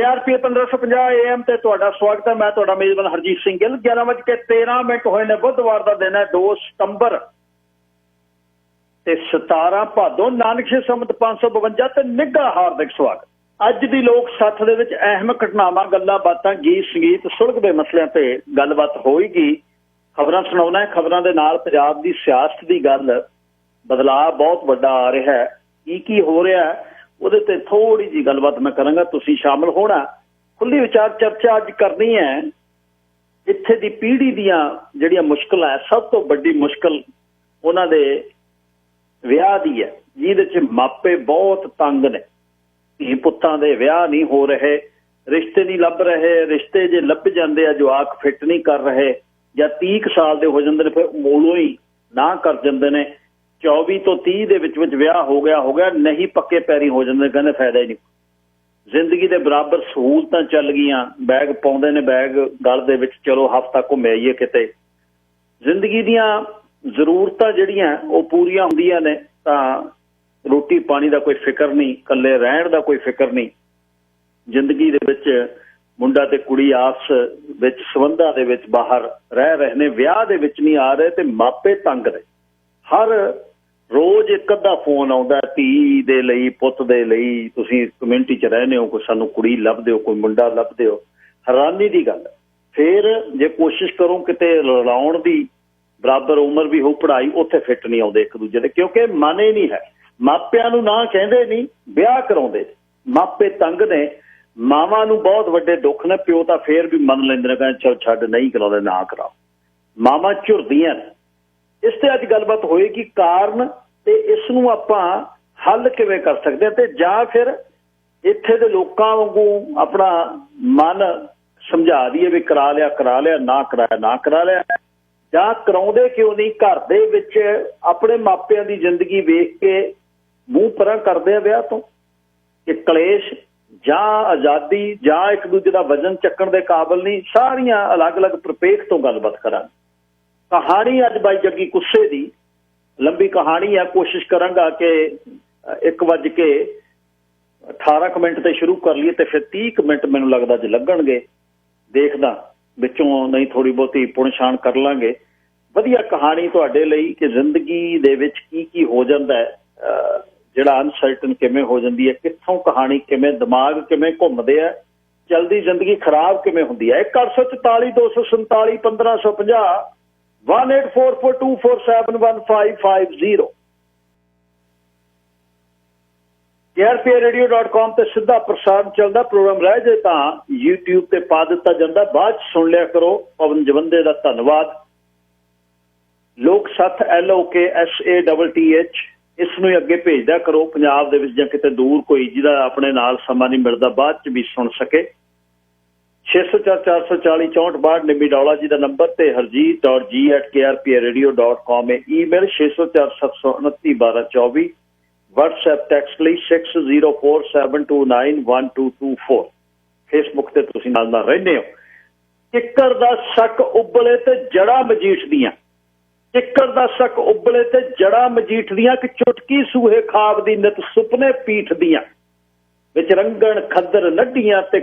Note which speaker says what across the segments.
Speaker 1: KRP 1550 AM ਤੇ ਤੁਹਾਡਾ ਸਵਾਗਤ ਹੈ। ਮੈਂ ਤੁਹਾਡਾ ਮੇਜ਼ਬਾਨ ਹਰਜੀਤ ਸਿੰਘ ਗਿੱਲ। 11:13 ਹੋਏ ਨੇ। ਬੁੱਧਵਾਰ ਦਾ ਦਿਨ ਹੈ 2 ਸਤੰਬਰ ਤੇ 17 ਭਾਦੋਂ ਨਾਨਕਸ਼ੇ ਸੰਮਤ 552 ਤੇ ਨਿੱਘਾ ਹਾਰਦਿਕ ਸਵਾਗਤ। ਅੱਜ ਦੀ ਲੋਕ ਸੱਥ ਦੇ ਵਿੱਚ ਅਹਿਮ ਘਟਨਾਵਾਂ, ਗੱਲਾਂ ਬਾਤਾਂ, ਗੀਤ ਸੰਗੀਤ, ਸੁਲਝਦੇ ਮਸਲਿਆਂ ਤੇ ਗੱਲਬਾਤ ਹੋਏਗੀ। ਖਬਰਾਂ ਸੁਣਾਉਣਾ ਹੈ। ਖਬਰਾਂ ਦੇ ਨਾਲ ਪੰਜਾਬ ਦੀ ਸਿਆਸਤ ਦੀ ਗੱਲ, ਬਦਲਾਅ ਬਹੁਤ ਵੱਡਾ ਆ ਰਿਹਾ ਹੈ। ਕੀ ਹੋ ਰਿਹਾ ਹੈ ਉਹਦੇ ਤੇ ਥੋੜੀ ਜੀ ਗੱਲਬਾਤ ਮੈਂ ਕਰਾਂਗਾ। ਤੁਸੀਂ ਸ਼ਾਮਲ ਹੋਣਾ। ਖੁੱਲੀ ਵਿਚਾਰ ਚਰਚਾ ਅੱਜ ਕਰਨੀ ਹੈ। ਇੱਥੇ ਦੀ ਪੀੜ੍ਹੀ ਦੀਆਂ ਜਿਹੜੀਆਂ ਮੁਸ਼ਕਲਾਂ ਹੈ, ਸਭ ਤੋਂ ਵੱਡੀ ਮੁਸ਼ਕਲ ਉਹਨਾਂ ਦੇ ਵਿਆਹ ਦੀ ਹੈ, ਜਿਹਦੇ 'ਚ ਮਾਪੇ ਬਹੁਤ ਤੰਗ ਨੇ। ਧੀ ਪੁੱਤਾਂ ਦੇ ਵਿਆਹ ਨਹੀਂ ਹੋ ਰਹੇ, ਰਿਸ਼ਤੇ ਨਹੀਂ ਲੱਭ ਰਹੇ। ਰਿਸ਼ਤੇ ਜੇ ਲੱਭ ਜਾਂਦੇ ਆ, ਜਵਾਕ ਫਿੱਟ ਨਹੀਂ ਕਰ ਰਹੇ ਜਾਂ 30 ਸਾਲ ਦੇ ਹੋ ਜਾਂਦੇ ਨੇ, ਫਿਰ ਮੂਲੋਂ ਹੀ ਨਾ ਕਰ ਜਾਂਦੇ ਨੇ। 24 ਤੋਂ 30 ਦੇ ਵਿੱਚ ਵਿਆਹ ਹੋ ਗਿਆ ਨਹੀਂ, ਪੱਕੇ ਪੈਰੀ ਹੋ ਜਾਂਦੇ, ਕਹਿੰਦੇ ਫਾਇਦਾ ਹੀ ਨਹੀਂ। ਜ਼ਿੰਦਗੀ ਦੇ ਬਰਾਬਰ ਸਹੂਲਤਾਂ ਚੱਲ ਗਈਆਂ, ਬੈਗ ਪਾਉਂਦੇ ਨੇ, ਬੈਗ ਗਲ ਦੇ ਵਿੱਚ, ਚਲੋ ਹਫ਼ਤਾ ਘੁੰਮ ਆਈਏ ਕਿਤੇ। ਜ਼ਿੰਦਗੀ ਦੀਆਂ ਜ਼ਰੂਰਤਾਂ ਜਿਹੜੀਆਂ ਉਹ ਪੂਰੀਆਂ ਹੁੰਦੀਆਂ ਨੇ ਤਾਂ ਰੋਟੀ ਪਾਣੀ ਦਾ ਕੋਈ ਫਿਕਰ ਨਹੀਂ, ਇਕੱਲੇ ਰਹਿਣ ਦਾ ਕੋਈ ਫਿਕਰ ਨਹੀਂ। ਜ਼ਿੰਦਗੀ ਦੇ ਵਿੱਚ ਮੁੰਡਾ ਤੇ ਕੁੜੀ ਆਪਸ ਵਿੱਚ ਸੰਬੰਧਾਂ ਦੇ ਵਿੱਚ ਬਾਹਰ ਰਹਿ ਰਹੇ ਨੇ, ਵਿਆਹ ਦੇ ਵਿੱਚ ਨਹੀਂ ਆ ਰਹੇ ਤੇ ਮਾਪੇ ਤੰਗ ਨੇ। ਹਰ ਰੋਜ਼ ਇੱਕ ਅੱਧਾ ਫੋਨ ਆਉਂਦਾ ਧੀ ਦੇ ਲਈ, ਪੁੱਤ ਦੇ ਲਈ। ਤੁਸੀਂ ਕਮਿਊਨਿਟੀ 'ਚ ਰਹਿੰਦੇ ਹੋ, ਕੋਈ ਸਾਨੂੰ ਕੁੜੀ ਲੱਭ ਦਿਓ, ਕੋਈ ਮੁੰਡਾ ਲੱਭ ਦਿਓ। ਹੈਰਾਨੀ ਦੀ ਗੱਲ। ਫਿਰ ਜੇ ਕੋਸ਼ਿਸ਼ ਕਰੋ ਕਿਤੇ ਰਲਾਉਣ ਦੀ, ਬਰਾਬਰ ਉਮਰ ਵੀ ਹੋ, ਪੜ੍ਹਾਈ, ਉੱਥੇ ਫਿੱਟ ਨਹੀਂ ਆਉਂਦੇ ਇੱਕ ਦੂਜੇ ਦੇ, ਕਿਉਂਕਿ ਮਨ ਹੀ ਨਹੀਂ ਹੈ। ਮਾਪਿਆਂ ਨੂੰ ਨਾ ਕਹਿੰਦੇ ਨਹੀਂ, ਵਿਆਹ ਕਰਾਉਂਦੇ। ਮਾਪੇ ਤੰਗ ਨੇ। ਮਾਵਾਂ ਨੂੰ ਬਹੁਤ ਵੱਡੇ ਦੁੱਖ ਨੇ। ਪਿਓ ਤਾਂ ਫੇਰ ਵੀ ਮੰਨ ਲੈਂਦੇ ਨੇ, ਕਹਿੰਦੇ ਚਲ ਛੱਡ, ਨਹੀਂ ਕਰਾਉਂਦੇ ਨਾ ਕਰਾਓ। ਮਾਵਾਂ ਝੁਰਦੀਆਂ ਨੇ। ਇਸ ਤੇ ਅੱਜ ਗੱਲਬਾਤ ਹੋਏਗੀ, ਕਾਰਨ ਤੇ ਇਸ ਨੂੰ ਆਪਾਂ ਹੱਲ ਕਿਵੇਂ ਕਰ ਸਕਦੇ ਹਾਂ, ਤੇ ਜਾਂ ਫਿਰ ਇੱਥੇ ਦੇ ਲੋਕਾਂ ਵਾਂਗੂ ਆਪਣਾ ਮਨ ਸਮਝਾ ਦਈਏ ਵੀ ਕਰਾ ਲਿਆ, ਨਾ ਕਰਾਇਆ, ਨਾ ਕਰਾ ਲਿਆ। ਜਾਂ ਕਰਾਉਂਦੇ ਕਿਉਂ ਨਹੀਂ? ਘਰ ਦੇ ਵਿੱਚ ਆਪਣੇ ਮਾਪਿਆਂ ਦੀ ਜ਼ਿੰਦਗੀ ਵੇਖ ਕੇ ਮੂੰਹ ਪਰਾਂ ਕਰਦੇ ਆ ਵਿਆਹ ਤੋਂ। ਕਿ ਕਲੇਸ਼ ਜਾਂ ਆਜ਼ਾਦੀ ਜਾਂ ਇੱਕ ਦੂਜੇ ਦਾ ਵਜ਼ਨ ਚੱਕਣ ਦੇ ਕਾਬਲ ਨਹੀਂ। ਸਾਰੀਆਂ ਅਲੱਗ-ਅਲੱਗ ਪ੍ਰਪੇਖ ਤੋਂ ਗੱਲਬਾਤ ਕਰਾਂਗੇ। ਕਹਾਣੀ ਅੱਜ ਬਾਈ ਜੱਗੀ ਕੁੱਸੇ ਦੀ ਲੰਬੀ ਕਹਾਣੀ ਹੈ। ਕੋਸ਼ਿਸ਼ ਕਰਾਂਗਾ ਕਿ 1:18 ਤੇ ਸ਼ੁਰੂ ਕਰ ਲਈਏ ਤੇ ਫਿਰ 30 ਮਿੰਟ ਮੈਨੂੰ ਲੱਗਦਾ ਜੇ ਲੱਗਣਗੇ। ਦੇਖਦਾ ਵਿੱਚੋਂ ਨਹੀਂ ਥੋੜ੍ਹੀ ਬਹੁਤੀ ਪੁਣਛਾਣ ਕਰ ਲਾਂਗੇ। ਵਧੀਆ ਕਹਾਣੀ ਤੁਹਾਡੇ ਲਈ ਕਿ ਜ਼ਿੰਦਗੀ ਦੇ ਵਿੱਚ ਕੀ ਹੋ ਜਾਂਦਾ ਹੈ, ਜਿਹੜਾ ਅਨਸਰਟਨ ਕਿਵੇਂ ਹੋ ਜਾਂਦੀ ਹੈ, ਕਿੱਥੋਂ ਕਹਾਣੀ ਕਿਵੇਂ, ਦਿਮਾਗ ਕਿਵੇਂ ਘੁੰਮਦੇ ਆ, ਚਲਦੀ ਜ਼ਿੰਦਗੀ ਖਰਾਬ ਕਿਵੇਂ ਹੁੰਦੀ ਹੈ। 1844 247 1550 184424711550 KRPRadio.com ਤੇ ਸਿੱਧਾ ਪ੍ਰਸਾਰਣ ਚੱਲਦਾ। ਪ੍ਰੋਗਰਾਮ ਰਹਿ ਜੇ ਤਾਂ YouTube ਤੇ ਪਾ ਦਿੱਤਾ ਜਾਂਦਾ, ਬਾਅਦ 'ਚ ਸੁਣ ਲਿਆ ਕਰੋ। ਪਵਨ ਜਵੰਦੇ ਦਾ ਧੰਨਵਾਦ। ਲੋਕ ਸੱਥ LOKSATTH ਇਸ ਨੂੰ ਅੱਗੇ ਭੇਜਦਾ ਕਰੋ। ਪੰਜਾਬ ਦੇ ਵਿੱਚ ਜਾਂ ਕਿਤੇ ਦੂਰ ਕੋਈ ਜਿਹਦਾ ਆਪਣੇ ਨਾਲ ਸਮਾਂ ਨਹੀਂ ਮਿਲਦਾ, ਬਾਅਦ 'ਚ ਵੀ ਸੁਣ ਸਕੇ। 604-440-6462 ਨਿੰਮੀ ਡੌਲਾ ਜੀ ਦਾ ਨੰਬਰ ਤੇ harjeet.g@krpradio.com ਹੈ ਈਮੇਲ। 604-729-1224 WhatsApp ਟੈਕਸਟ ਲਈ 6047291224। ਫੇਸਬੁੱਕ ਤੇ ਤੁਸੀਂ ਨਾਲ ਰਹਿੰਦੇ ਹੋ। ਕਿੱਕਰ ਦਾ ਸ਼ੱਕ ਉਬਲੇ ਤੇ ਜੜ੍ਹਾਂ ਮਜੀਠਦੀਆਂ। ਕਿੱਕਰ ਦਾ ਸ਼ੱਕ ਉਬਲੇ ਤੇ ਜੜ੍ਹਾਂ ਮਜੀਠਦੀਆਂ। ਕਿ ਚੁਟਕੀ ਸੂਹੇ ਖਾਬ ਦੀ ਨਿਤ ਸੁਪਨੇ ਪੀਠਦੀਆਂ। ਵਿੱਚ ਰੰਗਣ ਖੱਦਰ ਨੱਡੀਆਂ ਤੇ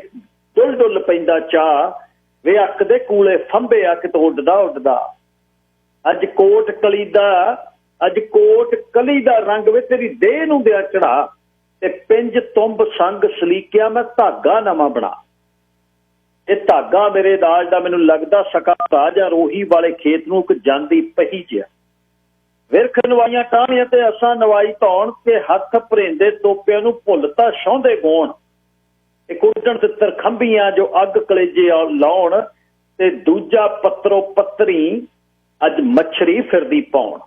Speaker 1: ਡੁੱਲ ਡੁੱਲ ਪੈਂਦਾ ਚਾਹ। ਵੇ ਅੱਕ ਦੇ ਕੂਲੇ ਫੰਬੇ ਆ ਕਿਤੋਂ ਉੱਡਦਾ। ਅੱਜ ਕੋਟ ਕਲੀ ਦਾ ਰੰਗ ਵੇ ਤੇਰੀ ਦੇਹ ਨੂੰ ਦਿਆ ਚੜਾ। ਤੇ ਪਿੰਜ ਤੁੰਬ ਸੰਗ ਸਲੀਕਿਆ ਮੈਂ ਧਾਗਾ ਨਵਾਂ ਬਣਾ। ਇਹ ਧਾਗਾ ਮੇਰੇ ਦਾਜ ਦਾ ਮੈਨੂੰ ਲੱਗਦਾ ਸਕਾ ਰਾਜਾ ਰੋਹੀ ਵਾਲੇ ਖੇਤ ਨੂੰ ਇੱਕ ਜਾਂਦੀ ਪਹੀ ਜਿਹਾ। ਵਿਰਖ ਨਵਾਈਆਂ ਟਾਹਣੀਆਂ ਤੇ ਅਸਾਂ ਨਵਾਈ ਧੌਣ ਕੇ ਹੱਥ ਭਰੇਂਦੇ ਤੋਪਿਆਂ ਨੂੰ ਭੁੱਲ ਤਾਂ ਸੌਂਦੇ ਗੋਣ। ਇੱਕ ਉੱਡਣ ਤਿੱਤਰ ਖੰਭੀਆਂ ਜੋ ਅੱਗ ਕਲੇਜੇ ਲਾਉਣ। ਤੇ ਦੂਜਾ ਪੱਤਰੋ ਪੱਤਰੀ ਅੱਜ ਮੱਛਰੀ ਫਿਰਦੀ ਪਾਉਣ।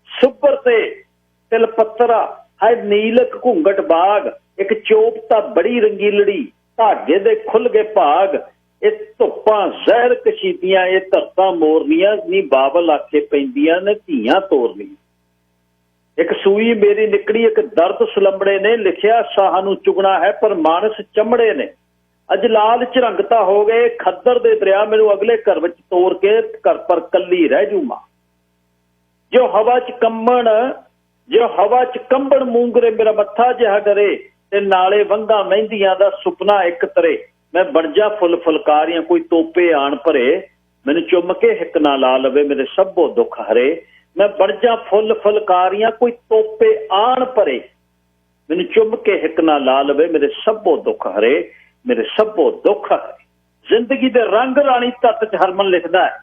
Speaker 1: ਸੁੱਪਰ ਤੇ ਤਿਲ ਪੱਤਰਾ ਹੈ ਨੀਲਕ ਘੁੰਗਟ ਬਾਗ। ਇੱਕ ਚੋਪ ਤਾਂ ਬੜੀ ਰੰਗੀਲੜੀ ਧਾਗੇ ਦੇ ਖੁੱਲ ਗਏ ਭਾਗ। ਇਹ ਧੁੱਪਾਂ ਜ਼ਹਿਰ ਕਸ਼ੀਦੀਆਂ, ਇਹ ਧਰਤਾਂ ਮੋਰਨੀਆਂ ਨੀ ਬਾਬਲ ਆਖੇ ਪੈਂਦੀਆਂ ਨੇ ਧੀਆਂ ਤੋਰਨੀਆਂ। ਇੱਕ ਸੂਈ ਮੇਰੀ ਨਿਕੜੀ, ਇੱਕ ਦਰਦ ਸਲੰਬੜੇ ਨੇ। ਲਿਖਿਆ ਸਾਹਾਂ ਨੂੰ ਚੁਗਣਾ ਹੈ ਪਰ ਮਾਨਸ ਚਮੜੇ ਨੇ। ਅੱਜ ਲਾਲ ਝਰੰਗਤਾ ਹੋ ਗਏ ਖੱਦਰ ਦੇ ਦਰਿਆ। ਮੈਨੂੰ ਅਗਲੇ ਘਰ ਵਿੱਚ ਤੋਰ ਕੇ ਘਰ ਪਰ ਕੱਲੀ ਰਹਿ ਜੂ ਮਾਂ। ਜੋ ਹਵਾ ਚ ਕੰਬਣ ਮੂੰਗਰੇ ਮੇਰਾ ਮੱਥਾ ਜਿਹਾ ਡਰੇ। ਤੇ ਨਾਲੇ ਵੰਗਾ ਮਹਿੰਦੀਆਂ ਦਾ ਸੁਪਨਾ ਇੱਕ ਤਰੇ। ਮੈਂ ਬਣ ਜਾ ਫੁੱਲ ਫੁਲਕਾਰੀਆਂ ਕੋਈ ਤੋਪੇ ਆਣ ਭਰੇ, ਮੈਨੂੰ ਚੁੰਮ ਕੇ ਹਿੱਕ ਨਾ ਲਾ ਲਵੇ ਮੇਰੇ ਸਭੋ ਦੁੱਖ ਹਰੇ। ਮੈਂ ਬਣ ਜਾ ਫੁੱਲ ਫੁਲਕਾਰੀਆਂ ਕੋਈ ਤੋਪੇ ਆਣ ਭਰੇ, ਮੈਨੂੰ ਚੁੰਮ ਕੇ ਹਿੱਕ ਨਾ ਲਾ ਲਵੇ ਮੇਰੇ ਸਭੋ ਦੁੱਖ ਹਰੇ, ਮੇਰੇ ਸਭੋ ਦੁੱਖ ਹਰੇ। ਜ਼ਿੰਦਗੀ ਦੇ ਰੰਗ ਰਾਣੀ ਤੱਤ ਚ ਹਰਮਨ ਲਿਖਦਾ ਹੈ।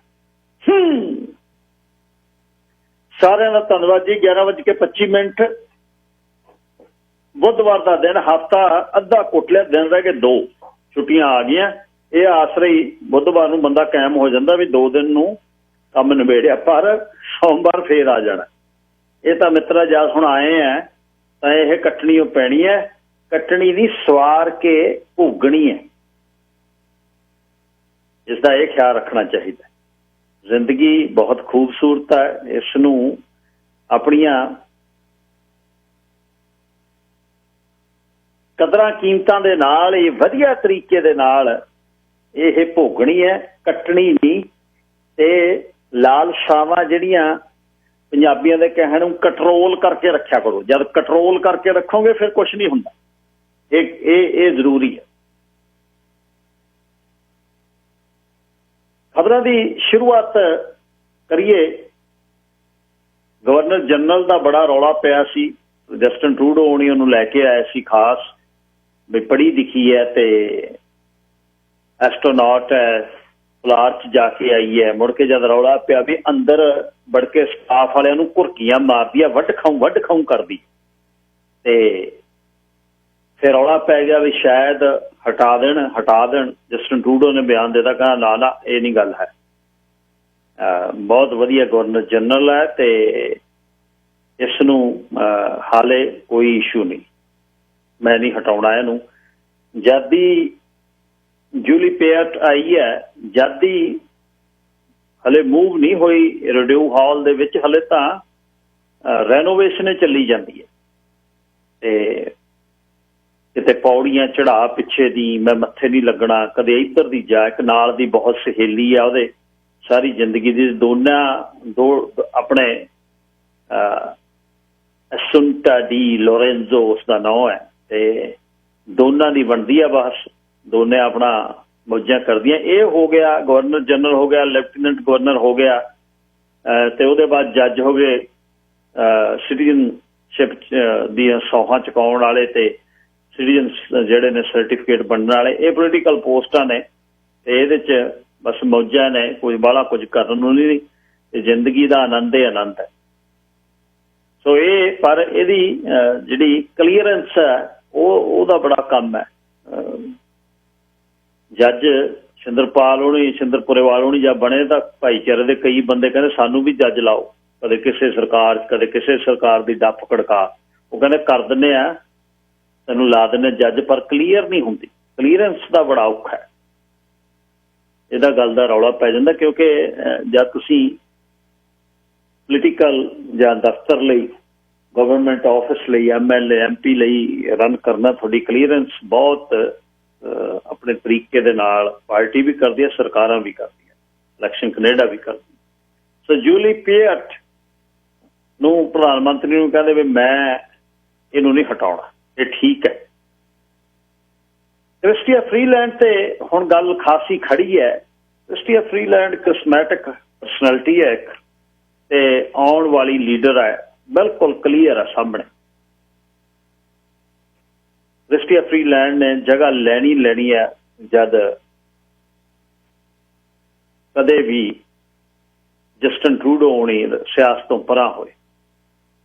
Speaker 1: ਸਾਰਿਆਂ ਦਾ ਧੰਨਵਾਦ ਜੀ। 11:25 ਬੁੱਧਵਾਰ ਦਾ ਦਿਨ, ਹਫ਼ਤਾ ਅੱਧਾ ਕੁੱਟ ਲਿਆ, ਦਿਨ ਰਹਿ ਗਏ 2, ਛੁੱਟੀਆਂ ਆ ਗਈਆਂ। ਇਹ ਆਸਰੇ ਹੀ ਬੁੱਧਵਾਰ ਨੂੰ ਬੰਦਾ ਕਾਇਮ ਹੋ ਜਾਂਦਾ ਵੀ 2 ਦਿਨ ਨੂੰ ਕੰਮ ਨਿਬੇੜਿਆ, ਪਰ ਸੋਮਵਾਰ ਫੇਰ ਆ ਜਾਣਾ। ਇਹ ਤਾਂ ਮਿੱਤਰਾ ਜਦ ਹੁਣ ਆਏ ਆ ਤਾਂ ਇਹ ਕੱਟਣੀ ਉਹ ਪੈਣੀ ਹੈ, ਕੱਟਣੀ ਦੀ ਸਵਾਰ ਕੇ ਭੋਗਣੀ ਹੈ। ਇਸ ਦਾ ਇਹ ਖਿਆਲ ਰੱਖਣਾ ਚਾਹੀਦਾ। ਜ਼ਿੰਦਗੀ ਬਹੁਤ ਖੂਬਸੂਰਤ ਹੈ, ਇਸ ਨੂੰ ਆਪਣੀਆਂ ਕਦਰਾਂ ਕੀਮਤਾਂ ਦੇ ਨਾਲ ਇਹ ਵਧੀਆ ਤਰੀਕੇ ਦੇ ਨਾਲ ਇਹ ਭੋਗਣੀ ਹੈ, ਕੱਟਣੀ ਨਹੀਂ। ਤੇ ਲਾਲਸਾਵਾਂ ਜਿਹੜੀਆਂ ਪੰਜਾਬੀਆਂ ਦੇ ਕਹਿਣ ਨੂੰ ਕੰਟਰੋਲ ਕਰਕੇ ਰੱਖਿਆ ਕਰੋ। ਜਦ ਕੰਟਰੋਲ ਕਰਕੇ ਰੱਖੋਗੇ ਫਿਰ ਕੁਛ ਨਹੀਂ ਹੁੰਦਾ। ਇਹ ਜ਼ਰੂਰੀ ਹੈ। ਖਬਰਾਂ ਦੀ ਸ਼ੁਰੂਆਤ ਕਰੀਏ। ਗਵਰਨਰ ਜਨਰਲ ਦਾ ਬੜਾ ਰੌਲਾ ਪਿਆ ਸੀ। ਜਸਟਿਨ ਟਰੂਡੋ ਹੋਣੀ ਉਹਨੂੰ ਲੈ ਕੇ ਆਏ ਸੀ ਖਾਸ, ਵੀ ਪੜ੍ਹੀ ਲਿਖੀ ਹੈ ਤੇ ਐਸਟਰੋਨੌਟ ਹੈ, ਪੁਲਾੜ 'ਚ ਜਾ ਕੇ ਆਈ ਹੈ। ਮੁੜ ਕੇ ਜਦ ਰੌਲਾ ਪਿਆ ਵੀ ਅੰਦਰ ਵੜ ਕੇ ਸਟਾਫ ਵਾਲਿਆਂ ਨੂੰ ਘੁਰਕੀਆਂ ਮਾਰਦੀ ਆ, ਵੱਢ ਖਾਊ ਕਰਦੀ, ਤੇ ਫਿਰ ਰੌਲਾ ਪੈ ਗਿਆ ਵੀ ਸ਼ਾਇਦ ਹਟਾ ਦੇਣ। ਜਸਟਿਨ ਟਰੂਡੋ ਨੇ ਬਿਆਨ ਦਿੱਤਾ, ਕਹਿੰਦਾ ਨਾ ਇਹ ਨਹੀਂ ਗੱਲ ਹੈ। ਬਹੁਤ ਵਧੀਆ ਗਵਰਨਰ ਜਨਰਲ ਹੈ ਤੇ ਇਸ ਨੂੰ ਹਾਲੇ ਕੋਈ ਇਸ਼ੂ ਨਹੀਂ, ਮੈਂ ਨਹੀਂ ਹਟਾਉਣਾ ਇਹਨੂੰ। ਜਦ ਦੀ ਜੂਲੀ ਪੇਅਟ ਆਈ ਹੈ, ਜਦ ਦੀ ਹਲੇ ਮੂਵ ਨਹੀਂ ਹੋਈ ਰਿਡਿਊ ਹਾਲ ਦੇ ਵਿੱਚ, ਹਲੇ ਤਾਂ ਰੈਨੋਵੇਸ਼ਨ ਚੱਲੀ ਜਾਂਦੀ ਹੈ। ਤੇ ਕਿਤੇ ਪੌੜੀਆਂ ਚੜਾ ਪਿੱਛੇ ਦੀ, ਮੈਂ ਮੱਥੇ ਨਹੀਂ ਲੱਗਣਾ, ਕਦੇ ਇੱਧਰ ਦੀ ਜਾ। ਇੱਕ ਨਾਲ ਦੀ ਬਹੁਤ ਸਹੇਲੀ ਆ ਉਹਦੇ, ਸਾਰੀ ਜ਼ਿੰਦਗੀ ਦੀ ਦੋ ਆਪਣੇ ਐਸੁੰਟਾ ਡੀ ਲੋਰੈਂਜ਼ੋ ਉਸਦਾ ਨਾਂ ਹੈ, ਤੇ ਦੋਨਾਂ ਦੀ ਬਣਦੀ ਆ ਬਸ, ਦੋਨੇ ਆਪਣਾ ਮੌਜਾਂ ਕਰਦੀਆਂ। ਇਹ ਹੋ ਗਿਆ ਗਵਰਨਰ ਜਨਰਲ ਹੋ ਗਿਆ, ਲੈਫਟੀਨੈਂਟ ਗਵਰਨਰ ਹੋ ਗਿਆ, ਤੇ ਉਹਦੇ ਬਾਅਦ ਜੱਜ ਹੋ ਗਏ, ਸਿਟੀਜ਼ਨਸ਼ਿਪ ਦੀਆਂ ਸੌਹਾਂ ਚੁਕਾਉਣ ਵਾਲੇ ਤੇ ਸਿਟੀਜ਼ਨ ਜਿਹੜੇ ਨੇ ਸਰਟੀਫਿਕੇਟ ਬਣਨ ਵਾਲੇ। ਇਹ ਪੋਲੀਟੀਕਲ ਪੋਸਟਾਂ ਨੇ ਤੇ ਇਹਦੇ 'ਚ ਬਸ ਮੌਜਾਂ ਨੇ, ਕੋਈ ਬਾਹਲਾ ਕੁਝ ਕਰਨ ਨੂੰ ਨਹੀਂ, ਤੇ ਜ਼ਿੰਦਗੀ ਦਾ ਆਨੰਦ ਹੀ ਆਨੰਦ ਹੈ। ਸੋ ਇਹ ਪਰ ਇਹਦੀ ਜਿਹੜੀ ਕਲੀਅਰੈਂਸ ਹੈ ਉਹਦਾ ਬੜਾ ਕੰਮ ਹੈ। ਜੱਜ ਸਿੰਦਰਪੁਰੇਵਾਲ ਹੋਣੀ ਜਾਂ ਬਣੇ ਤਾਂ ਭਾਈਚਾਰੇ ਦੇ ਕਈ ਬੰਦੇ ਕਹਿੰਦੇ ਸਾਨੂੰ ਵੀ ਜੱਜ ਲਾਓ, ਕਦੇ ਕਿਸੇ ਸਰਕਾਰ ਦੀ ਡੱਫ ਖੜਕਾ। ਉਹ ਕਹਿੰਦੇ ਕਰ ਦਿੰਦੇ ਆ, ਤੈਨੂੰ ਲਾ ਦਿੰਦੇ ਜੱਜ, ਪਰ ਕਲੀਅਰ ਨਹੀਂ ਹੁੰਦੀ। ਕਲੀਅਰੈਂਸ ਦਾ ਬੜਾ ਔਖਾ ਹੈ। ਇਹਦਾ ਗੱਲ ਦਾ ਰੌਲਾ ਪੈ ਜਾਂਦਾ, ਕਿਉਂਕਿ ਜਦ ਤੁਸੀਂ ਪੋਲੀਟੀਕਲ ਜਾਂ ਦਫ਼ਤਰ ਲਈ, ਗਵਰਨਮੈਂਟ ਆਫਿਸ ਲਈ, MLA MP ਲਈ ਰਨ ਕਰਨਾ, ਤੁਹਾਡੀ ਕਲੀਅਰੈਂਸ ਬਹੁਤ ਆਪਣੇ ਤਰੀਕੇ ਦੇ ਨਾਲ ਪਾਰਟੀ ਵੀ ਕਰਦੀ ਹੈ, ਸਰਕਾਰਾਂ ਵੀ ਕਰਦੀਆਂ, ਇਲੈਕਸ਼ਨ ਕੈਨੇਡਾ ਵੀ ਕਰਦੀ। ਸੋ ਜੂਲੀ ਪੇਅਟ ਨੂੰ ਪ੍ਰਧਾਨ ਮੰਤਰੀ ਨੂੰ ਕਹਿੰਦੇ ਵੀ ਮੈਂ ਇਹਨੂੰ ਨਹੀਂ ਹਟਾਉਣਾ, ਇਹ ਠੀਕ ਹੈ। ਕ੍ਰਿਸਟੀਆ ਫਰੀਲੈਂਡ ਤੇ ਹੁਣ ਗੱਲ ਖਾਸੀ ਖੜੀ ਹੈ। ਕ੍ਰਿਸਟੀਆ ਫਰੀਲੈਂਡ ਕਸਮੈਟਿਕ ਪਰਸਨੈਲਿਟੀ ਹੈ ਇੱਕ, ਤੇ ਆਉਣ ਵਾਲੀ ਲੀਡਰ ਹੈ, ਬਿਲਕੁਲ ਕਲੀਅਰ ਹੈ ਸਾਹਮਣੇ। ਕ੍ਰਿਸਟੀਆ ਫਰੀਲੈਂਡ ਨੇ ਜਗ੍ਹਾ ਲੈਣੀ ਹੈ ਜਦ ਕਦੇ ਵੀ ਜਸਟਿਨ ਟਰੂਡੋ ਹੋਣੀ ਸਿਆਸਤ ਤੋਂ ਪਰਾਂ ਹੋਏ।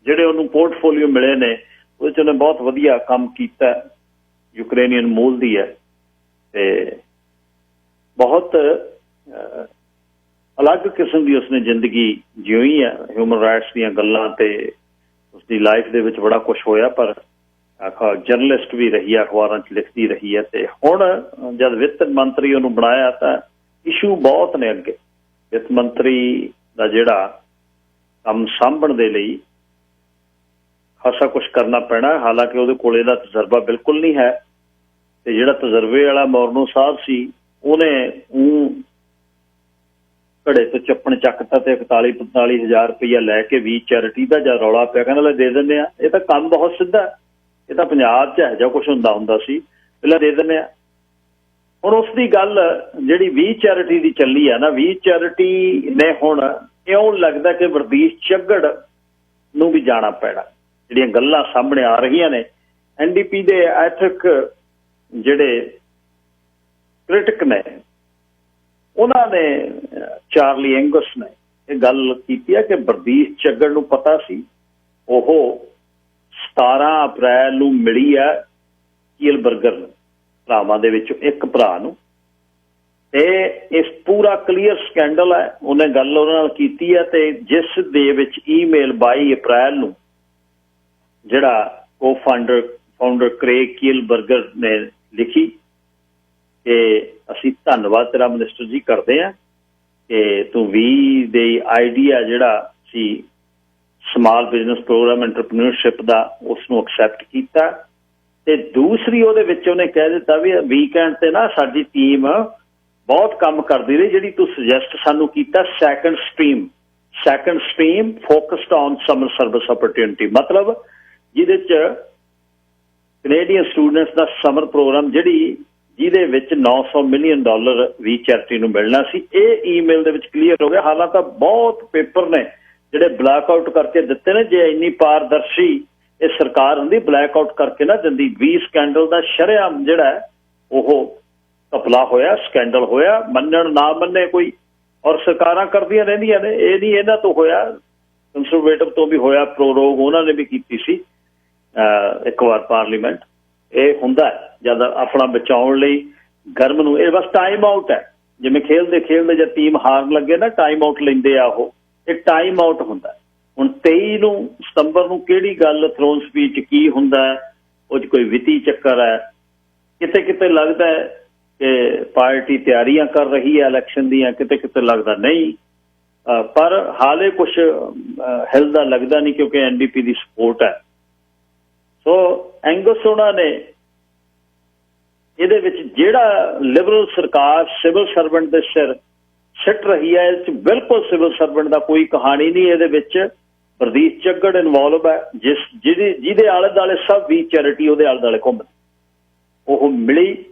Speaker 1: ਜਿਹੜੇ ਉਹਨੂੰ ਪੋਰਟਫੋਲੀਓ ਮਿਲੇ ਨੇ ਉਹਦੇ 'ਚ ਉਹਨੇ ਬਹੁਤ ਵਧੀਆ ਕੰਮ ਕੀਤਾ। ਯੂਕਰੇਨੀਅਨ ਮੂਲ ਦੀ ਹੈ ਤੇ ਬਹੁਤ ਅਲੱਗ ਕਿਸਮ ਦੀ ਉਸਨੇ ਜ਼ਿੰਦਗੀ ਜਿਉਈ ਹੈ। ਹਿਊਮਨ ਰਾਈਟਸ ਦੀਆਂ ਗੱਲਾਂ ਤੇ ਉਸਦੀ ਲਾਈਫ ਦੇ ਵਿੱਚ ਬੜਾ ਕੁਛ ਹੋਇਆ, ਪਰ ਜਰਨਲਿਸਟ ਵੀ ਰਹੀ ਹੈ, ਅਖਬਾਰਾਂ 'ਚ ਲਿਖਦੀ ਰਹੀ ਹੈ। ਤੇ ਹੁਣ ਜਦ ਵਿੱਤ ਮੰਤਰੀ ਉਹਨੂੰ ਬਣਾਇਆ ਤਾਂ ਇਸ਼ੂ ਬਹੁਤ ਨੇ ਅੱਗੇ। ਵਿੱਤ ਮੰਤਰੀ ਦਾ ਜਿਹੜਾ ਕੰਮ ਸਾਂਭਣ ਦੇ ਲਈ ਖਾਸਾ ਕੁਛ ਕਰਨਾ ਪੈਣਾ। ਹਾਲਾਂਕਿ ਉਹਦੇ ਕੋਲ ਇਹਦਾ ਤਜਰਬਾ ਬਿਲਕੁਲ ਨਹੀਂ ਹੈ, ਤੇ ਜਿਹੜਾ ਤਜਰਬੇ ਵਾਲਾ ਮੋਰਨੋ ਸਾਹਿਬ ਸੀ ਉਹਨੇ ਘੜੇ ਤੋਂ ਚੱਪਣ ਚੱਕਤਾ ਤੇ 41-45 ਹਜ਼ਾਰ ਰੁਪਈਆ ਲੈ ਕੇ ਵੀ ਚੈਰਿਟੀ ਦਾ ਜਦ ਰੌਲਾ ਪਿਆ ਕਹਿੰਦਾ ਲੈ ਦੇ ਦਿੰਦੇ ਆ। ਇਹ ਤਾਂ ਕੰਮ ਬਹੁਤ ਸਿੱਧਾ, ਇਹ ਤਾਂ ਪੰਜਾਬ 'ਚ ਇਹੋ ਜਿਹਾ ਕੁਛ ਹੁੰਦਾ ਸੀ, ਪਹਿਲਾਂ ਦੇ ਦਿੰਦੇ ਆ। ਹੁਣ ਉਸ ਦੀ ਗੱਲ ਜਿਹੜੀ 20 ਚੈਰਿਟੀ ਦੀ ਚੱਲੀ ਆ ਨਾ, 20 ਚੈਰਿਟੀ ਨੇ ਹੁਣ ਇਉਂ ਲੱਗਦਾ ਕਿ ਵਰਦੀਸ਼ ਝੱਗੜ ਨੂੰ ਵੀ ਜਾਣਾ ਪੈਣਾ। ਜਿਹੜੀਆਂ ਗੱਲਾਂ ਸਾਹਮਣੇ ਆ ਰਹੀਆਂ ਨੇ, NDP ਦੇ ਐਥਿਕ ਜਿਹੜੇ ਕ੍ਰਿਟਿਕ ਨੇ, ਉਹਨਾਂ ਨੇ, ਚਾਰਲੀ ਐਂਗਸ ਨੇ ਇਹ ਗੱਲ ਕੀਤੀ ਹੈ ਕਿ ਵਰਦੀਸ਼ ਝੱਗੜ ਨੂੰ ਪਤਾ ਸੀ, ਉਹ 17 ਅਪ੍ਰੈਲ ਨੂੰ ਮਿਲੀ ਹੈ ਕੀਲਬਰਗਰ ਨੂੰ, ਭਰਾਵਾਂ ਦੇ ਵਿੱਚੋਂ ਇੱਕ ਭਰਾ ਨੂੰ। ਤੇ ਇਸ ਪੂਰਾ ਕਲੀਅਰ ਸਕੈਂਡਲ ਹੈ। ਉਹਨੇ ਗੱਲ ਉਹਨਾਂ ਨਾਲ ਕੀਤੀ ਹੈ ਤੇ ਜਿਸ ਦੇ ਵਿੱਚ ਈਮੇਲ 22 ਅਪ੍ਰੈਲ ਨੂੰ ਜਿਹੜਾ ਫਾਊਂਡਰ ਕ੍ਰੇਗ ਕੀਲਬਰਗਰ ਨੇ ਲਿਖੀ ਕਿ ਅਸੀਂ ਧੰਨਵਾਦ ਤੇਰਾ ਮਿਨਿਸਟਰ ਜੀ ਕਰਦੇ ਹਾਂ ਕਿ ਤੂੰ 20 ਦੇ ਆਈਡੀਆ ਜਿਹੜਾ ਸੀ ਸਮਾਲ ਬਿਜ਼ਨਸ ਪ੍ਰੋਗਰਾਮ ਐਂਟਰਪ੍ਰੀਨਿਓਰਸ਼ਿਪ ਦਾ, ਉਸ ਨੂੰ ਐਕਸੈਪਟ ਕੀਤਾ। ਤੇ ਦੂਸਰੀ ਉਹਦੇ ਵਿੱਚ ਉਹਨੇ ਕਹਿ ਦਿੱਤਾ ਵੀ ਵੀਕਐਂਡ ਤੇ ਨਾ ਸਾਡੀ ਟੀਮ ਬਹੁਤ ਕੰਮ ਕਰਦੀ ਰਹੀ, ਜਿਹੜੀ ਤੂੰ ਸੁਜੈਸਟ ਸਾਨੂੰ ਕੀਤਾ second stream focused on summer service opportunity, ਮਤਲਬ ਜਿਹਦੇ 'ਚ ਕੈਨੇਡੀਅਨ ਸਟੂਡੈਂਟਸ ਦਾ ਸਮਰ ਪ੍ਰੋਗਰਾਮ ਜਿਹਦੇ ਵਿੱਚ $900 ਮਿਲੀਅਨ 20 ਚੈਰਿਟੀ ਨੂੰ ਮਿਲਣਾ ਸੀ। ਇਹ ਈਮੇਲ ਦੇ ਵਿੱਚ ਕਲੀਅਰ ਹੋ ਗਿਆ। ਹਾਲਾਂਕਿ ਬਹੁਤ ਪੇਪਰ ਨੇ ਜਿਹੜੇ ਬਲੈਕ ਆਊਟ ਕਰਕੇ ਦਿੱਤੇ ਨੇ। ਜੇ ਇੰਨੀ ਪਾਰਦਰਸ਼ੀ ਇਹ ਸਰਕਾਰ ਹੁੰਦੀ, ਬਲੈਕ ਆਊਟ ਕਰਕੇ ਨਾ ਦਿੰਦੀ। 20 ਸਕੈਂਡਲ ਦਾ ਸ਼ਰੇਆਮ ਜਿਹੜਾ ਉਹ ਘਪਲਾ ਹੋਇਆ, ਸਕੈਂਡਲ ਹੋਇਆ, ਮੰਨਣ ਨਾ ਮੰਨੇ ਕੋਈ, ਔਰ ਸਰਕਾਰਾਂ ਕਰਦੀਆਂ ਰਹਿੰਦੀਆਂ ਨੇ। ਇਹ ਨਹੀਂ ਇਹਨਾਂ ਤੋਂ ਹੋਇਆ, ਕੰਸਰਵੇਟਿਵ ਤੋਂ ਵੀ ਹੋਇਆ, ਪ੍ਰੋਰੋਗ ਉਹਨਾਂ ਨੇ ਵੀ ਕੀਤੀ ਸੀ ਇੱਕ ਵਾਰ ਪਾਰਲੀਮੈਂਟ। ਇਹ ਹੁੰਦਾ ਜਦ ਆਪਣਾ ਬਚਾਉਣ ਲਈ ਗਰਮ ਨੂੰ, ਇਹ ਬਸ ਟਾਈਮ ਆਊਟ ਹੈ। ਜਿਵੇਂ ਖੇਲਦੇ ਜੇ ਟੀਮ ਹਾਰਨ ਲੱਗੇ ਨਾ, ਟਾਈਮ ਆਊਟ ਲੈਂਦੇ ਆ ਉਹ, ਇਹ ਟਾਈਮ ਆਊਟ ਹੁੰਦਾ। ਹੁਣ 23 ਸਤੰਬਰ ਨੂੰ ਕਿਹੜੀ ਗੱਲ ਥਰੋਨ ਸਪੀਚ ਕੀ ਹੁੰਦਾ, ਉਹ 'ਚ ਕੋਈ ਵਿੱਤੀ ਚੱਕਰ ਹੈ। ਕਿਤੇ ਕਿਤੇ ਲੱਗਦਾ ਹੈ ਕਿ ਪਾਰਟੀ ਤਿਆਰੀਆਂ ਕਰ ਰਹੀ ਹੈ ਇਲੈਕਸ਼ਨ ਦੀਆਂ, ਕਿਤੇ ਕਿਤੇ ਲੱਗਦਾ ਨਹੀਂ, ਪਰ ਹਾਲੇ ਕੁਛ ਹਿਲਦਾ ਲੱਗਦਾ ਨਹੀਂ ਕਿਉਂਕਿ NDP ਦੀ ਸਪੋਰਟ ਹੈ। ਸੋ ਐਂਗਸ ਉਹਨਾਂ ਨੇ ਇਹਦੇ ਵਿੱਚ ਜਿਹੜਾ ਲਿਬਰਲ ਸਰਕਾਰ ਸਿਵਲ ਸਰਵੈਂਟ ਦੇ ਸਿਰ ਸਿੱਟ ਰਹੀ ਹੈ, ਇਹ 'ਚ ਬਿਲਕੁਲ ਸਿਵਲ ਸਰਵੈਂਟ ਦਾ ਕੋਈ ਕਹਾਣੀ ਨਹੀਂ। ਇਹਦੇ ਵਿੱਚ ਵਰਦੀਸ਼ ਝੱਗੜ ਇਨਵੋਲਵ ਹੈ, ਜਿਹਦੇ ਆਲੇ ਦੁਆਲੇ ਸਭ 20 ਚੈਰਿਟੀ ਉਹਦੇ ਆਲੇ ਦੁਆਲੇ ਘੁੰਮ। ਉਹ ਮਿਲੀ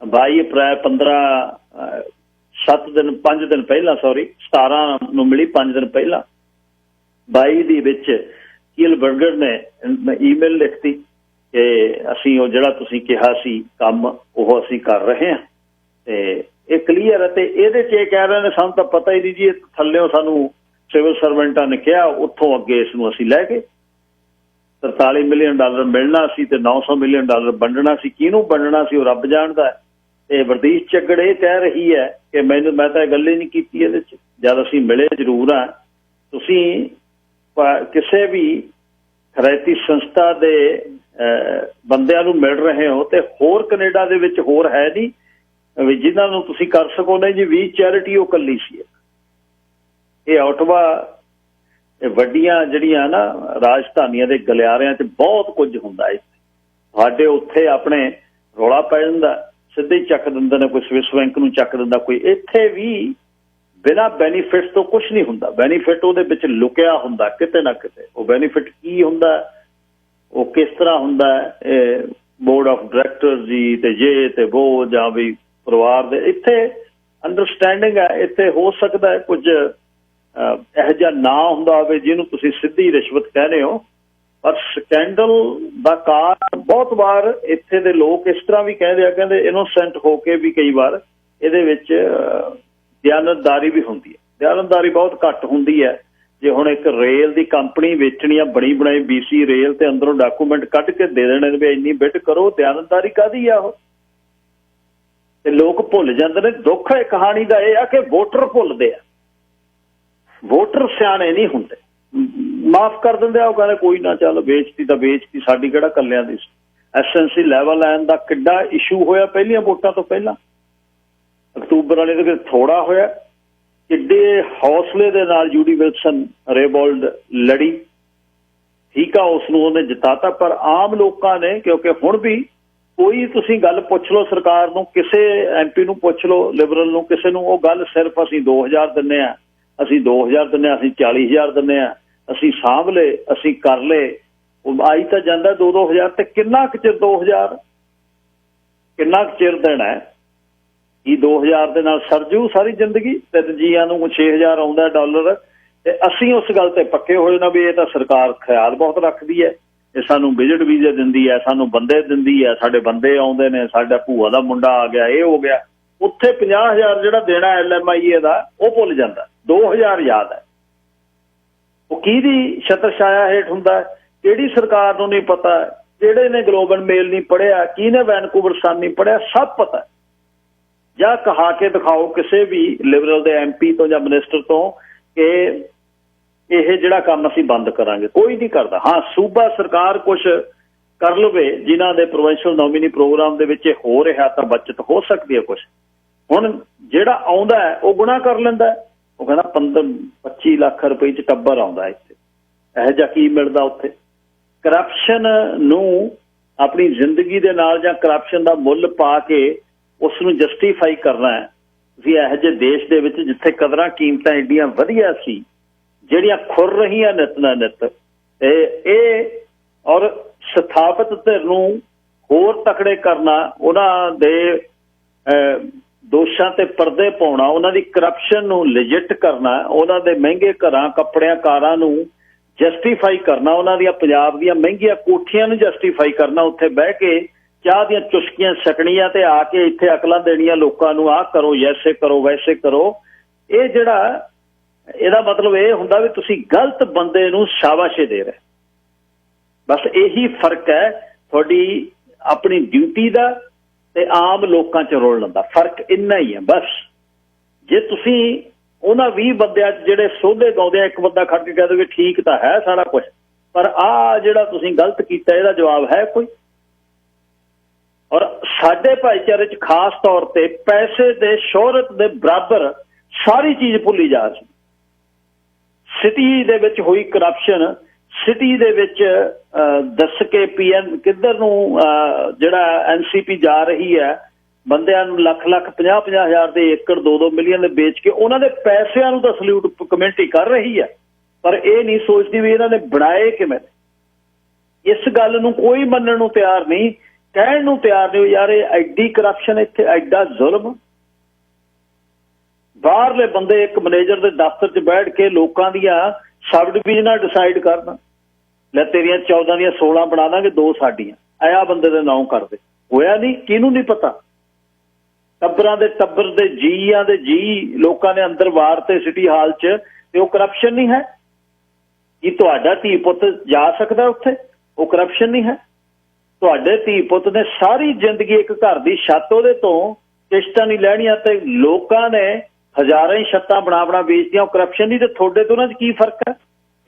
Speaker 1: 22 ਅਪ੍ਰੈਲ 5 ਦਿਨ ਪਹਿਲਾਂ 17 ਨੂੰ ਮਿਲੀ, 5 ਦਿਨ ਪਹਿਲਾਂ 22 ਦੇ ਵਿੱਚ ਕੀਲਬਰਗਰ ਨੇ ਈਮੇਲ ਲਿਖਤੀ ਕਿ ਅਸੀਂ ਉਹ ਜਿਹੜਾ ਤੁਸੀਂ ਕਿਹਾ ਸੀ ਕੰਮ ਉਹ ਅਸੀਂ ਕਰ ਰਹੇ ਹਾਂ। ਤੇ ਇਹ ਕਲੀਅਰ ਹੈ। ਤੇ ਇਹਦੇ 'ਚ ਇਹ ਕਹਿ ਰਹੇ ਨੇ ਸਾਨੂੰ ਤਾਂ ਪਤਾ ਹੀ ਨਹੀਂ ਜੀ, ਥੱਲਿਓਂ ਸਾਨੂੰ ਸਿਵਲ ਸਰਵੈਂਟਾਂ ਨੇ ਕਿਹਾ, ਉੱਥੋਂ ਅੱਗੇ ਇਸ ਨੂੰ ਅਸੀਂ ਲੈ ਗਏ। $43 ਮਿਲੀਅਨ ਮਿਲਣਾ ਸੀ ਤੇ $900 ਮਿਲੀਅਨ ਵੰਡਣਾ ਸੀ। ਕਿਹਨੂੰ ਵੰਡਣਾ ਸੀ ਉਹ ਰੱਬ ਜਾਣਦਾ। ਤੇ ਵਰਦੀਸ਼ ਝੱਗੜ ਇਹ ਕਹਿ ਰਹੀ ਹੈ ਕਿ ਮੈਂ ਤਾਂ ਇਹ ਗੱਲ ਹੀ ਨਹੀਂ ਕੀਤੀ ਇਹਦੇ 'ਚ, ਜਦ ਅਸੀਂ ਮਿਲੇ ਜ਼ਰੂਰ ਹਾਂ। ਤੁਸੀਂ ਕਿਸੇ ਵੀ ਖਰੈਤੀ ਸੰਸਥਾ ਦੇ ਬੰਦਿਆਂ ਨੂੰ ਮਿਲ ਰਹੇ ਹੋ ਤੇ ਹੋਰ ਕੈਨੇਡਾ ਦੇ ਵਿੱਚ ਹੋਰ ਹੈ ਨਹੀਂ ਵੀ ਜਿਨ੍ਹਾਂ ਨੂੰ ਤੁਸੀਂ ਕਰ ਸਕੋ। ਨਹੀਂ ਜੀ, 20 ਚੈਰਿਟੀ ਉਹ ਇਕੱਲੀ ਸੀ। ਇਹ ਆਟਵਾ, ਇਹ ਵੱਡੀਆਂ ਜਿਹੜੀਆਂ ਨਾ ਰਾਜਧਾਨੀਆਂ ਦੇ ਗਲਿਆਰਿਆਂ 'ਚ ਬਹੁਤ ਕੁਝ ਹੁੰਦਾ ਹੈ। ਸਾਡੇ ਉੱਥੇ ਆਪਣੇ ਰੌਲਾ ਪੈ ਜਾਂਦਾ, ਸਿੱਧੇ ਹੀ ਚੱਕ ਦਿੰਦੇ ਨੇ, ਕੋਈ ਸਵਿਸ ਬੈਂਕ ਨੂੰ ਚੱਕ ਦਿੰਦਾ ਕੋਈ। ਇੱਥੇ ਵੀ ਬਿਨਾਂ ਬੈਨੀਫਿਟ ਤੋਂ ਕੁਛ ਨਹੀਂ ਹੁੰਦਾ। ਬੈਨੀਫਿਟ ਉਹਦੇ ਵਿੱਚ ਲੁਕਿਆ ਹੁੰਦਾ ਕਿਤੇ ਨਾ ਕਿਤੇ। ਉਹ ਬੈਨੀਫਿਟ ਕੀ ਹੁੰਦਾ, ਉਹ ਕਿਸ ਤਰ੍ਹਾਂ ਹੁੰਦਾ, ਇਹ ਬੋਰਡ ਆਫ ਡਾਇਰੈਕਟਰ ਜੀ ਤੇ ਜੇ ਤੇ ਉਹ ਜਾਂ ਵੀ ਪਰਿਵਾਰ ਦੇ ਇੱਥੇ ਅੰਡਰਸਟੈਂਡਿੰਗ ਹੈ। ਇੱਥੇ ਹੋ ਸਕਦਾ ਹੈ ਕੁਝ ਇਹੋ ਜਿਹਾ ਨਾ ਹੁੰਦਾ ਹੋਵੇ ਜਿਹਨੂੰ ਤੁਸੀਂ ਸਿੱਧੀ ਰਿਸ਼ਵਤ ਕਹਿੰਦੇ ਹੋ, ਪਰ ਸਕੈਂਡਲ ਦਾ ਕਾਰਨ ਬਹੁਤ ਵਾਰ ਇੱਥੇ ਦੇ ਲੋਕ ਇਸ ਤਰ੍ਹਾਂ ਵੀ ਕਹਿੰਦੇ ਆ, ਕਹਿੰਦੇ ਇਨੋਸੈਂਟ ਹੋ ਕੇ ਵੀ ਕਈ ਵਾਰ ਇਹਦੇ ਵਿੱਚ ਦਿਆਨਤਦਾਰੀ ਵੀ ਹੁੰਦੀ ਹੈ। ਦਿਆਨਤਦਾਰੀ ਬਹੁਤ ਘੱਟ ਹੁੰਦੀ ਹੈ। ਜੇ ਹੁਣ ਇੱਕ ਰੇਲ ਦੀ ਕੰਪਨੀ ਵੇਚਣੀ ਆ, ਬਣੀ ਬਣਾਈ BC ਰੇਲ, ਤੇ ਅੰਦਰੋਂ ਡਾਕੂਮੈਂਟ ਕੱਢ ਕੇ ਦੇ ਦੇਣੇ ਵੀ ਇੰਨੀ ਬਿਡ ਕਰੋ, ਦਿਆਨਤਦਾਰੀ ਕਾਹਦੀ ਆ ਉਹ? ਤੇ ਲੋਕ ਭੁੱਲ ਜਾਂਦੇ ਨੇ। ਦੁੱਖ ਹੈ ਕਹਾਣੀ ਦਾ ਇਹ ਆ ਕਿ ਵੋਟਰ ਭੁੱਲਦੇ ਆ, ਵੋਟਰ ਸਿਆਣੇ ਨਹੀਂ ਹੁੰਦੇ, ਮਾਫ ਕਰ ਦਿੰਦੇ ਆ। ਉਹ ਕਹਿੰਦੇ ਕੋਈ ਨਾ, ਚੱਲ ਵੇਚਤੀ ਤਾਂ ਵੇਚਤੀ, ਸਾਡੀ ਕਿਹੜਾ ਕੱਲਿਆਂ ਦੀ ਸੀ। SNC ਲੈਵਲ ਲੈਣ ਦਾ ਕਿੱਡਾ ਇਸ਼ੂ ਹੋਇਆ ਪਹਿਲੀਆਂ ਵੋਟਾਂ ਤੋਂ ਪਹਿਲਾਂ, ਅਕਤੂਬਰ ਵਾਲੇ ਦੇ ਥੋੜਾ ਹੋਇਆ। ਕਿੱਡੇ ਹੌਸਲੇ ਦੇ ਨਾਲ ਜੂਡੀ ਵਿਲਸਨ ਰੇਬੋਲਡ ਲੜੀ, ਠੀਕ ਆ, ਉਸ ਨੂੰ ਉਹਨੇ ਜਿਤਾਤਾ। ਪਰ ਆਮ ਲੋਕਾਂ ਨੇ, ਕਿਉਂਕਿ ਹੁਣ ਵੀ ਕੋਈ ਤੁਸੀਂ ਗੱਲ ਪੁੱਛ ਲਓ ਸਰਕਾਰ ਨੂੰ, ਕਿਸੇ MP ਨੂੰ ਪੁੱਛ ਲਓ, ਲਿਬਰਲ ਨੂੰ, ਕਿਸੇ ਨੂੰ, ਉਹ ਗੱਲ ਸਿਰਫ ਅਸੀਂ 2000 ਦਿੰਦੇ ਹਾਂ, ਅਸੀਂ 2000 ਦਿੰਦੇ ਹਾਂ, ਅਸੀਂ 40000 ਦਿੰਦੇ ਹਾਂ, ਅਸੀਂ ਸਾਂਭ ਲਏ, ਅਸੀਂ ਕਰ ਲਏ। ਉਹ ਆਈ ਤਾਂ ਜਾਂਦਾ 2-2000 ਤੇ ਕਿੰਨਾ ਕੁ ਚਿਰ 2000 ਕਿੰਨਾ ਕੁ ਚਿਰ ਦੇਣਾ ਹੈ? ਕੀ 2000 ਦੇ ਨਾਲ ਸਰਜੂ ਸਾਰੀ ਜ਼ਿੰਦਗੀ? ਤੇ ਜੀਆਂ ਨੂੰ 6000 ਆਉਂਦਾ ਡਾਲਰ। ਤੇ ਅਸੀਂ ਉਸ ਗੱਲ ਤੇ ਪੱਕੇ ਹੋਏ ਨਾ ਵੀ ਇਹ ਤਾਂ ਸਰਕਾਰ ਖਿਆਲ ਬਹੁਤ ਰੱਖਦੀ ਹੈ, ਇਹ ਸਾਨੂੰ ਵਿਜ਼ਿਟ ਵੀਜ਼ੇ ਦਿੰਦੀ ਹੈ, ਸਾਨੂੰ ਬੰਦੇ ਦਿੰਦੀ ਹੈ, ਸਾਡੇ ਬੰਦੇ ਆਉਂਦੇ ਨੇ, ਸਾਡਾ ਭੂਆ ਦਾ ਮੁੰਡਾ ਆ ਗਿਆ, ਇਹ ਹੋ ਗਿਆ। ਉੱਥੇ 50,000 ਜਿਹੜਾ ਦੇਣਾ LMIA ਦਾ ਉਹ ਭੁੱਲ ਜਾਂਦਾ, 2000 ਯਾਦ ਹੈ। ਉਹ ਕਿਹਦੀ ਛਤਰ ਛਾਇਆ ਹੇਠ ਹੁੰਦਾ, ਕਿਹੜੀ ਸਰਕਾਰ ਨੂੰ ਨਹੀਂ ਪਤਾ, ਕਿਹੜੇ ਨੇ ਗਲੋਬਲ ਮੇਲ ਨਹੀਂ ਪੜ੍ਹਿਆ, ਕਿਹਨੇ ਵੈਨਕੂਵਰ ਸਨ ਨਹੀਂ ਪੜ੍ਹਿਆ, ਸਭ ਪਤਾ। ਜਾਂ ਕਹਾ ਕੇ ਦਿਖਾਓ ਕਿਸੇ ਵੀ ਲਿਬਰਲ ਦੇ MP ਤੋਂ ਜਾਂ ਮਿਨਿਸਟਰ ਤੋਂ ਕਿ ਇਹ ਜਿਹੜਾ ਕੰਮ ਅਸੀਂ ਬੰਦ ਕਰਾਂਗੇ, ਕੋਈ ਨਹੀਂ ਕਰਦਾ। ਹਾਂ, ਸੂਬਾ ਸਰਕਾਰ ਕੁਛ ਕਰ ਲਵੇ ਜਿਨ੍ਹਾਂ ਦੇ ਪ੍ਰੋਵਿੰਸ਼ੀਅਲ ਨੋਮੀਨੀ ਪ੍ਰੋਗਰਾਮ ਦੇ ਵਿੱਚ ਹੋ ਰਿਹਾ ਤਾਂ ਬਚਤ ਹੋ ਸਕਦੀ ਹੈ ਕੁਛ। ਹੁਣ ਜਿਹੜਾ ਆਉਂਦਾ ਹੈ ਉਹ ਗੁਨਾਹ ਕਰ ਲੈਂਦਾ, ਉਹ ਕਹਿੰਦਾ 15-25 ਲੱਖ ਰੁਪਏ 'ਚ ਟੱਬਰ ਆਉਂਦਾ ਇੱਥੇ, ਇਹੋ ਜਿਹਾ ਕੀ ਮਿਲਦਾ ਉੱਥੇ? ਕਰਪਸ਼ਨ ਨੂੰ ਆਪਣੀ ਜ਼ਿੰਦਗੀ ਦੇ ਨਾਲ ਜਾਂ ਕਰਪਸ਼ਨ ਦਾ ਮੁੱਲ ਪਾ ਕੇ ਉਸ ਨੂੰ ਜਸਟੀਫਾਈ ਕਰਨਾ ਹੈ। ਤੁਸੀਂ ਇਹੋ ਜਿਹੇ ਦੇਸ਼ ਦੇ ਵਿੱਚ ਜਿੱਥੇ ਕਦਰਾਂ ਕੀਮਤਾਂ ਐਡੀਆਂ ਵਧੀਆ ਸੀ, ਜਿਹੜੀਆਂ ਖੁਰ ਰਹੀਆਂ ਨਿੱਤ ਨਾ ਨਿੱਤ, ਇਹ ਔਰ ਸਥਾਪਿਤ ਧਿਰ ਨੂੰ ਹੋਰ ਤਕੜੇ ਕਰਨਾ, ਉਹਨਾਂ ਦੇ ਦੋਸ਼ਾਂ ਤੇ ਪਰਦੇ ਪਾਉਣਾ, ਉਹਨਾਂ ਦੀ ਕਰਪਸ਼ਨ ਨੂੰ ਲਿਜਿਟ ਕਰਨਾ, ਉਹਨਾਂ ਦੇ ਮਹਿੰਗੇ ਘਰਾਂ ਕੱਪੜਿਆਂ ਕਾਰਾਂ ਨੂੰ ਜਸਟੀਫਾਈ ਕਰਨਾ, ਉਹਨਾਂ ਦੀਆਂ ਪੰਜਾਬ ਦੀਆਂ ਮਹਿੰਗੀਆਂ ਕੋਠੀਆਂ ਨੂੰ ਜਸਟੀਫਾਈ ਕਰਨਾ, ਉੱਥੇ ਬਹਿ ਕੇ ਚਾਹ ਦੀਆਂ ਚੁਸਕੀਆਂ ਛਕਣੀਆਂ ਤੇ ਆ ਕੇ ਇੱਥੇ ਅਕਲਾਂ ਦੇਣੀਆਂ ਲੋਕਾਂ ਨੂੰ, ਆਹ ਕਰੋ, ਐਸੇ ਕਰੋ, ਵੈਸੇ ਕਰੋ। ਇਹ ਜਿਹੜਾ ਇਹਦਾ ਮਤਲਬ ਇਹ ਹੁੰਦਾ ਵੀ ਤੁਸੀਂ ਗਲਤ ਬੰਦੇ ਨੂੰ ਸ਼ਾਬਾਸ਼ੇ ਦੇ ਰਹੇ। ਬਸ ਇਹੀ ਫਰਕ ਹੈ ਤੁਹਾਡੀ ਆਪਣੀ ਡਿਊਟੀ ਦਾ ਤੇ ਆਮ ਲੋਕਾਂ 'ਚ ਰੋਲਣ ਦਾ, ਫਰਕ ਇੰਨਾ ਹੀ ਹੈ ਬਸ। ਜੇ ਤੁਸੀਂ ਉਹਨਾਂ 20 ਬੰਦਿਆਂ 'ਚ ਜਿਹੜੇ ਸੋਧੇ ਗਾਉਂਦੇ ਆ, ਇੱਕ ਬੰਦਾ ਖੜ ਕੇ ਕਹਿ ਦੇਵੇ ਠੀਕ ਤਾਂ ਹੈ ਸਾਰਾ ਕੁਛ, ਪਰ ਆਹ ਜਿਹੜਾ ਤੁਸੀਂ ਗਲਤ ਕੀਤਾ ਇਹਦਾ ਜਵਾਬ ਹੈ ਕੋਈ? ਔਰ ਸਾਡੇ ਭਾਈਚਾਰੇ 'ਚ ਖਾਸ ਤੌਰ ਤੇ ਪੈਸੇ ਦੇ, ਸ਼ੋਹਰਤ ਦੇ ਬਰਾਬਰ ਸਾਰੀ ਚੀਜ਼ ਭੁੱਲੀ ਜਾ ਰਹੀ। ਸਿਟੀ ਦੇ ਵਿੱਚ ਹੋਈ ਕਰਪਸ਼ਨ, ਸਿਟੀ ਦੇ ਵਿੱਚ ਦੱਸ ਕੇ PN ਕਿੱਧਰ ਨੂੰ ਜਿਹੜਾ NCP ਜਾ ਰਹੀ ਹੈ, ਬੰਦਿਆਂ ਨੂੰ ਲੱਖ 50 ਹਜ਼ਾਰ ਦੇ ਏਕੜ 2 ਮਿਲੀਅਨ ਦੇ ਵੇਚ ਕੇ ਉਹਨਾਂ ਦੇ ਪੈਸਿਆਂ ਨੂੰ ਤਾਂ ਸਲੂਟ ਕਮੇਟੀ ਕਰ ਰਹੀ ਹੈ, ਪਰ ਇਹ ਨਹੀਂ ਸੋਚਦੀ ਵੀ ਇਹਨਾਂ ਨੇ ਬਣਾਏ ਕਿਵੇਂ। ਇਸ ਗੱਲ ਨੂੰ ਕੋਈ ਮੰਨਣ ਨੂੰ ਤਿਆਰ ਨਹੀਂ, ਕਹਿਣ ਨੂੰ ਤਿਆਰ ਨਹੀਂ ਯਾਰ ਇਹ ਐਡੀ ਕਰਪਸ਼ਨ, ਇੱਥੇ ਐਡਾ ਜ਼ੁਲਮ। ਬਾਹਰਲੇ ਬੰਦੇ ਇੱਕ ਮੈਨੇਜਰ ਦੇ ਦਫ਼ਤਰ 'ਚ ਬੈਠ ਕੇ ਲੋਕਾਂ ਦੀਆਂ ਸਬ ਡਿਵੀਜ਼ਨਾਂ ਡਿਸਾਈਡ ਕਰਨ, ਲੈ ਤੇਰੀਆਂ 14 ਦੀਆਂ 16 ਬਣਾ ਦਾਂਗੇ, 2 ਸਾਡੀਆਂ, ਆਇਆ ਬੰਦੇ ਦੇ ਨਾਂ ਕਰਦੇ। ਹੋਇਆ ਨਹੀਂ, ਕਿਹਨੂੰ ਨਹੀਂ ਪਤਾ? ਟੱਬਰਾਂ ਦੇ ਟੱਬਰ ਦੇ ਜੀਆਂ ਦੇ ਜੀ ਲੋਕਾਂ ਨੇ ਅੰਦਰ ਵਾਰ ਤੇ ਸਿਟੀ ਹਾਲ 'ਚ, ਤੇ ਉਹ ਕਰਪਸ਼ਨ ਨਹੀਂ ਹੈ? ਕੀ ਤੁਹਾਡਾ ਧੀ ਪੁੱਤ ਜਾ ਸਕਦਾ ਉੱਥੇ? ਉਹ ਕਰਪਸ਼ਨ ਨਹੀਂ ਹੈ? ਤੁਹਾਡੇ ਧੀ ਪੁੱਤ ਨੇ ਸਾਰੀ ਜ਼ਿੰਦਗੀ ਇੱਕ ਘਰ ਦੀ ਛੱਤ ਉਹਦੇ ਤੋਂ ਕਿਸ਼ਤਾਂ ਨਹੀਂ ਲੈਣੀਆਂ ਤੇ ਲੋਕਾਂ ਨੇ ਹਜ਼ਾਰਾਂ ਹੀ ਛੱਤਾਂ ਬਣਾ ਵੇਚਦੀਆਂ, ਉਹ ਕਰਪਸ਼ਨ ਨਹੀਂ? ਤੇ ਤੁਹਾਡੇ ਤੋਂ ਉਹਨਾਂ 'ਚ ਕੀ ਫਰਕ ਹੈ?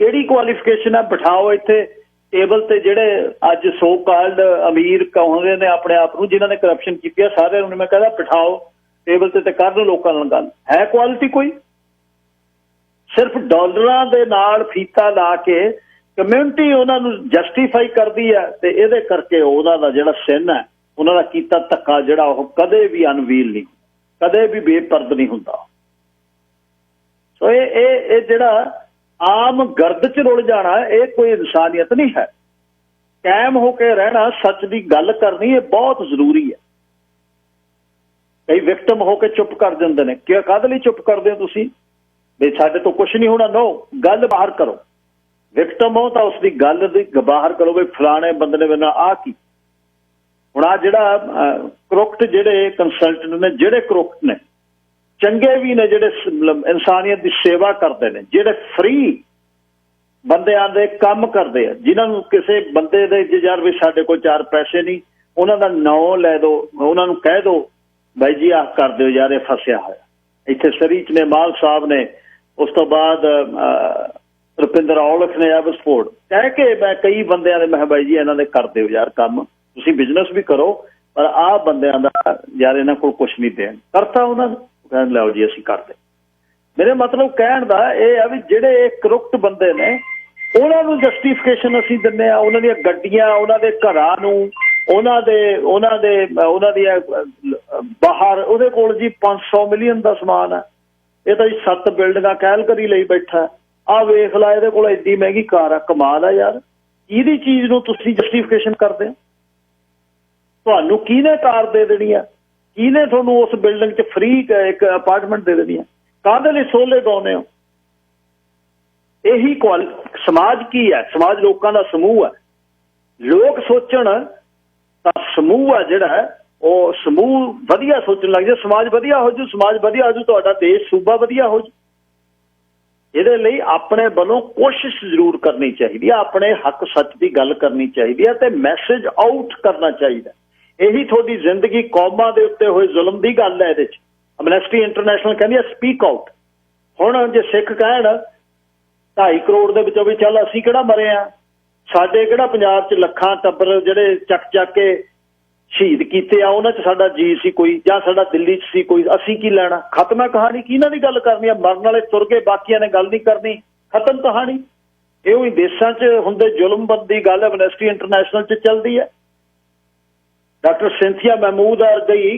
Speaker 1: ਕਿਹੜੀ ਕੁਆਲੀਫਿਕੇਸ਼ਨ ਹੈ? ਬਿਠਾਓ ਇੱਥੇ ਟੇਬਲ ਤੇ ਜਿਹੜੇ ਅੱਜ ਸੋ ਕਾਲਡ ਅਮੀਰ ਕਹਿੰਦੇ ਨੇ ਆਪਣੇ ਆਪ ਨੂੰ, ਜਿਨ੍ਹਾਂ ਨੇ ਕਰਪਸ਼ਨ ਕੀਤੀ ਹੈ, ਸਾਰਿਆਂ ਨੂੰ ਮੈਂ ਕਹਿੰਦਾ ਬਿਠਾਓ ਟੇਬਲ ਤੇ ਕਰ ਲਓ ਲੋਕਾਂ ਨਾਲ ਗੱਲ। ਹੈ ਕੁਆਲਿਟੀ ਕੋਈ? ਸਿਰਫ ਡਾਲਰਾਂ ਦੇ ਨਾਲ ਫੀਤਾ ਲਾ ਕੇ ਕਮਿਊਨਿਟੀ ਉਹਨਾਂ ਨੂੰ ਜਸਟੀਫਾਈ ਕਰਦੀ ਹੈ, ਤੇ ਇਹਦੇ ਕਰਕੇ ਉਹਨਾਂ ਦਾ ਜਿਹੜਾ ਸਿਨ ਹੈ, ਉਹਨਾਂ ਦਾ ਕੀਤਾ ਧੱਕਾ ਜਿਹੜਾ, ਉਹ ਕਦੇ ਵੀ ਅਨਵੀਲ ਨਹੀਂ, ਕਦੇ ਵੀ ਬੇਪਰਦ ਨਹੀਂ ਹੁੰਦਾ। ਸੋ ਇਹ ਜਿਹੜਾ ਆਮ ਗਰਦ 'ਚ ਰੁੜ ਜਾਣਾ, ਇਹ ਕੋਈ ਇਨਸਾਨੀਅਤ ਨਹੀਂ ਹੈ। ਕਾਇਮ ਹੋ ਕੇ ਰਹਿਣਾ, ਸੱਚ ਦੀ ਗੱਲ ਕਰਨੀ, ਇਹ ਬਹੁਤ ਜ਼ਰੂਰੀ ਹੈ। ਕਈ ਵਿਕਟਮ ਹੋ ਕੇ ਚੁੱਪ ਕਰ ਜਾਂਦੇ ਨੇ। ਕਿ ਕਾਹਦੇ ਲਈ ਚੁੱਪ ਕਰਦੇ ਹੋ ਤੁਸੀਂ? ਵੀ ਸਾਡੇ ਤੋਂ ਕੁਛ ਨਹੀਂ ਹੋਣਾ? ਨੋ, ਗੱਲ ਬਾਹਰ ਕਰੋ। ਵਿਕਟਮ ਹੋ ਤਾਂ ਉਸ ਦੀ ਗੱਲ ਦੀ ਬਾਹਰ ਕਰੋ ਵੀ ਫਲਾਣੇ ਬੰਦੇ ਨੇ ਮੇਰੇ ਨਾਲ ਆਹ ਕੀ। ਹੁਣ ਆਹ ਜਿਹੜਾ ਕਰੁਕਟ ਜਿਹੜੇ ਕੰਸਲਟੈਂਟ ਨੇ, ਜਿਹੜੇ ਕਰੁਕਟ ਨੇ, ਚੰਗੇ ਵੀ ਨੇ, ਜਿਹੜੇ ਇਨਸਾਨੀਅਤ ਦੀ ਸੇਵਾ ਕਰਦੇ ਨੇ, ਜਿਹੜੇ ਫ੍ਰੀ ਬੰਦਿਆਂ ਦੇ ਕੰਮ ਕਰਦੇ ਆ, ਜਿਨ੍ਹਾਂ ਨੂੰ ਕਿਸੇ ਬੰਦੇ ਦੇ ਯਾਰ ਵੀ ਸਾਡੇ ਕੋਲ 4 ਪੈਸੇ ਨਹੀਂ, ਉਹਨਾਂ ਦਾ ਨਾਂ ਲੈ ਦਿਓ, ਉਹਨਾਂ ਨੂੰ ਕਹਿ ਦਿਓ ਬਾਈ ਜੀ ਆਹ ਕਰ ਦਿਓ ਯਾਰ, ਇਹ ਫਸਿਆ ਹੋਇਆ। ਇੱਥੇ ਸਰੀ 'ਚ ਨੇ ਮਾਲ ਸਾਹਿਬ ਨੇ, ਉਸ ਤੋਂ ਬਾਅਦ ਰੁਪਿੰਦਰ ਔਲਖ ਨੇ ਐਬਸਫੋਰਡ, ਕਹਿ ਕੇ ਮੈਂ ਕਈ ਬੰਦਿਆਂ ਦੇ ਮੈਂ ਬਾਈ ਜੀ ਇਹਨਾਂ ਦੇ ਕਰ ਦਿਓ ਯਾਰ ਕੰਮ, ਤੁਸੀਂ ਬਿਜ਼ਨਸ ਵੀ ਕਰੋ, ਪਰ ਆਹ ਬੰਦਿਆਂ ਦਾ ਯਾਰ ਇਹਨਾਂ ਕੋਲ ਕੁਛ ਨਹੀਂ ਦੇਣ। ਕਰਤਾ ਉਹਨਾਂ ਨੂੰ, ਕਹਿਣ ਲਿਆਓ ਜੀ ਅਸੀਂ ਕਰਦੇ। ਮੇਰੇ ਮਤਲਬ ਕਹਿਣ ਦਾ ਇਹ ਆ ਵੀ ਜਿਹੜੇ ਕਰੁਕਟ ਬੰਦੇ ਨੇ, ਉਹਨਾਂ ਨੂੰ ਜਸਟੀਫਿਕੇਸ਼ਨ ਅਸੀਂ ਦਿੰਦੇ ਹਾਂ, ਉਹਨਾਂ ਦੀਆਂ ਗੱਡੀਆਂ, ਉਹਨਾਂ ਦੇ ਘਰਾਂ ਨੂੰ, ਉਹਨਾਂ ਦੀਆਂ ਬਾਹਰ ਉਹਦੇ ਕੋਲ ਜੀ 500 ਮਿਲੀਅਨ ਦਾ ਸਮਾਨ ਹੈ। ਇਹ ਤਾਂ ਜੀ 7 ਬਿਲਡਿੰਗਾਂ ਕੈਲਗਰੀ ਲਈ ਬੈਠਾ। ਆਹ ਵੇਖ ਲਾ, ਇਹਦੇ ਕੋਲ ਐਡੀ ਮਹਿੰਗੀ ਕਾਰ ਆ, ਕਮਾਲ ਆ ਯਾਰ। ਕਿਹਦੀ ਚੀਜ਼ ਨੂੰ ਤੁਸੀਂ ਜਸਟੀਫਿਕੇਸ਼ਨ ਕਰਦੇ ਹੋ? ਤੁਹਾਨੂੰ ਕਿਹਨੇ ਕਾਰ ਦੇ ਦੇਣੀ ਆ? ਕਿਹਨੇ ਤੁਹਾਨੂੰ ਉਸ ਬਿਲਡਿੰਗ 'ਚ ਫ੍ਰੀ ਇੱਕ ਅਪਾਰਟਮੈਂਟ ਦੇ ਦੇਣੀ ਆ? ਕਾਹਦੇ ਲਈ ਸੋਲੇ ਗਾਉਂਦੇ ਹੋ? ਇਹੀ ਸਮਾਜ ਕੀ ਹੈ? ਸਮਾਜ ਲੋਕਾਂ ਦਾ ਸਮੂਹ ਹੈ। ਲੋਕ ਸੋਚਣ ਤਾਂ ਸਮੂਹ ਆ ਜਿਹੜਾ ਉਹ ਸਮੂਹ ਵਧੀਆ ਸੋਚਣ ਲੱਗ ਜਾਏ, ਸਮਾਜ ਵਧੀਆ ਹੋ ਜੂ। ਸਮਾਜ ਵਧੀਆ ਹੋ ਜੂ, ਤੁਹਾਡਾ ਦੇਸ਼ ਸੂਬਾ ਵਧੀਆ ਹੋ ਜੂ। ਇਹਦੇ ਲਈ ਆਪਣੇ ਵੱਲੋਂ ਕੋਸ਼ਿਸ਼ ਜ਼ਰੂਰ ਕਰਨੀ ਚਾਹੀਦੀ ਹੈ, ਆਪਣੇ ਹੱਕ ਸੱਚ ਦੀ ਗੱਲ ਕਰਨੀ ਚਾਹੀਦੀ ਹੈ ਤੇ ਮੈਸੇਜ ਆਊਟ ਕਰਨਾ ਚਾਹੀਦਾ। ਇਹੀ ਤੁਹਾਡੀ ਜ਼ਿੰਦਗੀ ਕੌਮਾਂ ਦੇ ਉੱਤੇ ਹੋਏ ਜ਼ੁਲਮ ਦੀ ਗੱਲ ਹੈ। ਇਹਦੇ 'ਚ ਐਮਨੈਸਟੀ ਇੰਟਰਨੈਸ਼ਨਲ ਕਹਿੰਦੀ ਹੈ ਸਪੀਕ ਆਊਟ। ਹੁਣ ਜੇ ਸਿੱਖ ਕਹਿਣ 2.5 ਕਰੋੜ ਦੇ ਵਿੱਚੋਂ ਵੀ ਚੱਲ ਅਸੀਂ ਕਿਹੜਾ ਮਰੇ ਆ, ਸਾਡੇ ਕਿਹੜਾ ਪੰਜਾਬ 'ਚ ਲੱਖਾਂ ਟੱਬਰ ਜਿਹੜੇ ਚੱਕ ਕੇ ਸ਼ਹੀਦ ਕੀਤੇ ਆ, ਉਹਨਾਂ 'ਚ ਸਾਡਾ ਜੀ ਸੀ ਕੋਈ, ਜਾਂ ਸਾਡਾ ਦਿੱਲੀ 'ਚ ਸੀ ਕੋਈ, ਅਸੀਂ ਕੀ ਲੈਣਾ? ਖਤਮ ਹੈ ਕਹਾਣੀ। ਕਿਹਨਾਂ ਦੀ ਗੱਲ ਕਰਨੀ ਆ? ਮਰਨ ਵਾਲੇ ਤੁਰ ਗਏ, ਬਾਕੀਆਂ ਨੇ ਗੱਲ ਨਹੀਂ ਕਰਨੀ, ਖਤਮ ਕਹਾਣੀ। ਇਹੋ ਹੀ ਦੇਸ਼ਾਂ 'ਚ ਹੁੰਦੇ ਜ਼ੁਲਮ ਦੀ ਗੱਲ ਐਮਨੈਸਟੀ ਇੰਟਰਨੈਸ਼ਨਲ 'ਚ ਚੱਲਦੀ ਹੈ। ਡਾਕਟਰ ਸਿੰਥੀਆ ਮਹਿਮੂਦ ਗਈ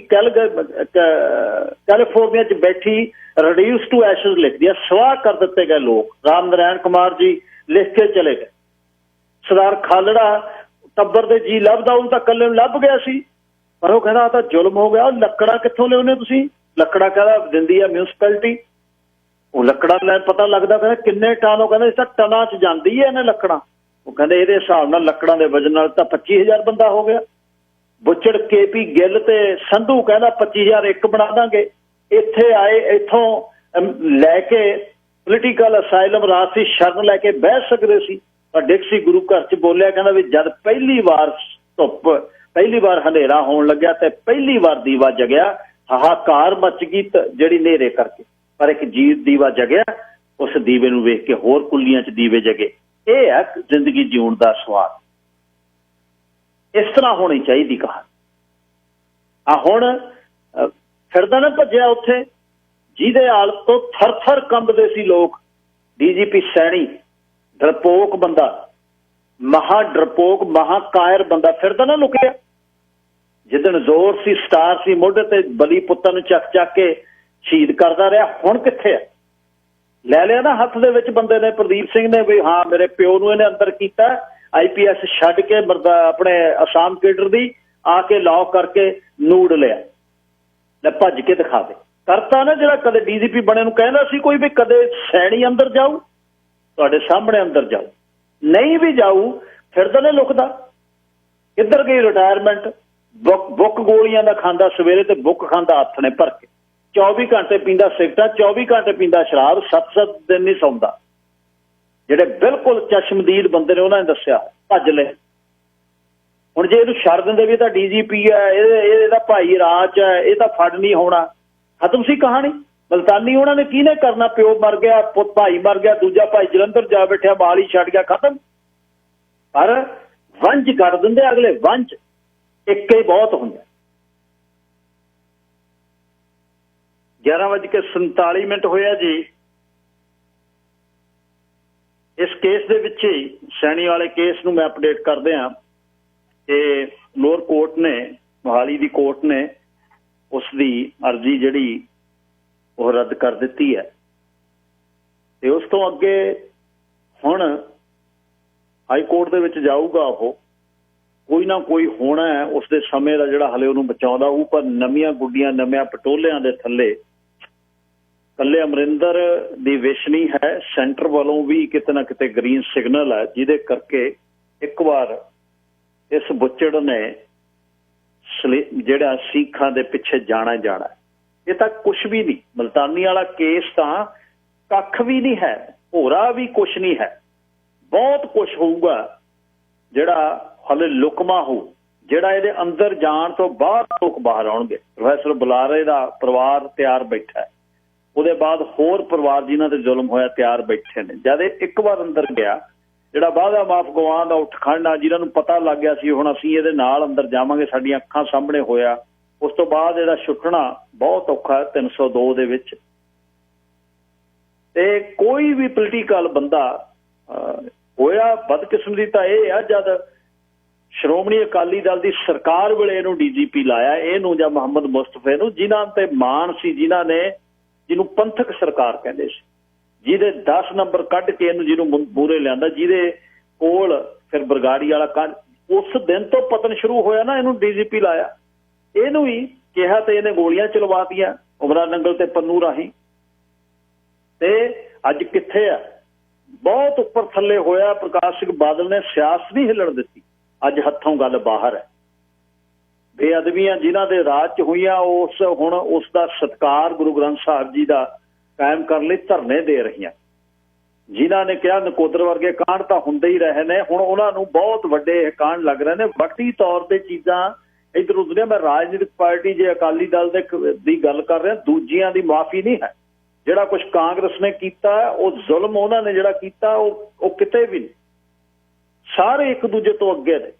Speaker 1: ਕੈਲੀਫੋਰਨੀਆ 'ਚ ਬੈਠੀ ਰਿਡਿਊਸ ਟੂ ਐਸ਼ਜ਼ ਲਿਖਦੀ ਹੈ, ਸਵਾਹ ਕਰ ਦਿੱਤੇ ਗਏ ਲੋਕ। ਰਾਮ ਨਾਰਾਇਣ ਕੁਮਾਰ ਜੀ ਲਿਖ ਕੇ ਚਲੇ ਗਏ। ਸਰਦਾਰ ਖਾਲੜਾ ਟੱਬਰ ਦੇ ਜੀ ਲੱਭਦਾ, ਉਹਨੂੰ ਤਾਂ ਇਕੱਲੇ ਨੂੰ ਲੱਭ ਗਿਆ ਸੀ, ਪਰ ਉਹ ਕਹਿੰਦਾ ਤਾਂ ਜ਼ੁਲਮ ਹੋ ਗਿਆ। ਉਹ ਲੱਕੜਾਂ ਕਿੱਥੋਂ ਲਿਆਉਂਦੇ ਤੁਸੀਂ? ਲੱਕੜਾ ਕਹਿੰਦਾ ਦਿੰਦੀ ਆ ਮਿਊਨਿਸਪੈਲਿਟੀ। ਉਹ ਲੱਕੜਾਂ ਲੈ ਪਤਾ ਲੱਗਦਾ, ਕਹਿੰਦਾ ਕਿੰਨੇ ਟਨ? ਉਹ ਕਹਿੰਦਾ ਇਸ ਤਾਂ ਟਨਾਂ 'ਚ ਜਾਂਦੀ ਹੈ ਇਹਨੇ ਲੱਕੜਾਂ। ਉਹ ਕਹਿੰਦੇ ਇਹਦੇ ਹਿਸਾਬ ਨਾਲ ਲੱਕੜਾਂ ਦੇ ਵਜਨ ਨਾਲ ਤਾਂ 25,000 ਬੰਦਾ ਹੋ ਗਿਆ। ਬੁੱਚੜ KP ਗਿੱਲ ਤੇ ਸੰਧੂ ਕਹਿੰਦਾ 25,000 ਇੱਕ ਬਣਾ ਦਾਂਗੇ। ਇੱਥੇ ਆਏ, ਇੱਥੋਂ ਲੈ ਕੇ ਪੋਲੀਟੀਕਲ ਅਸਾਈਲਮ ਰਾਜਸੀ ਸ਼ਰਨ ਲੈ ਕੇ ਬਹਿ ਸਕਦੇ ਸੀ, ਪਰ ਡਿਕਸੀ ਗੁਰੂ ਘਰ 'ਚ ਬੋਲਿਆ, ਕਹਿੰਦਾ ਵੀ ਜਦ ਪਹਿਲੀ ਵਾਰ ਧੁੱਪ, ਪਹਿਲੀ ਵਾਰ ਹਨੇਰਾ ਹੋਣ ਲੱਗਿਆ ਤੇ ਪਹਿਲੀ ਵਾਰ ਦੀਵਾ ਜਗਿਆ, ਹਾਹਾਕਾਰ ਮਚ ਗਈ ਜਿਹੜੀ ਹਨੇਰੇ ਕਰਕੇ, ਪਰ ਇੱਕ ਦੀਵਾ ਜਗਿਆ, ਉਸ ਦੀਵੇ ਨੂੰ ਵੇਖ ਕੇ ਹੋਰ ਕੁੱਲੀਆਂ 'ਚ ਦੀਵੇ ਜਗੇ। ਇਹ ਹੈ ਜ਼ਿੰਦਗੀ ਜਿਉਣ ਦਾ ਸਵਾਦ। ਇਸ ਤਰ੍ਹਾਂ ਹੋਣੀ ਚਾਹੀਦੀ ਕਹਾਣੀ। ਹੁਣ ਫਿਰਦਾ ਨਾ ਭੱਜਿਆ ਉੱਥੇ, ਜਿਹਦੇ ਹਾਲਤ ਤੋਂ ਥਰ-ਥਰ ਕੰਬਦੇ ਸੀ ਲੋਕ। DGP ਸੈਣੀ, ਡਰਪੋਕ ਬੰਦਾ, ਮਹਾ ਡਰਪੋਕ, ਮਹਾ ਕਾਇਰ ਬੰਦਾ, ਫਿਰਦਾ ਨਾ ਲੁਕਿਆ। ਜਿੱਦਣ ਜ਼ੋਰ ਸੀ, ਸਟਾਰ ਸੀ ਮੋਢੇ ਤੇ, ਬਲੀ ਪੁੱਤਾਂ ਨੂੰ ਚੱਕ ਕੇ ਸ਼ਹੀਦ ਕਰਦਾ ਰਿਹਾ। ਹੁਣ ਕਿੱਥੇ ਹੈ? ਲੈ ਲਿਆ ਨਾ ਹੱਥ ਦੇ ਵਿੱਚ ਬੰਦੇ ਨੇ, ਪ੍ਰਦੀਪ ਸਿੰਘ ਨੇ, ਵੀ ਹਾਂ ਮੇਰੇ ਪਿਓ ਨੂੰ ਇਹਨੇ ਅੰਦਰ ਕੀਤਾ। IPS ਛੱਡ ਕੇ ਆਪਣੇ ਅਸਾਮ ਕੇਡਰ ਦੀ ਆ ਕੇ ਲਾਅ ਕਰਕੇ ਨੂੜ ਲਿਆ, ਲੈ ਭੱਜ ਕੇ ਦਿਖਾ ਦੇ। ਕਰਤਾ ਨਾ ਜਿਹੜਾ ਕਦੇ DGP ਬਣੇ ਨੂੰ ਕਹਿੰਦਾ ਸੀ ਕੋਈ ਵੀ ਕਦੇ ਸੈਣੀ ਅੰਦਰ ਜਾਊ, ਤੁਹਾਡੇ ਸਾਹਮਣੇ ਅੰਦਰ ਜਾਊ, ਨਹੀਂ ਵੀ ਜਾਊ ਫਿਰਦਾ ਨੇ ਲੁਕਦਾ। ਕਿੱਧਰ ਗਈ ਰਿਟਾਇਰਮੈਂਟ? ਬੁੱਕ ਗੋਲੀਆਂ ਦਾ ਖਾਂਦਾ ਸਵੇਰੇ ਤੇ ਬੁੱਕ ਖਾਂਦਾ ਹੱਥ ਨੇ ਭਰ ਕੇ, 24 ਘੰਟੇ ਪੀਂਦਾ ਸਿਗਰਟਾਂ, 24 ਘੰਟੇ ਪੀਂਦਾ ਸ਼ਰਾਬ, 7-7 ਦਿਨ ਨਹੀਂ ਸੌਂਦਾ। ਜਿਹੜੇ ਬਿਲਕੁਲ ਚਸ਼ਮਦੀਦ ਬੰਦੇ ਨੇ ਉਹਨਾਂ ਨੇ ਦੱਸਿਆ, ਭੱਜ ਲਏ। ਹੁਣ ਜੇ ਇਹਨੂੰ ਛੱਡ ਦਿੰਦੇ ਵੀ ਇਹ ਤਾਂ DGP ਹੈ, ਇਹਦਾ ਭਾਈ ਰਾਜ ਹੈ, ਇਹ ਤਾਂ ਫੜ ਨਹੀਂ ਹੋਣਾ, ਖਤਮ ਸੀ ਕਹਾਣੀ। ਮਲਤਾਨੀ ਉਹਨਾਂ ਨੇ ਕਿਹਨੇ ਕਰਨਾ? ਪਿਓ ਮਰ ਗਿਆ, ਪੁੱਤ ਭਾਈ ਮਰ ਗਿਆ, ਦੂਜਾ ਭਾਈ ਜਲੰਧਰ ਜਾ ਬੈਠਿਆ, ਮੋਹਾਲੀ ਛੱਡ ਗਿਆ, ਖਤਮ। ਪਰ ਵੰਜ ਕੱਢ ਦਿੰਦੇ ਅਗਲੇ, ਵੰਜ ਇੱਕ ਹੀ ਬਹੁਤ ਹੁੰਦਾ। 11:47 ਹੋਇਆ ਜੀ। ਇਸ ਕੇਸ ਦੇ ਵਿੱਚ ਹੀ ਸੈਣੀ ਵਾਲੇ ਕੇਸ ਨੂੰ ਮੈਂ ਅਪਡੇਟ ਕਰਦੇ ਹਾਂ ਕਿ ਲੋਅਰ ਕੋਰਟ ਨੇ, ਮੋਹਾਲੀ ਦੀ ਕੋਰਟ ਨੇ ਉਸ ਦੀ ਅਰਜ਼ੀ ਜਿਹੜੀ ਉਹ ਰੱਦ ਕਰ ਦਿੱਤੀ ਹੈ ਤੇ ਉਸ ਤੋਂ ਅੱਗੇ ਹੁਣ ਹਾਈ ਕੋਰਟ ਦੇ ਵਿੱਚ ਜਾਊਗਾ। ਉਹ ਕੋਈ ਨਾ ਕੋਈ ਹੋਣਾ ਹੈ, ਉਸਦੇ ਸਮੇਂ ਦਾ ਜਿਹੜਾ ਹਲੇ ਉਹਨੂੰ ਬਚਾਉਂਦਾ ਹੋਊ। ਪਰ ਨਵੀਆਂ ਗੁੱਡੀਆਂ, ਨਵਿਆਂ ਪਟੋਲਿਆਂ ਦੇ ਥੱਲੇ ਇਕੱਲੇ ਅਮਰਿੰਦਰ ਦੀ ਵਿਸ਼ ਨਹੀਂ ਹੈ, ਸੈਂਟਰ ਵੱਲੋਂ ਵੀ ਕਿਤੇ ਨਾ ਕਿਤੇ ਗ੍ਰੀਨ ਸਿਗਨਲ ਹੈ, ਜਿਹਦੇ ਕਰਕੇ ਇੱਕ ਵਾਰ ਇਸ ਬੁੱਚੜ ਨੇ ਜਿਹੜਾ ਸਿੱਖਾਂ ਦੇ ਪਿੱਛੇ ਜਾਣਾ। ਇਹ ਤਾਂ ਕੁਛ ਵੀ ਨਹੀਂ, ਮਲਤਾਨੀ ਵਾਲਾ ਕੇਸ ਤਾਂ ਕੱਖ ਵੀ ਨਹੀਂ ਹੈ, ਹੋਰਾ ਵੀ ਕੁਛ ਨਹੀਂ ਹੈ। ਬਹੁਤ ਕੁਛ ਹੋਊਗਾ ਜਿਹੜਾ ਹਲੇ ਲੁਕਮਾ ਹੋ, ਜਿਹੜਾ ਇਹਦੇ ਅੰਦਰ ਜਾਣ ਤੋਂ ਬਾਅਦ ਲੋਕ ਬਾਹਰ ਆਉਣਗੇ। ਪ੍ਰੋਫੈਸਰ ਬੁਲਾਰੇ ਦਾ ਪਰਿਵਾਰ ਤਿਆਰ ਬੈਠਾ ਹੈ, ਉਹਦੇ ਬਾਅਦ ਹੋਰ ਪਰਿਵਾਰ ਜਿਨ੍ਹਾਂ ਤੇ ਜ਼ੁਲਮ ਹੋਇਆ ਤਿਆਰ ਬੈਠੇ ਨੇ। ਜਦ ਇੱਕ ਵਾਰ ਅੰਦਰ ਗਿਆ, ਜਿਹੜਾ ਵਾਅਦਾ ਮਾਫ ਗਵਾਂ ਦਾ ਉੱਠ ਖੜਨਾ, ਜਿਹਨਾਂ ਨੂੰ ਪਤਾ ਲੱਗ ਗਿਆ ਸੀ ਹੁਣ ਅਸੀਂ ਇਹਦੇ ਨਾਲ ਅੰਦਰ ਜਾਵਾਂਗੇ, ਸਾਡੀਆਂ ਅੱਖਾਂ ਸਾਹਮਣੇ ਹੋਇਆ, ਉਸ ਤੋਂ ਬਾਅਦ ਇਹਦਾ ਛੁੱਟਣਾ ਬਹੁਤ ਔਖਾ ਹੈ 302 ਦੇ ਵਿੱਚ। ਤੇ ਕੋਈ ਵੀ ਪੋਲੀਟੀਕਲ ਬੰਦਾ ਹੋਇਆ ਬਦਕਿਸਮਤੀ ਤਾਂ ਇਹ ਆ, ਜਦ ਸ਼੍ਰੋਮਣੀ ਅਕਾਲੀ ਦਲ ਦੀ ਸਰਕਾਰ ਵੇਲੇ ਇਹਨੂੰ DGP ਲਾਇਆ, ਇਹਨੂੰ ਜਾਂ ਮੁਹੰਮਦ ਮੁਸਤਫੇ ਨੂੰ, ਜਿਨ੍ਹਾਂ ਤੇ ਮਾਣ ਸੀ, ਜਿਨ੍ਹਾਂ ਨੇ, ਜਿਹਨੂੰ ਪੰਥਕ ਸਰਕਾਰ ਕਹਿੰਦੇ ਸੀ, ਜਿਹਦੇ 10 ਨੰਬਰ ਕੱਢ ਕੇ ਇਹਨੂੰ ਜਿਹਨੂੰ ਮੂਹਰੇ ਲਿਆਂਦਾ, ਜਿਹਦੇ ਕੋਲ ਫਿਰ ਬਰਗਾੜੀ ਵਾਲਾ ਕੰਨ, ਉਸ ਦਿਨ ਤੋਂ ਪਤਨ ਸ਼ੁਰੂ ਹੋਇਆ ਨਾ, ਇਹਨੂੰ ਡੀਜੀਪੀ ਲਾਇਆ, ਇਹਨੂੰ ਹੀ ਕਿਹਾ ਤੇ ਇਹਨੇ ਗੋਲੀਆਂ ਚਲਵਾਤੀਆਂ ਉਮਰਾ ਨੰਗਲ ਤੇ ਪੰਨੂ ਰਾਹੀਂ। ਤੇ ਅੱਜ ਕਿੱਥੇ ਆ? ਬਹੁਤ ਉੱਪਰ ਥੱਲੇ ਹੋਇਆ। ਪ੍ਰਕਾਸ਼ ਸਿੰਘ ਬਾਦਲ ਨੇ ਸਿਆਸਤ ਨਹੀਂ ਹਿੱਲਣ ਦਿੱਤੀ। ਅੱਜ ਹੱਥੋਂ ਗੱਲ ਬਾਹਰ ਹੈ। ਬੇਅਦਬੀਆਂ ਜਿਨ੍ਹਾਂ ਦੇ ਰਾਜ 'ਚ ਹੋਈਆਂ, ਹੁਣ ਉਸ ਦਾ ਸਤਿਕਾਰ ਗੁਰੂ ਗ੍ਰੰਥ ਸਾਹਿਬ ਜੀ ਦਾ ਕਾਇਮ ਕਰਨ ਲਈ ਧਰਨੇ ਦੇ ਰਹੀਆਂ। ਜਿਨ੍ਹਾਂ ਨੇ ਕਿਹਾ ਨਕੋਦਰ ਵਰਗੇ ਕਾਂਡ ਤਾਂ ਹੁੰਦੇ ਹੀ ਰਹੇ ਨੇ, ਹੁਣ ਉਹਨਾਂ ਨੂੰ ਬਹੁਤ ਵੱਡੇ ਕਾਂਡ ਲੱਗ ਰਹੇ ਨੇ। ਵਕਤੀ ਤੌਰ ਤੇ ਚੀਜ਼ਾਂ ਇੱਧਰ ਉੱਧਰ। ਮੈਂ ਰਾਜਨੀਤਿਕ ਪਾਰਟੀ ਜੇ ਅਕਾਲੀ ਦਲ ਦੀ ਗੱਲ ਕਰ ਰਿਹਾ, ਦੂਜਿਆਂ ਦੀ ਮਾਫੀ ਨਹੀਂ ਹੈ। ਜਿਹੜਾ ਕੁਝ ਕਾਂਗਰਸ ਨੇ ਕੀਤਾ ਉਹ ਜ਼ੁਲਮ, ਉਹਨਾਂ ਨੇ ਜਿਹੜਾ ਕੀਤਾ ਉਹ ਕਿਤੇ ਵੀ ਨਹੀਂ। ਸਾਰੇ ਇੱਕ ਦੂਜੇ ਤੋਂ ਅੱਗੇ ਨੇ।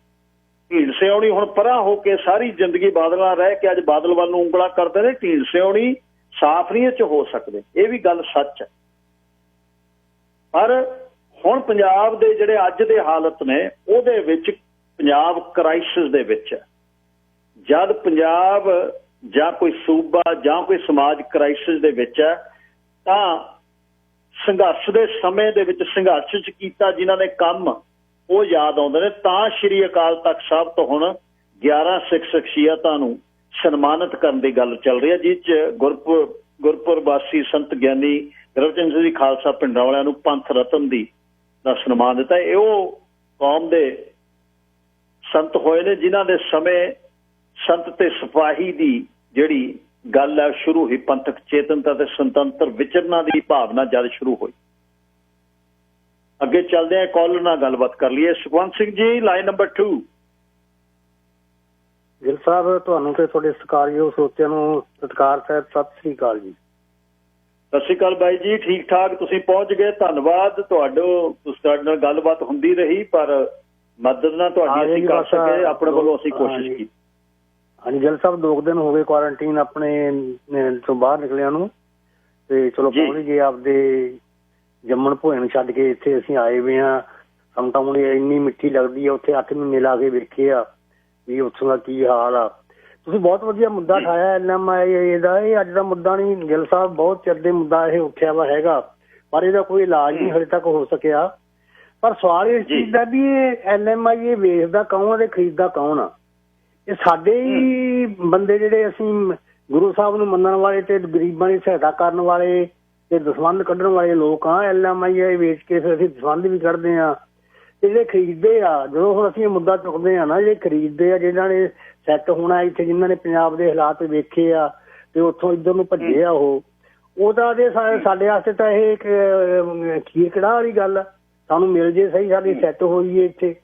Speaker 1: ਢੀਂਡ ਸਿਆਉਣੀ ਹੁਣ ਪਰਾਂ ਹੋ ਕੇ ਸਾਰੀ ਜ਼ਿੰਦਗੀ ਬਾਦਲਾਂ ਰਹਿ ਕੇ ਅੱਜ ਬਾਦਲ ਵੱਲ ਨੂੰ ਉਂਗਲਾਂ ਕਰਦੇ ਨੇ। ਢੀਂਡ ਸਿਆਉਣੀ ਸਾਫ਼ ਨਹੀਂ ਇਹ 'ਚ ਹੋ ਸਕਦੇ, ਇਹ ਵੀ ਗੱਲ ਸੱਚ ਹੈ। ਪਰ ਹੁਣ ਪੰਜਾਬ ਦੇ ਜਿਹੜੇ ਅੱਜ ਦੇ ਹਾਲਤ ਨੇ, ਉਹਦੇ ਵਿੱਚ ਪੰਜਾਬ ਕ੍ਰਾਈਸਿਸ ਦੇ ਵਿੱਚ ਹੈ। ਜਦ ਪੰਜਾਬ ਜਾਂ ਕੋਈ ਸੂਬਾ ਜਾਂ ਕੋਈ ਸਮਾਜ ਕ੍ਰਾਈਸਿਸ ਦੇ ਵਿੱਚ ਹੈ, ਤਾਂ ਸੰਘਰਸ਼ ਦੇ ਸਮੇਂ ਦੇ ਵਿੱਚ ਸੰਘਰਸ਼ 'ਚ ਕੀਤਾ ਜਿਨ੍ਹਾਂ ਨੇ ਕੰਮ, ਉਹ ਯਾਦ ਆਉਂਦੇ ਨੇ। ਤਾਂ ਸ਼੍ਰੀ ਅਕਾਲ ਤਖਤ ਸਾਹਿਬ ਤੋਂ ਹੁਣ 11 ਸਿੱਖ ਸ਼ਖਸੀਅਤਾਂ ਨੂੰ ਸਨਮਾਨਿਤ ਕਰਨ ਦੀ ਗੱਲ ਚੱਲ ਰਹੀ ਹੈ, ਜਿਸ 'ਚ ਗੁਰਪੁਰਬਾਸੀ ਸੰਤ ਗਿਆਨੀ ਗੁਰਬਚਨ ਸਿੰਘ ਜੀ ਖਾਲਸਾ ਪਿੰਡਾਂ ਵਾਲਿਆਂ ਨੂੰ ਪੰਥ ਰਤਨ ਦਾ ਸਨਮਾਨ ਦਿੱਤਾ। ਇਹ ਉਹ ਕੌਮ ਦੇ ਸੰਤ ਹੋਏ ਨੇ ਜਿਨ੍ਹਾਂ ਦੇ ਸਮੇਂ ਸੰਤ ਤੇ ਸਿਪਾਹੀ ਦੀ ਜਿਹੜੀ ਗੱਲ ਹੈ ਸ਼ੁਰੂ ਹੋਈ। ਪੰਥਕ ਚੇਤਨਤਾ ਤੇ ਸੁਤੰਤਰ ਵਿਚਰਨਾਂ ਦੀ ਭਾਵਨਾ ਜਦ ਸ਼ੁਰੂ ਹੋਈ। ਅੱਗੇ ਚੱਲਦੇ ਆ, ਕਾਲਰ ਨਾਲ ਗੱਲਬਾਤ ਕਰ ਲਈਏ। Sukhwant Singh ji, line number 2।
Speaker 2: ਗਿੱਲ ਸਾਹਿਬ, ਤੁਹਾਨੂੰ ਤੇ ਤੁਹਾਡੇ ਸਤਿਕਾਰਯੋਗ ਸਰੋਤਿਆਂ ਨੂੰ ਸਤਿਕਾਰ ਸਾਹਿਬ ਸਤਿ ਸ੍ਰੀ ਅਕਾਲ ਜੀ।
Speaker 1: ਸਤਿ ਸ਼੍ਰੀ ਅਕਾਲ ਬਾਈ ਜੀ, ਠੀਕ ਠਾਕ? ਤੁਸੀਂ ਪਹੁੰਚ ਗਏ, ਧੰਨਵਾਦ। ਤੁਹਾਡੇ ਨਾਲ ਗੱਲਬਾਤ ਹੁੰਦੀ ਰਹੀ, ਪਰ ਮਦਦ ਨਾਲ ਤੁਹਾਡੀ ਅਸੀਂ ਕਰ ਸਕੇ, ਆਪਣੇ ਵੱਲੋਂ ਅਸੀਂ ਕੋਸ਼ਿਸ਼ ਕੀਤੀ।
Speaker 2: ਹਾਂਜੀ ਗਿੱਲ ਸਾਹਿਬ, 2 ਦਿਨ ਹੋ ਗਏ ਕੁਆਰੰਟੀਨ ਆਪਣੇ ਤੋਂ ਬਾਹਰ ਨਿਕਲਿਆਂ ਨੂੰ, ਤੇ ਚਲੋ ਪਹੁੰਚ ਗਏ ਆਪਦੇ ਜੰਮਣ ਭੋਏ ਨੂੰ ਛੱਡ ਕੇ ਇੱਥੇ ਅਸੀਂ ਆਏ ਹੋਏ ਹਾਂ। ਸਾਨੂੰ ਤਾਂ ਹੁਣ ਇੰਨੀ ਮਿੱਠੀ ਲੱਗਦੀ ਆ। ਉੱਥੇ 8 ਮਹੀਨੇ ਲਾ ਕੇ ਵੇਖੇ ਆ ਵੀ ਉੱਥੋਂ ਦਾ ਕੀ ਹਾਲ ਆ। ਤੁਸੀਂ ਬਹੁਤ ਵਧੀਆ ਮੁੱਦਾ ਉਠਾਇਆ NMIA ਦਾ। ਇਹ ਅੱਜ ਦਾ ਮੁੱਦਾ ਨਹੀਂ ਗਿੱਲ ਸਾਹਿਬ, ਬਹੁਤ ਚਿਰ ਦੇ ਮੁੱਦਾ ਇਹ ਉੱਠਿਆ ਵਾ ਹੈਗਾ, ਪਰ ਇਹਦਾ ਕੋਈ ਇਲਾਜ ਨਹੀਂ ਹਜੇ ਤੱਕ ਹੋ ਸਕਿਆ। ਪਰ ਸਵਾਲ ਇਸ ਚੀਜ਼ ਦਾ ਵੀ ਇਹ NMIA ਵੇਚਦਾ ਕੌਣ ਤੇ ਖਰੀਦਦਾ ਕੌਣ ਆ? ਇਹ ਸਾਡੇ ਹੀ ਬੰਦੇ ਜਿਹੜੇ ਅਸੀਂ ਗੁਰੂ ਸਾਹਿਬ ਨੂੰ ਮੰਨਣ ਵਾਲੇ ਤੇ ਗਰੀਬਾਂ ਦੀ ਸਹਾਇਤਾ ਕਰਨ ਵਾਲੇ ਤੇ ਦਸਵੰਧ ਕੱਢਣ ਵਾਲੇ ਲੋਕ ਆ। NMIA ਵੇਚ ਕੇ ਫਿਰ ਅਸੀਂ ਦਸਵੰਧ ਵੀ ਕੱਢਦੇ ਆ। ਤੇ ਜਿਹੜੇ ਖਰੀਦਦੇ ਆ, ਜਦੋਂ ਹੁਣ ਅਸੀਂ ਇਹ ਮੁੱਦਾ ਚੁੱਕਦੇ ਆ ਨਾ, ਜਿਹੜੇ ਖਰੀਦਦੇ ਆ, ਜਿਹਨਾਂ ਨੇ ਸੈੱਟ ਹੋਣਾ ਇੱਥੇ, ਜਿਨ੍ਹਾਂ ਨੇ ਪੰਜਾਬ ਦੇ ਹਾਲਾਤ ਵੇਖੇ ਆ ਤੇ ਉੱਥੋਂ ਇੱਧਰ ਨੂੰ ਭੱਜੇ ਆ, ਉਹ ਤਾਂ ਸਾਡੇ ਵਾਸਤੇ ਤਾਂ ਇਹ ਇੱਕ ਖੀਰ ਕੜਾਹ ਵਾਲੀ ਗੱਲ ਆ। ਸਾਨੂੰ ਮਿਲ ਜੇ ਸਹੀ, ਸਾਡੀ ਸੈੱਟ ਹੋਈਏ ਇੱਥੇ।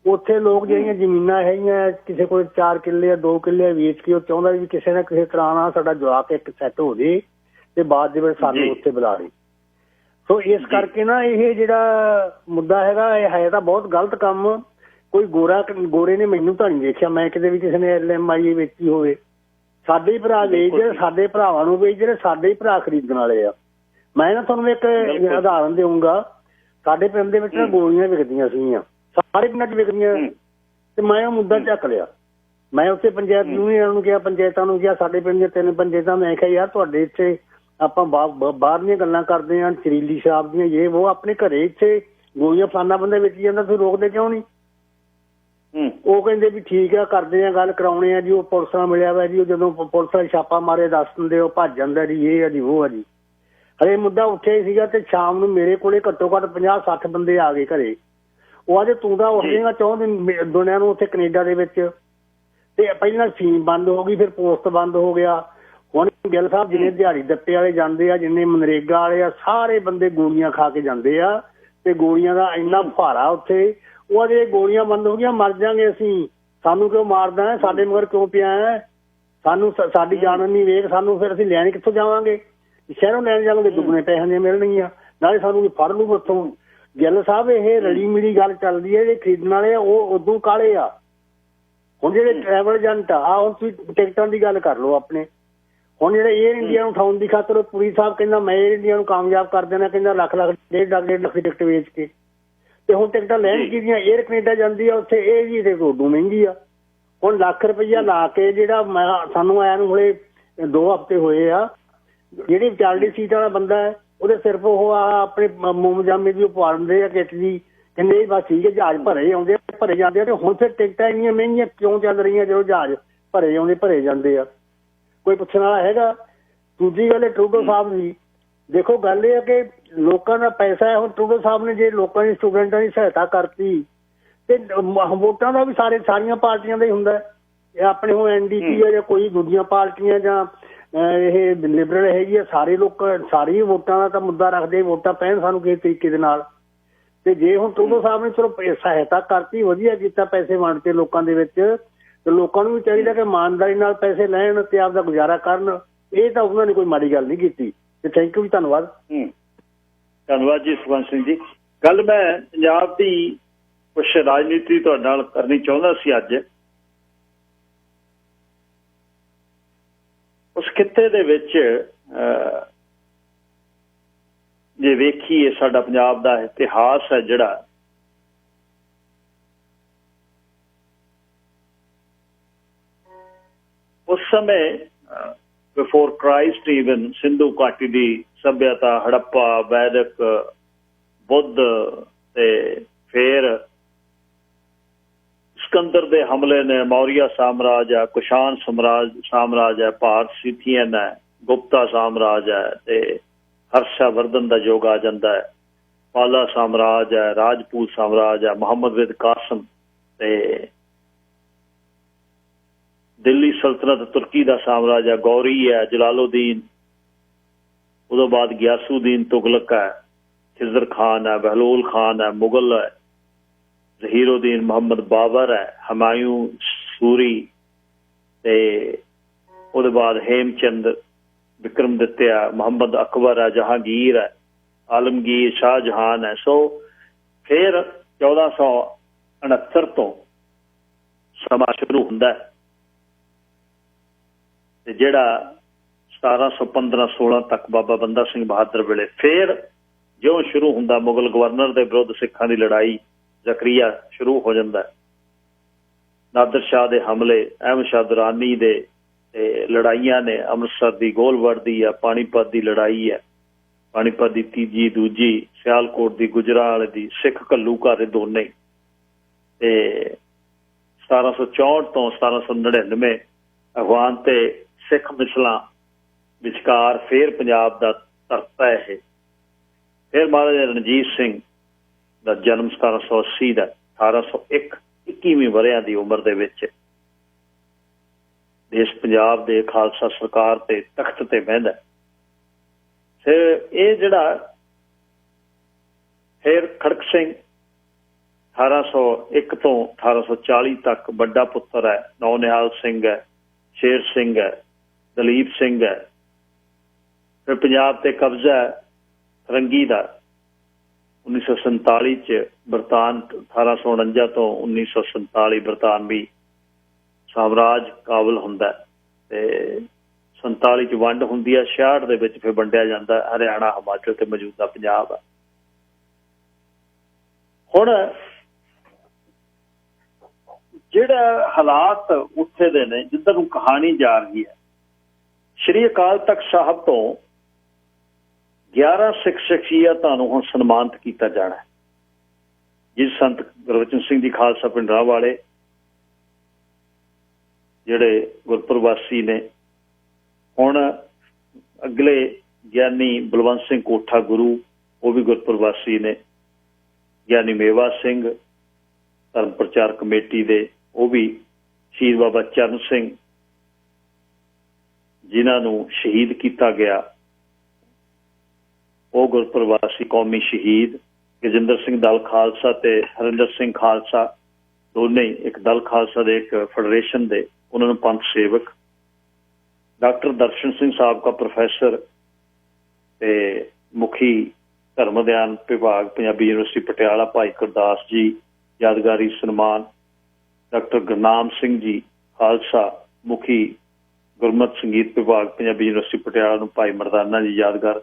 Speaker 2: ਉੱਥੇ ਲੋਕ ਜਿਹੜੀਆਂ ਜ਼ਮੀਨਾਂ ਹੈਗੀਆਂ, ਕਿਸੇ ਕੋਲ 4 ਕਿੱਲੇ 2 ਕਿੱਲੇ ਵੇਚ ਕੇ ਉਹ ਚਾਹੁੰਦਾ ਵੀ ਕਿਸੇ ਨਾ ਕਿਸੇ ਤਰ੍ਹਾਂ ਨਾਲ ਸਾਡਾ ਜਵਾਕ ਇੱਕ ਸੈੱਟ ਹੋ ਜੇ ਤੇ ਬਾਅਦ ਦੇ ਵਿੱਚ ਸਾਨੂੰ ਉੱਥੇ ਬੁਲਾ ਲਏ। ਸੋ ਇਸ ਕਰਕੇ ਨਾ ਇਹ ਜਿਹੜਾ ਮੁੱਦਾ ਹੈਗਾ, ਇਹ ਹੈ ਤਾਂ ਬਹੁਤ ਗਲਤ ਕੰਮ। ਕੋਈ ਗੋਰੇ ਨੇ ਮੈਨੂੰ ਤਾਂ ਨਹੀਂ ਦੇਖਿਆ ਮੈਂ ਕਿਤੇ ਵੀ ਕਿਸੇ ਨੇ NMIA ਵੇਚੀ ਹੋਵੇ। ਸਾਡੇ ਹੀ ਭਰਾ ਵੇਚਦੇ, ਸਾਡੇ ਭਰਾਵਾਂ ਨੂੰ ਵੇਚਦੇ, ਸਾਡੇ ਹੀ ਭਰਾ ਖਰੀਦਣ ਵਾਲੇ ਆ। ਮੈਂ ਨਾ ਤੁਹਾਨੂੰ ਇੱਕ ਉਦਾਹਰਨ ਦੇਊਂਗਾ। ਸਾਡੇ ਪਿੰਡ ਦੇ ਵਿੱਚ ਨਾ ਗੋਲੀਆਂ ਵਿਕਦੀਆਂ ਸੀਗੀਆਂ, ਸਾਰੇ ਪਿੰਡਾਂ 'ਚ ਵਿਕਦੀਆਂ, ਤੇ ਮੈਂ ਉਹ ਮੁੱਦਾ ਚੱਕ ਲਿਆ। ਮੈਂ ਉੱਥੇ ਪੰਚਾਇਤ ਯੂਨੀਅਨ ਨੂੰ ਕਿਹਾ, ਪੰਚਾਇਤਾਂ ਨੂੰ ਕਿਹਾ, ਸਾਡੇ ਪਿੰਡ ਦੀਆਂ 3 ਪੰਚਾਇਤਾਂ, ਮੈਂ ਕਿਹਾ ਯਾਰ ਤੁਹਾਡੇ ਇੱਥੇ ਆਪਾਂ ਬਾਹਰ ਦੀਆਂ ਗੱਲਾਂ ਕਰਦੇ ਹਾਂ, ਜ਼ਹਿਰੀਲੀ ਸ਼ਰਾਬ ਦੀਆਂ, ਇਹ ਉਹ, ਆਪਣੇ ਘਰੇ ਇੱਥੇ ਗੋਲੀਆਂ ਫਲਾਨਾ ਬੰਦਾ ਵੇਚੀ ਜਾਂਦਾ, ਤੁਸੀਂ ਰੋਕਦੇ ਕਿਉਂ ਨਹੀਂ? ਉਹ ਕਹਿੰਦੇ ਵੀ ਠੀਕ ਆ, ਕਰਦੇ ਆ ਗੱਲ, ਕਰਾਉਣੇ ਆ ਜੀ। ਉਹ ਪੁਲਿਸ ਨਾਲ ਮਿਲਿਆ ਵਾ ਜੀ, ਉਹ ਜਦੋਂ ਪੁਲਿਸ ਵਾਲੇ ਛਾਪਾ ਮਾਰੇ ਦੱਸ ਦਿੰਦੇ, ਉਹ ਭੱਜ ਜਾਂਦਾ ਜੀ, ਇਹ ਆ ਜੀ ਉਹ ਆ ਜੀ। ਹਰੇ ਮੁੱਦਾ ਉੱਠਿਆ ਹੀ ਸੀਗਾ ਤੇ ਸ਼ਾਮ ਨੂੰ ਮੇਰੇ ਕੋਲੇ ਘੱਟੋ ਘੱਟ 50-60 ਬੰਦੇ ਆ ਗਏ ਘਰੇ। ਉਹ ਅੱਜ ਤੂੰ ਤਾਂ ਉੱਠ ਜਾਏਗਾ 4 ਦਿਨ ਦੁਨੀਆ ਨੂੰ ਉੱਥੇ ਕੈਨੇਡਾ ਦੇ ਵਿੱਚ। ਤੇ ਪਹਿਲਾਂ ਫੀਮ ਬੰਦ ਹੋ ਗਈ, ਫਿਰ ਪੋਸਟ ਬੰਦ ਹੋ ਗਿਆ। ਹੁਣ ਗਿੱਲ ਸਾਹਿਬ, ਜਿੰਨੇ ਦਿਹਾੜੀ ਦੱਪੇ ਵਾਲੇ ਜਾਂਦੇ ਆ, ਜਿੰਨੇ ਮਨਰੇਗਾ ਵਾਲੇ ਆ, ਸਾਰੇ ਬੰਦੇ ਗੋਲੀਆਂ ਖਾ ਕੇ ਜਾਂਦੇ ਆ ਤੇ ਗੋਲੀਆਂ ਦਾ ਇੰਨਾ ਭਾਰਾ ਉੱਥੇ। ਉਹ ਅਜੇ ਗੋਲੀਆਂ ਬੰਦ ਹੋ ਗਈਆਂ, ਮਰ ਜਾਾਂਗੇ ਅਸੀਂ, ਸਾਨੂੰ ਕਿਉਂ ਮਾਰਦਾ ਹੈ, ਸਾਡੇ ਮਗਰ ਕਿਉਂ ਪਿਆ ਹੈ, ਸਾਨੂੰ ਸਾਡੀ ਜਾਨ ਨਹੀਂ ਵੇਖ, ਸਾਨੂੰ ਫਿਰ ਅਸੀਂ ਲੈਣ ਕਿੱਥੋਂ ਜਾਵਾਂਗੇ? ਸ਼ਹਿਰੋਂ ਲੈਣ ਜਾਵਾਂਗੇ, ਦੁੱਗਣੇ ਪੈਸਿਆਂ ਦੀਆਂ ਮਿਲਣਗੀਆਂ, ਨਾਲੇ ਸਾਨੂੰ ਕੋਈ ਫੜ ਲੂ ਉੱਥੋਂ। ਗਿੱਲ ਸਾਹਿਬ, ਇਹ ਰਲੀ ਮਿਲੀ ਗੱਲ ਚੱਲਦੀ ਹੈ। ਜਿਹੜੇ ਖਰੀਦਣ ਵਾਲੇ ਆ ਉਹ ਉਦੋਂ ਕਾਲੇ ਆ। ਹੁਣ ਜਿਹੜੇ ਟਰੈਵਲ ਏਜੰਟ ਆ, ਹੁਣ ਤੁਸੀਂ ਟਿਕਟਾਂ ਦੀ ਗੱਲ ਕਰ ਲਓ ਆਪਣੇ। ਹੁਣ ਜਿਹੜੇ ਏਅਰ ਇੰਡੀਆ ਨੂੰ ਉਠਾਉਣ ਦੀ ਖਾਤਰ ਪੁਰੀ ਸਾਹਿਬ ਕਹਿੰਦਾ ਮੈਂ ਏਅਰ ਇੰਡੀਆ ਨੂੰ ਕਾਮਯਾਬ ਕਰ ਦੇਣਾ, ਕਹਿੰਦਾ ਲੱਖ 1.5 ਲੱਖ ਦੀ ਟਿਕਟ ਵੇਚ ਕੇ। ਤੇ ਹੁਣ ਟਿਕਟਾਂ ਲੈਣ ਕਿਹਦੀਆਂ? ਏਅਰ ਕੈਨੇਡਾ ਜਾਂਦੀ ਆ ਉੱਥੇ, ਇਹ ਜੀ ਤੇ ਉਦੋਂ ਮਹਿੰਗੀ ਆ। ਹੁਣ ਲੱਖ ਰੁਪਈਆ ਲਾ ਕੇ ਜਿਹੜਾ ਸਾਨੂੰ ਆਇਆ ਨੂੰ ਹਲੇ 2 ਹਫ਼ਤੇ ਹੋਏ ਆ, ਜਿਹੜੀ ਵਿਚਾਰਲੀ ਸੀਟ ਵਾਲਾ ਬੰਦਾ ਹੈ ਉਹਦੇ ਸਿਰਫ ਉਹ ਆਪਣੇ ਮੋਮ ਜਾਮੇ ਦੀ ਉਹ ਪਵਾ ਦਿੰਦੇ ਆ ਕਿੱਟ ਜੀ, ਕਹਿੰਦੇ ਬਸ ਠੀਕ ਹੈ, ਜਹਾਜ਼ ਭਰੇ ਆਉਂਦੇ ਭਰੇ ਜਾਂਦੇ ਆ। ਤੇ ਹੁਣ ਫਿਰ ਟਿਕਟਾਂ ਇੰਨੀਆਂ ਮਹਿੰਗੀਆਂ ਕਿਉਂ ਚੱਲ ਰਹੀਆਂ ਜਦੋਂ ਜਹਾਜ਼ ਭਰੇ ਆਉਂਦੇ ਭਰੇ ਜਾਂਦੇ ਆ? ਕੋਈ ਪੁੱਛਣ ਵਾਲਾ ਹੈਗਾ? ਦੂਜੀ ਗੱਲ ਟਰੂਡੋ ਸਾਹਿਬ ਦੀ ਦੇਖੋ, ਗੱਲ ਇਹ ਹੈ ਕਿ ਲੋਕਾਂ ਦਾ ਪੈਸਾ ਹੈ। ਹੁਣ ਟਰੂਡੋ ਸਾਹਿਬ ਨੇ ਜੇ ਲੋਕਾਂ ਦੀ ਸਟੂਡੈਂਟਾਂ ਦੀ ਸਹਾਇਤਾ ਕਰਤੀ ਤੇ ਵੋਟਾਂ ਦਾ ਵੀ ਸਾਰੀਆਂ ਪਾਰਟੀਆਂ ਦਾ ਹੀ ਹੁੰਦਾ। ਇਹ ਆਪਣੇ ਹੁਣ NDP ਹੈ ਜਾਂ ਕੋਈ ਦੂਜੀਆਂ ਪਾਰਟੀਆਂ ਜਾਂ ਇਹ ਲਿਬਰਲ ਹੈਗੀ ਆ, ਸਾਰੇ ਲੋਕ ਸਾਰੀ ਵੋਟਾਂ ਦਾ ਤਾਂ ਮੁੱਦਾ ਰੱਖਦੇ, ਵੋਟਾਂ ਪੈਣ ਸਾਨੂੰ ਕਿਸੇ ਤਰੀਕੇ ਦੇ ਨਾਲ। ਤੇ ਜੇ ਹੁਣ ਟਰੂਡੋ ਸਾਹਿਬ ਨੇ ਚਲੋ ਸਹਾਇਤਾ ਕਰਤੀ, ਵਧੀਆ ਕੀਤਾ, ਪੈਸੇ ਵੰਡਤੇ ਲੋਕਾਂ ਦੇ ਵਿੱਚ, ਤੇ ਲੋਕਾਂ ਨੂੰ ਵੀ ਚਾਹੀਦਾ ਕਿ ਇਮਾਨਦਾਰੀ ਨਾਲ ਪੈਸੇ ਲੈਣ ਤੇ ਆਪਦਾ ਗੁਜ਼ਾਰਾ ਕਰਨ। ਇਹ ਤਾਂ ਉਹਨਾਂ ਨੇ ਕੋਈ ਮਾੜੀ ਗੱਲ ਨਹੀਂ ਕੀਤੀ। ਤੇ ਥੈਂਕ ਯੂ ਜੀ, ਧੰਨਵਾਦ।
Speaker 1: ਧੰਨਵਾਦ ਜੀ ਸੁਖਵੰਤ ਸਿੰਘ ਜੀ। ਗੱਲ ਮੈਂ ਪੰਜਾਬ ਦੀ ਕੁਛ ਰਾਜਨੀਤੀ ਤੁਹਾਡੇ ਨਾਲ ਕਰਨੀ ਚਾਹੁੰਦਾ ਸੀ ਅੱਜ। ਉਸ ਖਿੱਤੇ ਦੇ ਵਿੱਚ ਜੇ ਵੇਖੀਏ ਸਾਡਾ ਪੰਜਾਬ ਦਾ ਇਤਿਹਾਸ ਹੈ ਜਿਹੜਾ, ਉਸ ਸਮੇਂ ਬਿਫੋਰ ਕ੍ਰਾਈਸਟ ਈਵਨ ਸਿੰਧੂ ਘਾਟੀ ਦੀ ਸੱਭਿਅਤਾ, ਹੜੱਪਾ, ਵੈਦਿਕ, ਬੁੱਧ ਤੇ ਫਿਰ ਸਿਕੰਦਰ ਦੇ ਹਮਲੇ ਨੇ, ਮੌਰੀਆ ਸਾਮਰਾਜ ਹੈ, ਕੁਸ਼ਾਨ ਸਾਮਰਾਜ ਹੈ, ਭਾਰਤ ਸਿਥੀਅਨ ਹੈ, ਗੁਪਤਾ ਸਾਮਰਾਜ ਹੈ ਤੇ ਹਰਸ਼ਵਰਧਨ ਦਾ ਯੁੱਗ ਆ ਜਾਂਦਾ ਹੈ, ਪਾਲਾ ਸਾਮਰਾਜ ਹੈ, ਰਾਜਪੂਤ ਸਾਮਰਾਜ ਹੈ, ਮੁਹੰਮਦ ਬਿਨ ਕਾਸਿਮ ਤੇ ਦਿੱਲੀ ਸਲਤਨਤ, ਤੁਰਕੀ ਦਾ ਸਾਮਰਾਜ ਹੈ, ਗੌਰੀ ਹੈ, ਜਲਾਲੁਦੀਨ, ਉਹਦੇ ਬਾਅਦ ਗਿਆਸੂਦੀਨ ਤੁਗਲਕ ਹੈ, ਖਿਜ਼ਰ ਖਾਨ ਹੈ, ਬਹਿਲੋਲ ਖਾਨ ਹੈ, ਮੁਗਲ ਹੈ, ਜ਼ਹੀਰੁਦੀਨ ਮੁਹੰਮਦ ਬਾਬਰ ਹੈ, ਹਮਾਯੂੰ ਸੂਰੀ ਤੇ ਉਹਦੇ ਬਾਅਦ ਹੇਮਚੰਦ ਵਿਕਰਮਦਿੱਤਿਆ, ਮੁਹੰਮਦ ਅਕਬਰ ਹੈ, ਜਹਾਂਗੀਰ ਹੈ, ਆਲਮਗੀਰ, ਸ਼ਾਹਜਹਾਨ ਹੈ। ਸੋ ਫਿਰ 1469 ਤੋਂ ਸਮਾਂ ਸ਼ੁਰੂ ਹੁੰਦਾ ਹੈ ਤੇ ਜਿਹੜਾ 1715-16 ਤੱਕ ਬਾਬਾ ਬੰਦਾ ਸਿੰਘ ਬਹਾਦਰ ਵੇਲੇ ਫਿਰ ਜਿਉਂ ਸ਼ੁਰੂ ਹੁੰਦਾ ਮੁਗਲ ਗਵਰਨਰ ਦੇ ਵਿਰੁੱਧ ਸਿੱਖਾਂ ਦੀ ਲੜਾਈ, ਜ਼ਕਰੀਆ ਸ਼ੁਰੂ ਹੋ ਜਾਂਦਾ। ਨਾਦਰ ਸ਼ਾਹ ਦੇ ਹਮਲੇ, ਅਹਿਮਦ ਸ਼ਾਹ ਦੁਰਾਨੀ ਦੇ ਲੜਾਈਆਂ ਨੇ, ਅੰਮ੍ਰਿਤਸਰ ਦੀ ਗੋਲਵਰਦੀ ਦੀ ਆ, ਪਾਣੀਪਤ ਦੀ ਲੜਾਈ ਹੈ, ਪਾਣੀਪਤ ਦੀ ਤੀਜੀ, ਦੂਜੀ, ਸਿਆਲਕੋਟ ਦੀ, ਗੁਜਰਾਂਵਾਲੇ ਦੀ, ਸਿੱਖ ਘੱਲੂਘਾਰੇ ਦੋਨੇ। ਤੇ 1764 ਤੋਂ 1799 ਅਫਗਾਨ ਤੇ ਸਿੱਖ ਮਿਸਲਾਂ ਵਿਚਕਾਰ ਫਿਰ ਪੰਜਾਬ ਦਾ ਧਰਤਾ ਇਹ। ਫਿਰ ਮਹਾਰਾਜਾ ਰਣਜੀਤ ਸਿੰਘ ਦਾ ਜਨਮ 1780 ਦਾ, 1801 21ਵੀਂ ਵਰ੍ਹਿਆਂ ਦੀ ਉਮਰ ਦੇ ਵਿੱਚ ਦੇਸ਼ ਪੰਜਾਬ ਦੇ ਖਾਲਸਾ ਸਰਕਾਰ ਤੇ ਤਖਤ ਤੇ ਬਹਿੰਦਾ। ਫਿਰ ਇਹ ਜਿਹੜਾ ਫਿਰ ਖੜਕ ਸਿੰਘ 1801 ਤੋਂ 1840 ਤੱਕ ਵੱਡਾ ਪੁੱਤਰ ਹੈ, ਨੌ ਨਿਹਾਲ ਸਿੰਘ ਹੈ, ਸ਼ੇਰ ਸਿੰਘ ਹੈ, ਦਲੀਪ ਸਿੰਘ ਹੈ। ਫਿਰ ਪੰਜਾਬ ਤੇ ਕਬਜ਼ਾ ਹੈ ਫਰੰਗੀ ਦਾ 1947 ਚ, ਬਰਤਾਨ 1849 ਤੋਂ 1947 ਬਰਤਾਨਵੀ ਸਾਮਰਾਜ ਕਾਬਲ ਹੁੰਦਾ ਤੇ 47 ਚ ਵੰਡ ਹੁੰਦੀ ਹੈ। 66 ਦੇ ਵਿੱਚ ਫਿਰ ਵੰਡਿਆ ਜਾਂਦਾ ਹਰਿਆਣਾ, ਹਿਮਾਚਲ ਤੇ ਮੌਜੂਦਾ ਪੰਜਾਬ ਹੈ। ਹੁਣ ਜਿਹੜਾ ਹਾਲਾਤ ਉੱਥੇ ਦੇ ਨੇ, ਜਿੱਧਰ ਨੂੰ ਕਹਾਣੀ ਜਾ ਰਹੀ ਹੈ, ਸ਼੍ਰੀ ਅਕਾਲ ਤਖਤ ਸਾਹਿਬ ਤੋਂ 11 ਸਿੱਖ ਸ਼ਖਸੀਅਤਾਂ ਨੂੰ ਹੁਣ ਸਨਮਾਨਿਤ ਕੀਤਾ ਜਾਣਾ ਹੈ। ਜਿਸ ਸੰਤ ਗੁਰਬਚਨ ਸਿੰਘ ਜੀ ਖਾਲਸਾ ਪਿੰਡਰਾਂ ਵਾਲੇ ਜਿਹੜੇ ਗੁਰਪੁਰਵਾਸੀ ਨੇ, ਹੁਣ ਅਗਲੇ ਗਿਆਨੀ ਬਲਵੰਤ ਸਿੰਘ ਕੋਠਾ ਗੁਰੂ, ਉਹ ਵੀ ਗੁਰਪੁਰਵਾਸੀ ਨੇ, ਗਿਆਨੀ ਮੇਵਾ ਸਿੰਘ ਧਰਮ ਪ੍ਰਚਾਰ ਕਮੇਟੀ ਦੇ, ਉਹ ਵੀ ਸ਼ਹੀਦ ਬਾਬਾ ਚਰਨ ਸਿੰਘ ਜਿਨ੍ਹਾਂ ਨੂੰ ਸ਼ਹੀਦ ਕੀਤਾ ਗਿਆ, ਉਹ ਗੁਰਪੁਰਵਾਸੀ ਕੌਮੀ ਸ਼ਹੀਦ। ਗਜਿੰਦਰ ਸਿੰਘ ਦਲ ਖਾਲਸਾ ਤੇ ਹਰਿੰਦਰ ਸਿੰਘ ਖਾਲਸਾ ਦੋਨੇ ਇੱਕ ਦਲ ਖਾਲਸਾ ਦੇ ਇੱਕ ਫੈਡਰੇਸ਼ਨ ਦੇ, ਉਹਨਾਂ ਨੂੰ ਪੰਥ ਸੇਵਕ। ਡਾਕਟਰ ਦਰਸ਼ਨ ਸਿੰਘ ਸਾਬਕਾ ਪ੍ਰੋਫੈਸਰ ਤੇ ਮੁਖੀ ਧਰਮ ਅਧਿਐਨ ਵਿਭਾਗ ਪੰਜਾਬੀ ਯੂਨੀਵਰਸਿਟੀ ਪਟਿਆਲਾ, ਭਾਈ ਗੁਰਦਾਸ ਜੀ ਯਾਦਗਾਰੀ ਸਨਮਾਨ। ਡਾਕਟਰ ਗੁਰਨਾਮ ਸਿੰਘ ਜੀ ਖਾਲਸਾ ਮੁਖੀ ਗੁਰਮਤਿ ਸੰਗੀਤ ਵਿਭਾਗ ਪੰਜਾਬੀ ਯੂਨੀਵਰਸਿਟੀ ਪਟਿਆਲਾ ਨੂੰ ਭਾਈ ਮਰਦਾਨਾ ਜੀ ਯਾਦਗਾਰ।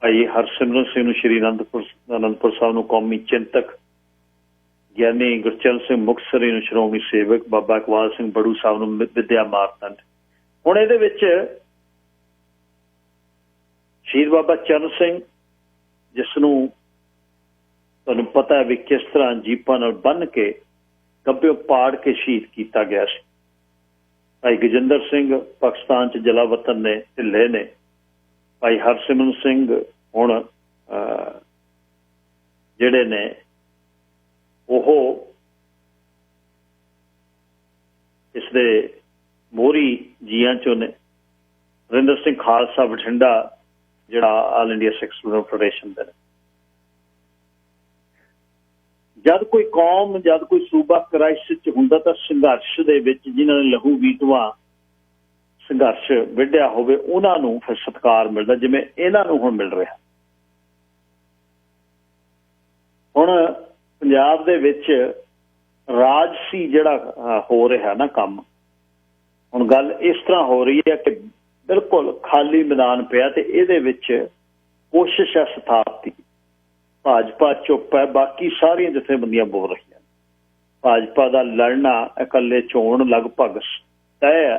Speaker 1: ਭਾਈ ਹਰਸਿਮਰਨ ਸਿੰਘ ਨੂੰ ਸ਼੍ਰੀ ਅਨੰਦਪੁਰ ਸਾਹਿਬ ਨੂੰ ਕੌਮੀ ਚਿੰਤਕ। ਗਿਆਨੀ ਗੁਰਚਰਨ ਸਿੰਘ ਮੁਕਤਸਰੀ ਨੂੰ ਸ਼੍ਰੋਮਣੀ ਸੇਵਕ। ਬਾਬਾ ਇਕਬਾਲ ਸਿੰਘ ਬੜੂ ਸਾਹਿਬ ਨੂੰ ਵਿਦਿਆ ਮਾਰਤੰਡ। ਹੁਣ ਇਹਦੇ ਵਿੱਚ ਸ਼ਹੀਦ ਬਾਬਾ ਚਰਨ ਸਿੰਘ, ਜਿਸ ਨੂੰ ਤੁਹਾਨੂੰ ਪਤਾ ਹੈ ਵੀ ਕਿਸ ਤਰ੍ਹਾਂ ਜੀਪਾਂ ਨਾਲ ਬੰਨ੍ਹ ਕੇ ਗੱਭਿਓਂ ਪਾੜ ਕੇ ਸ਼ਹੀਦ ਕੀਤਾ ਗਿਆ ਸੀ। ਭਾਈ ਗਜਿੰਦਰ ਸਿੰਘ ਪਾਕਿਸਤਾਨ 'ਚ ਜਲਾਵਤਨ ਨੇ ਢਿੱਲੇ ਨੇ। ਭਾਈ ਹਰਸਿਮਰਨ ਸਿੰਘ ਹੁਣ ਜਿਹੜੇ ਨੇ ਉਹ ਇਸ ਦੇ ਮੋਹਰੀ ਜੀਆਂ 'ਚੋਂ ਨੇ। ਵਰਿੰਦਰ ਸਿੰਘ ਖਾਲਸਾ ਬਠਿੰਡਾ ਜਿਹੜਾ ਆਲ ਇੰਡੀਆ ਸਿੱਖ ਸਟੂਡੈਂਟ ਫੈਡਰੇਸ਼ਨ ਦੇ ਨੇ। ਜਦ ਕੋਈ ਕੌਮ, ਜਦ ਕੋਈ ਸੂਬਾ ਕ੍ਰਾਈਸਿਸ 'ਚ ਹੁੰਦਾ ਤਾਂ ਸੰਘਰਸ਼ ਦੇ ਵਿੱਚ ਜਿਨ੍ਹਾਂ ਨੇ ਲਹੂ ਵੀਟਵਾ ਸੰਘਰਸ਼ ਵਿੱਢਿਆ ਹੋਵੇ ਉਹਨਾਂ ਨੂੰ ਫਿਰ ਸਤਿਕਾਰ ਮਿਲਦਾ, ਜਿਵੇਂ ਇਹਨਾਂ ਨੂੰ ਹੁਣ ਮਿਲ ਰਿਹਾ। ਹੁਣ ਪੰਜਾਬ ਦੇ ਵਿੱਚ ਰਾਜਸੀ ਜਿਹੜਾ ਹੋ ਰਿਹਾ ਨਾ ਕੰਮ, ਹੁਣ ਗੱਲ ਇਸ ਤਰ੍ਹਾਂ ਹੋ ਰਹੀ ਹੈ ਕਿ ਬਿਲਕੁਲ ਖਾਲੀ ਮੈਦਾਨ ਪਿਆ ਤੇ ਇਹਦੇ ਵਿੱਚ ਕੋਸ਼ਿਸ਼ ਹੈ ਸਥਾਪਤੀ। ਭਾਜਪਾ ਚੁੱਪ ਹੈ, ਬਾਕੀ ਸਾਰੀਆਂ ਜਥੇਬੰਦੀਆਂ ਬੋਲ ਰਹੀਆਂ। ਭਾਜਪਾ ਦਾ ਲੜਨਾ ਇਕੱਲੇ ਚੋਣ ਲਗਭਗ ਤੈਅ ਹੈ।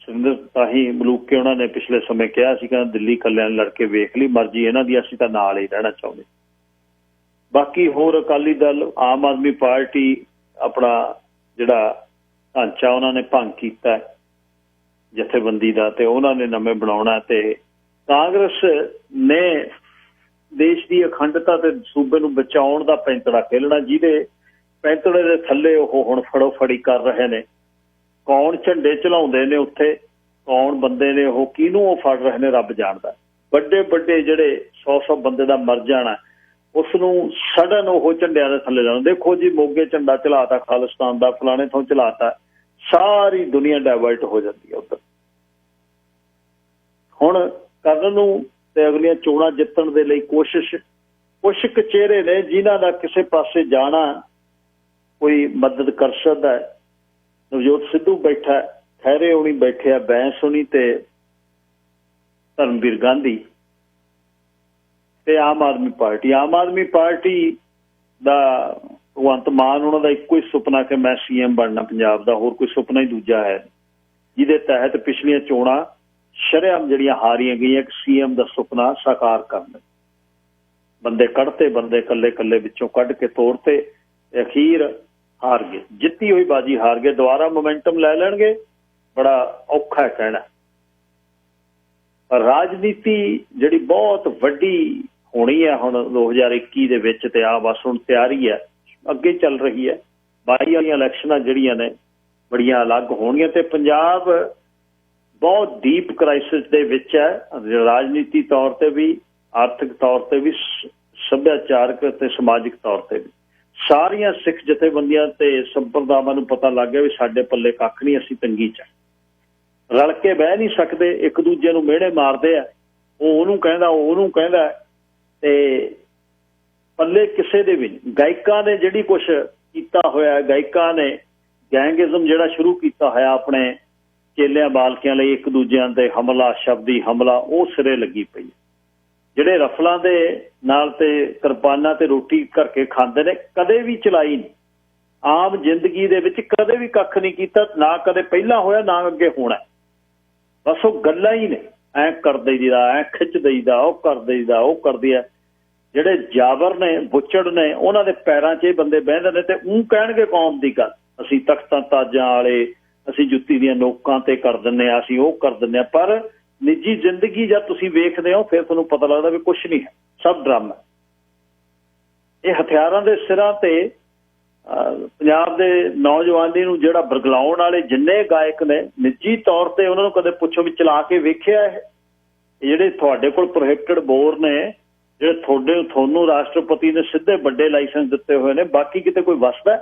Speaker 1: ਸੁਰਿੰਦਰ ਤਾਹੀ ਮਲੂਕੇ ਉਹਨਾਂ ਨੇ ਪਿਛਲੇ ਸਮੇਂ ਕਿਹਾ ਸੀ, ਕਹਿੰਦਾ ਦਿੱਲੀ ਇਕੱਲਿਆਂ ਲੜ ਕੇ ਵੇਖ ਲਈ, ਮਰਜ਼ੀ ਇਹਨਾਂ ਦੀ, ਅਸੀਂ ਤਾਂ ਨਾਲ ਹੀ ਰਹਿਣਾ ਚਾਹੁੰਦੇ। ਬਾਕੀ ਹੋਰ ਅਕਾਲੀ ਦਲ, ਆਮ ਆਦਮੀ ਪਾਰਟੀ ਆਪਣਾ ਜਿਹੜਾ ਢਾਂਚਾ ਉਹਨਾਂ ਨੇ ਭੰਗ ਕੀਤਾ ਜਥੇਬੰਦੀ ਦਾ ਤੇ ਉਹਨਾਂ ਨੇ ਨਵੇਂ ਬਣਾਉਣਾ। ਤੇ ਕਾਂਗਰਸ ਨੇ ਦੇਸ਼ ਦੀ ਅਖੰਡਤਾ ਤੇ ਸੂਬੇ ਨੂੰ ਬਚਾਉਣ ਦਾ ਪੈਂਤੜਾ ਖੇਲਣਾ, ਜਿਹਦੇ ਪੈਂਤੜੇ ਦੇ ਥੱਲੇ ਉਹ ਹੁਣ ਫੜੋ ਫੜੀ ਕਰ ਰਹੇ ਨੇ। ਕੌਣ ਝੰਡੇ ਚਲਾਉਂਦੇ ਨੇ ਉੱਥੇ, ਕੌਣ ਬੰਦੇ ਨੇ ਉਹ, ਕਿਹਨੂੰ ਉਹ ਫੜ ਰਹੇ ਨੇ, ਰੱਬ ਜਾਣਦਾ। ਵੱਡੇ ਵੱਡੇ ਜਿਹੜੇ 100 ਬੰਦੇ ਦਾ ਮਰ ਜਾਣਾ, ਉਸ ਨੂੰ ਸਡਨ ਉਹ ਝੰਡਿਆਂ ਦੇ ਥੱਲੇ ਜਾਣਾ। ਦੇਖੋ ਜੀ, ਮੋਗੇ ਝੰਡਾ ਚਲਾਤਾ ਖਾਲਿਸਤਾਨ ਦਾ, ਫਲਾਣੇ ਤੋਂ ਚਲਾਤਾ, ਸਾਰੀ ਦੁਨੀਆ ਡਾਇਵਰਟ ਹੋ ਜਾਂਦੀ ਹੈ ਉੱਧਰ। ਹੁਣ ਕਰਨ ਨੂੰ ਤੇ ਅਗਲੀਆਂ ਚੋਣਾਂ ਜਿੱਤਣ ਦੇ ਲਈ ਕੋਸ਼ਿਸ਼, ਕੁਛ ਕੁ ਚਿਹਰੇ ਨੇ ਜਿਨ੍ਹਾਂ ਦਾ ਕਿਸੇ ਪਾਸੇ ਜਾਣਾ ਕੋਈ ਮਦਦ ਕਰ ਸਕਦਾ ਹੈ। ਨਵਜੋਤ ਸਿੱਧੂ ਬੈਠਾ, ਖਹਿਰੇ ਹੋਣੀ ਬੈਠੇ ਆ, ਬੈਂਸ ਹੋਣੀ ਤੇ ਧਰਮਵੀਰ ਗਾਂਧੀ ਤੇ ਆਮ ਆਦਮੀ ਪਾਰਟੀ ਦਾ ਭਗਵੰਤ ਮਾਨ, ਉਹਨਾਂ ਦਾ ਇੱਕੋ ਹੀ ਸੁਪਨਾ ਕਿ ਮੈਂ CM ਬਣਨਾ ਪੰਜਾਬ ਦਾ, ਹੋਰ ਕੋਈ ਸੁਪਨਾ ਹੀ ਦੂਜਾ ਹੈ, ਜਿਹਦੇ ਤਹਿਤ ਪਿਛਲੀਆਂ ਚੋਣਾਂ ਸ਼ਰੇਆਮ ਜਿਹੜੀਆਂ ਹਾਰੀਆਂ ਗਈਆਂ, ਇੱਕ CM ਦਾ ਸੁਪਨਾ ਸਾਕਾਰ ਕਰਨ। ਬੰਦੇ ਕੱਢਤੇ, ਬੰਦੇ ਇਕੱਲੇ ਵਿੱਚੋਂ ਕੱਢ ਕੇ ਤੋੜਤੇ, ਅਖੀਰ ਹਾਰ ਗਏ। ਜਿੱਤੀ ਹੋਈ ਬਾਜੀ ਹਾਰ ਗਏ। ਦੁਬਾਰਾ ਮੋਮੈਂਟਮ ਲੈ ਲੈਣਗੇ, ਬੜਾ ਔਖਾ ਹੈ ਕਹਿਣਾ। ਪਰ ਰਾਜਨੀਤੀ ਜਿਹੜੀ ਬਹੁਤ ਵੱਡੀ ਹੋਣੀ ਹੈ ਹੁਣ 2021 ਦੇ ਵਿੱਚ, ਤੇ ਆ ਬਸ ਹੁਣ ਤਿਆਰੀ ਹੈ, ਅੱਗੇ ਚੱਲ ਰਹੀ ਹੈ। 22 ਵਾਲੀਆਂ ਇਲੈਕਸ਼ਨਾਂ ਜਿਹੜੀਆਂ ਨੇ ਬੜੀਆਂ ਅਲੱਗ ਹੋਣਗੀਆਂ ਤੇ ਪੰਜਾਬ ਬਹੁਤ ਡੀਪ ਕ੍ਰਾਈਸਿਸ ਦੇ ਵਿੱਚ ਹੈ, ਰਾਜਨੀਤੀ ਤੌਰ ਤੇ ਵੀ, ਆਰਥਿਕ ਤੌਰ ਤੇ ਵੀ, ਸੱਭਿਆਚਾਰਕ ਤੇ ਸਮਾਜਿਕ ਤੌਰ ਤੇ ਵੀ। ਸਾਰੀਆਂ ਸਿੱਖ ਜਥੇਬੰਦੀਆਂ ਤੇ ਸੰਪਰਦਾਵਾਂ ਨੂੰ ਪਤਾ ਲੱਗ ਗਿਆ ਵੀ ਸਾਡੇ ਪੱਲੇ ਕੱਖ ਨਹੀਂ, ਅਸੀਂ ਤੰਗੀ 'ਚ ਰਲ ਕੇ ਬਹਿ ਨਹੀਂ ਸਕਦੇ, ਇੱਕ ਦੂਜੇ ਨੂੰ ਮਿਹਣੇ ਮਾਰਦੇ ਆ, ਉਹ ਉਹਨੂੰ ਕਹਿੰਦਾ, ਉਹ ਉਹਨੂੰ ਕਹਿੰਦਾ, ਤੇ ਪੱਲੇ ਕਿਸੇ ਦੇ ਵੀ ਨਹੀਂ। ਗਾਇਕਾਂ ਨੇ ਜਿਹੜੀ ਕੁਛ ਕੀਤਾ ਹੋਇਆ, ਗਾਇਕਾਂ ਨੇ ਗੈਂਗਿਜ਼ਮ ਜਿਹੜਾ ਸ਼ੁਰੂ ਕੀਤਾ ਹੋਇਆ ਆਪਣੇ ਚੇਲਿਆਂ ਬਾਲਕਿਆਂ ਲਈ, ਇੱਕ ਦੂਜਿਆਂ ਦੇ ਹਮਲਾ, ਸ਼ਬਦੀ ਹਮਲਾ, ਉਹ ਸਿਰੇ ਲੱਗੀ ਪਈ। ਜਿਹੜੇ ਰਫਲਾਂ ਦੇ ਨਾਲ ਤੇ ਕਿਰਪਾਨਾਂ ਤੇ ਰੋਟੀ ਕਰਕੇ ਖਾਂਦੇ ਨੇ, ਕਦੇ ਵੀ ਚਲਾਈ ਨਹੀਂ। ਆਮ ਜ਼ਿੰਦਗੀ ਦੇ ਵਿੱਚ ਕਦੇ ਵੀ ਕੱਖ ਨਹੀਂ ਕੀਤਾ, ਨਾ ਕਦੇ ਪਹਿਲਾਂ ਹੋਇਆ, ਨਾ ਅੱਗੇ ਹੋਣਾ। ਬਸ ਉਹ ਗੱਲਾਂ ਹੀ ਨੇ, ਐਂ ਕਰ ਦਈਦਾ, ਐਂ ਖਿੱਚ ਦਈਦਾ, ਉਹ ਕਰ ਦਈਦਾ, ਉਹ ਕਰਦੀ ਹੈ। ਜਿਹੜੇ ਜਾਬਰ ਨੇ, ਬੁੱਚੜ ਨੇ, ਉਹਨਾਂ ਦੇ ਪੈਰਾਂ 'ਚ ਇਹ ਬੰਦੇ ਬਹਿੰਦੇ ਨੇ ਤੇ ਉਹ ਕਹਿਣਗੇ ਕੌਮ ਦੀ ਗੱਲ, ਅਸੀਂ ਤਖਤਾਂ ਤਾਜਾਂ ਵਾਲੇ, ਅਸੀਂ ਜੁੱਤੀ ਦੀਆਂ ਨੋਕਾਂ ਤੇ ਕਰ ਦਿੰਦੇ ਹਾਂ, ਅਸੀਂ ਉਹ ਕਰ ਦਿੰਦੇ ਹਾਂ। ਪਰ ਨਿੱਜੀ ਜ਼ਿੰਦਗੀ ਜਦ ਤੁਸੀਂ ਵੇਖਦੇ ਹੋ ਫਿਰ ਤੁਹਾਨੂੰ ਪਤਾ ਲੱਗਦਾ ਵੀ ਕੁਛ ਨਹੀਂ ਹੈ, ਸਭ ਡਰਾਮਾ। ਇਹ ਹਥਿਆਰਾਂ ਦੇ ਸਿਰਾਂ ਤੇ ਪੰਜਾਬ ਦੇ ਨੌਜਵਾਨੀ ਨੂੰ ਜਿਹੜਾ ਬਰਗਲਾਉਣ ਵਾਲੇ ਜਿੰਨੇ ਗਾਇਕ ਨੇ, ਨਿੱਜੀ ਤੌਰ ਤੇ ਉਹਨਾਂ ਨੂੰ ਕਦੇ ਪੁੱਛੋ ਵੀ ਚਲਾ ਕੇ ਵੇਖਿਆ ਇਹ? ਜਿਹੜੇ ਤੁਹਾਡੇ ਕੋਲ ਪ੍ਰੋਹਿਬਿਟਡ ਬੋਰ ਨੇ, ਜਿਹੜੇ ਤੁਹਾਨੂੰ ਰਾਸ਼ਟਰਪਤੀ ਨੇ ਸਿੱਧੇ ਵੱਡੇ ਲਾਇਸੈਂਸ ਦਿੱਤੇ ਹੋਏ ਨੇ, ਬਾਕੀ ਕਿਤੇ ਕੋਈ ਵਸਦਾ?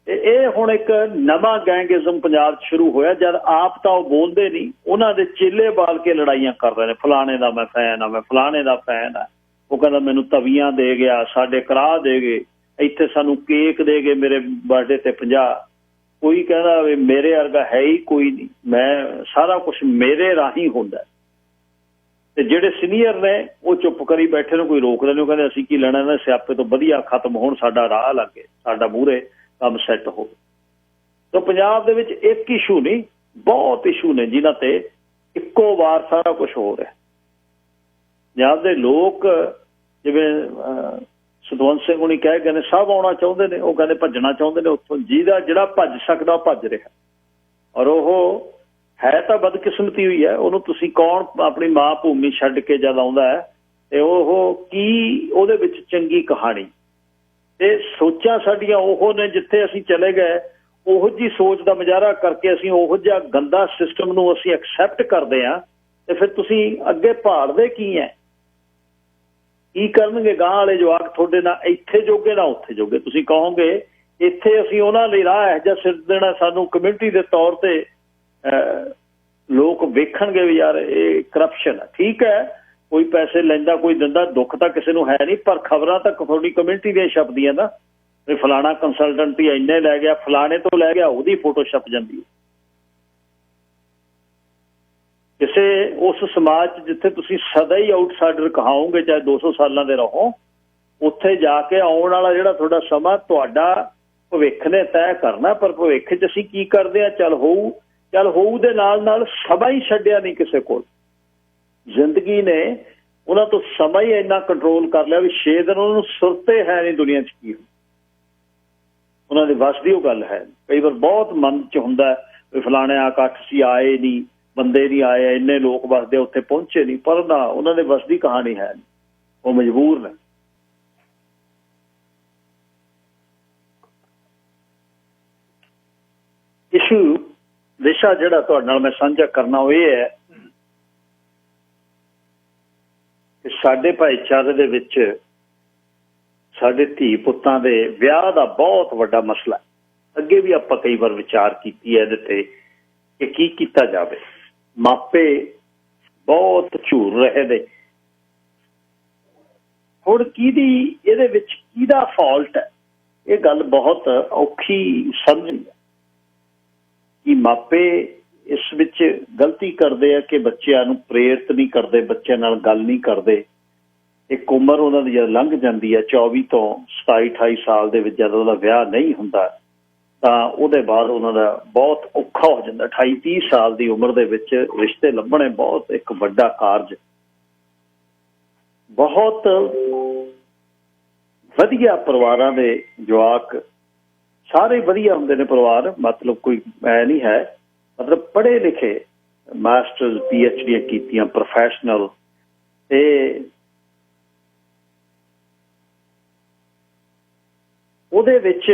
Speaker 1: ਇਹ ਹੁਣ ਇੱਕ ਨਵਾਂ ਗੈਂਗਿਜ਼ਮ ਪੰਜਾਬ 'ਚ ਸ਼ੁਰੂ ਹੋਇਆ। ਜਦ ਆਪ ਤਾਂ ਉਹ ਬੋਲਦੇ ਨਹੀਂ, ਉਹਨਾਂ ਦੇ ਚੇਲੇ ਬਾਲ ਕੇ ਲੜਾਈਆਂ ਕਰ ਰਹੇ ਨੇ, ਫਲਾਣੇ ਦਾ ਮੈਂ ਫੈਨ ਆ, ਮੈਂ ਫਲਾਣੇ ਦਾ ਫੈਨ ਆ। ਉਹ ਕਹਿੰਦਾ ਮੈਨੂੰ ਤਵੀਆਂ ਦੇ ਗਿਆ, ਸਾਡੇ ਕਰਾਹ ਦੇ ਗਏ, ਇੱਥੇ ਸਾਨੂੰ ਕੇਕ ਦੇ ਗਏ ਮੇਰੇ ਬਰਥਡੇ ਤੇ 50। ਕੋਈ ਕਹਿੰਦਾ ਵੀ ਮੇਰੇ ਵਰਗਾ ਹੈ ਹੀ ਕੋਈ ਨਹੀਂ, ਮੈਂ ਸਾਰਾ ਕੁਛ ਮੇਰੇ ਰਾਹੀਂ ਹੁੰਦਾ। ਤੇ ਜਿਹੜੇ ਸੀਨੀਅਰ ਨੇ ਉਹ ਚੁੱਪ ਕਰੀ ਬੈਠੇ ਨੂੰ, ਕੋਈ ਰੋਕਦਾ ਨਹੀਂ। ਉਹ ਕਹਿੰਦੇ ਅਸੀਂ ਕੀ ਲੈਣਾ ਇਹਨਾਂ ਸਿਆਪੇ ਤੋਂ, ਵਧੀਆ ਖਤਮ ਹੋਣ, ਸਾਡਾ ਰਾਹ ਲੱਗੇ, ਸਾਡਾ ਮੂਹਰੇ ਕੰਮ ਸੈੱਟ ਹੋਵੇ। ਤਾਂ ਪੰਜਾਬ ਦੇ ਵਿੱਚ ਇੱਕ ਇਸ਼ੂ ਨਹੀਂ, ਬਹੁਤ ਇਸ਼ੂ ਨੇ ਜਿਨ੍ਹਾਂ ਤੇ ਇੱਕੋ ਵਾਰ ਸਾਰਾ ਕੁਛ ਹੋ ਰਿਹਾ। ਪੰਜਾਬ ਦੇ ਲੋਕ ਜਿਵੇਂ ਸਤਵੰਤ ਸਿੰਘ ਹੁਣੀ ਕਹਿ ਗਏ ਨੇ, ਸਭ ਆਉਣਾ ਚਾਹੁੰਦੇ ਨੇ, ਉਹ ਕਹਿੰਦੇ ਭੱਜਣਾ ਚਾਹੁੰਦੇ ਨੇ ਉੱਥੋਂ। ਜਿਹੜਾ ਭੱਜ ਸਕਦਾ ਉਹ ਭੱਜ ਰਿਹਾ, ਔਰ ਉਹ ਹੈ ਤਾਂ ਬਦਕਿਸਮਤੀ ਹੋਈ ਹੈ। ਉਹਨੂੰ ਤੁਸੀਂ ਕੌਣ ਆਪਣੀ ਮਾਂ ਭੂਮੀ ਛੱਡ ਕੇ ਜਦ ਆਉਂਦਾ ਹੈ ਤੇ ਉਹ ਕੀ ਉਹਦੇ ਵਿੱਚ ਚੰਗੀ ਕਹਾਣੀ ਤੇ ਸੋਚਾਂ ਸਾਡੀਆਂ ਉਹ ਨੇ। ਜਿੱਥੇ ਅਸੀਂ ਚਲੇ ਗਏ ਉਹੋ ਜਿਹੀ ਸੋਚ ਦਾ ਮੁਜ਼ਾਹਰਾ ਕਰਕੇ ਅਸੀਂ ਉਹੋ ਜਿਹਾ ਗੰਦਾ ਸਿਸਟਮ ਨੂੰ ਅਸੀਂ ਐਕਸੈਪਟ ਕਰਦੇ ਹਾਂ, ਤੇ ਫਿਰ ਤੁਸੀਂ ਅੱਗੇ ਭਾਲਦੇ ਕੀ ਹੈ? ਕੀ ਕਰਨਗੇ ਗਾਂ ਵਾਲੇ ਜਵਾਕ ਤੁਹਾਡੇ ਨਾਲ? ਇੱਥੇ ਜੋਗੇ ਨਾ ਉੱਥੇ ਜੋਗੇ। ਤੁਸੀਂ ਕਹੋਗੇ ਇੱਥੇ ਅਸੀਂ ਉਹਨਾਂ ਲਈ ਰਾਹ ਇਹੋ ਜਿਹਾ ਸਿਰ ਦੇਣਾ, ਸਾਨੂੰ ਕਮਿਊਨਿਟੀ ਦੇ ਤੌਰ ਤੇ ਲੋਕ ਵੇਖਣਗੇ ਵੀ ਯਾਰ ਇਹ ਕਰਪਸ਼ਨ ਹੈ। ਠੀਕ ਹੈ, ਕੋਈ ਪੈਸੇ ਲੈਂਦਾ ਕੋਈ ਦਿੰਦਾ, ਦੁੱਖ ਤਾਂ ਕਿਸੇ ਨੂੰ ਹੈ ਨਹੀਂ, ਪਰ ਖਬਰਾਂ ਤਾਂ ਤੁਹਾਡੀ ਕਮਿਊਨਿਟੀ ਦੀਆਂ ਛਪਦੀਆਂ ਨਾ ਵੀ ਫਲਾਣਾ ਕੰਸਲਟੈਂਟ ਹੀ ਇੰਨੇ ਲੈ ਗਿਆ, ਫਲਾਣੇ ਤੋਂ ਲੈ ਗਿਆ, ਉਹਦੀ ਫੋਟੋ ਛਪ ਜਾਂਦੀ ਹੈ। ਕਿਸੇ ਉਸ ਸਮਾਜ 'ਚ ਜਿੱਥੇ ਤੁਸੀਂ ਸਦਾ ਹੀ ਆਊਟਸਾਈਡਰ ਕਹਾਓਗੇ, ਚਾਹੇ 200 ਸਾਲਾਂ ਦੇ ਰਹੋ, ਉੱਥੇ ਜਾ ਕੇ ਆਉਣ ਵਾਲਾ ਜਿਹੜਾ ਤੁਹਾਡਾ ਸਮਾਂ ਤੁਹਾਡਾ ਭਵਿੱਖ ਨੇ ਤੈਅ ਕਰਨਾ। ਪਰ ਭਵਿੱਖ 'ਚ ਅਸੀਂ ਕੀ ਕਰਦੇ ਹਾਂ? ਚੱਲ ਹੋਊ ਦੇ ਨਾਲ ਨਾਲ ਸਮਾਂ ਹੀ ਛੱਡਿਆ ਨਹੀਂ ਕਿਸੇ ਕੋਲ। ਜ਼ਿੰਦਗੀ ਨੇ ਉਹਨਾਂ ਤੋਂ ਸਮਾਂ ਹੀ ਇੰਨਾ ਕੰਟਰੋਲ ਕਰ ਲਿਆ ਵੀ 6 ਦਿਨ ਉਹਨਾਂ ਨੂੰ ਸੁਰਤੇ ਹੈ ਨਹੀਂ ਦੁਨੀਆ 'ਚ ਕੀ ਉਹਨਾਂ ਦੇ ਵੱਸ ਦੀ ਉਹ ਗੱਲ ਹੈ। ਕਈ ਵਾਰ ਬਹੁਤ ਮਨ 'ਚ ਹੁੰਦਾ ਵੀ ਫਲਾਣੇ ਇਕੱਠ ਸੀ, ਆਏ ਨਹੀਂ, ਬੰਦੇ ਨਹੀਂ ਆਏ, ਇੰਨੇ ਲੋਕ ਵੱਸਦੇ ਉੱਥੇ ਪਹੁੰਚੇ ਨਹੀਂ, ਪਰ ਨਾ, ਉਹਨਾਂ ਦੇ ਵੱਸ ਦੀ ਕਹਾਣੀ ਹੈ ਨਹੀਂ, ਉਹ ਮਜਬੂਰ ਨੇ। ਇਸ਼ੂ ਵਿਸ਼ਾ ਜਿਹੜਾ ਤੁਹਾਡੇ ਨਾਲ ਮੈਂ ਸਾਂਝਾ ਕਰਨਾ ਉਹ ਇਹ ਹੈ ਕਿ ਸਾਡੇ ਭਾਈਚਾਰੇ ਦੇ ਵਿੱਚ ਸਾਡੇ ਧੀ ਪੁੱਤਾਂ ਦੇ ਵਿਆਹ ਦਾ ਬਹੁਤ ਵੱਡਾ ਮਸਲਾ। ਅੱਗੇ ਵੀ ਆਪਾਂ ਕਈ ਵਾਰ ਵਿਚਾਰ ਕੀਤੀ ਹੈ ਇਹਦੇ ਤੇ ਕਿ ਕੀ ਕੀਤਾ ਜਾਵੇ। ਮਾਪੇ ਬਹੁਤ ਝੂਰ ਰਹੇ ਨੇ। ਹੁਣ ਇਹਦੇ ਵਿੱਚ ਕਿਹਦਾ ਫਾਲਟ ਹੈ? ਇਹ ਗੱਲ ਬਹੁਤ ਔਖੀ ਸਮਝਣੀ ਹੈ ਕਿ ਮਾਪੇ ਇਸ ਵਿੱਚ ਗਲਤੀ ਕਰਦੇ ਆ ਕਿ ਬੱਚਿਆਂ ਨੂੰ ਪ੍ਰੇਰਿਤ ਨਹੀਂ ਕਰਦੇ, ਬੱਚਿਆਂ ਨਾਲ ਗੱਲ ਨਹੀਂ ਕਰਦੇ। ਇੱਕ ਉਮਰ ਉਹਨਾਂ ਦੀ ਜਦ ਲੰਘ ਜਾਂਦੀ ਹੈ 24 ਤੋਂ 27-28 ਸਾਲ ਦੇ ਵਿੱਚ, ਜਦੋਂ ਉਹਦਾ ਵਿਆਹ ਨਹੀਂ ਹੁੰਦਾ ਤਾਂ ਉਹਦੇ ਬਾਅਦ ਉਹਨਾਂ ਦਾ ਬਹੁਤ ਔਖਾ ਹੋ ਜਾਂਦਾ। 28-30 ਸਾਲ ਦੀ ਉਮਰ ਦੇ ਵਿੱਚ ਰਿਸ਼ਤੇ ਲੱਭਣੇ ਬਹੁਤ ਇੱਕ ਵੱਡਾ ਕਾਰਜ। ਬਹੁਤ ਵਧੀਆ ਪਰਿਵਾਰਾਂ ਦੇ ਜਵਾਕ ਸਾਰੇ ਵਧੀਆ ਹੁੰਦੇ ਨੇ ਪਰਿਵਾਰ, ਮਤਲਬ ਕੋਈ ਐ ਨਹੀਂ ਹੈ, ਮਤਲਬ ਪੜ੍ਹੇ ਲਿਖੇ, ਮਾਸਟਰਸ PhD ਕੀਤੀਆਂ, ਪ੍ਰੋਫੈਸ਼ਨਲ, ਤੇ ਉਹਦੇ ਵਿੱਚ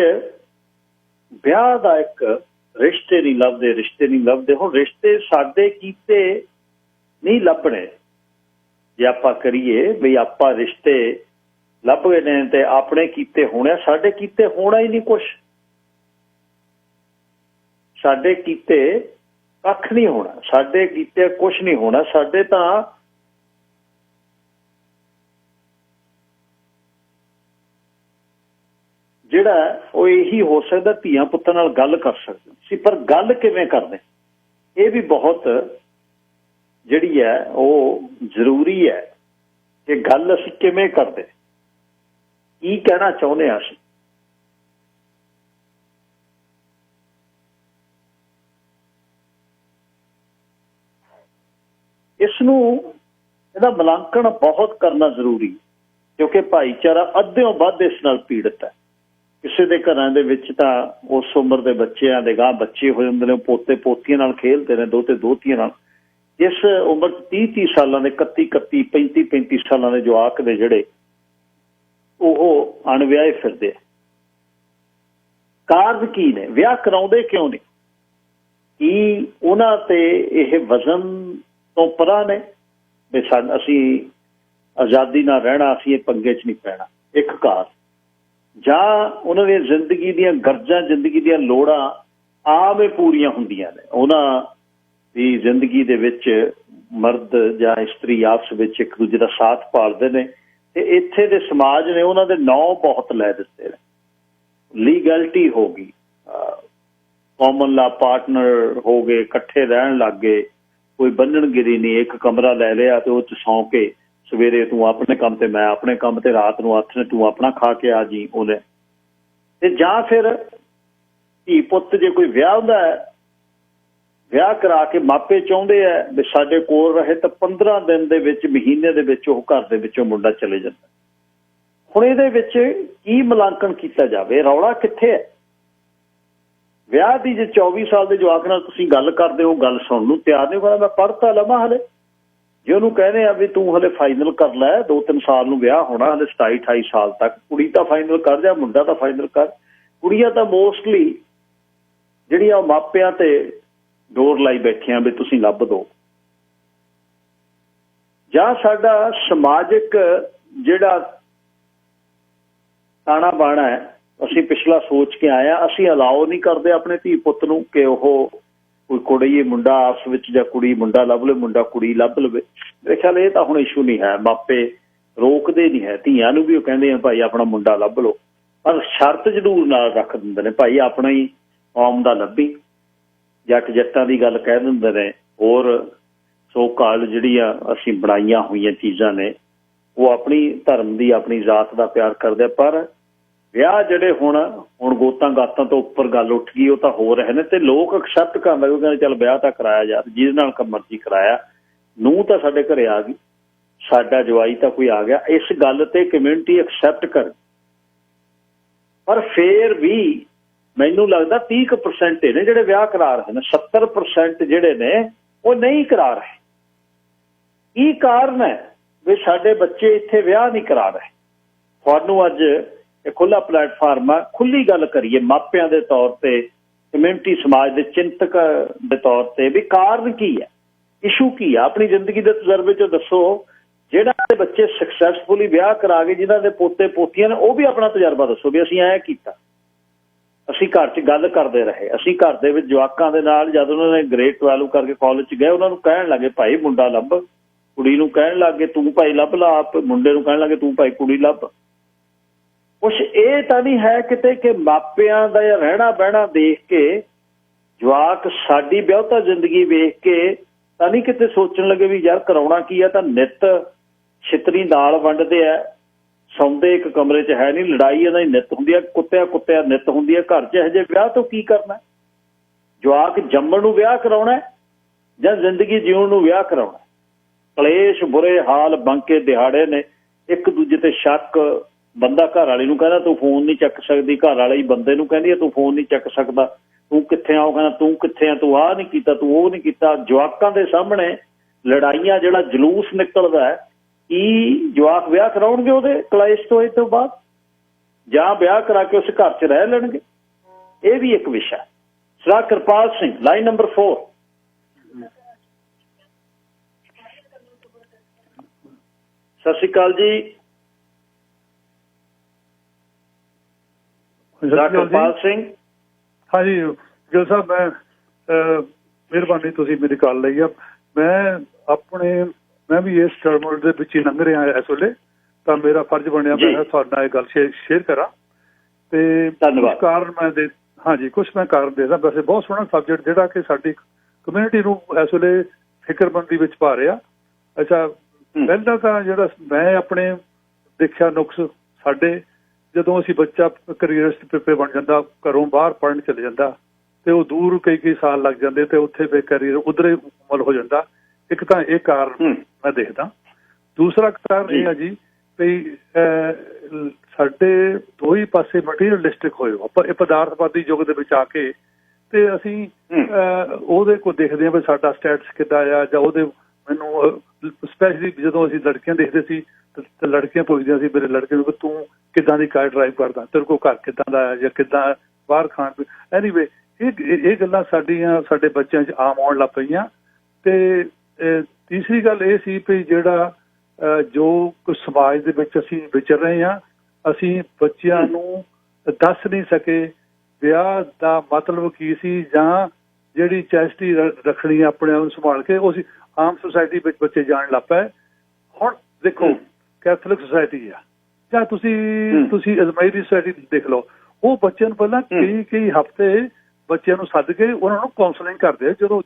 Speaker 1: ਵਿਆਹ ਦਾ ਇੱਕ ਰਿਸ਼ਤੇ ਨਹੀਂ ਲੱਭਦੇ। ਹੁਣ ਰਿਸ਼ਤੇ ਸਾਡੇ ਕੀਤੇ ਨਹੀਂ ਲੱਭਣੇ। ਜੇ ਆਪਾਂ ਕਰੀਏ ਵੀ ਆਪਾਂ ਰਿਸ਼ਤੇ ਲੱਭ ਗਏ ਨੇ ਤੇ ਆਪਣੇ ਕੀਤੇ ਹੋਣੇ, ਸਾਡੇ ਕੀਤੇ ਹੋਣਾ ਹੀ ਨਹੀਂ ਕੁਛ। ਸਾਡੇ ਕੀਤੇ ਕੱਖ ਨਹੀਂ ਹੋਣਾ, ਸਾਡੇ ਕੀਤੇ ਕੁਛ ਨਹੀਂ ਹੋਣਾ। ਸਾਡੇ ਤਾਂ ਜਿਹੜਾ ਉਹ ਇਹੀ ਹੋ ਸਕਦਾ ਧੀਆਂ ਪੁੱਤਾਂ ਨਾਲ ਗੱਲ ਕਰ ਸਕਦੇ ਸੀ, ਪਰ ਗੱਲ ਕਿਵੇਂ ਕਰਦੇ ਇਹ ਵੀ ਬਹੁਤ ਜਿਹੜੀ ਹੈ ਉਹ ਜ਼ਰੂਰੀ ਹੈ ਕਿ ਗੱਲ ਅਸੀਂ ਕਿਵੇਂ ਕਰਦੇ, ਕੀ ਕਹਿਣਾ ਚਾਹੁੰਦੇ ਹਾਂ ਅਸੀਂ। ਇਸ ਨੂੰ ਇਹਦਾ ਮੁਲਾਂਕਣ ਬਹੁਤ ਕਰਨਾ ਜ਼ਰੂਰੀ, ਕਿਉਂਕਿ ਭਾਈਚਾਰਾ ਅੱਧਿਓਂ ਵੱਧ ਇਸ ਨਾਲ ਪੀੜਤ ਹੈ। ਕਿਸੇ ਦੇ ਘਰਾਂ ਦੇ ਵਿੱਚ ਤਾਂ ਉਸ ਉਮਰ ਦੇ ਬੱਚਿਆਂ ਦੇ ਗਾਂ ਬੱਚੇ ਹੋ ਜਾਂਦੇ ਨੇ, ਪੋਤੇ ਪੋਤੀਆਂ ਨਾਲ ਖੇਡਦੇ ਨੇ, ਦੋਤੇ ਦੋਤੀਆਂ ਨਾਲ। ਇਸ ਉਮਰ 'ਚ 30-30 ਸਾਲਾਂ ਦੇ, 31-31, 35-35 ਸਾਲਾਂ ਦੇ ਜਵਾਕ ਦੇ ਜਿਹੜੇ ਉਹ ਅਣਵਿਆਹੇ ਫਿਰਦੇ ਆ। ਕਾਰਨ ਕੀ ਨੇ? ਵਿਆਹ ਕਰਾਉਂਦੇ ਕਿਉਂ ਨਹੀਂ? ਕੀ ਉਹਨਾਂ ਤੇ ਇਹ ਵਜ਼ਨ ਤੋਂ ਪਰਾਂ ਨੇ ਵੀ ਅਸੀਂ ਆਜ਼ਾਦੀ ਨਾਲ ਰਹਿਣਾ, ਅਸੀਂ ਇਹ ਪੰਗੇ 'ਚ ਨਹੀਂ ਪੈਣਾ? ਇੱਕ ਕਾਰਨ, ਜਾਂ ਉਹਨਾਂ ਦੀਆਂ ਜ਼ਿੰਦਗੀ ਦੀਆਂ ਗਰਜਾਂ, ਜ਼ਿੰਦਗੀ ਦੀਆਂ ਲੋੜਾਂ ਆਮ ਹੀ ਪੂਰੀਆਂ ਹੁੰਦੀਆਂ ਨੇ। ਉਹਨਾਂ ਦੀ ਜ਼ਿੰਦਗੀ ਦੇ ਵਿੱਚ ਮਰਦ ਜਾਂ ਇਸਤਰੀ ਆਪਸ ਵਿੱਚ ਇੱਕ ਦੂਜੇ ਦਾ ਸਾਥ ਭਾਲਦੇ ਨੇ, ਤੇ ਇੱਥੇ ਦੇ ਸਮਾਜ ਨੇ ਉਹਨਾਂ ਦੇ ਨਾਂ ਬਹੁਤ ਲੈ ਦਿੱਤੇ ਨੇ। ਲੀਗੈਲਿਟੀ ਹੋ ਗਈ, ਕਾਮਨ ਲਾ ਪਾਰਟਨਰ ਹੋ ਗਏ, ਇਕੱਠੇ ਰਹਿਣ ਲੱਗ ਗਏ, ਕੋਈ ਬੰਨਣਗਿਰੀ ਨਹੀਂ। ਇੱਕ ਕਮਰਾ ਲੈ ਲਿਆ ਤੇ ਉਹ 'ਚ ਸੌਂ ਕੇ ਸਵੇਰੇ ਤੂੰ ਆਪਣੇ ਕੰਮ ਤੇ ਮੈਂ ਆਪਣੇ ਕੰਮ ਤੇ, ਰਾਤ ਨੂੰ ਹੱਥ ਨੇ ਤੂੰ ਆਪਣਾ ਖਾ ਕੇ ਆ ਜੀ ਉਹਨੇ। ਤੇ ਜਾਂ ਫਿਰ ਧੀ ਪੁੱਤ ਜੇ ਕੋਈ ਵਿਆਹ ਹੁੰਦਾ ਹੈ, ਵਿਆਹ ਕਰਾ ਕੇ ਮਾਪੇ ਚਾਹੁੰਦੇ ਆ ਵੀ ਸਾਡੇ ਕੋਲ ਰਹੇ, ਤਾਂ 15 ਦਿਨ ਦੇ ਵਿੱਚ, ਮਹੀਨੇ ਦੇ ਵਿੱਚ ਉਹ ਘਰ ਦੇ ਵਿੱਚੋਂ ਮੁੰਡਾ ਚਲੇ ਜਾਂਦਾ। ਹੁਣ ਇਹਦੇ ਵਿੱਚ ਕੀ ਮੁਲਾਂਕਣ ਕੀਤਾ ਜਾਵੇ? ਰੌਲਾ ਕਿੱਥੇ ਹੈ? ਵਿਆਹ ਦੀ ਜੇ 24 ਸਾਲ ਦੇ ਜਵਾਕ ਨਾਲ ਤੁਸੀਂ ਗੱਲ ਕਰਦੇ ਹੋ, ਗੱਲ ਸੁਣਨ ਨੂੰ ਤਿਆਰ ਨਹੀਂ ਹੋਣਾ, ਮੈਂ ਪੜ੍ਹ ਤਾਂ ਲਵਾਂ ਹਲੇ। ਜੇ ਉਹਨੂੰ ਕਹਿੰਦੇ ਆ ਵੀ ਤੂੰ ਹਲੇ ਫਾਈਨਲ ਕਰ ਲੈ, 2-3 ਸਾਲ ਨੂੰ ਵਿਆਹ ਹੋਣਾ, ਹਲੇ 27-28 ਸਾਲ ਤੱਕ, ਕੁੜੀ ਤਾਂ ਫਾਈਨਲ ਕਰ ਜਾਂ ਮੁੰਡਾ ਤਾਂ ਫਾਈਨਲ ਕਰ। ਕੁੜੀਆਂ ਤਾਂ ਮੋਸਟਲੀ ਜਿਹੜੀਆਂ ਮਾਪਿਆਂ ਤੇ ਡੋਰ ਲਾਈ ਬੈਠੀਆਂ ਵੀ ਤੁਸੀਂ ਲੱਭ ਦਿਓ। ਜਾਂ ਸਾਡਾ ਸਮਾਜਿਕ ਜਿਹੜਾ ਤਾਣਾ ਬਾਣਾ ਹੈ, ਅਸੀਂ ਪਿਛਲਾ ਸੋਚ ਕੇ ਆਏ ਹਾਂ, ਅਸੀਂ ਅਲਾਓ ਨਹੀਂ ਕਰਦੇ ਆਪਣੇ ਧੀ ਪੁੱਤ ਨੂੰ ਕਿ ਉਹ ਕੋਈ ਕੁੜੀ ਮੁੰਡਾ ਆਪਸ ਵਿੱਚ ਜਾਂ ਕੁੜੀ ਮੁੰਡਾ ਲੱਭ ਲਵੇ, ਮੁੰਡਾ ਕੁੜੀ ਲੱਭ ਲਵੇ। ਮੇਰੇ ਖਿਆਲ ਇਹ ਤਾਂ ਹੁਣ ਇਸ਼ੂ ਨਹੀਂ ਹੈ, ਮਾਪੇ ਰੋਕਦੇ ਨਹੀਂ ਹੈ ਧੀਆਂ ਨੂੰ ਵੀ। ਉਹ ਕਹਿੰਦੇ ਆ ਭਾਈ ਆਪਣਾ ਮੁੰਡਾ ਲੱਭ ਲਓ, ਪਰ ਸ਼ਰਤ ਜ਼ਰੂਰ ਨਾਲ ਰੱਖ ਦਿੰਦੇ ਨੇ, ਭਾਈ ਆਪਣਾ ਹੀ ਕੌਮ ਦਾ ਲੱਭੀ। ਜੱਟ ਜੱਟਾਂ ਦੀ ਗੱਲ ਕਹਿ ਦਿੰਦੇ ਨੇ, ਹੋਰ ਸੋ ਕਾਲ ਜਿਹੜੀਆਂ ਅਸੀਂ ਬਣਾਈਆਂ ਹੋਈਆਂ ਚੀਜ਼ਾਂ ਨੇ, ਉਹ ਆਪਣੀ ਧਰਮ ਦੀ ਆਪਣੀ ਜ਼ਾਤ ਦਾ ਪਿਆਰ ਕਰਦੇ। ਪਰ ਵਿਆਹ ਜਿਹੜੇ ਹੁਣ ਗੋਤਾਂ ਗਾਤਾਂ ਤੋਂ ਉੱਪਰ ਗੱਲ ਉੱਠ ਗਈ, ਉਹ ਤਾਂ ਹੋ ਰਹੇ ਨੇ। ਤੇ ਲੋਕ ਐਕਸੈਪਟ ਕਰਨ ਲੱਗੇ, ਕਹਿੰਦੇ ਚੱਲ ਵਿਆਹ ਤਾਂ ਕਰਾਇਆ ਯਾਰ, ਜਿਹਦੇ ਨਾਲ ਮਰਜ਼ੀ ਕਰਾਇਆ, ਨੂੰਹ ਤਾਂ ਸਾਡੇ ਘਰੇ ਆ ਗਈ, ਸਾਡਾ ਜਵਾਈ ਤਾਂ ਕੋਈ ਆ ਗਿਆ। ਇਸ ਗੱਲ ਤੇ ਕਮਿਊਨਿਟੀ ਐਕਸੈਪਟ ਕਰ, ਪਰ ਫੇਰ ਵੀ ਮੈਨੂੰ ਲੱਗਦਾ 30% ਨੇ ਜਿਹੜੇ ਵਿਆਹ ਕਰਾ ਰਹੇ ਨੇ, 70% ਜਿਹੜੇ ਨੇ ਉਹ ਨਹੀਂ ਕਰਾ ਰਹੇ। ਕੀ ਕਾਰਨ ਹੈ ਵੀ ਸਾਡੇ ਬੱਚੇ ਇੱਥੇ ਵਿਆਹ ਨਹੀਂ ਕਰਾ ਰਹੇ? ਤੁਹਾਨੂੰ ਅੱਜ ਇਹ ਖੁੱਲ੍ਹਾ ਪਲੇਟਫਾਰਮ ਆ, ਖੁੱਲ੍ਹੀ ਗੱਲ ਕਰੀਏ ਮਾਪਿਆਂ ਦੇ ਤੌਰ ਤੇ, ਕਮਿਊਨਿਟੀ ਸਮਾਜ ਦੇ ਚਿੰਤਕ ਦੇ ਤੌਰ ਤੇ, ਵੀ ਕਾਰਨ ਕੀ ਹੈ, ਇਸ਼ੂ ਕੀ ਆ? ਆਪਣੀ ਜ਼ਿੰਦਗੀ ਦੇ ਤਜਰਬੇ 'ਚੋਂ ਦੱਸੋ। ਜਿਹੜਾ ਦੇ ਬੱਚੇ ਸਕਸੈਸਫੁਲੀ ਵਿਆਹ ਕਰਾ ਕੇ ਜਿਨ੍ਹਾਂ ਦੇ ਪੋਤੇ ਪੋਤੀਆਂ ਨੇ, ਉਹ ਵੀ ਆਪਣਾ ਤਜਰਬਾ ਦੱਸੋ ਵੀ ਅਸੀਂ ਐਂ ਕੀਤਾ, ਅਸੀਂ ਘਰ 'ਚ ਗੱਲ ਕਰਦੇ ਰਹੇ। ਅਸੀਂ ਘਰ ਦੇ ਵਿੱਚ ਜਵਾਕਾਂ ਦੇ ਨਾਲ ਜਦ ਉਹਨਾਂ ਨੇ ਗ੍ਰੇਡ 12 ਕਰਕੇ ਕਾਲਜ 'ਚ ਗਏ, ਉਹਨਾਂ ਨੂੰ ਕਹਿਣ ਲੱਗੇ ਭਾਈ ਮੁੰਡਾ ਲੱਭ, ਕੁੜੀ ਨੂੰ ਕਹਿਣ ਲੱਗੇ ਤੂੰ ਭਾਈ ਲੱਭ ਲਾ, ਆਪ ਮੁੰਡੇ ਨੂੰ ਕਹਿਣ ਲੱਗੇ ਤੂੰ ਭਾਈ ਕੁੜੀ ਲੱਭ। ਕੁਛ ਇਹ ਤਾਂ ਨਹੀਂ ਹੈ ਕਿਤੇ ਕਿ ਮਾਪਿਆਂ ਦਾ ਰਹਿਣਾ ਬਹਿਣਾ ਦੇਖ ਕੇ, ਜਵਾਕ ਸਾਡੀ ਵਿਆਹੁਤਾ ਜ਼ਿੰਦਗੀ ਵੇਖ ਕੇ ਤਾਂ ਨਹੀਂ ਕਿਤੇ ਸੋਚਣ ਲੱਗੇ ਵੀ ਯਾਰ ਕਰਾਉਣਾ ਕੀ ਆ? ਤਾਂ ਨਿੱਤ ਛਿੱਤਰੀ ਨਾਲ ਵੰਡਦੇ ਆ, ਸੌਂਦੇ ਇੱਕ ਕਮਰੇ 'ਚ ਹੈ ਨਹੀਂ, ਲੜਾਈ ਇਹਨਾਂ ਦੀ ਨਿੱਤ ਹੁੰਦੀ ਹੈ, ਕੁੱਤਿਆਂ ਨਿੱਤ ਹੁੰਦੀ ਹੈ ਘਰ 'ਚ। ਇਹੋ ਜਿਹੇ ਵਿਆਹ ਤੋਂ ਕੀ ਕਰਨਾ? ਜਵਾਕ ਜੰਮਣ ਨੂੰ ਵਿਆਹ ਕਰਾਉਣਾ ਜਾਂ ਜ਼ਿੰਦਗੀ ਜਿਉਣ ਨੂੰ ਵਿਆਹ ਕਰਾਉਣਾ? ਕਲੇਸ਼ ਬੁਰੇ ਹਾਲ ਬੰਕੇ ਦਿਹਾੜੇ ਨੇ, ਇੱਕ ਦੂਜੇ ਤੇ ਸ਼ੱਕ। ਬੰਦਾ ਘਰ ਵਾਲੀ ਨੂੰ ਕਹਿੰਦਾ ਤੂੰ ਫੋਨ ਨਹੀਂ ਚੱਕ ਸਕਦੀ, ਘਰ ਵਾਲੇ ਹੀ ਬੰਦੇ ਨੂੰ ਕਹਿੰਦੀ ਤੂੰ ਫੋਨ ਨਹੀਂ ਚੱਕ ਸਕਦਾ, ਤੂੰ ਕਿੱਥੇ ਆ? ਉਹ ਕਹਿੰਦਾ ਤੂੰ ਕਿੱਥੇ ਆ, ਤੂੰ ਆਹ ਨਹੀਂ ਕੀਤਾ, ਤੂੰ ਉਹ ਨਹੀਂ ਕੀਤਾ। ਜਵਾਕਾਂ ਦੇ ਸਾਹਮਣੇ ਲੜਾਈਆਂ, ਜਿਹੜਾ ਜਲੂਸ ਨਿਕਲਦਾ ਹੈ, ਕੀ ਜਵਾਕ ਵਿਆਹ ਕਰਾਉਣਗੇ ਉਹਦੇ ਕਲੇਸ਼ ਤੋਂ? ਇਹ ਤੋਂ ਬਾਅਦ ਜਾਂ ਵਿਆਹ ਕਰਾ ਕੇ ਉਸ ਘਰ 'ਚ ਰਹਿ ਲੈਣਗੇ? ਇਹ ਵੀ ਇੱਕ ਵਿਸ਼ਾ। ਸਰਦਾਰ ਕਿਰਪਾਲ ਸਿੰਘ, ਲਾਈਨ ਨੰਬਰ 4। ਸਤਿ ਸ਼੍ਰੀ ਅਕਾਲ ਜੀ। ਕਿਰਪਾਲ ਸਿੰਘ।
Speaker 3: ਹਾਂਜੀ ਗਿੱਲ ਸਾਹਿਬ, ਮੈਂ ਮਿਹਰਬਾਨੀ ਤੁਸੀਂ ਮੇਰੀ ਕਾਲ ਲਈ ਆ। ਮੈਂ ਵੀ ਇਸ ਟਰਮਲ ਦੇ ਵਿੱਚ ਹੀ ਲੰਘ ਰਿਹਾ ਇਸ ਵੇਲੇ, ਤਾਂ ਮੇਰਾ ਫਰਜ਼ ਬਣਿਆ ਮੈਂ ਤੁਹਾਡੇ ਨਾਲ ਇਹ ਗੱਲ ਸ਼ੇਅਰ ਕਰਾਂ। ਤੇ ਕੁਝ ਕਾਰਨ ਕੁਛ ਮੈਂ ਕਾਰਨ ਦੇਦਾ। ਵੈਸੇ ਬਹੁਤ ਸੋਹਣਾ ਸਬਜੈਕਟ ਜਿਹੜਾ ਕਿ ਸਾਡੀ ਕਮਿਊਨਿਟੀ ਨੂੰ ਇਸ ਵੇਲੇ ਫਿਕਰਮੰਦੀ ਵਿੱਚ ਪਾ ਰਿਹਾ। ਅੱਛਾ, ਪਹਿਲਾਂ ਤਾਂ ਜਿਹੜਾ ਮੈਂ ਆਪਣੇ ਦੇਖਿਆ ਨੁਕਸ, ਸਾਡੇ ਜਦੋਂ ਅਸੀਂ ਬੱਚਾ ਕਰੀਅਰਿਸਟ ਪੇਪਰ ਬਣ ਜਾਂਦਾ, ਘਰੋਂ ਬਾਹਰ ਪੜ੍ਹਨ ਚਲੇ ਜਾਂਦਾ, ਤੇ ਉਹ ਦੂਰ ਕਈ ਸਾਲ ਲੱਗ ਜਾਂਦੇ, ਤੇ ਉੱਥੇ ਫਿਰ ਕਰੀਅਰ ਉਧਰੇ ਮੁਕੰਮਲ ਹੋ ਜਾਂਦਾ। ਇੱਕ ਤਾਂ ਇਹ ਕਾਰਨ ਮੈਂ ਦੇਖਦਾ। ਦੂਸਰਾ ਕਾਰਨ ਇਹ ਹੈ ਜੀ ਵੀ ਸਾਡੇ ਦੋ ਹੀ ਪਾਸੇ ਮਟੀਰੀਅਲਿਸਟਿਕ ਹੋਏ, ਇਹ ਪਦਾਰਥਵਾਦੀ ਯੁੱਗ ਦੇ ਵਿੱਚ ਆ ਕੇ, ਤੇ ਅਸੀਂ ਉਹਦੇ ਕੋਲ ਦੇਖਦੇ ਹਾਂ ਵੀ ਸਾਡਾ ਸਟੇਟਸ ਕਿੱਦਾਂ ਆ, ਜਾਂ ਉਹਦੇ ਮੈਨੂੰ ਸਪੈਸ਼ਲੀ ਜਦੋਂ ਅਸੀਂ ਲੜਕੀਆਂ ਦੇਖਦੇ ਸੀ ਤੇ ਲੜਕੀਆਂ ਪੁੱਛਦੀਆਂ ਸੀ ਮੇਰੇ ਲੜਕੇ ਨੂੰ, ਤੂੰ ਕਿੱਦਾਂ ਦੀ ਕਾਰ ਡਰਾਈਵ ਕਰਦਾ, ਤੇਰੇ ਕੋਲ ਘਰ ਕਿੱਦਾਂ ਦਾ ਹੈ, ਜਾਂ ਕਿੱਦਾਂ ਬਾਹਰ ਖਾਣ ਪੀਣ। ਐਨੀਵੇ ਇਹ ਗੱਲਾਂ ਸਾਡੇ ਬੱਚਿਆਂ 'ਚ ਆਮ ਆਉਣ ਲੱਗ ਪਈਆਂ। ਤੇ ਤੀਸਰੀ ਗੱਲ ਇਹ ਸੀ ਵੀ ਜਿਹੜਾ ਜੋ ਕੁਝ ਸਮਾਜ ਦੇ ਵਿੱਚ ਅਸੀਂ ਵਿਚਰ ਰਹੇ ਹਾਂ, ਅਸੀਂ ਬੱਚਿਆਂ ਨੂੰ ਦੱਸ ਨਹੀਂ ਸਕੇ ਵਿਆਹ ਦਾ ਮਤਲਬ ਕੀ ਸੀ, ਜਾਂ ਜਿਹੜੀ ਚੈਸਟੀ ਰੱਖਣੀ ਆਪਣੇ ਆਪ ਨੂੰ ਸੰਭਾਲ ਕੇ, ਉਹ ਆਮ ਸੁਸਾਇਟੀ ਵਿੱਚ ਬੱਚੇ ਜਾਣ ਲੱਗ ਪਏ। ਹੁਣ ਦੇਖੋ ਕੈਥੋਲਿਕ ਸੁਸਾਇਟੀ ਆ, ਜਾਂ ਤੁਸੀਂ ਅਜਮਾਇਰੀ ਸੁਸਾਇਟੀ ਦੇਖ ਲਓ, ਉਹ ਬੱਚਿਆਂ ਨੂੰ ਪਹਿਲਾਂ ਕਈ ਹਫ਼ਤੇ ਬੱਚਿਆਂ ਨੂੰ ਸੱਦ ਕੇ ਉਹਨਾਂ ਨੂੰ ਕਾਉਂਸਲਿੰਗ ਕਰਦੇ ਆ, ਜਦੋਂ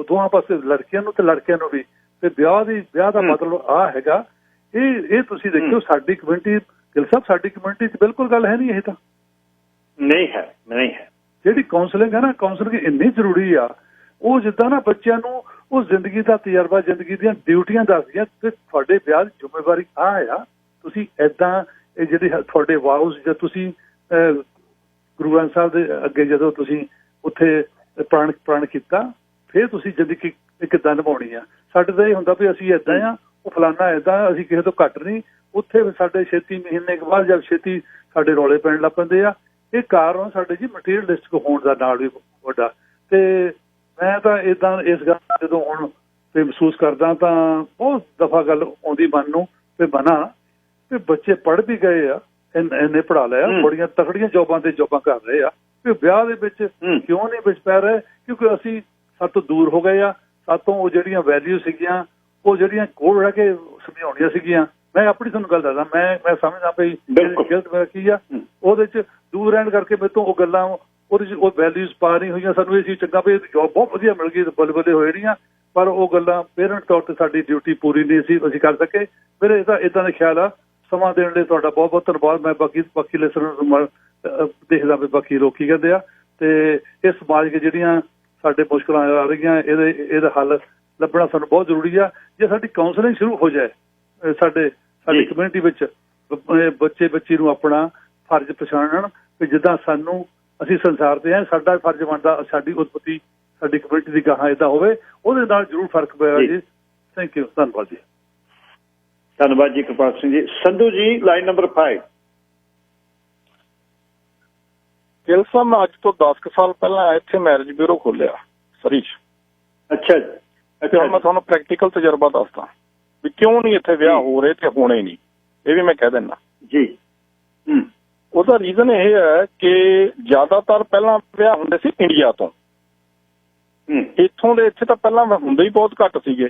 Speaker 3: ਦੋਹਾਂ ਪਾਸੇ ਲੜਕੀਆਂ ਨੂੰ ਤੇ ਲੜਕਿਆਂ ਨੂੰ ਵੀ, ਤੇ ਵਿਆਹ ਦਾ ਮਤਲਬ ਆਹ ਹੈਗਾ। ਇਹ ਤੁਸੀਂ ਦੇਖਿਓ ਸਾਡੀ ਕਮਿਊਨਿਟੀ, ਗਿੱਲ ਸਾਹਿਬ, ਸਾਡੀ ਕਮਿਊਨਿਟੀ 'ਚ ਬਿਲਕੁਲ ਗੱਲ ਹੈ ਨਹੀਂ। ਇਹ ਤਾਂ
Speaker 1: ਨਹੀਂ ਹੈ।
Speaker 3: ਜਿਹੜੀ ਕਾਉਂਸਲਿੰਗ ਹੈ ਨਾ, ਕਾਉਂਸਲਿੰਗ ਇੰਨੀ ਜ਼ਰੂਰੀ ਆ। ਉਹ ਜਿੱਦਾਂ ਨਾ ਬੱਚਿਆਂ ਨੂੰ ਉਹ ਜ਼ਿੰਦਗੀ ਦਾ ਤਜਰਬਾ, ਜ਼ਿੰਦਗੀ ਦੀਆਂ ਡਿਊਟੀਆਂ ਦੱਸਦੀਆਂ, ਤੇ ਤੁਹਾਡੇ ਵਿਆਹ ਦੀ ਜ਼ਿੰਮੇਵਾਰੀ ਆਹ ਆ, ਤੁਸੀਂ ਏਦਾਂ ਇਹ ਜਿਹੜੀ ਤੁਹਾਡੇ ਵਾਊਸ ਜਾਂ ਤੁਸੀਂ ਗੁਰੂ ਗ੍ਰੰਥ ਸਾਹਿਬ ਦੇ ਅੱਗੇ ਜਦੋਂ ਤੁਸੀਂ ਉੱਥੇ ਪ੍ਰਣ ਕੀਤਾ ਫਿਰ ਤੁਸੀਂ ਜ਼ਿੰਦਗੀ ਕਿੱਦਾਂ ਨਿਭਾਉਣੀ ਆ। ਸਾਡੇ ਤਾਂ ਇਹ ਹੁੰਦਾ ਵੀ ਅਸੀਂ ਏਦਾਂ ਆ, ਉਹ ਫਲਾਨਾ ਏਦਾਂ, ਅਸੀਂ ਕਿਸੇ ਤੋਂ ਘੱਟ ਨਹੀਂ। ਉੱਥੇ ਸਾਡੇ ਛੇਤੀ ਮਹੀਨੇ ਕੁ ਬਾਅਦ ਜਦ ਛੇਤੀ ਸਾਡੇ ਰੌਲੇ ਪੈਣ ਲੱਗ ਪੈਂਦੇ ਆ। ਇਹ ਕਾਰਨ ਸਾਡੇ ਜੀ ਮਟੀਰੀਅਲਿਸਟਿਕ ਹੋਣ ਦਾ ਨਾਲ ਵੀ ਵੱਡਾ। ਤੇ ਮੈਂ ਤਾਂ ਏਦਾਂ ਇਸ ਗੱਲ ਜਦੋਂ ਹੁਣ ਤੇ ਮਹਿਸੂਸ ਕਰਦਾ ਤਾਂ ਬਹੁਤ ਦਫਾ ਗੱਲ ਆਉਂਦੀ ਮਨ ਨੂੰ ਤੇ ਬਣਾ ਵੀ ਬੱਚੇ ਪੜ੍ਹ ਵੀ ਗਏ ਆ, ਇੰਨੇ ਪੜ੍ਹਾ ਲਿਆ, ਬੜੀਆਂ ਤਕੜੀਆਂ ਜੋਬਾਂ ਤੇ ਜੋਬਾਂ ਕਰ ਰਹੇ ਆ, ਵੀ ਵਿਆਹ ਦੇ ਵਿੱਚ ਕਿਉਂ ਨਹੀਂ ਵਿੱਚ ਪੈ ਰਹੇ? ਕਿਉਂਕਿ ਅਸੀਂ ਸਾਡੇ ਤੋਂ ਦੂਰ ਹੋ ਗਏ ਆ। ਸਾਤੋਂ ਉਹ ਜਿਹੜੀਆਂ ਵੈਲਿਊ ਸੀਗੀਆਂ, ਉਹ ਜਿਹੜੀਆਂ ਕੋਲ ਰਹਿ ਕੇ ਸਮਝਾਉਣੀਆਂ ਸੀਗੀਆਂ। ਮੈਂ ਆਪਣੀ ਤੁਹਾਨੂੰ ਗੱਲ ਦੱਸਦਾ, ਮੈਂ ਸਮਝਦਾ ਵੀ ਗਲਤ ਮੇਰਾ ਕੀ ਆ, ਉਹਦੇ ਚ ਦੂਰ ਰਹਿਣ ਕਰਕੇ ਮੇਰੇ ਤੋਂ ਉਹ ਗੱਲਾਂ ਉਹਦੇ ਚ ਉਹ ਵੈਲਿਊਜ਼ ਪਾ ਨਹੀਂ ਹੋਈਆਂ। ਸਾਨੂੰ ਇਹ ਸੀ ਚੰਗਾ ਵੀ ਜੋਬ ਬਹੁਤ ਵਧੀਆ ਮਿਲ ਗਈ, ਬੱਲੇ ਬੱਲੇ ਹੋਏ ਰਹੀਆਂ, ਪਰ ਉਹ ਗੱਲਾਂ ਪੇਰੈਂਟ ਤੌਰ ਤੇ ਸਾਡੀ ਡਿਊਟੀ ਪੂਰੀ ਨਹੀਂ ਸੀ ਅਸੀਂ ਕਰ ਸਕੇ। ਮੇਰੇ ਏਦਾਂ ਦਾ ਖਿਆਲ ਆ। ਸਮਾਂ ਦੇਣ ਲਈ ਤੁਹਾਡਾ ਬਹੁਤ ਬਹੁਤ ਧੰਨਵਾਦ। ਮੈਂ ਬਾਕੀ ਲਿਸਨਰ ਨੂੰ ਦੇਖਦਾ ਵੀ ਬਾਕੀ ਲੋਕ ਕੀ ਕਹਿੰਦੇ ਆ। ਤੇ ਇਹ ਸਮਾਜਿਕ ਜਿਹੜੀਆਂ ਸਾਡੇ ਮੁਸ਼ਕਲਾਂ ਆ ਰਹੀਆਂ, ਇਹਦਾ ਹੱਲ ਲੱਭਣਾ ਸਾਨੂੰ ਬਹੁਤ ਜ਼ਰੂਰੀ ਆ। ਜੇ ਸਾਡੀ ਕਾਉਂਸਲਿੰਗ ਸ਼ੁਰੂ ਹੋ ਜਾਏ ਸਾਡੀ ਕਮਿਊਨਿਟੀ ਵਿੱਚ, ਬੱਚੀ ਨੂੰ ਆਪਣਾ ਫਰਜ਼ ਪਛਾਣਨ ਵੀ ਜਿੱਦਾਂ ਸਾਨੂੰ ਅਸੀਂ ਸੰਸਾਰ ਤੇ ਆ, ਸਾਡਾ ਫਰਜ਼ ਬਣਦਾ ਸਾਡੀ ਉਤਪਤੀ ਸਾਡੀ ਕਮਿਊਨਿਟੀ ਦੀ ਗਾਹਾਂ ਏਦਾਂ ਹੋਵੇ, ਉਹਦੇ ਨਾਲ ਜ਼ਰੂਰ ਫਰਕ ਪਿਆ ਜੀ। ਥੈਂਕ ਯੂ, ਧੰਨਵਾਦ ਜੀ।
Speaker 1: ਧੰਨਵਾਦ ਜੀ ਕਿਰਪਾਲ ਸਿੰਘ ਜੀ। Sandhu ji line number 5।
Speaker 4: ਗਿੱਲ ਸਾਹਿਬ, ਮੈਂ ਅੱਜ ਤੋਂ 10 ਸਾਲ ਪਹਿਲਾਂ ਇੱਥੇ ਮੈਰਿਜ ਬਿਊਰੋ ਖੋਲਿਆ ਸਰੀ 'ਚ।
Speaker 1: ਅੱਛਾ ਜੀ।
Speaker 4: ਹੁਣ ਮੈਂ ਤੁਹਾਨੂੰ ਪ੍ਰੈਕਟੀਕਲ ਤਜਰਬਾ ਦੱਸਦਾ ਵੀ ਕਿਉਂ ਨਹੀਂ ਇੱਥੇ ਵਿਆਹ ਹੋ ਰਹੇ ਤੇ ਹੋਣੇ ਨਹੀਂ। ਇਹ ਵੀ ਮੈਂ ਕਹਿ ਦਿੰਦਾ
Speaker 1: ਜੀ।
Speaker 4: ਉਹਦਾ ਰੀਜ਼ਨ ਇਹ ਹੈ ਕਿ ਜ਼ਿਆਦਾਤਰ ਪਹਿਲਾਂ ਵਿਆਹ ਹੁੰਦੇ ਸੀ ਇੰਡੀਆ ਤੋਂ। ਇੱਥੋਂ ਦੇ ਇੱਥੇ ਤਾਂ ਪਹਿਲਾਂ ਹੁੰਦੇ ਹੀ ਬਹੁਤ ਘੱਟ ਸੀਗੇ।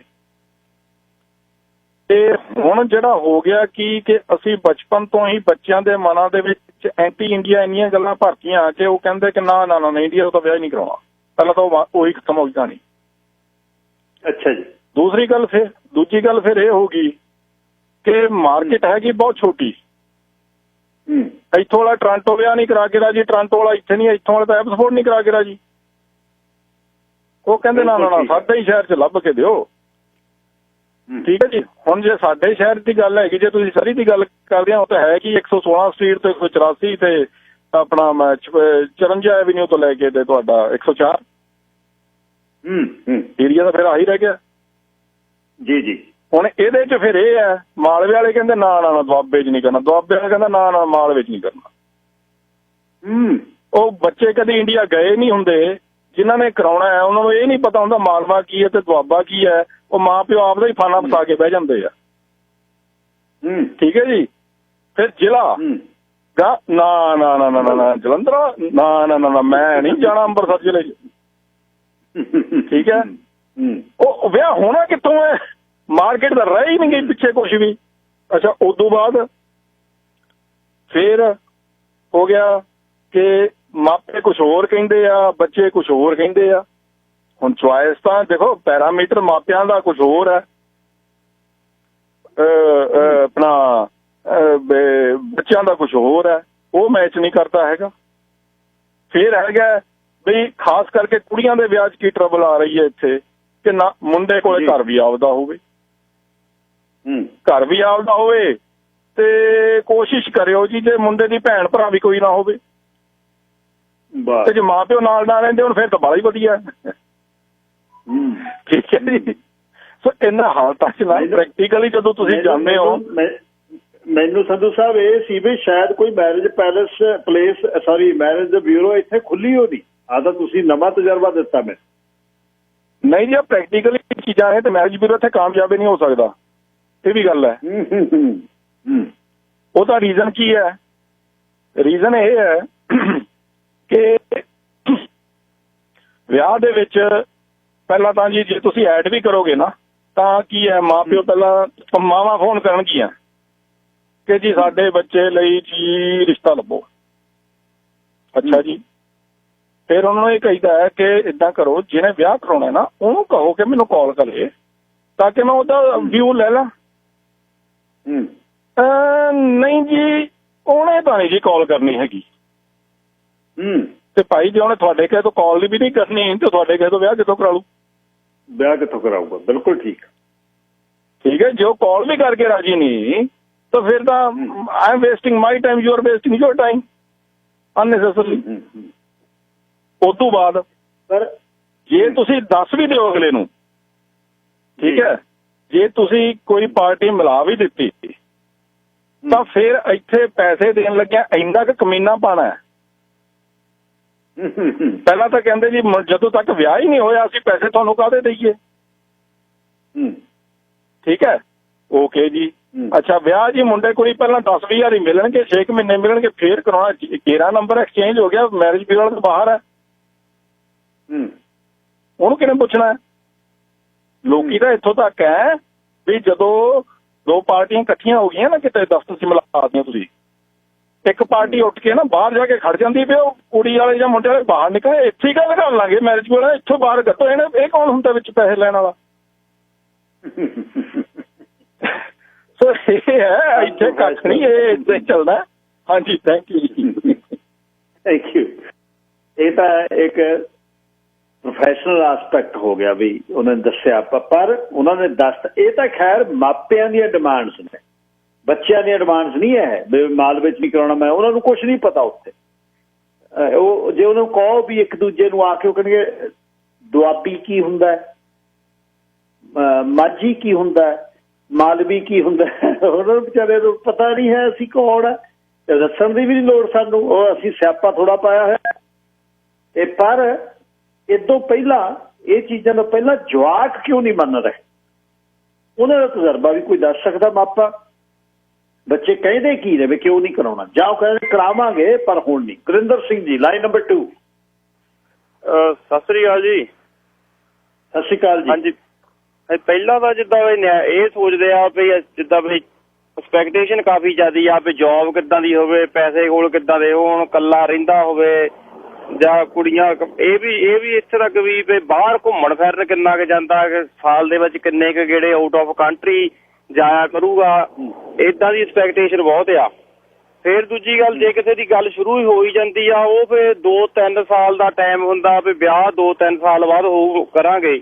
Speaker 4: ਤੇ ਹੁਣ ਜਿਹੜਾ ਹੋ ਗਿਆ ਕਿ ਅਸੀਂ ਬਚਪਨ ਤੋਂ ਹੀ ਬੱਚਿਆਂ ਦੇ ਮਨਾਂ ਦੇ ਵਿੱਚ ਐਂਟੀ ਇੰਡੀਆ ਇੰਨੀਆਂ ਗੱਲਾਂ ਭਰਤੀਆਂ ਕਿ ਉਹ ਕਹਿੰਦੇ ਕਿ ਨਾ ਇੰਡੀਆ ਤੋਂ ਵਿਆਹ ਹੀ ਨਹੀਂ ਕਰਾਉਣਾ। ਪਹਿਲਾਂ ਤਾਂ ਉਹੀ ਖਤਮ ਹੋ ਗਈ ਕਹਾਣੀ।
Speaker 1: ਅੱਛਾ ਜੀ।
Speaker 4: ਦੂਜੀ ਗੱਲ ਫਿਰ ਇਹ ਹੋ ਗਈ ਕਿ ਮਾਰਕੀਟ ਹੈਗੀ ਬਹੁਤ ਛੋਟੀ। ਇੱਥੋਂ ਵਾਲਾ ਟੋਰਾਂਟੋ ਵਿਆਹ ਨਹੀਂ ਕਰਾ ਕੇ ਰਾਜੀ, ਟੋਰਾਂਟੋ ਵਾਲਾ ਇੱਥੇ ਨਹੀਂ, ਇੱਥੋਂ ਵਾਲਾ ਤਾਂ ਐਬਸਫੋਰਡ ਨਹੀਂ ਕਰਾ ਕੇ ਰਾਜੀ। ਉਹ ਕਹਿੰਦੇ ਨਾ ਸਾਡੇ ਹੀ ਸ਼ਹਿਰ 'ਚ ਲੱਭ ਕੇ ਦਿਓ। ਠੀਕ ਹੈ ਜੀ। ਹੁਣ ਜੇ ਸਾਡੇ ਸ਼ਹਿਰ ਦੀ ਗੱਲ ਹੈਗੀ, ਜੇ ਤੁਸੀਂ ਸਰੀ ਦੀ ਗੱਲ ਕਰਦੇ ਹੋ ਤਾਂ ਹੈ ਕਿ 116 ਸਟਰੀਟ ਤੇ 184 ਤੇ ਆਪਣਾ 54 ਐਵੀਨਿਊ ਤੋਂ ਲੈ ਕੇ ਤੇ ਤੁਹਾਡਾ 104 ਏਰੀਆ ਦਾ ਫਿਰ ਆਹੀ ਰਹਿ ਗਿਆ
Speaker 1: ਜੀ ਜੀ।
Speaker 4: ਹੁਣ ਇਹਦੇ 'ਚ ਫਿਰ ਇਹ ਹੈ, ਮਾਲਵੇ ਵਾਲੇ ਕਹਿੰਦੇ ਨਾ ਦੁਆਬੇ 'ਚ ਨਹੀਂ ਕਰਨਾ, ਦੁਆਬੇ ਵਾਲੇ ਕਹਿੰਦਾ ਨਾ ਮਾਲਵੇ 'ਚ ਨਹੀਂ ਕਰਨਾ। ਉਹ ਬੱਚੇ ਕਦੇ ਇੰਡੀਆ ਗਏ ਨਹੀਂ ਹੁੰਦੇ, ਜਿਨ੍ਹਾਂ ਨੇ ਕਰਾਉਣਾ ਹੈ ਉਹਨਾਂ ਨੂੰ ਇਹ ਨਹੀਂ ਪਤਾ ਹੁੰਦਾ ਮਾਲਵਾ ਕੀ ਹੈ ਤੇ ਦੁਆਬਾ ਕੀ ਹੈ। ਉਹ ਮਾਂ ਪਿਓ ਆਪਦਾ ਹੀ ਫਾਨਾ ਫਸਾ ਕੇ ਬਹਿ ਜਾਂਦੇ ਆ। ਠੀਕ ਹੈ ਜੀ। ਫਿਰ ਜ਼ਿਲ੍ਹਾ ਨਾ ਜਲੰਧਰ ਨਾ ਮੈਂ ਨਹੀਂ ਜਾਣਾ ਅੰਮ੍ਰਿਤਸਰ ਜ਼ਿਲ੍ਹੇ 'ਚ। ਠੀਕ ਹੈ। ਉਹ ਵਿਆਹ ਹੋਣਾ ਕਿੱਥੋਂ ਹੈ? ਮਾਰਕੀਟ ਤਾਂ ਰਹਿ ਹੀ ਨਹੀਂ ਗਈ ਪਿੱਛੇ ਕੁਛ ਵੀ। ਅੱਛਾ, ਉਦੋਂ ਬਾਅਦ ਫਿਰ ਹੋ ਗਿਆ ਕਿ ਮਾਪੇ ਕੁਛ ਹੋਰ ਕਹਿੰਦੇ ਆ, ਬੱਚੇ ਕੁਛ ਹੋਰ ਕਹਿੰਦੇ ਆ। ਹੁਣ ਚੁਆਇਸ ਤਾਂ ਦੇਖੋ, ਪੈਰਾਮੀਟਰ ਮਾਪਿਆਂ ਦਾ ਕੁਛ ਹੋਰ ਹੈ, ਆਪਣਾ ਬੱਚਿਆਂ ਦਾ ਕੁਛ ਹੋਰ ਹੈ, ਉਹ ਮੈਚ ਨਹੀਂ ਕਰਦਾ ਹੈਗਾ। ਫਿਰ ਹੈਗਾ ਬਈ ਖਾਸ ਕਰਕੇ ਕੁੜੀਆਂ ਦੇ ਵਿਆਹ 'ਚ ਕੀ ਟਰਬਲ ਆ ਰਹੀ ਹੈ ਇੱਥੇ ਕਿ ਨਾ ਮੁੰਡੇ ਕੋਲੇ ਘਰ ਵੀ ਆਪਦਾ ਹੋਵੇ, ਤੇ ਕੋਸ਼ਿਸ਼ ਕਰਿਓ ਜੀ ਜੇ ਮੁੰਡੇ ਦੀ ਭੈਣ ਭਰਾ ਵੀ ਕੋਈ ਨਾ ਹੋਵੇ ਤੇ ਜੇ ਮਾਂ ਪਿਓ ਨਾਲ ਨਾ ਰਹਿੰਦੇ ਹੁਣ ਫਿਰ ਤਾਂ ਬੜਾ ਹੀ ਵਧੀਆ। ਠੀਕ ਹੈ ਜੀ। ਸੋ ਇਹਨਾਂ ਹਾਲਤਾਂ 'ਚ ਨਾ ਪ੍ਰੈਕਟੀਕਲੀ ਜਦੋਂ ਤੁਸੀਂ ਜਾਂਦੇ ਹੋ,
Speaker 1: ਮੈਨੂੰ ਸੰਧੂ ਸਾਹਿਬ ਇਹ ਸੀ ਵੀ ਸ਼ਾਇਦ ਕੋਈ ਮੈਰਿਜ ਮੈਰਿਜ ਬਿਊਰੋ ਇੱਥੇ ਖੁੱਲੀ ਹੋਣੀ। ਆਹ ਤਾਂ ਤੁਸੀਂ ਨਵਾਂ ਤਜਰਬਾ ਦਿੱਤਾ ਮੈਨੂੰ।
Speaker 4: ਨਹੀਂ ਜੀ, ਪ੍ਰੈਕਟੀਕਲੀ ਚੀਜ਼ਾਂ ਨੇ ਤੇ ਮੈਰਿਜ ਬਿਊਰੋ ਇੱਥੇ ਕਾਮਯਾਬ ਨਹੀਂ ਹੋ ਸਕਦਾ। ਇਹ ਵੀ ਗੱਲ ਹੈ। ਉਹਦਾ ਰੀਜ਼ਨ ਕੀ ਹੈ? ਰੀਜ਼ਨ ਇਹ ਹੈ ਕਿ ਵਿਆਹ ਦੇ ਵਿੱਚ ਪਹਿਲਾਂ ਤਾਂ ਜੀ ਜੇ ਤੁਸੀਂ ਐਡ ਵੀ ਕਰੋਗੇ ਨਾ ਤਾਂ ਕੀ ਹੈ, ਮਾਂ ਪਿਓ ਪਹਿਲਾਂ ਮਾਵਾਂ ਫੋਨ ਕਰਨਗੀਆਂ ਕਿ ਜੀ ਸਾਡੇ ਬੱਚੇ ਲਈ ਜੀ ਰਿਸ਼ਤਾ ਲੱਭੋ। ਅੱਛਾ ਜੀ। ਫਿਰ ਉਹਨਾਂ ਨੂੰ ਇਹ ਕਹੀਦਾ ਹੈ ਕਿ ਇੱਦਾਂ ਕਰੋ, ਜਿਹਨੇ ਵਿਆਹ ਕਰਾਉਣਾ ਨਾ ਉਹਨੂੰ ਕਹੋ ਕਿ ਮੈਨੂੰ ਕਾਲ ਕਰੇ ਤਾਂ ਕਿ ਮੈਂ ਉਹਦਾ ਵਿਊ ਲੈ ਲਾਂ। ਨਹੀਂ ਜੀ, ਉਹਨੇ ਤਾਂ ਨਹੀਂ ਜੀ ਕਾਲ ਕਰਨੀ ਹੈਗੀ। ਤੇ ਭਾਈ ਜੇ ਉਹਨੇ ਤੁਹਾਡੇ ਕਿਸੇ ਤੋਂ ਕਾਲ ਵੀ ਨਹੀਂ ਕਰਨੀ ਤੇ ਤੁਹਾਡੇ ਕਿਸੇ ਤੋਂ ਵਿਆਹ ਕਿੱਥੋਂ ਕਰਾ ਲੂ?
Speaker 1: ਵਿਆਹ ਕਿੱਥੋਂ ਕਰਾਊਗਾ? ਬਿਲਕੁਲ ਠੀਕ।
Speaker 4: ਠੀਕ ਹੈ। ਜੇ ਉਹ ਕਾਲ ਵੀ ਕਰਕੇ ਰਾਜੀ ਨਹੀਂ ਤਾਂ ਫਿਰ ਤਾਂ I am wasting my time, you are wasting your time unnecessarily. ਉਸ ਤੋਂ ਬਾਅਦ
Speaker 1: ਪਰ
Speaker 4: ਜੇ ਤੁਸੀਂ ਦੱਸ ਵੀ ਦਿਓ ਅਗਲੇ ਨੂੰ, ਠੀਕ ਹੈ, ਜੇ ਤੁਸੀਂ ਕੋਈ ਪਾਰਟੀ ਮਿਲਾ ਵੀ ਦਿੱਤੀ ਤਾਂ ਫਿਰ ਇੱਥੇ ਪੈਸੇ ਦੇਣ ਲੱਗਿਆ ਇੰਨਾ ਕੁ ਕਮੀਨਾ ਪਾਣਾ। ਪਹਿਲਾਂ ਤਾਂ ਕਹਿੰਦੇ ਜੀ ਜਦੋਂ ਤੱਕ ਵਿਆਹ ਹੀ ਨਹੀਂ ਹੋਇਆ ਅਸੀਂ ਪੈਸੇ ਤੁਹਾਨੂੰ ਕਾਹਦੇ ਦੇਈਏ। ਠੀਕ ਹੈ, ਓਕੇ ਜੀ। ਅੱਛਾ, ਵਿਆਹ ਜੀ ਮੁੰਡੇ ਕੁੜੀ ਪਹਿਲਾਂ 10-20 ਹਜ਼ਾਰ ਹੀ ਮਿਲਣਗੇ, 6 ਮਹੀਨੇ ਮਿਲਣਗੇ, ਫੇਰ ਕਰਾਉਣਾ। 13 ਨੰਬਰ ਐਕਸਚੇਂਜ ਹੋ ਗਿਆ, ਮੈਰਿਜ ਬਿਊਰੋ ਤੋਂ ਬਾਹਰ ਹੈ, ਉਹਨੂੰ ਕਿਹਨੇ ਪੁੱਛਣਾ? ਲੋਕੀ ਤਾਂ ਇੱਥੋਂ ਤੱਕ ਹੈ ਵੀ ਜਦੋਂ ਦੋ ਪਾਰਟੀਆਂ ਇਕੱਠੀਆਂ ਹੋ ਗਈਆਂ ਨਾ ਕਿਤੇ ਦਫ਼ਤਰ 'ਚ ਮਿਲਾ ਦਿਓ ਤੁਸੀਂ, ਇੱਕ ਪਾਰਟੀ ਉੱਠ ਕੇ ਨਾ ਬਾਹਰ ਜਾ ਕੇ ਖੜ ਜਾਂਦੀ ਵੀ ਉਹ ਕੁੜੀ ਵਾਲੇ ਜਾਂ ਮੁੰਡੇ ਵਾਲੇ ਬਾਹਰ ਨਿਕਲੇ, ਇੱਥੇ ਹੀ ਗੱਲ ਕਰ ਲਾਂਗੇ ਮੈਰਿਜ ਬਿਊਰੋ, ਇੱਥੋਂ ਬਾਹਰ ਕੱਢੋ ਇਹ ਕੌਣ ਹੁੰਦਾ ਵਿੱਚ ਪੈਸੇ ਲੈਣ ਵਾਲਾ? ਸੋ ਇਹ ਹੈ, ਇੱਥੇ ਕੱਖ ਨਹੀਂ, ਇਹ ਏਦਾਂ ਹੀ ਚੱਲਦਾ। ਹਾਂਜੀ, ਥੈਂਕ ਯੂ ਜੀ।
Speaker 1: Thank you. ਇਹ ਤਾਂ ਇੱਕ ਪ੍ਰੋਫੈਸ਼ਨਲ ਆਸਪੈਕਟ ਹੋ ਗਿਆ ਵੀ ਉਹਨਾਂ ਨੇ ਦੱਸਿਆ, ਪਰ ਉਹਨਾਂ ਨੇ ਇਹ ਤਾਂ ਖੈਰ ਮਾਪਿਆਂ ਦੀਆਂ ਡਿਮਾਂਡਸ ਨੇ, ਬੱਚਿਆਂ ਦੀਆਂ ਡਿਮਾਂਡਸ ਨਹੀਂ ਹੈ ਵੀ ਮਾਲ ਵਿੱਚ ਨਹੀਂ ਕਰਾਉਣਾ। ਮੈਂ ਉਹਨਾਂ ਨੂੰ ਕੁਛ ਨਹੀਂ ਪਤਾ ਉੱਥੇ। ਉਹ ਜੇ ਉਹਨੂੰ ਕਹੋ ਵੀ ਇੱਕ ਦੂਜੇ ਨੂੰ ਆ ਕੇ ਉਹ ਕਹਿਣਗੇ ਦੁਆਬੀ ਕੀ ਹੁੰਦਾ, ਮਾਝੀ ਕੀ ਹੁੰਦਾ, ਮਾਲਵੀ ਕੀ ਹੁੰਦਾ, ਉਹਨਾਂ ਨੂੰ ਵਿਚਾਰੇ ਨੂੰ ਪਤਾ ਨਹੀਂ ਹੈ ਅਸੀਂ ਕੌਣ ਆ, ਦੱਸਣ ਦੀ ਵੀ ਨਹੀਂ ਲੋੜ ਸਾਨੂੰ, ਉਹ ਅਸੀਂ ਸਿਆਪਾ ਥੋੜਾ ਪਾਇਆ ਹੋਇਆ। ਤੇ ਪਰ ਇਦੋਂ ਪਹਿਲਾਂ ਇਹ ਚੀਜ਼ਾਂ ਤੋਂ ਪਹਿਲਾਂ ਜਵਾਕ ਕਿਉਂ ਨਹੀਂ ਮੰਨ ਰਹੇ? ਉਹਨਾਂ ਦਾ ਤਜਰਬਾ ਵੀ ਕੋਈ ਦੱਸ ਸਕਦਾ ਮਾਪਾ? ਬੱਚੇ ਕਹਿੰਦੇ ਕੀ ਨੇ ਵੀ ਕਿਉਂ ਨਹੀਂ ਕਰਾਉਣਾ, ਜਾਂ ਉਹ ਕਹਿੰਦੇ ਕਰਾਵਾਂਗੇ ਪਰ ਹੁਣ ਨਹੀਂ। Gurinder Singh ji, line number 2।
Speaker 5: ਸਤਿ ਸ੍ਰੀ ਅਕਾਲ ਜੀ।
Speaker 1: ਸਤਿ ਸ਼੍ਰੀ ਅਕਾਲ ਜੀ।
Speaker 5: ਹਾਂਜੀ, ਪਹਿਲਾਂ ਤਾਂ ਜਿੱਦਾਂ ਵੀ ਇਹ ਸੋਚਦੇ ਆ ਵੀ ਜਿੱਦਾਂ ਵੀ ਐਕਸਪੈਕਟੇਸ਼ਨ ਕਾਫੀ ਜ਼ਿਆਦਾ ਆ ਵੀ ਜੋਬ ਕਿੱਦਾਂ ਦੀ ਹੋਵੇ, ਪੈਸੇ ਕੋਲ ਕਿੱਦਾਂ ਦੇ ਹੋਣ, ਇਕੱਲਾ ਰਹਿੰਦਾ ਹੋਵੇ, ਜਾਂ ਕੁੜੀਆਂ ਇਹ ਵੀ ਇੱਥੇ ਤੱਕ ਵੀ ਬਾਹਰ ਘੁੰਮਣ ਫਿਰਨ ਕਿੰਨਾ ਕੁ ਜਾਂਦਾ, ਸਾਲ ਦੇ ਵਿੱਚ ਕਿੰਨੇ ਕੁ ਗੇੜੇ ਆਊਟ ਆਫ ਕੰਟਰੀ ਜਾਇਆ ਕਰੂਗਾ, ਏਦਾਂ ਦੀ ਐਕਸਪੈਕਟੇਸ਼ਨ ਬਹੁਤ ਆ। ਫਿਰ ਦੂਜੀ ਗੱਲ, ਜੇ ਕਿਸੇ ਦੀ ਗੱਲ ਸ਼ੁਰੂ ਹੀ ਹੋਈ ਜਾਂਦੀ ਆ, ਉਹ ਫਿਰ 2-3 ਸਾਲ ਦਾ ਟਾਈਮ ਹੁੰਦਾ ਵੀ ਵਿਆਹ 2-3 ਸਾਲ ਬਾਅਦ ਕਰਾਂਗੇ,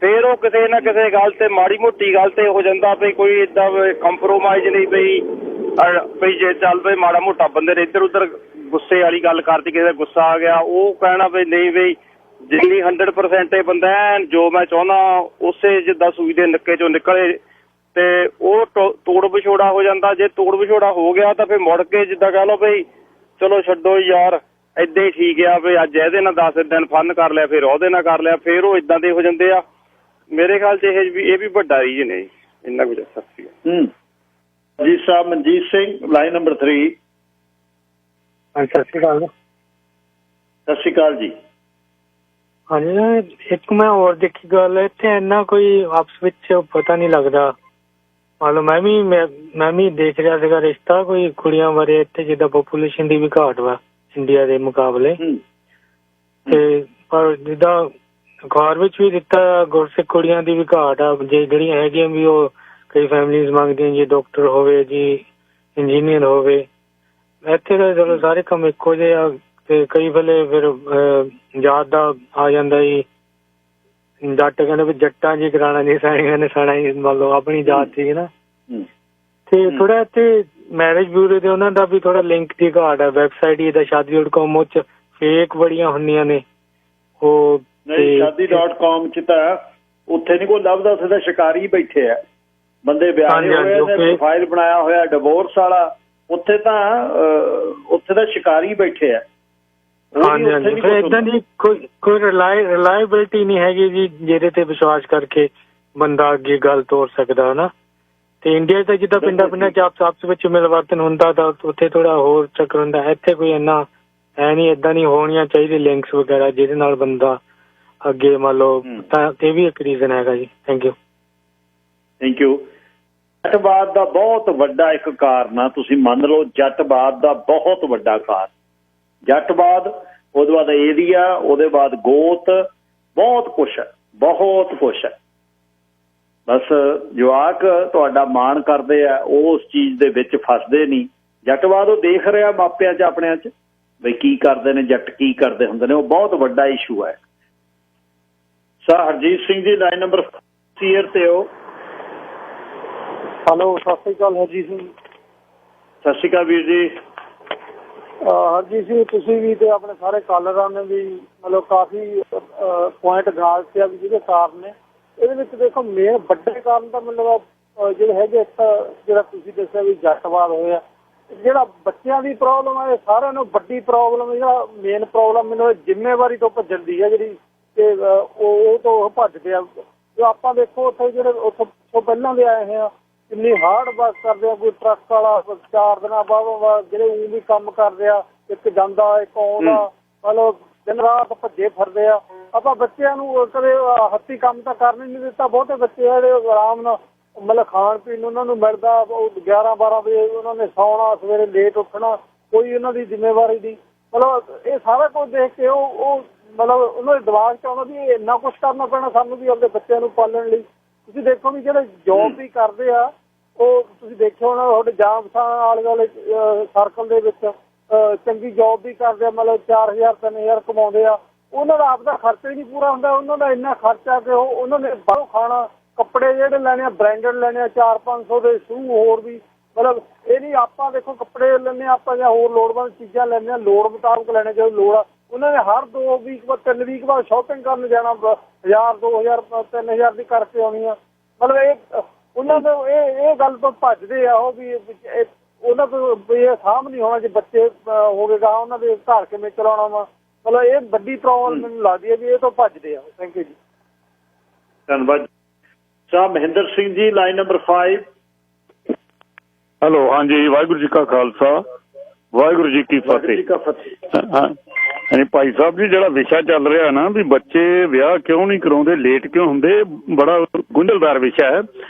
Speaker 5: ਫਿਰ ਉਹ ਕਿਸੇ ਨਾ ਕਿਸੇ ਗੱਲ ਤੇ ਮਾੜੀ ਮੋਟੀ ਗੱਲ ਤੇ ਹੋ ਜਾਂਦਾ ਵੀ ਕੋਈ ਏਦਾਂ ਕੰਪਰੋਮਾਈਜ਼ ਨਹੀਂ ਬਈ ਜੇ ਚੱਲ ਬਈ ਮਾੜਾ ਮੋਟਾ ਬੰਦੇ ਨੇ ਇੱਧਰ ਉੱਧਰ ਗੁੱਸੇ ਵਾਲੀ ਗੱਲ ਕਰਤੀ, ਕਿਸੇ ਦਾ ਗੁੱਸਾ ਆ ਗਿਆ, ਉਹ ਕਹਿਣਾ ਵੀ ਨਹੀਂ ਬਈ ਜਿੰਨੀ 100% ਇਹ ਬੰਦਾ ਜੋ ਮੈਂ ਚਾਹੁੰਦਾ ਉਸੇ ਜਿੱਦਾਂ ਸੂਈ ਦੇ ਨੱਕੇ ਚੋਂ ਨਿਕਲੇ, ਤੇ ਉਹ ਤੋੜ ਵਿਛੋੜਾ ਹੋ ਜਾਂਦਾ। ਜੇ ਤੋੜ ਵਿਛੋੜਾ ਹੋ ਗਿਆ ਤਾਂ ਫਿਰ ਮੁੜ ਕੇ ਜਿੱਦਾਂ ਕਹਿ ਲਓ ਬਈ ਚਲੋ ਛੱਡੋ ਯਾਰ ਏਦਾਂ ਹੀ ਠੀਕ ਆ ਵੀ ਅੱਜ ਇਹਦੇ ਨਾਲ 10 ਦਿਨ ਫਨ ਕਰ ਲਿਆ, ਫਿਰ ਉਹਦੇ ਨਾਲ ਕਰ ਲਿਆ, ਫਿਰ ਉਹ ਏਦਾਂ ਦੇ ਹੋ ਜਾਂਦੇ ਆ। ਮੇਰੇ ਖਿਆਲ 'ਚ ਇਹ ਵੀ ਵੱਡਾ ਰੀਜ਼ਨ ਹੈ। ਇੰਨਾ ਕੁਝ। ਸਤਿ ਸ਼੍ਰੀ ਅਕਾਲ
Speaker 1: ਜੀ ਸਾਹਿਬ। Manjit Singh, line number 3।
Speaker 2: ਸਤਿ ਸ਼੍ਰੀ ਅਕਾਲ।
Speaker 1: ਸਤਿ ਸ਼੍ਰੀ ਅਕਾਲ ਜੀ।
Speaker 2: ਹਾਂਜੀ, ਇੱਕ ਮੈਂ ਹੋਰ ਦੇਖੀ ਗੱਲ, ਇੱਥੇ ਇੰਨਾ ਕੋਈ ਆਪਸ ਵਿੱਚ ਪਤਾ ਨਹੀਂ ਲੱਗਦਾ। ਮੰਨ ਲਓ ਮੈਂ ਵੀ ਦੇਖ ਰਿਹਾ ਸੀਗਾ ਰਿਸ਼ਤਾ ਕੋਈ ਕੁੜੀਆਂ ਬਾਰੇ ਇੱਥੇ, ਜਿੱਦਾਂ ਪੋਪੂਲੇਸ਼ਨ ਦੀ ਵੀ ਘਾਟ ਵਾ ਇੰਡੀਆ ਦੇ ਮੁਕਾਬਲੇ, ਤੇ ਪਰ ਜਿੱਦਾਂ ਅਖਬਾਰ ਵਿੱਚ ਵੀ ਦਿੱਤਾ ਗੁਰਸਿੱਖ ਕੁੜੀਆਂ ਦੀ ਵੀ ਘਾਟ ਆ, ਜਿਹੜੀਆਂ ਹੈਗੀਆਂ ਵੀ ਉਹ ਕਈ ਫੈਮਲੀਜ਼ ਮੰਗਦੀਆਂ ਜੀ ਡਾਕਟਰ ਹੋਵੇ ਜੀ ਇੰਜੀਨੀਅਰ ਹੋਵੇ। ਇੱਥੇ ਤਾਂ ਚਲੋ ਸਾਰੇ ਕੰਮ ਇੱਕੋ ਜਿਹੇ ਆ, ਤੇ ਕਈ ਵੇਲੇ ਫਿਰ ਜਾਤ ਦਾ ਆ ਜਾਂਦਾ ਜੀ, ਜੱਟ ਕਹਿੰਦੇ ਵੀ ਜੱਟਾਂ ਜੀ ਕਰਾਉਣਾ ਨਹੀਂ, ਸਾਈਆਂ ਨੇ ਸਾਣਾ ਹੀ, ਮੰਨ ਲਓ ਆਪਣੀ ਜਾਤ ਸੀ ਨਾ। ਤੇ ਥੋੜਾ ਇੱਥੇ ਮੈਰਿਜ ਬਿਊਰੋ ਦੇ ਉਹਨਾਂ ਦਾ ਵੀ ਥੋੜਾ ਲਿੰਕ ਦੀ ਘਾਟ ਹੈ। ਵੈਬਸਾਈਟ ਇਹਦਾ shaadi.com ਉਹ 'ਚ ਫੇਕ ਬੜੀਆਂ ਹੁੰਦੀਆਂ ਨੇ। ਉਹ
Speaker 1: shaadi.com 'ਚ ਤਾਂ ਉੱਥੇ ਨਹੀਂ ਕੋਈ ਲੱਭਦਾ, ਉੱਥੇ ਤਾਂ ਸ਼ਿਕਾਰੀ ਬੈਠੇ ਆ ਬੰਦੇ, ਵਿਆਹੇ ਹੋਏ ਨੇ, ਪ੍ਰੋਫਾਈਲ ਬਣਾਇਆ ਹੋਇਆ ਡਿਵੋਰਸ ਵਾਲਾ, ਉੱਥੇ ਤਾਂ ਸ਼ਿਕਾਰੀ ਬੈਠੇ ਆ।
Speaker 2: ਹਾਂਜੀ ਹਾਂਜੀ, ਫਿਰ ਏਦਾਂ ਦੀ ਕੋਈ ਰਿਲਾਇਬਿਲਿਟੀ ਨਹੀਂ ਹੈਗੀ ਜੀ ਜਿਹਦੇ ਤੇ ਵਿਸ਼ਵਾਸ ਕਰਕੇ ਬੰਦਾ ਅੱਗੇ ਗੱਲ ਤੋਰ ਸਕਦਾ ਨਾ। ਤੇ ਇੰਡੀਆ 'ਚ ਜਿੱਦਾਂ ਪਿੰਡਾਂ 'ਚ ਆਪਸ ਵਿੱਚ ਮਿਲਵਰਤਨ ਹੁੰਦਾ ਤਾਂ ਉੱਥੇ ਥੋੜਾ ਹੋਰ ਚੱਕਰ ਹੁੰਦਾ। ਇੱਥੇ ਕੋਈ ਇੰਨਾ ਹੈ ਨਹੀਂ, ਏਦਾਂ ਨਹੀਂ ਹੋਣੀਆਂ ਚਾਹੀਦੀ ਲਿੰਕਸ ਵਗੈਰਾ ਜਿਹਦੇ ਨਾਲ ਬੰਦਾ ਅੱਗੇ ਮੰਨ ਲਓ, ਤਾਂ ਇਹ ਵੀ ਇੱਕ ਰੀਜ਼ਨ ਹੈਗਾ ਜੀ। Thank you.
Speaker 1: Thank you. ਜੱਟਵਾਦ ਦਾ ਬਹੁਤ ਵੱਡਾ ਇੱਕ ਕਾਰਨ ਆ, ਤੁਸੀਂ ਮੰਨ ਲਓ ਜੱਟਵਾਦ ਦਾ ਬਹੁਤ ਵੱਡਾ ਕਾਰਨ ਜੱਟਵਾਦ, ਉਹਦੇ ਬਾਅਦ ਏਰੀਆ, ਉਹਦੇ ਬਾਅਦ ਗੋਤ, ਬਹੁਤ ਕੁਛ ਹੈ। ਬਸ ਜਵਾਕ ਤੁਹਾਡਾ ਮਾਣ ਕਰਦੇ ਆ, ਉਹ ਉਸ ਚੀਜ਼ ਦੇ ਵਿੱਚ ਫਸਦੇ ਨਹੀਂ। ਜੱਟਵਾਦ ਉਹ ਦੇਖ ਰਿਹਾ ਮਾਪਿਆਂ 'ਚ ਆਪਣਿਆਂ 'ਚ ਬਈ ਕੀ ਕਰਦੇ ਨੇ ਜੱਟ, ਕੀ ਕਰਦੇ ਹੁੰਦੇ ਨੇ, ਉਹ ਬਹੁਤ ਵੱਡਾ ਇਸ਼ੂ ਹੈ। Sir Harjeet Singh ji, line number 4 ਤੇ ਹੋ।
Speaker 6: ਹੈਲੋ, ਸਤਿ ਸ਼੍ਰੀ ਅਕਾਲ ਹਰਜੀਤ ਸਿੰਘ।
Speaker 1: ਸਤਿ ਸ਼੍ਰੀ ਅਕਾਲ ਵੀਰ ਜੀ।
Speaker 2: ਹਰਜੀਤ ਸਿੰਘ, ਤੁਸੀਂ ਵੀ ਤੇ ਆਪਣੇ ਸਾਰੇ ਕਾਲਰਾਂ ਨੇ ਵੀ ਮਤਲਬ ਕਾਫੀ ਪੁਆਇੰਟ ਗਾ ਦਿੱਤੇ ਆ ਵੀ ਜਿਹਦੇ ਕਾਰਨ ਨੇ। ਇਹਦੇ ਵਿੱਚ ਦੇਖੋ ਮੇਨ ਵੱਡੇ ਕਾਰਨ ਤਾਂ ਮਤਲਬ ਜਿਹੜੇ ਹੈਗੇ ਜਿਹੜਾ ਤੁਸੀਂ ਦੱਸਿਆ ਵੀ ਜੱਟਵਾਦ ਹੋਇਆ, ਜਿਹੜਾ ਬੱਚਿਆਂ ਦੀ ਪ੍ਰੋਬਲਮ ਹੈ, ਇਹ ਸਾਰਿਆਂ ਨੂੰ ਵੱਡੀ ਪ੍ਰੋਬਲਮ, ਜਿਹੜਾ ਮੇਨ ਪ੍ਰੋਬਲਮ ਮੈਨੂੰ ਜ਼ਿੰਮੇਵਾਰੀ ਤੋਂ ਭੱਜਣ ਦੀ ਹੈ ਜਿਹੜੀ, ਤੇ ਉਹ ਤੋਂ ਭੱਜਦੇ ਆ। ਜੋ ਆਪਾਂ ਦੇਖੋ ਉੱਥੇ ਜਿਹੜੇ ਉੱਥੋਂ ਪਹਿਲਾਂ ਦੇ ਆਏ ਆ, ਕਿੰਨੀ ਹਾਰਡ ਵਰਕ ਕਰਦੇ ਆ, ਕੋਈ ਟਰੱਕ ਵਾਲਾ 4 ਦਿਨਾਂ ਬਾਅਦ ਜਿਹੜੇ ਉਹ ਵੀ ਕੰਮ ਕਰਦੇ ਆ, ਇੱਕ ਜਾਂਦਾ ਇੱਕ ਆਉਂਦਾ, ਮਤਲਬ ਦਿਨ ਰਾਤ ਭੱਜੇ ਫਿਰਦੇ ਆ। ਆਪਾਂ ਬੱਚਿਆਂ ਨੂੰ ਕਦੇ ਹੱਥੀਂ ਕੰਮ ਤਾਂ ਕਰਨ ਹੀ ਨਹੀਂ ਦਿੱਤਾ। ਬਹੁਤੇ ਬੱਚੇ ਜਿਹੜੇ ਆਰਾਮ ਨਾਲ ਮਤਲਬ ਖਾਣ ਪੀਣ ਉਹਨਾਂ ਨੂੰ ਮਿਲਦਾ, ਉਹ 11-12 ਵਜੇ ਉਹਨਾਂ ਨੇ ਸੌਣਾ, ਸਵੇਰੇ ਲੇਟ ਉੱਠਣਾ, ਕੋਈ ਉਹਨਾਂ ਦੀ ਜ਼ਿੰਮੇਵਾਰੀ ਨਹੀਂ। ਮਤਲਬ ਇਹ ਸਾਰਾ ਕੁਝ ਦੇਖ ਕੇ ਉਹ ਮਤਲਬ ਉਹਨਾਂ ਦੇ ਦਿਮਾਗ 'ਚ ਆਉਂਦਾ ਵੀ ਇੰਨਾ ਕੁਛ ਕਰਨਾ ਪੈਣਾ ਸਾਨੂੰ ਵੀ ਆਪਣੇ ਬੱਚਿਆਂ ਨੂੰ ਪਾਲਣ ਲਈ। ਤੁਸੀਂ ਦੇਖੋ ਵੀ ਜਿਹੜੇ ਜੋਬ ਵੀ ਕਰਦੇ ਆ, ਉਹ ਤੁਸੀਂ ਦੇਖਿਓ ਹੋਣਾ ਤੁਹਾਡੇ ਜਾਮਸਾਂ ਆਲੇ ਦੁਆਲੇ ਸਰਕਲ ਦੇ ਵਿੱਚ ਚੰਗੀ ਜੋਬ ਵੀ ਕਰਦੇ ਆ, ਮਤਲਬ 4000-3000 ਕਮਾਉਂਦੇ ਆ। ਉਹਨਾਂ ਦਾ ਆਪਦਾ ਖਰਚਾ ਹੀ ਨਹੀਂ ਪੂਰਾ ਹੁੰਦਾ। ਉਹਨਾਂ ਦਾ ਇੰਨਾ ਖਰਚਾ ਕਿ ਉਹਨਾਂ ਨੇ ਬਾਹਰੋਂ ਖਾਣਾ, ਕੱਪੜੇ ਜਿਹੜੇ ਲੈਣੇ ਆ ਬ੍ਰਾਂਡਡ ਲੈਣੇ ਆ, 400-500 ਦੇ ਸ਼ੂ, ਹੋਰ ਵੀ ਮਤਲਬ ਇਹ ਨਹੀਂ ਆਪਾਂ ਦੇਖੋ ਕੱਪੜੇ ਲੈਂਦੇ ਹਾਂ ਆਪਾਂ ਜਾਂ ਹੋਰ ਲੋੜਵੰਦ ਚੀਜ਼ਾਂ ਲੈਂਦੇ ਹਾਂ, ਲੋੜ ਮੁਤਾਬਕ ਲੈਣੇ ਜਦੋਂ ਲੋੜ ਆ। ਉਹਨਾਂ ਨੇ ਹਰ 2 ਵੀਕ ਬਾਅਦ 3 ਵੀਕ ਬਾਅਦ ਸ਼ਾਪਿੰਗ ਕਰਨ ਜਾਣਾ, 1000-2000-3000 ਦੀ ਕਰਕੇ ਆਉਣੀ ਆ। ਮਤਲਬ ਇਹ ਉਹਨਾਂ ਤੋਂ ਇਹ ਗੱਲ ਤੋਂ ਭੱਜਦੇ ਆ ਉਹ ਵੀ ਉਹਨਾਂ ਤੋਂ ਇਹ ਸਾਂਭ ਨਹੀਂ ਹੋਣਾ ਜੇ ਬੱਚੇ ਹੋਵੇਗਾ, ਉਹਨਾਂ ਦੇ ਘਰ ਕਿਵੇਂ ਚਲਾਉਣਾ ਵਾ। ਮਤਲਬ ਇਹ ਵੱਡੀ ਪ੍ਰੋਬਲਮ ਮੈਨੂੰ ਲੱਗਦੀ ਹੈ ਵੀ ਇਹ ਤੋਂ ਭੱਜਦੇ ਆ। ਥੈਂਕ ਯੂ ਜੀ।
Speaker 1: ਧੰਨਵਾਦ। ਸਾਹਿਬ Mahinder Singh ji, line number 5।
Speaker 4: Hello, ਹਾਂਜੀ, ਵਾਹਿਗੁਰੂ ਜੀ ਕਾ ਖਾਲਸਾ, ਵਾਹਿਗੁਰੂ ਜੀ ਕੀ ਫਤਿਹ। ਹਾਂਜੀ ਭਾਈ ਸਾਹਿਬ ਜੀ, ਜਿਹੜਾ ਵਿਸ਼ਾ ਚੱਲ ਰਿਹਾ ਨਾ ਵੀ ਬੱਚੇ ਵਿਆਹ ਕਿਉਂ ਨਹੀਂ ਕਰਾਉਂਦੇ, ਲੇਟ ਕਿਉਂ ਹੁੰਦੇ, ਬੜਾ ਗੁੰਝਲਦਾਰ ਵਿਸ਼ਾ ਹੈ।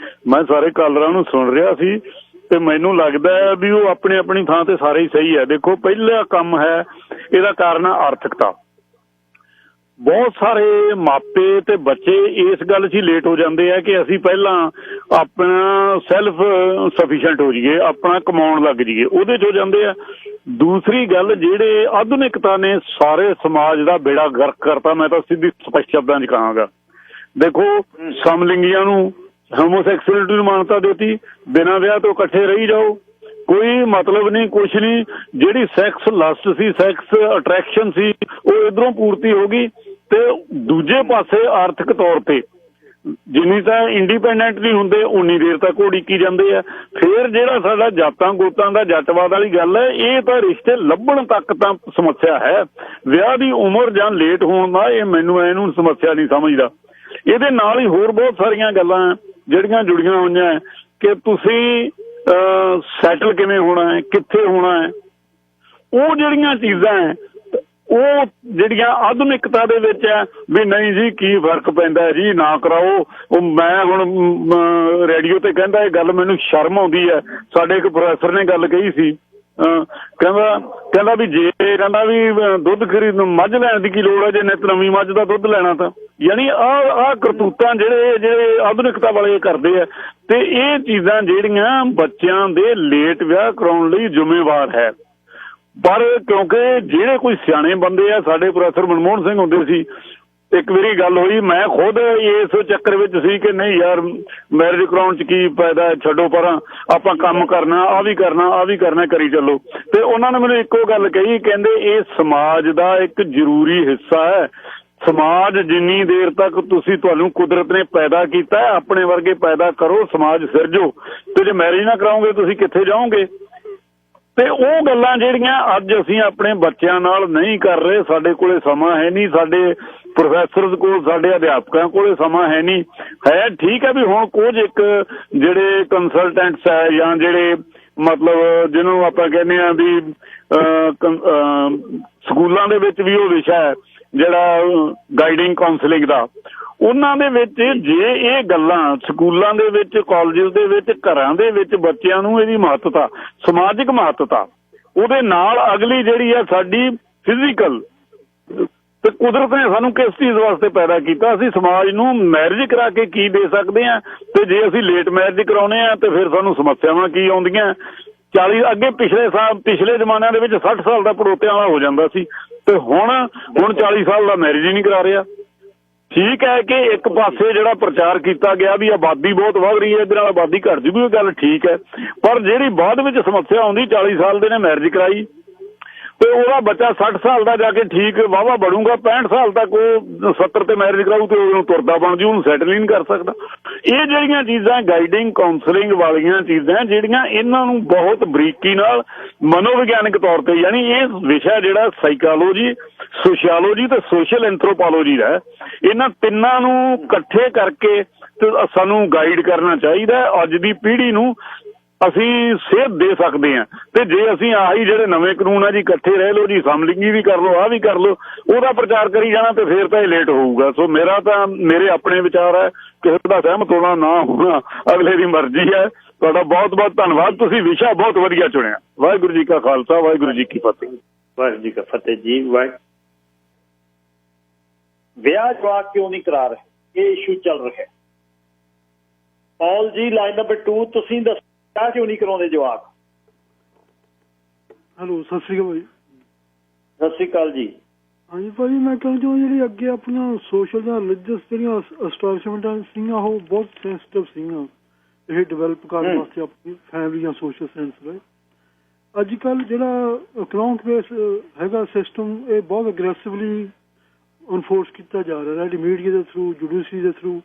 Speaker 4: ਮੈਂ ਸਾਰੇ ਕਾਲਰਾਂ ਨੂੰ ਸੁਣ ਰਿਹਾ ਸੀ ਤੇ ਮੈਨੂੰ ਲੱਗਦਾ ਹੈ ਵੀ ਉਹ ਆਪਣੀ ਆਪਣੀ ਥਾਂ ਤੇ ਸਾਰੇ ਹੀ ਸਹੀ ਹੈ। ਦੇਖੋ, ਪਹਿਲਾ ਕੰਮ ਹੈ ਇਹਦਾ ਕਾਰਨ ਆਰਥਿਕਤਾ। ਬਹੁਤ ਸਾਰੇ ਮਾਪੇ ਤੇ ਬੱਚੇ ਇਸ ਗੱਲ 'ਚ ਹੀ ਲੇਟ ਹੋ ਜਾਂਦੇ ਆ ਕਿ ਅਸੀਂ ਪਹਿਲਾਂ ਆਪਣਾ ਸੈਲਫ ਸਫੀਸ਼ੀਐਂਟ ਹੋ ਜਾਈਏ, ਆਪਣਾ ਕਮਾਉਣ ਲੱਗ ਜਾਈਏ, ਉਹਦੇ 'ਚ ਹੋ ਜਾਂਦੇ ਆ। ਦੂਸਰੀ ਗੱਲ, ਜਿਹੜੇ ਆਧੁਨਿਕਤਾ ਨੇ ਸਾਰੇ ਸਮਾਜ ਦਾ ਬੇੜਾ ਗਰਕ ਕਰਤਾ। ਮੈਂ ਤਾਂ ਸਿੱਧੀ ਸਪਸ਼ਟ ਸ਼ਬਦਾਂ 'ਚ ਕਹਾਂਗਾ। ਦੇਖੋ, ਸਮਲਿੰਗੀਆਂ ਨੂੰ, ਹੋਮੋਸੈਕਸੁਅਲਿਟੀ ਨੂੰ ਮਾਨਤਾ ਦਿੱਤੀ, ਬਿਨਾਂ ਵਿਆਹ ਤੋਂ ਇਕੱਠੇ ਰਹੀ ਜਾਓ, ਕੋਈ ਮਤਲਬ ਨਹੀਂ, ਕੁਛ ਨਹੀਂ। ਜਿਹੜੀ ਸੈਕਸ ਲਸਟ ਸੀ, ਸੈਕਸ ਅਟਰੈਕਸ਼ਨ ਸੀ, ਉਹ ਇੱਧਰੋਂ ਪੂਰਤੀ ਹੋ ਗਈ। ਤੇ ਦੂਜੇ ਪਾਸੇ ਆਰਥਿਕ ਤੌਰ ਤੇ ਜਿੰਨੀ ਤਾਂ ਇੰਡੀਪੈਂਡੈਂਟ ਨਹੀਂ ਹੁੰਦੇ ਉਨੀ ਦੇਰ ਤੱਕ ਉਡੀਕੀ ਜਾਂਦੇ ਆ। ਫਿਰ ਜਿਹੜਾ ਸਾਡਾ ਜਾਤਾਂ ਗੋਤਾਂ ਦਾ ਜੱਟਵਾਦ ਵਾਲੀ ਗੱਲ ਹੈ, ਇਹ ਤਾਂ ਰਿਸ਼ਤੇ ਲੱਭਣ ਤੱਕ ਤਾਂ ਸਮੱਸਿਆ ਹੈ। ਵਿਆਹ ਦੀ ਉਮਰ ਜਾਂ ਲੇਟ ਹੋਣ ਦਾ ਇਹ ਮੈਨੂੰ ਇਹਨੂੰ ਸਮੱਸਿਆ ਨਹੀਂ ਸਮਝਦਾ। ਇਹਦੇ ਨਾਲ ਹੀ ਹੋਰ ਬਹੁਤ ਸਾਰੀਆਂ ਗੱਲਾਂ ਜਿਹੜੀਆਂ ਜੁੜੀਆਂ ਹੋਈਆਂ ਕਿ ਤੁਸੀਂ ਸੈਟਲ ਕਿਵੇਂ ਹੋਣਾ ਹੈ, ਕਿੱਥੇ ਹੋਣਾ ਹੈ। ਉਹ ਜਿਹੜੀਆਂ ਚੀਜ਼ਾਂ ਹੈ, ਉਹ ਜਿਹੜੀਆਂ ਆਧੁਨਿਕਤਾ ਦੇ ਵਿੱਚ ਹੈ ਵੀ ਨਹੀਂ ਜੀ ਕੀ ਫਰਕ ਪੈਂਦਾ ਜੀ, ਨਾ ਕਰਾਓ। ਉਹ ਮੈਂ ਹੁਣ ਰੇਡੀਓ ਤੇ ਕਹਿੰਦਾ, ਇਹ ਗੱਲ ਮੈਨੂੰ ਸ਼ਰਮ ਆਉਂਦੀ ਹੈ। ਸਾਡੇ ਇੱਕ ਪ੍ਰੋਫੈਸਰ ਨੇ ਗੱਲ ਕਹੀ ਸੀ, ਕਹਿੰਦਾ ਵੀ ਜੇ ਕਹਿੰਦਾ ਵੀ ਦੁੱਧ ਖਰੀਦ ਮੱਝ ਲੈਣ ਦੀ ਕੀ ਲੋੜ ਹੈ ਜੇ ਨਿੱਤ ਨਵੀਂ ਮੱਝ ਦਾ ਦੁੱਧ ਲੈਣਾ ਤਾਂ। ਯਾਨੀ ਆਹ ਕਰਤੂਤਾਂ ਜਿਹੜੇ ਆਧੁਨਿਕਤਾ ਵਾਲੇ ਕਰਦੇ ਆ। ਤੇ ਇਹ ਚੀਜ਼ਾਂ ਜਿਹੜੀਆਂ ਬੱਚਿਆਂ ਦੇ ਲੇਟ ਵਿਆਹ ਕਰਾਉਣ ਲਈ ਜ਼ਿੰਮੇਵਾਰ ਹੈ। ਪਰ ਕਿਉਂਕਿ ਜਿਹੜੇ ਕੋਈ ਸਿਆਣੇ ਬੰਦੇ ਆ, ਸਾਡੇ ਪ੍ਰੋਫੈਸਰ ਮਨਮੋਹਨ ਸਿੰਘ ਹੁੰਦੇ ਸੀ, ਇੱਕ ਵਾਰੀ ਗੱਲ ਹੋਈ, ਮੈਂ ਖੁਦ ਇਸ ਚੱਕਰ ਵਿੱਚ ਸੀ ਕਿ ਨਹੀਂ ਯਾਰ ਮੈਰਿਜ ਕਰਾਉਣ 'ਚ ਕੀ ਫਾਇਦਾ, ਛੱਡੋ ਪਰਾਂ, ਆਪਾਂ ਕੰਮ ਕਰਨਾ, ਆਹ ਵੀ ਕਰਨਾ, ਕਰੀ ਚੱਲੋ। ਤੇ ਉਹਨਾਂ ਨੇ ਮੈਨੂੰ ਇੱਕੋ ਗੱਲ ਕਹੀ, ਕਹਿੰਦੇ ਇਹ ਸਮਾਜ ਦਾ ਇੱਕ ਜ਼ਰੂਰੀ ਹਿੱਸਾ ਹੈ। ਸਮਾਜ ਜਿੰਨੀ ਦੇਰ ਤੱਕ ਤੁਹਾਨੂੰ ਕੁਦਰਤ ਨੇ ਪੈਦਾ ਕੀਤਾ, ਆਪਣੇ ਵਰਗੇ ਪੈਦਾ ਕਰੋ, ਸਮਾਜ ਸਿਰਜੋ। ਤੇ ਜੇ ਮੈਰਿਜ ਨਾ ਕਰਾਓਗੇ ਤੁਸੀਂ ਕਿੱਥੇ ਜਾਓਗੇ? ਤੇ ਉਹ ਗੱਲਾਂ ਜਿਹੜੀਆਂ ਅੱਜ ਅਸੀਂ ਆਪਣੇ ਬੱਚਿਆਂ ਨਾਲ ਨਹੀਂ ਕਰ ਰਹੇ, ਸਾਡੇ ਕੋਲੇ ਸਮਾਂ ਹੈ ਨਹੀਂ, ਸਾਡੇ ਪ੍ਰੋਫੈਸਰਸ ਕੋਲ, ਸਾਡੇ ਅਧਿਆਪਕਾਂ ਕੋਲੇ ਸਮਾਂ ਹੈ ਨਹੀਂ ਹੈ। ਠੀਕ ਹੈ ਵੀ ਹੁਣ ਕੁਝ ਇੱਕ ਜਿਹੜੇ ਕੰਸਲਟੈਂਟਸ ਹੈ ਜਾਂ ਜਿਹੜੇ ਮਤਲਬ ਜਿਹਨੂੰ ਆਪਾਂ ਕਹਿੰਦੇ ਹਾਂ ਵੀ ਸਕੂਲਾਂ ਦੇ ਵਿੱਚ ਵੀ ਉਹ ਵਿਸ਼ਾ ਹੈ ਜਿਹੜਾ ਗਾਈਡਿੰਗ ਕਾਉਂਸਲਿੰਗ ਦਾ, ਉਹਨਾਂ ਦੇ ਵਿੱਚ ਜੇ ਇਹ ਗੱਲਾਂ ਸਕੂਲਾਂ ਦੇ ਵਿੱਚ, ਕਾਲਜਿਸ ਦੇ ਵਿੱਚ, ਘਰਾਂ ਦੇ ਵਿੱਚ ਬੱਚਿਆਂ ਨੂੰ ਇਹਦੀ ਮਹੱਤਤਾ, ਸਮਾਜਿਕ ਮਹੱਤਤਾ, ਉਹਦੇ ਨਾਲ ਅਗਲੀ ਜਿਹੜੀ ਆ ਸਾਡੀ ਫਿਜ਼ੀਕਲ, ਤੇ ਕੁਦਰਤ ਨੇ ਸਾਨੂੰ ਕਿਸ ਚੀਜ਼ ਵਾਸਤੇ ਪੈਦਾ ਕੀਤਾ, ਅਸੀਂ ਸਮਾਜ ਨੂੰ ਮੈਰਿਜ ਕਰਾ ਕੇ ਕੀ ਦੇ ਸਕਦੇ ਹਾਂ, ਤੇ ਜੇ ਅਸੀਂ ਲੇਟ ਮੈਰਿਜ ਕਰਾਉਣੇ ਆ ਤੇ ਫਿਰ ਸਾਨੂੰ ਸਮੱਸਿਆਵਾਂ ਕੀ ਆਉਂਦੀਆਂ। 40 ਅੱਗੇ ਪਿਛਲੇ ਜ਼ਮਾਨਿਆਂ ਦੇ ਵਿੱਚ 60 ਸਾਲ ਦਾ ਪੜੋਤਿਆਂ ਵਾਲਾ ਹੋ ਜਾਂਦਾ ਸੀ, ਤੇ ਹੁਣ 40 ਸਾਲ ਦਾ ਮੈਰਿਜ ਹੀ ਨਹੀਂ ਕਰਾ ਰਿਹਾ। ਠੀਕ ਹੈ ਕਿ ਇੱਕ ਪਾਸੇ ਜਿਹੜਾ ਪ੍ਰਚਾਰ ਕੀਤਾ ਗਿਆ ਵੀ ਆਬਾਦੀ ਬਹੁਤ ਵੱਧ ਰਹੀ ਹੈ, ਇਹਦੇ ਨਾਲ ਆਬਾਦੀ ਘਟ ਜੂਗੀ, ਇਹ ਗੱਲ ਠੀਕ ਹੈ। ਪਰ ਜਿਹੜੀ ਬਾਅਦ ਵਿੱਚ ਸਮੱਸਿਆ ਆਉਂਦੀ, 40 ਸਾਲ ਦੇ ਨੇ ਮੈਰਿਜ ਕਰਾਈ ਤੇ ਉਹਦਾ ਬੱਚਾ 60 ਸਾਲ ਦਾ ਜਾ ਕੇ ਠੀਕ ਵਾਹਵਾ ਬਣੂਗਾ, 65 ਸਾਲ ਤੱਕ ਉਹ 70 ਤੇ ਮੈਰਿਜ ਕਰਾਊ ਤੇ ਉਹਨੂੰ ਤੁਰਦਾ ਬਣ ਜੂ, ਉਹਨੂੰ ਸੈਟਲ ਹੀ ਨਹੀਂ ਕਰ ਸਕਦਾ। ਇਹ ਜਿਹੜੀਆਂ ਚੀਜ਼ਾਂ ਗਾਈਡਿੰਗ ਕਾਉਂਸਲਿੰਗ ਵਾਲੀਆਂ ਚੀਜ਼ਾਂ ਜਿਹੜੀਆਂ, ਇਹਨਾਂ ਨੂੰ ਬਹੁਤ ਬਰੀਕੀ ਨਾਲ ਮਨੋਵਿਗਿਆਨਕ ਤੌਰ ਤੇ, ਯਾਨੀ ਇਹ ਵਿਸ਼ਾ ਜਿਹੜਾ ਸਾਈਕੋਲੋਜੀ, ਸੋਸ਼ੀਓਲੋਜੀ ਤੇ ਸੋਸ਼ਲ ਐਂਥਰੋਪੋਲੋਜੀ ਦਾ, ਇਹਨਾਂ ਤਿੰਨਾਂ ਨੂੰ ਇਕੱਠੇ ਕਰਕੇ ਸਾਨੂੰ ਗਾਈਡ ਕਰਨਾ ਚਾਹੀਦਾ। ਅੱਜ ਦੀ ਪੀੜ੍ਹੀ ਨੂੰ ਅਸੀਂ ਸੇਧ ਦੇ ਸਕਦੇ ਹਾਂ। ਤੇ ਜੇ ਅਸੀਂ ਆਹੀ ਜਿਹੜੇ ਨਵੇਂ ਕਾਨੂੰਨ ਆ ਜੀ, ਇਕੱਠੇ ਰਹਿ ਲਓ ਜੀ, ਸਮਲਿੰਗੀ ਵੀ ਕਰ ਲਓ, ਆਹ ਵੀ ਕਰ ਲਓ, ਉਹਦਾ ਪ੍ਰਚਾਰ ਕਰੀ ਜਾਣਾ ਤੇ ਫੇਰ ਤਾਂ ਇਹ ਲੇਟ ਹੋਊਗਾ। ਸੋ ਮੇਰੇ ਆਪਣੇ ਵਿਚਾਰ ਹੈ, ਕਿਸੇ ਦਾ ਸਹਿਮਤ ਹੋਣਾ ਨਾ ਹੋਣਾ ਅਗਲੇ ਦੀ ਮਰਜ਼ੀ ਹੈ। ਤੁਹਾਡਾ ਬਹੁਤ ਬਹੁਤ ਧੰਨਵਾਦ, ਤੁਸੀਂ ਵਿਸ਼ਾ ਬਹੁਤ ਵਧੀਆ ਚੁਣਿਆ। ਵਾਹਿਗੁਰੂ ਜੀ ਕਾ ਖਾਲਸਾ, ਵਾਹਿਗੁਰੂ ਜੀ ਕੀ ਫਤਿਹ।
Speaker 1: ਵਾਹਿਗੁਰੂ ਜੀ ਕਾ ਫਤਿਹ ਜੀ। ਵਿਆਹ ਜਵਾਕ ਕਿਉਂ ਨਹੀਂ ਕਰਾ ਰਹੇ, ਇਹ ਇਸ਼ੂ ਚੱਲ ਰਿਹਾ। ਪੌਲ ਜੀ ਲਾਈਨ ਨੰਬਰ 2, ਤੁਸੀਂ ਦੱਸੋ ਵਿਆਹ ਕਿਉਂ ਨਹੀਂ ਕਰਾਉਂਦੇ ਜਵਾਕ?
Speaker 6: ਹੈਲੋ, ਸਤਿ ਸ਼੍ਰੀ ਅਕਾਲ ਭਾਈ।
Speaker 1: ਸਤਿ ਸ਼੍ਰੀ ਅਕਾਲ ਜੀ।
Speaker 6: ਹਾਂਜੀ ਭਾਜੀ, ਮੈਂ ਕਹਿੰਦਾ ਜੋ ਜਿਹੜੀ ਅੱਗੇ ਆਪਣੀਆਂ ਸੋਸ਼ਲ ਜਾਂ ਰਿਲੀਜੀਅਸ ਜਿਹੜੀਆਂ ਐਸਟੈਬਲਿਸ਼ਮੈਂਟਾਂ ਸੀਗੀਆਂ, ਉਹ ਬਹੁਤ ਸੈਂਸਿਟਿਵ ਸੀਗੀਆਂ ਇਹ ਡਿਵੈਲਪ ਕਰਨ ਵਾਸਤੇ ਆਪਣੀ ਫੈਮਿਲੀ ਜਾਂ ਸੋਸ਼ਲ ਸੈਂਸ ਲਈ। ਅੱਜ ਕੱਲ੍ਹ ਜਿਹੜਾ ਇਕਨੋਮਿਕ ਬੇਸ ਹੈਗਾ ਸਿਸਟਮ, ਇਹ ਬਹੁਤ ਅਗਰੈਸਿਵਲੀ ਅਨਫੋਰਸ ਕੀਤਾ ਜਾ ਰਿਹਾ ਹੈ, ਮੀਡੀਆ ਦੇ ਥਰੂ, ਜੁਡੀਸ਼ਰੀ ਦੇ ਥਰੂ।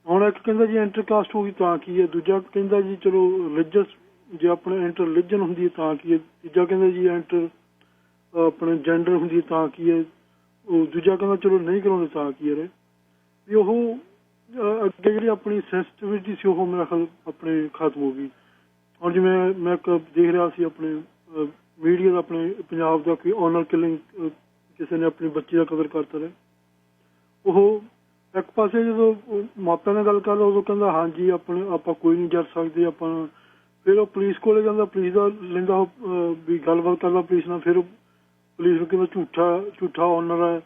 Speaker 6: ਹੁਣ ਇੱਕ ਕਹਿੰਦਾ ਜੀ ਇੰਟਰਕਾਸਟ ਹੋ ਗਈ ਤਾਂ ਕੀ ਹੈ, ਦੂਜਾ ਕਹਿੰਦਾ ਜੀ ਚਲੋ ਰਿਲੀਜੀਅਸ, ਜੇ ਆਪਣੇ ਇੰਟਰ ਰਿਲੀਜਨ ਹੁੰਦੀ ਹੈ ਤਾਂ ਕੀ ਹੈ, ਤੀਜਾ ਕਹਿੰਦਾ ਜੀ ਇੰਟਰ ਆਪਣੇ ਜੈਂਡਰ ਹੁੰਦੀ ਹੈ ਤਾਂ ਕੀ ਹੈ, ਉਹ ਦੂਜਾ ਕਹਿੰਦਾ ਚਲੋ ਨਹੀਂ ਕਰਾਉਂਦੇ ਤਾਂ ਕੀ ਹੈ। ਵੀ ਉਹ ਅੱਗੇ ਜਿਹੜੀ ਆਪਣੀ ਸੈਂਸਿਟਿਵਿਟੀ ਸੀ ਉਹ ਮੇਰਾ ਖਿਆਲ ਆਪਣੇ ਖਤਮ ਹੋ ਗਈ। ਹੁਣ ਜਿਵੇਂ ਮੈਂ ਇੱਕ ਦੇਖ ਰਿਹਾ ਸੀ ਆਪਣੇ ਮੀਡੀਆ ਦਾ, ਆਪਣੇ ਪੰਜਾਬ ਦਾ ਕੋਈ ਆਨਰ ਕਿਲਿੰਗ, ਕਿਸੇ ਨੇ ਆਪਣੀ ਬੱਚੀ ਦਾ ਕਦਰ ਕਰਤਾ ਰਿਹਾ। ਉਹ ਇੱਕ ਪਾਸੇ ਜਦੋਂ ਮਾਪਿਆਂ ਨਾਲ ਗੱਲ ਕਰਦਾ ਉਦੋਂ ਕਹਿੰਦਾ ਹਾਂਜੀ ਆਪਾਂ ਕੋਈ ਨਹੀਂ ਜੱਜ ਸਕਦੇ ਆਪਾਂ। ਫਿਰ ਉਹ ਪੁਲਿਸ ਕੋਲੇ ਜਾਂਦਾ, ਪੁਲਿਸ ਦਾ ਲੈਂਦਾ ਵੀ ਗੱਲਬਾਤ ਕਰਦਾ ਪੁਲਿਸ ਨਾਲ। ਫਿਰ ਪੁਲਿਸ ਨੂੰ ਕਹਿੰਦਾ ਝੂਠਾ ਆਨਰ ਹੈ,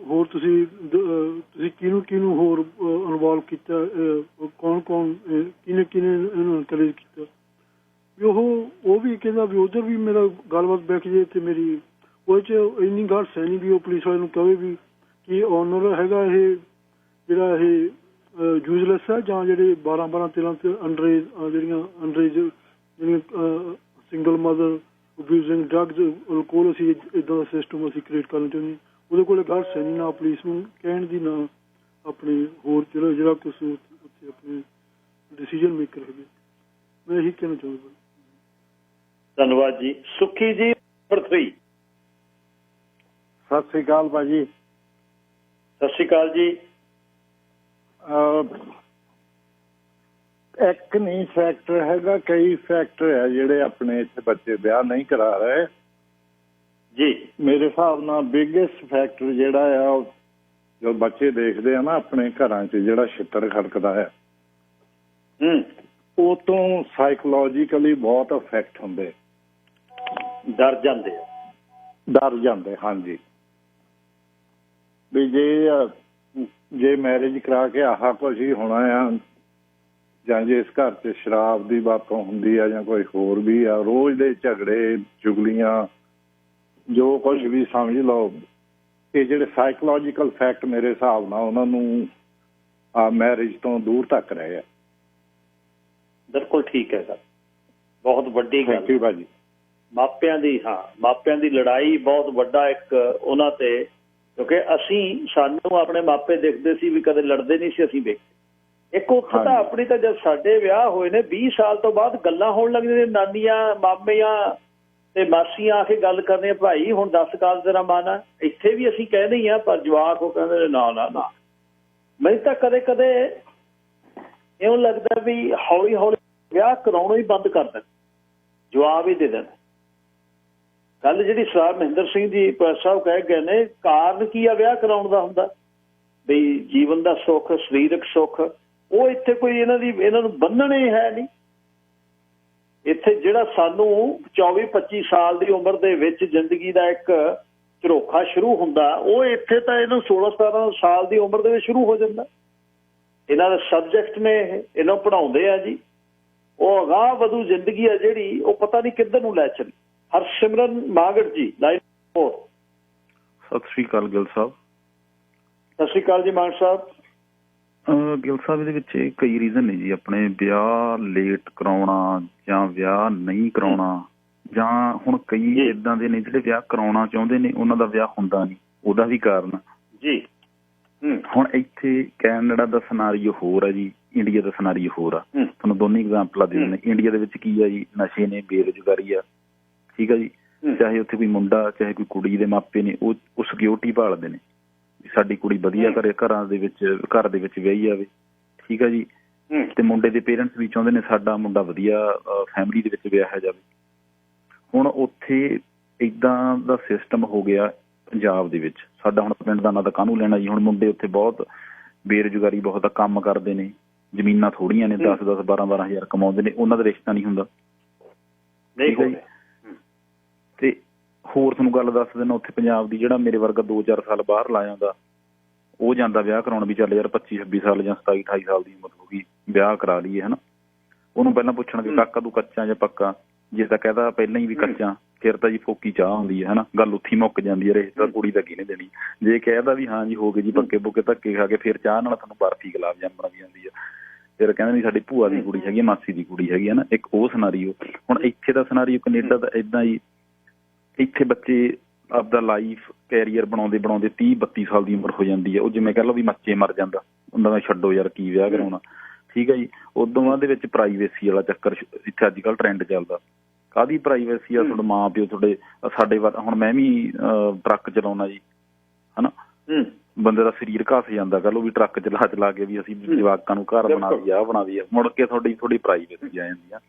Speaker 6: ਹੋਰ ਤੁਸੀਂ ਕਿਹਨੂੰ ਹੋਰ ਇਨਵੋਲਵ ਕੀਤਾ, ਕੌਣ ਕਿਹਨੇ ਇਹਨੂੰ ਇਨਕਰੇਜ ਕੀਤਾ। ਵੀ ਉਹ ਵੀ ਕਹਿੰਦਾ ਵੀ ਉਧਰ ਵੀ ਮੇਰਾ ਗੱਲਬਾਤ ਬੈਠ ਜੇ ਤੇ ਮੇਰੀ ਉਹ 'ਚ ਇੰਨੀ ਗੱਲ ਸਹਿਣੀ ਵੀ ਉਹ ਪੁਲਿਸ ਵਾਲੇ ਨੂੰ ਕਹੇ ਵੀ ਕਿ ਆਨਰ ਹੈਗਾ ਇਹ ਜਿਹੜਾ ਇਹ ਯੂਜ਼ਲੈਸ ਹੈ, ਜਾਂ ਜਿਹੜੇ 12 13 ਤੇ ਅੰਡਰਏਜ ਜਿਹੜੀਆਂ ਸਿੰਗਲ ਮਦਰ ਅਬਿਊਜ਼ਿੰਗ ਡਰੱਗਸ, ਅਲਕੋਹਲ, ਅਸੀਂ ਇੱਦਾਂ ਦਾ ਸਿਸਟਮ ਅਸੀਂ ਕ੍ਰੀਏਟ ਕਰਨਾ ਚਾਹੁੰਦੇ। ਉਹਦੇ ਕੋਲ ਗੱਲ ਸਹਿਣੀ ਨਾ ਪੁਲਿਸ ਨੂੰ ਕਹਿਣ ਦੀ, ਨਾ ਆਪਣੇ ਹੋਰ ਜਿਹੜਾ ਕੁਛ ਉੱਥੇ ਆਪਣੇ ਡਿਸੀਜਨ ਮੇਕਰ ਹੈਗੇ। ਮੈਂ ਇਹੀ ਕਹਿਣਾ ਚਾਹੁੰਦਾ।
Speaker 1: ਧੰਨਵਾਦ ਜੀ। ਸੁੱਖੀ ਜੀ ਨੰਬਰ 3।
Speaker 2: ਸਤਿ ਸ੍ਰੀ ਅਕਾਲ ਭਾਜੀ।
Speaker 1: ਸਤਿ ਸ਼੍ਰੀ ਅਕਾਲ ਜੀ।
Speaker 7: ਇੱਕ ਨਹੀਂ ਫੈਕਟਰ ਹੈਗਾ, ਕਈ ਫੈਕਟਰ ਹੈ ਜਿਹੜੇ ਆਪਣੇ ਇੱਥੇ ਬੱਚੇ ਵਿਆਹ ਨਹੀਂ ਕਰਾ ਰਹੇ
Speaker 1: ਜੀ। ਮੇਰੇ
Speaker 7: ਹਿਸਾਬ ਨਾਲ ਬਿਗੇਸਟ ਫੈਕਟਰ ਜਿਹੜਾ ਆ, ਜੋ ਬੱਚੇ ਦੇਖਦੇ ਆ ਨਾ ਆਪਣੇ ਘਰਾਂ 'ਚ ਜਿਹੜਾ ਛਿੱਤਰ ਖੜਕਦਾ ਹੈ, ਉਹ ਤੋਂ ਸਾਈਕੋਲੋਜੀਕਲੀ ਬਹੁਤ ਅਫੈਕਟ ਹੁੰਦੇ,
Speaker 1: ਡਰ ਜਾਂਦੇ।
Speaker 7: ਹਾਂਜੀ, ਵੀ ਜੇ ਮੈਰਿਜ ਕਰਾ ਕੇ ਆਹ ਕੁਛ ਹੀ ਹੋਣਾ ਆ, ਜਾਂ ਜੇ ਇਸ ਘਰ 'ਚ ਸ਼ਰਾਬ ਦੀ ਵਰਤੋਂ ਹੁੰਦੀ ਆ ਜਾਂ ਕੋਈ ਹੋਰ ਵੀ ਆ, ਰੋਜ਼ ਦੇ ਝਗੜੇ ਚੁਗਲੀਆਂ ਜੋ ਕੁਛ ਵੀ ਸਮਝ ਲਓ, ਇਹ ਜਿਹੜੇ ਸਾਈਕੋਲੋਜੀਕਲ ਫੈਕਟ ਮੇਰੇ ਹਿਸਾਬ ਨਾਲ ਉਹਨਾਂ ਨੂੰ ਮੈਰਿਜ ਤੋਂ ਦੂਰ ਤੱਕ ਰਹੇ ਆ।
Speaker 1: ਬਿਲਕੁਲ ਠੀਕ ਹੈ ਸਰ, ਬਹੁਤ ਵੱਡੀ ਗੱਲ
Speaker 7: ਭਾਜੀ।
Speaker 1: ਮਾਪਿਆਂ ਦੀ ਲੜਾਈ ਬਹੁਤ ਵੱਡਾ ਇੱਕ ਉਹਨਾਂ ਤੇ, ਕਿਉਂਕਿ ਸਾਨੂੰ ਆਪਣੇ ਮਾਪੇ ਦੇਖਦੇ ਸੀ ਵੀ ਕਦੇ ਲੜਦੇ ਨਹੀਂ ਸੀ, ਅਸੀਂ ਵੇਖਦੇ। ਇੱਕ ਉੱਥੇ ਤਾਂ ਆਪਣੀ ਤਾਂ ਜਦ ਸਾਡੇ ਵਿਆਹ ਹੋਏ ਨੇ 20 ਸਾਲ ਤੋਂ ਬਾਅਦ ਗੱਲਾਂ ਹੋਣ ਲੱਗ ਜਾਂਦੀਆਂ, ਨਾਨੀਆਂ ਮਾਮੀਆਂ ਤੇ ਮਾਸੀਆਂ ਆ ਕੇ ਗੱਲ ਕਰਨੀ, ਭਾਈ ਹੁਣ 10 ਸਾਲ ਤੇਰਾ ਮਨ ਆ। ਇੱਥੇ ਵੀ ਅਸੀਂ ਕਹਿੰਦੇ ਹੀ ਆ, ਪਰ ਜਵਾਕ ਉਹ ਕਹਿੰਦੇ ਨਾ। ਮੈਨੂੰ ਤਾਂ ਕਦੇ ਇਉਂ ਲੱਗਦਾ ਵੀ ਹੌਲੀ ਹੌਲੀ ਵਿਆਹ ਕਰਾਉਣਾ ਹੀ ਬੰਦ ਕਰ ਦੇਣ, ਜਵਾਬ ਹੀ ਦੇ ਦੇਣ। ਕੱਲ ਜਿਹੜੀ ਸਰਦਾਰ ਮਹਿੰਦਰ ਸਿੰਘ ਜੀ ਸਾਹਿਬ ਕਹਿ ਗਏ ਨੇ, ਕਾਰਨ ਕੀ ਆ ਵਿਆਹ ਕਰਾਉਣ ਦਾ ਹੁੰਦਾ ਬਈ ਜੀਵਨ ਦਾ ਸੁੱਖ, ਸਰੀਰਕ ਸੁੱਖ, ਉਹ ਇੱਥੇ ਕੋਈ ਇਹਨਾਂ ਨੂੰ ਬੰਨਣੇ ਹੈ ਨਹੀਂ। ਇੱਥੇ ਜਿਹੜਾ ਸਾਨੂੰ 24-25 ਸਾਲ ਦੀ ਉਮਰ ਦੇ ਵਿੱਚ ਜ਼ਿੰਦਗੀ ਦਾ ਇੱਕ ਝਰੋਖਾ ਸ਼ੁਰੂ ਹੁੰਦਾ, ਉਹ ਇੱਥੇ ਤਾਂ ਇਹਨੂੰ 16-17 ਸਾਲ ਦੀ ਉਮਰ ਦੇ ਵਿੱਚ ਸ਼ੁਰੂ ਹੋ ਜਾਂਦਾ। ਇਹਨਾਂ ਦਾ ਸਬਜੈਕਟ ਨੇ, ਇਹਨਾਂ ਪੜ੍ਹਾਉਂਦੇ ਆ ਜੀ। ਉਹ ਅਗਾਂਹ ਵਧੂ ਜ਼ਿੰਦਗੀ ਆ ਜਿਹੜੀ, ਉਹ ਪਤਾ ਨਹੀਂ ਕਿੱਧਰ ਨੂੰ ਲੈ ਚੱਲੀ। ਹਰਸਿਮਰਨ ਮਾਗੜ ਜੀ ਲਾਈਨ 4।
Speaker 8: ਸਤਿ ਸ੍ਰੀ ਅਕਾਲ ਗਿੱਲ ਸਾਹਿਬ।
Speaker 1: ਸਤਿ ਸ਼੍ਰੀ ਅਕਾਲ ਜੀ ਮਾਨ ਸਾਹਿਬ।
Speaker 8: ਗਿੱਲ ਸਾਹਿਬ, ਇਹਦੇ ਵਿੱਚ ਕਈ ਰੀਜ਼ਨ ਨੇ ਜੀ। ਆਪਣੇ ਵਿਆਹ ਲੇਟ ਕਰਾਉਣਾ ਜਾਂ ਵਿਆਹ ਨਹੀਂ ਕਰਾਉਣਾ, ਜਾਂ ਹੁਣ ਕਈ ਏਦਾਂ ਦੇ ਨੇ ਜਿਹੜੇ ਵਿਆਹ ਕਰਾਉਣਾ ਚਾਹੁੰਦੇ ਨੇ, ਉਹਨਾਂ ਦਾ ਵਿਆਹ ਹੁੰਦਾ ਨਹੀਂ, ਉਹਦਾ ਵੀ ਕਾਰਨ
Speaker 1: ਜੀ।
Speaker 8: ਹੁਣ ਇੱਥੇ ਕੈਨੇਡਾ ਦਾ ਸਿਨਾਰੀਓ ਹੋਰ ਆ ਜੀ, ਇੰਡੀਆ ਦਾ ਸਿਨਾਰੀਓ ਹੋਰ ਆ। ਤੁਹਾਨੂੰ ਦੋਨੇ ਐਗਜ਼ਾਮਪਲਾਂ ਦੇ ਦਿੰਦੇ। ਇੰਡੀਆ ਦੇ ਵਿੱਚ ਕੀ ਆ ਜੀ, ਨਸ਼ੇ ਨੇ, ਬੇਰੁਜ਼ਗਾਰੀ ਆ, ਠੀਕ ਆ ਜੀ। ਚਾਹੇ ਉੱਥੇ ਕੋਈ ਮੁੰਡਾ ਚਾਹੇ ਕੋਈ ਕੁੜੀ ਦੇ ਮਾਪੇ ਨੇ, ਉਹ ਸਿਕਿਉਰਿਟੀ ਭਾਲਦੇ ਨੇ, ਸਾਡੀ ਕੁੜੀ ਵਧੀਆ ਘਰ ਦੇ ਵਿੱਚ ਵਿਆਹੀ ਜਾਵੇ, ਠੀਕ ਆ ਜੀ। ਤੇ ਮੁੰਡੇ ਦੇ ਪੇਰੈਂਟਸ ਵੀ ਚਾਹੁੰਦੇ ਨੇ ਸਾਡਾ ਮੁੰਡਾ ਵਧੀਆ ਫੈਮਿਲੀ ਦੇ ਵਿੱਚ ਵਿਆਹਿਆ ਜਾਵੇ। ਹੁਣ ਉੱਥੇ ਏਦਾਂ ਦਾ ਸਿਸਟਮ ਹੋ ਗਿਆ ਪੰਜਾਬ ਦੇ ਵਿੱਚ। ਸਾਡਾ ਹੁਣ ਪਿੰਡ ਦਾ ਨਾਂ ਤਾਂ ਕਾਹਨੂੰ ਲੈਣਾ ਜੀ। ਹੁਣ ਮੁੰਡੇ ਉੱਥੇ ਬਹੁਤ ਬੇਰੁਜ਼ਗਾਰੀ ਬਹੁਤ ਆ, ਕੰਮ ਕਰਦੇ ਨੇ, ਜ਼ਮੀਨਾਂ ਥੋੜੀਆਂ ਨੇ, 10-10 12-12 ਹਜ਼ਾਰ ਕਮਾਉਂਦੇ ਨੇ, ਉਹਨਾਂ ਦਾ ਰਿਸ਼ਤਾ ਨਹੀਂ ਹੁੰਦਾ, ਠੀਕ ਹੈ ਜੀ। ਤੇ ਹੋਰ ਤੁਹਾਨੂੰ ਗੱਲ ਦੱਸ ਦਿੰਦਾ, ਉੱਥੇ ਪੰਜਾਬ ਦੀ ਜਿਹੜਾ ਮੇਰੇ ਵਰਗਾ 2-4 ਸਾਲ ਬਾਹਰ ਲਾ ਜਾਂਦਾ, ਉਹ ਜਾਂਦਾ ਵਿਆਹ ਕਰਾਉਣ ਵੀ ਚੱਲ ਯਾਰ 25-26 ਸਾਲ ਜਾਂ 27-28 ਸਾਲ ਦੀ ਉਮਰ ਹੋ ਗਈ, ਵਿਆਹ ਕਰਾ ਲਈਏ, ਹਨਾ। ਉਹਨੂੰ ਪਹਿਲਾਂ ਪੁੱਛਣਗੇ ਕਾਕਾ ਤੂੰ ਕੱਚਾ ਜਾਂ ਪੱਕਾ, ਜੇ ਤਾਂ ਕਹਿਦਾ ਪਹਿਲਾਂ ਹੀ ਵੀ ਕੱਚਾ, ਫਿਰ ਤਾਂ ਜੀ ਫੋਕੀ ਚਾਹ ਹੁੰਦੀ ਹੈ, ਹਨਾ। ਗੱਲ ਉੱਥੇ ਮੁੱਕ ਜਾਂਦੀ ਹੈ, ਰਿਸ਼ਤਾ ਕੁੜੀ ਦਾ ਕਿਹਨੇ ਦੇਣੀ। ਜੇ ਕਹਿਦਾ ਵੀ ਹਾਂ ਜੀ ਹੋ ਗਏ ਜੀ ਪੱਕੇ ਪੁੱਕੇ, ਧੱਕੇ ਖਾ ਕੇ, ਫਿਰ ਚਾਹ ਨਾਲ ਤੁਹਾਨੂੰ ਬਰਫੀ ਗੁਲਾਬ ਜਾਮਣ ਵੀ ਜਾਂਦੀ ਹੈ। ਫਿਰ ਕਹਿੰਦੇ ਵੀ ਸਾਡੀ ਭੂਆ ਦੀ ਕੁੜੀ ਹੈਗੀ, ਮਾਸੀ ਦੀ ਕੁੜੀ ਹੈਗੀ, ਹਨਾ। ਇੱਕ ਉਹ ਸਿਨਾਰੀਓ। ਹੁਣ ਇੱਥੇ ਦਾ ਸਿਨਾਰੀਓ ਕੈਨੇਡਾ ਦਾ ਏਦਾਂ ਹੀ, ਇੱਥੇ ਬੱਚੇ ਆਪਦਾ ਲਾਈਫ ਕੈਰੀਅਰ ਬਣਾਉਂਦੇ 30-32 ਸਾਲ ਦੀ ਉਮਰ ਹੋ ਜਾਂਦੀ ਹੈ। ਉਹ ਜਿਵੇਂ ਕਹਿ ਲਓ ਵੀ ਮੱਚੇ ਮਰ ਜਾਂਦਾ, ਉਹਨਾਂ ਦਾ ਛੱਡੋ ਯਾਰ ਕੀ ਵਿਆਹ ਕਰਾਉਣਾ, ਠੀਕ ਹੈ ਜੀ। ਉਦੋਂ ਬਾਅਦ ਦੇ ਵਿੱਚ ਪ੍ਰਾਈਵੇਸੀ ਵਾਲਾ ਚੱਕਰ ਇੱਥੇ ਅੱਜ ਕੱਲ੍ਹ ਟਰੈਂਡ ਚੱਲਦਾ। ਕਾਹਦੀ ਪ੍ਰਾਈਵੇਸੀ ਆ? ਤੁਹਾਡੇ ਮਾਂ ਪਿਓ ਤੁਹਾਡੇ ਸਾਡੇ ਹੁਣ ਮੈਂ ਵੀ ਟਰੱਕ ਚਲਾਉਣਾ ਜੀ, ਹਨਾ। ਬੰਦੇ ਦਾ ਸਰੀਰ ਘਸ ਜਾਂਦਾ, ਕਹਿ ਲਓ ਵੀ ਟਰੱਕ ਚਲਾ ਕੇ ਵੀ ਅਸੀਂ ਜਵਾਕਾਂ ਨੂੰ ਘਰ ਬਣਾ ਦਈਏ, ਆਹ ਬਣਾ ਦਈਏ, ਮੁੜ ਕੇ ਥੋੜੀ ਪ੍ਰਾਈਵੇਸੀ ਆ ਜਾਂਦੀ ਆ।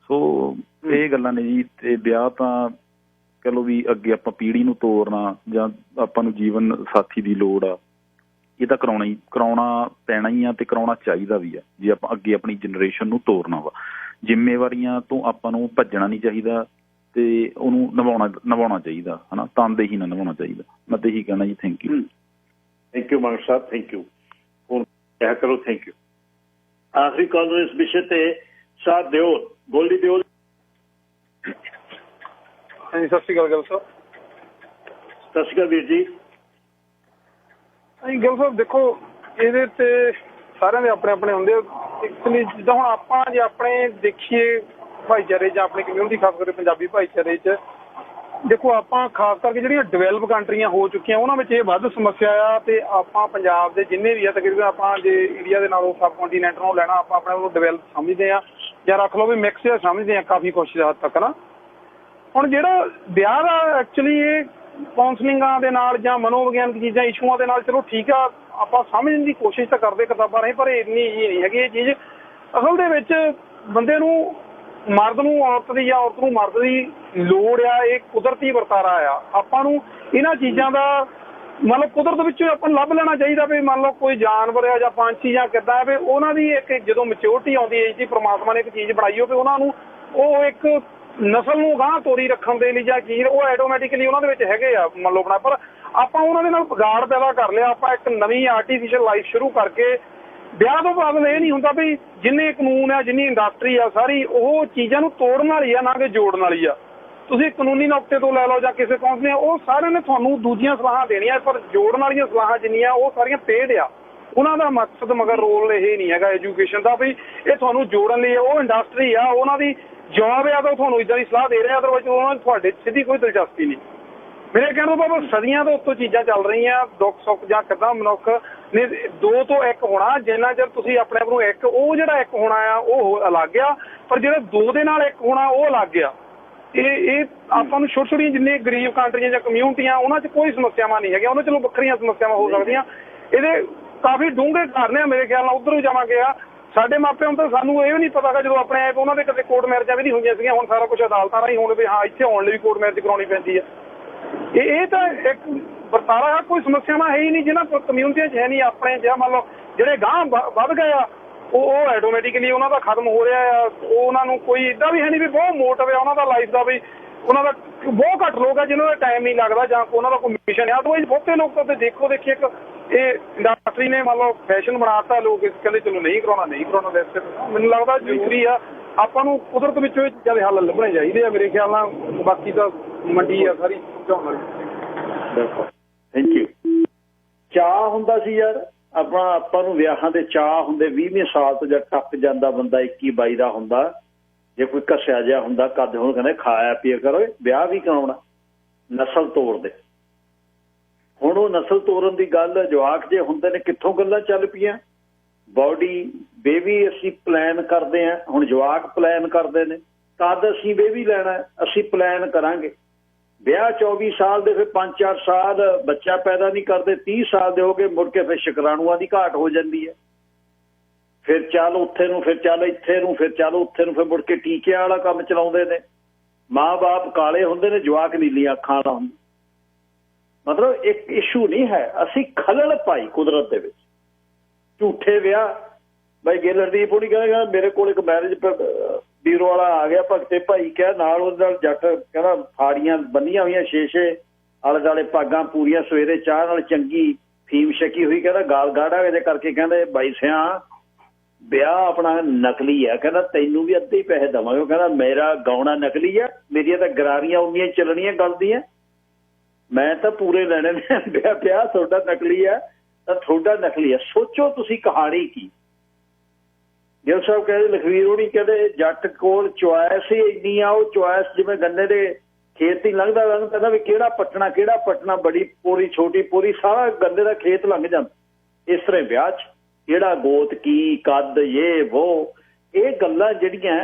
Speaker 8: ਸੋ ਇਹ ਗੱਲਾਂ ਨੇ ਜੀ। ਤੇ ਵਿਆਹ ਤਾਂ ਕਹਿ ਲਓ ਵੀ ਅੱਗੇ ਆਪਾਂ ਪੀੜ੍ਹੀ ਨੂੰ ਤੋਰਨਾ ਜਾਂ ਆਪਾਂ ਨੂੰ ਜੀਵਨ ਸਾਥੀ ਦੀ ਲੋੜ ਆ, ਇਹ ਤਾਂ ਕਰਾਉਣਾ ਪੈਣਾ ਹੀ ਆ, ਤੇ ਕਰਾਉਣਾ ਚਾਹੀਦਾ ਵੀ ਆ ਜੇ ਆਪਾਂ ਅੱਗੇ ਆਪਣੀ ਜਨਰੇਸ਼ਨ ਨੂੰ ਤੋਰਨਾ ਵਾ। ਜ਼ਿੰਮੇਵਾਰੀਆਂ ਤੋਂ ਆਪਾਂ ਨੂੰ ਭੱਜਣਾ ਨਹੀਂ ਚਾਹੀਦਾ, ਤੇ ਉਹਨੂੰ ਨਿਭਾਉਣਾ ਚਾਹੀਦਾ, ਹਨਾ। ਤਨਦੇਹੀ ਨਾਲ ਨਿਭਾਉਣਾ ਚਾਹੀਦਾ। ਮੈਂ ਤਾਂ ਇਹੀ ਕਹਿਣਾ ਜੀ। Thank you
Speaker 1: Mann Sahib, thank you. ਹੁਣ ਕਿਹਾ ਕਰੋ ਥੈਂਕ ਯੂ। ਆਖਰੀ ਕਾਲ ਇਸ ਵਿਸ਼ੇ ਤੇ ਸਾਥ ਦਿਓ, ਗੋਲਡੀ ਦਿਓ।
Speaker 9: ਹਾਂਜੀ, ਸਤਿ ਸ਼੍ਰੀ ਅਕਾਲ ਗਿੱਲ ਸਾਹਿਬ।
Speaker 1: ਸਤਿ ਸ਼੍ਰੀ ਅਕਾਲ ਵੀਰ ਜੀ।
Speaker 9: ਹਾਂਜੀ ਗਿੱਲ ਸਾਹਿਬ, ਦੇਖੋ ਇਹਦੇ ਤੇ ਸਾਰਿਆਂ ਦੇ ਆਪਣੇ ਆਪਣੇ ਹੁੰਦੇ। ਐਕਚੁਅਲੀ ਜਿੱਦਾਂ ਹੁਣ ਆਪਾਂ ਜੇ ਆਪਣੇ ਦੇਖੀਏ ਭਾਈਚਾਰੇ ਜਾਂ ਆਪਣੀ ਕਮਿਊਨਿਟੀ, ਖਾਸ ਕਰਕੇ ਪੰਜਾਬੀ ਭਾਈਚਾਰੇ 'ਚ, ਦੇਖੋ ਆਪਾਂ ਖਾਸ ਕਰਕੇ ਜਿਹੜੀਆਂ ਡਿਵੈਲਪ ਕੰਟਰੀਆਂ ਹੋ ਚੁੱਕੀਆਂ ਉਹਨਾਂ ਵਿੱਚ ਇਹ ਵੱਧ ਸਮੱਸਿਆ ਆ। ਤੇ ਆਪਾਂ ਪੰਜਾਬ ਦੇ ਜਿੰਨੇ ਵੀ ਆ ਤਕਰੀਬਨ, ਆਪਾਂ ਜੇ ਇੰਡੀਆ ਦੇ ਨਾਲੋਂ ਸਬ ਕੰਟੀਨੈਂਟ ਨੂੰ ਲੈਣਾ, ਆਪਾਂ ਆਪਣੇ ਵੱਲੋਂ ਡਿਵੈਲਪ ਸਮਝਦੇ ਹਾਂ, ਜਾਂ ਰੱਖ ਲਓ ਵੀ ਮਿਕਸ ਜਿਹਾ ਸਮਝਦੇ ਹਾਂ ਕਾਫੀ ਕੁਛ ਹੱਦ ਤੱਕ ਨਾ। ਹੁਣ ਜਿਹੜਾ ਵਿਆਹ ਦਾ ਐਕਚੁਅਲੀ ਇਹ ਕਾਉਂਸਲਿੰਗਾਂ ਦੇ ਨਾਲ ਜਾਂ ਮਨੋਵਿਗਿਆਨਕ ਚੀਜ਼ਾਂ ਇਸ਼ੂਆਂ ਦੇ ਨਾਲ, ਚਲੋ ਠੀਕ ਆ, ਆਪਾਂ ਸਮਝਣ ਦੀ ਕੋਸ਼ਿਸ਼ ਤਾਂ ਕਰਦੇ ਕਿਤਾਬਾਂ ਰਾਹੀਂ, ਪਰ ਇੰਨੀ ਈਜ਼ੀ ਨਹੀਂ ਹੈਗੀ ਇਹ ਚੀਜ਼। ਅਸਲ ਦੇ ਵਿੱਚ ਬੰਦੇ ਨੂੰ, ਮਰਦ ਨੂੰ ਔਰਤ ਦੀ ਜਾਂ ਔਰਤ ਨੂੰ ਮਰਦ ਦੀ ਲੋੜ ਆ, ਇਹ ਕੁਦਰਤੀ ਵਰਤਾਰਾ ਆ। ਆਪਾਂ ਨੂੰ ਇਹਨਾਂ ਚੀਜ਼ਾਂ ਦਾ ਮਤਲਬ ਕੁਦਰਤ ਵਿੱਚੋਂ ਆਪਾਂ ਨੂੰ ਲੱਭ ਲੈਣਾ ਚਾਹੀਦਾ ਵੀ ਮੰਨ ਲਓ ਕੋਈ ਜਾਨਵਰ ਆ ਜਾਂ ਪੰਛੀ ਜਾਂ ਕਿੱਦਾਂ ਹੈ, ਵੀ ਉਹਨਾਂ ਦੀ ਇੱਕ ਜਦੋਂ ਮੈਚਿਓਰਟੀ ਆਉਂਦੀ ਏਜ ਦੀ ਪਰਮਾਤਮਾ ਨੇ ਇੱਕ ਚੀਜ਼ ਬਣਾਈ ਹੋਵੇ, ਉਹਨਾਂ ਨੂੰ ਉਹ ਇੱਕ ਨਸਲ ਨੂੰ ਗਾਂਹ ਤੋਰੀ ਰੱਖਣ ਦੇ ਲਈ ਜਾਂ ਚੀਜ਼ ਉਹ ਆਟੋਮੈਟਿਕਲੀ ਉਹਨਾਂ ਦੇ ਵਿੱਚ ਹੈਗੇ ਆ ਮੰਨ ਲਓ ਬਣਾ। ਪਰ ਆਪਾਂ ਉਹਨਾਂ ਦੇ ਨਾਲ ਵਿਗਾੜ ਪੈਦਾ ਕਰ ਲਿਆ। ਆਪਾਂ ਇੱਕ ਨਵੀਂ ਆਰਟੀਫਿਸ਼ਲ ਲਾਈਫ ਸ਼ੁਰੂ ਕਰਕੇ ਵਿਆਹ ਤੋਂ ਬਾਅਦ ਇਹ ਨਹੀਂ ਹੁੰਦਾ ਵੀ ਜਿੰਨੇ ਕਾਨੂੰਨ ਆ, ਜਿੰਨੀ ਇੰਡਸਟਰੀ ਆ ਸਾਰੀ, ਉਹ ਚੀਜ਼ਾਂ ਨੂੰ ਤੋੜਨ ਵਾਲੀ ਆ, ਨਾ ਕਿ ਜੋੜਨ ਵਾਲੀ ਆ। ਤੁਸੀਂ ਕਾਨੂੰਨੀ ਨੁਕਤੇ ਤੋਂ ਲੈ ਲਓ ਜਾਂ ਕਿਸੇ ਕਾਉਂਸਲਿੰਗ, ਉਹ ਸਾਰਿਆਂ ਨੇ ਤੁਹਾਨੂੰ ਦੂਜੀਆਂ ਸਲਾਹਾਂ ਦੇਣੀਆਂ, ਪਰ ਜੋੜਨ ਵਾਲੀਆਂ ਸਲਾਹਾਂ ਜਿੰਨੀਆਂ ਉਹ ਸਾਰੀਆਂ ਪੇਡ ਆ। ਉਹਨਾਂ ਦਾ ਮਕਸਦ ਮਗਰ ਰੋਲ ਇਹ ਨਹੀਂ ਹੈਗਾ ਐਜੂਕੇਸ਼ਨ ਦਾ ਵੀ ਇਹ ਤੁਹਾਨੂੰ ਜੋੜਨ ਲਈ। ਉਹ ਇੰਡਸਟਰੀ ਆ, ਉਹਨਾਂ ਦੀ ਜੌਬ ਆ, ਤਾਂ ਤੁਹਾਨੂੰ ਇੱਦਾਂ ਦੀ ਸਲਾਹ ਦੇ ਰਹੇ, ਅਦਰਵਾਈਜ਼ ਉਹਨਾਂ ਤੁਹਾਡੇ ਸਿੱਧੀ ਕੋਈ ਦਿਲਚਸਪੀ ਨਹੀਂ। ਮੇਰੇ ਕਹਿਣ ਤੋਂ ਬਾਅਦ ਸਦੀਆਂ ਤੋਂ ਉੱਤੋਂ ਚੀਜ਼ਾਂ ਚੱਲ ਰਹੀਆਂ, ਦੁੱਖ ਸੁੱਖ ਜਾਂ ਕਿੱਦਾਂ ਮਨੁੱਖ ਨੇ 2 ਤੋਂ 1 ਹੋਣਾ। ਜਿੰਨਾ ਚਿਰ ਤੁਸੀਂ ਆਪਣੇ ਆਪ ਨੂੰ ਇੱਕ, ਉਹ ਜਿਹੜਾ 1 ਹੋਣਾ ਆ ਉਹ ਅਲੱਗ ਆ, ਪਰ ਜਿਹੜਾ 2 ਦੇ ਨਾਲ 1 ਹੋਣਾ ਉਹ ਅਲੱਗ ਆ। ਇਹ ਆਪਾਂ ਨੂੰ ਛੋਟੀ ਛੋਟੀਆਂ ਜਿੰਨੇ ਗਰੀਬ ਕੰਟਰੀਆਂ ਜਾਂ ਕਮਿਊਨਿਟੀਆਂ, ਉਹਨਾਂ 'ਚ ਕੋਈ ਸਮੱਸਿਆਵਾਂ ਨਹੀਂ ਹੈਗੀਆਂ, ਉਹਨਾਂ ਚਲੋ ਵੱਖਰੀਆਂ ਸਮੱਸਿਆਵਾਂ ਹੋ ਸਕਦੀਆਂ। ਇਹਦੇ ਕਾਫੀ ਡੂੰਘੇ ਕਾਰਨ ਆ ਮੇਰੇ ਖਿਆਲ ਨਾਲ। ਉੱਧਰੋਂ ਜਾਵਾਂਗੇ ਆ ਸਾਡੇ ਮਾਪਿਆਂ ਨੂੰ ਤਾਂ ਸਾਨੂੰ ਇਹ ਵੀ ਨਹੀਂ ਪਤਾ ਗਾ, ਜਦੋਂ ਆਪਣੇ ਆਪ ਉਹਨਾਂ ਦੇ ਕਦੇ ਕੋਰਟ ਮੈਰਿਜਾਂ ਵੀ ਨਹੀਂ ਹੋਈਆਂ ਸੀਗੀਆਂ। ਹੁਣ ਸਾਰਾ ਕੁਛ ਅਦਾਲਤਾਂ ਰਾਹੀਂ ਹੋਣ ਵੀ ਹਾਂ ਇੱਥੇ ਆਉਣ ਲਈ ਵੀ ਕੋਰਟ ਮੈਰਿਜ ਕਰਾਉਣੀ ਪੈਂਦੀ ਆ। ਇਹ ਤਾਂ ਇੱਕ ਵਰਤਾਰਾ, ਕੋਈ ਸਮੱਸਿਆਵਾਂ ਹੈ ਹੀ ਨਹੀਂ ਜਿਹਨਾਂ ਕਮਿਊਨਿਟੀਆਂ 'ਚ ਹੈ ਨਹੀਂ। ਆਪਣੇ ਜਾਂ ਮੰਨ ਲਓ ਜਿਹੜੇ ਗਾਂਹ ਵੱਧ ਗਏ ਆ ਉਹ ਆਟੋਮੈਟਿਕਲੀ ਉਹਨਾਂ ਦਾ ਖਤਮ ਹੋ ਰਿਹਾ ਆ। ਉਹਨਾਂ ਨੂੰ ਕੋਈ ਇੱਦਾਂ ਵੀ ਹੈ ਨਹੀਂ ਵੀ ਬਹੁਤ ਮੋਟਿਵ ਆ ਉਹਨਾਂ ਦਾ ਲਾਈਫ ਦਾ, ਵੀ ਉਹਨਾਂ ਦਾ ਬਹੁਤ ਘੱਟ ਲੋਕ ਆ ਜਿਹਨਾਂ ਦਾ ਟਾਈਮ ਨਹੀਂ ਲੱਗਦਾ ਜਾਂ ਉਹਨਾਂ ਦਾ ਕੋਈ ਮਿਸ਼ਨ ਆ। ਅਦਰਵਾਈਜ਼ ਬਹੁਤੇ ਲੋਕ ਤਾਂ ਦੇਖੋ ਦੇਖੀ ਇੱਕ ਇਹ ਇੰਡਸਟਰੀ ਨੇ ਮੰਨ ਲਓ ਫੈਸ਼ਨ ਬਣਾਤਾ, ਲੋਕ ਕਹਿੰਦੇ ਚਲੋ ਨਹੀਂ ਕਰਾਉਣਾ। ਵੈਸੇ ਮੈਨੂੰ ਲੱਗਦਾ ਜ਼ਰੂਰੀ ਆ ਆਪਾਂ ਨੂੰ ਕੁਦਰਤ ਵਿੱਚੋਂ ਇਹ ਚੀਜ਼ਾਂ ਦੇ ਹੱਲ ਲੱਭਣੇ ਚਾਹੀਦੇ ਆ ਮੇਰੇ ਖਿਆਲ ਨਾਲ। ਬਾਕੀ ਤਾਂ ਮੰਡੀ ਆ ਸਾਰੀ ਝਾਉਣ ਵਾਲੀ।
Speaker 1: Thank you. ਚਾਅ ਹੁੰਦਾ ਸੀ ਯਾਰ ਆਪਾਂ ਨੂੰ ਵਿਆਹਾਂ ਦੇ ਚਾਅ ਹੁੰਦੇ 20ਵੇਂ ਸਾਲ ਤੋਂ ਜਦ ਟੱਪ ਜਾਂਦਾ ਬੰਦਾ 21-22 ਦਾ ਹੁੰਦਾ, ਜੇ ਕੋਈ ਘਸਿਆ ਜਿਹਾ ਹੁੰਦਾ ਕਦ ਹੁਣ ਕਹਿੰਦੇ ਖਾਇਆ ਪੀਆ ਕਰੋ, ਵਿਆਹ ਵੀ ਕਰਾਉਣਾ ਨਸਲ ਤੋੜਦੇ। ਹੁਣ ਉਹ ਨਸਲ ਤੋੜਨ ਦੀ ਗੱਲ ਜਵਾਕ ਜੇ ਹੁੰਦੇ ਨੇ ਕਿੱਥੋਂ ਗੱਲਾਂ ਚੱਲ ਪਈਆਂ। ਬੋਡੀ ਬੇਬੀ ਅਸੀਂ ਪਲਾਨ ਕਰਦੇ ਹਾਂ, ਹੁਣ ਜਵਾਕ ਪਲਾਨ ਕਰਦੇ ਨੇ ਕਦ ਅਸੀਂ ਬੇਬੀ ਲੈਣਾ, ਅਸੀਂ ਪਲਾਨ ਕਰਾਂਗੇ। ਵਿਆਹ 24 ਸਾਲ ਦੇ, ਫਿਰ 5-4 ਸਾਲ ਬੱਚਾ ਪੈਦਾ ਨਹੀਂ ਕਰਦੇ, 30 ਸਾਲ ਦੇ ਹੋ ਗਏ, ਮੁੜ ਕੇ ਫਿਰ ਸ਼ੁਕਰਾਣੂਆਂ ਦੀ ਘਾਟ ਹੋ ਜਾਂਦੀ ਹੈ। ਫਿਰ ਚੱਲ ਉੱਥੇ ਨੂੰ, ਫਿਰ ਚੱਲ ਇੱਥੇ ਨੂੰ, ਫਿਰ ਚੱਲ ਉੱਥੇ ਨੂੰ, ਫਿਰ ਮੁੜ ਕੇ ਟੀਕਿਆਂ ਵਾਲਾ ਕੰਮ ਚਲਾਉਂਦੇ ਨੇ। ਮਾਂ ਬਾਪ ਕਾਲੇ ਹੁੰਦੇ ਨੇ, ਜਵਾਕ ਨੀਲੀਆਂ ਅੱਖਾਂ ਵਾਲਾ ਹੁੰਦਾ। ਮਤਲਬ ਇੱਕ ਇਸ਼ੂ ਨਹੀਂ ਹੈ, ਅਸੀਂ ਖਲਲ ਪਾਈ ਕੁਦਰਤ ਦੇ ਵਿੱਚ। ਝੂਠੇ ਵਿਆਹ, ਬਾਈ ਗਿੱਲਰਦੀਪ ਉਹਨੀ ਕਹਿੰਦਾ ਮੇਰੇ ਕੋਲ ਇੱਕ ਮੈਰਿਜ ਬਿਊਰੋ ਵਾਲਾ ਆ ਗਿਆ ਭਗਤੇ ਭਾਈ, ਕਿਹਾ ਨਾਲ ਉਹਦੇ ਨਾਲ ਜੱਟ ਕਹਿੰਦਾ ਫਾੜੀਆਂ ਬੰਨੀਆਂ ਹੋਈਆਂ 6-6 ਆਲੇ ਦੁਆਲੇ ਪਾਗਾਂ ਪੂਰੀਆਂ, ਸਵੇਰੇ ਚਾਹ ਨਾਲ ਚੰਗੀ ਫੀਮ ਛਕੀ ਹੋਈ, ਕਹਿੰਦਾ ਗਾਲ ਗਾੜਾ ਇਹਦੇ ਕਰਕੇ ਕਹਿੰਦੇ ਬਾਈ ਸਿਆ ਵਿਆਹ ਆਪਣਾ ਨਕਲੀ ਆ, ਕਹਿੰਦਾ ਤੈਨੂੰ ਵੀ ਅੱਧੇ ਹੀ ਪੈਸੇ ਦੇਵਾਂਗੇ। ਉਹ ਕਹਿੰਦਾ ਮੇਰਾ ਗਾਉਣਾ ਨਕਲੀ ਆ, ਮੇਰੀਆਂ ਤਾਂ ਗਰਾਰੀਆਂ ਉਨੀਆਂ ਚੱਲਣੀਆਂ ਗਲਦੀਆਂ, ਮੈਂ ਤਾਂ ਪੂਰੇ ਲੈਣੇ ਨੇ। ਵਿਆਹ ਤੁਹਾਡਾ ਨਕਲੀ ਆ ਤਾਂ ਤੁਹਾਡਾ ਨਕਲੀ ਆ। ਸੋਚੋ ਤੁਸੀਂ ਕਹਾਣੀ ਕੀ। ਗਿੱਲ ਸਾਹਿਬ ਕਹਿੰਦੇ, ਲਖਵੀਰ ਹੋਣੀ ਕਹਿੰਦੇ ਜੱਟ ਕੋਲ ਚੁਆਇਸ ਹੀ ਇੰਨੀ ਆ, ਉਹ ਚੁਆਇਸ ਜਿਵੇਂ ਗੰਨੇ ਦੇ ਖੇਤ ਹੀ ਲੰਘਦਾ ਕਹਿੰਦਾ ਵੀ ਕਿਹੜਾ ਪੱਟਣਾ, ਬੜੀ ਪੂਰੀ ਛੋਟੀ ਪੂਰੀ, ਸਾਰਾ ਗੰਨੇ ਦਾ ਖੇਤ ਲੰਘ ਜਾਂਦਾ। ਇਸ ਤਰ੍ਹਾਂ ਵਿਆਹ 'ਚ ਕਿਹੜਾ ਗੋਤ ਕੀ ਕੱਦ ਇਹ ਵੋ, ਇਹ ਗੱਲਾਂ ਜਿਹੜੀਆਂ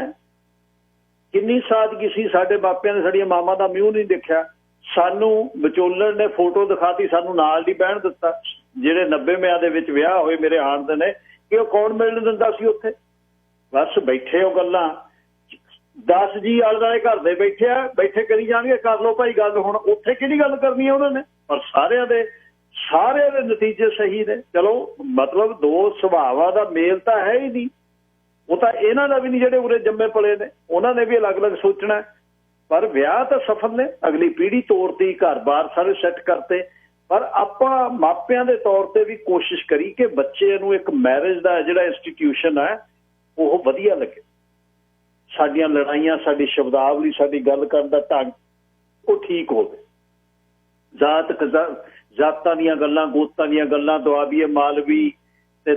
Speaker 1: ਕਿੰਨੀ ਸਾਦਗੀ ਸੀ। ਸਾਡੇ ਬਾਪਿਆਂ ਨੇ ਸਾਡੀਆਂ ਮਾਵਾਂ ਦਾ ਮੂੰਹ ਨਹੀਂ ਦੇਖਿਆ, ਸਾਨੂੰ ਵਿਚੋਲਣ ਨੇ ਫੋਟੋ ਦਿਖਾਤੀ, ਸਾਨੂੰ ਨਾਲ ਨਹੀਂ ਬਹਿਣ ਦਿੱਤਾ। ਜਿਹੜੇ 90ਵਿਆਂ ਦੇ ਵਿੱਚ ਵਿਆਹ ਹੋਏ ਮੇਰੇ ਆਣ ਦੇ ਨੇ, ਕਿ ਉਹ ਕੌਣ ਮਿਲਣ ਦਿੰਦਾ ਸੀ ਉੱਥੇ, ਬਸ ਬੈਠੇ ਉਹ ਗੱਲਾਂ 10 ਜੀ ਆਲੇ ਦੁਆਲੇ ਘਰ ਦੇ ਬੈਠੇ ਕਰੀ ਜਾਣਗੇ, ਕਰ ਲਓ ਭਾਈ ਗੱਲ। ਹੁਣ ਉੱਥੇ ਕਿਹੜੀ ਗੱਲ ਕਰਨੀ ਹੈ ਉਹਨਾਂ ਨੇ, ਪਰ ਸਾਰਿਆਂ ਦੇ ਨਤੀਜੇ ਸਹੀ ਨੇ। ਚਲੋ ਮਤਲਬ ਦੋ ਸੁਭਾਵਾਂ ਦਾ ਮੇਲ ਤਾਂ ਹੈ ਹੀ ਨਹੀਂ, ਉਹ ਤਾਂ ਇਹਨਾਂ ਦਾ ਵੀ ਨਹੀਂ ਜਿਹੜੇ ਉਰੇ ਜੰਮੇ ਪਲੇ ਨੇ, ਉਹਨਾਂ ਨੇ ਵੀ ਅਲੱਗ-ਅਲੱਗ ਸੋਚਣਾ। ਪਰ ਵਿਆਹ ਤਾਂ ਸਫਲ ਨੇ, ਅਗਲੀ ਪੀੜ੍ਹੀ ਤੋਰਤੀ, ਘਰ-ਬਾਰ ਸਾਰੇ ਸੈੱਟ ਕਰਤੇ। ਪਰ ਆਪਾਂ ਮਾਪਿਆਂ ਦੇ ਤੌਰ ਤੇ ਵੀ ਕੋਸ਼ਿਸ਼ ਕਰੀ ਕਿ ਬੱਚੇ ਨੂੰ ਇੱਕ ਮੈਰਿਜ ਦਾ ਜਿਹੜਾ ਇੰਸਟੀਟਿਊਸ਼ਨ ਹੈ ਉਹ ਵਧੀਆ ਲੱਗੇ। ਸਾਡੀਆਂ ਲੜਾਈਆਂ, ਸਾਡੀ ਸ਼ਬਦਾਵਲੀ, ਸਾਡੀ ਗੱਲ ਕਰਨ ਦਾ ਢੰਗ ਉਹ ਠੀਕ ਹੋਵੇ। ਜਾਤਾਂ ਦੀਆਂ ਗੱਲਾਂ, ਗੋਤਾਂ ਦੀਆਂ ਗੱਲਾਂ, ਦੁਆਬੀਏ ਮਾਲਵੀ ਤੇ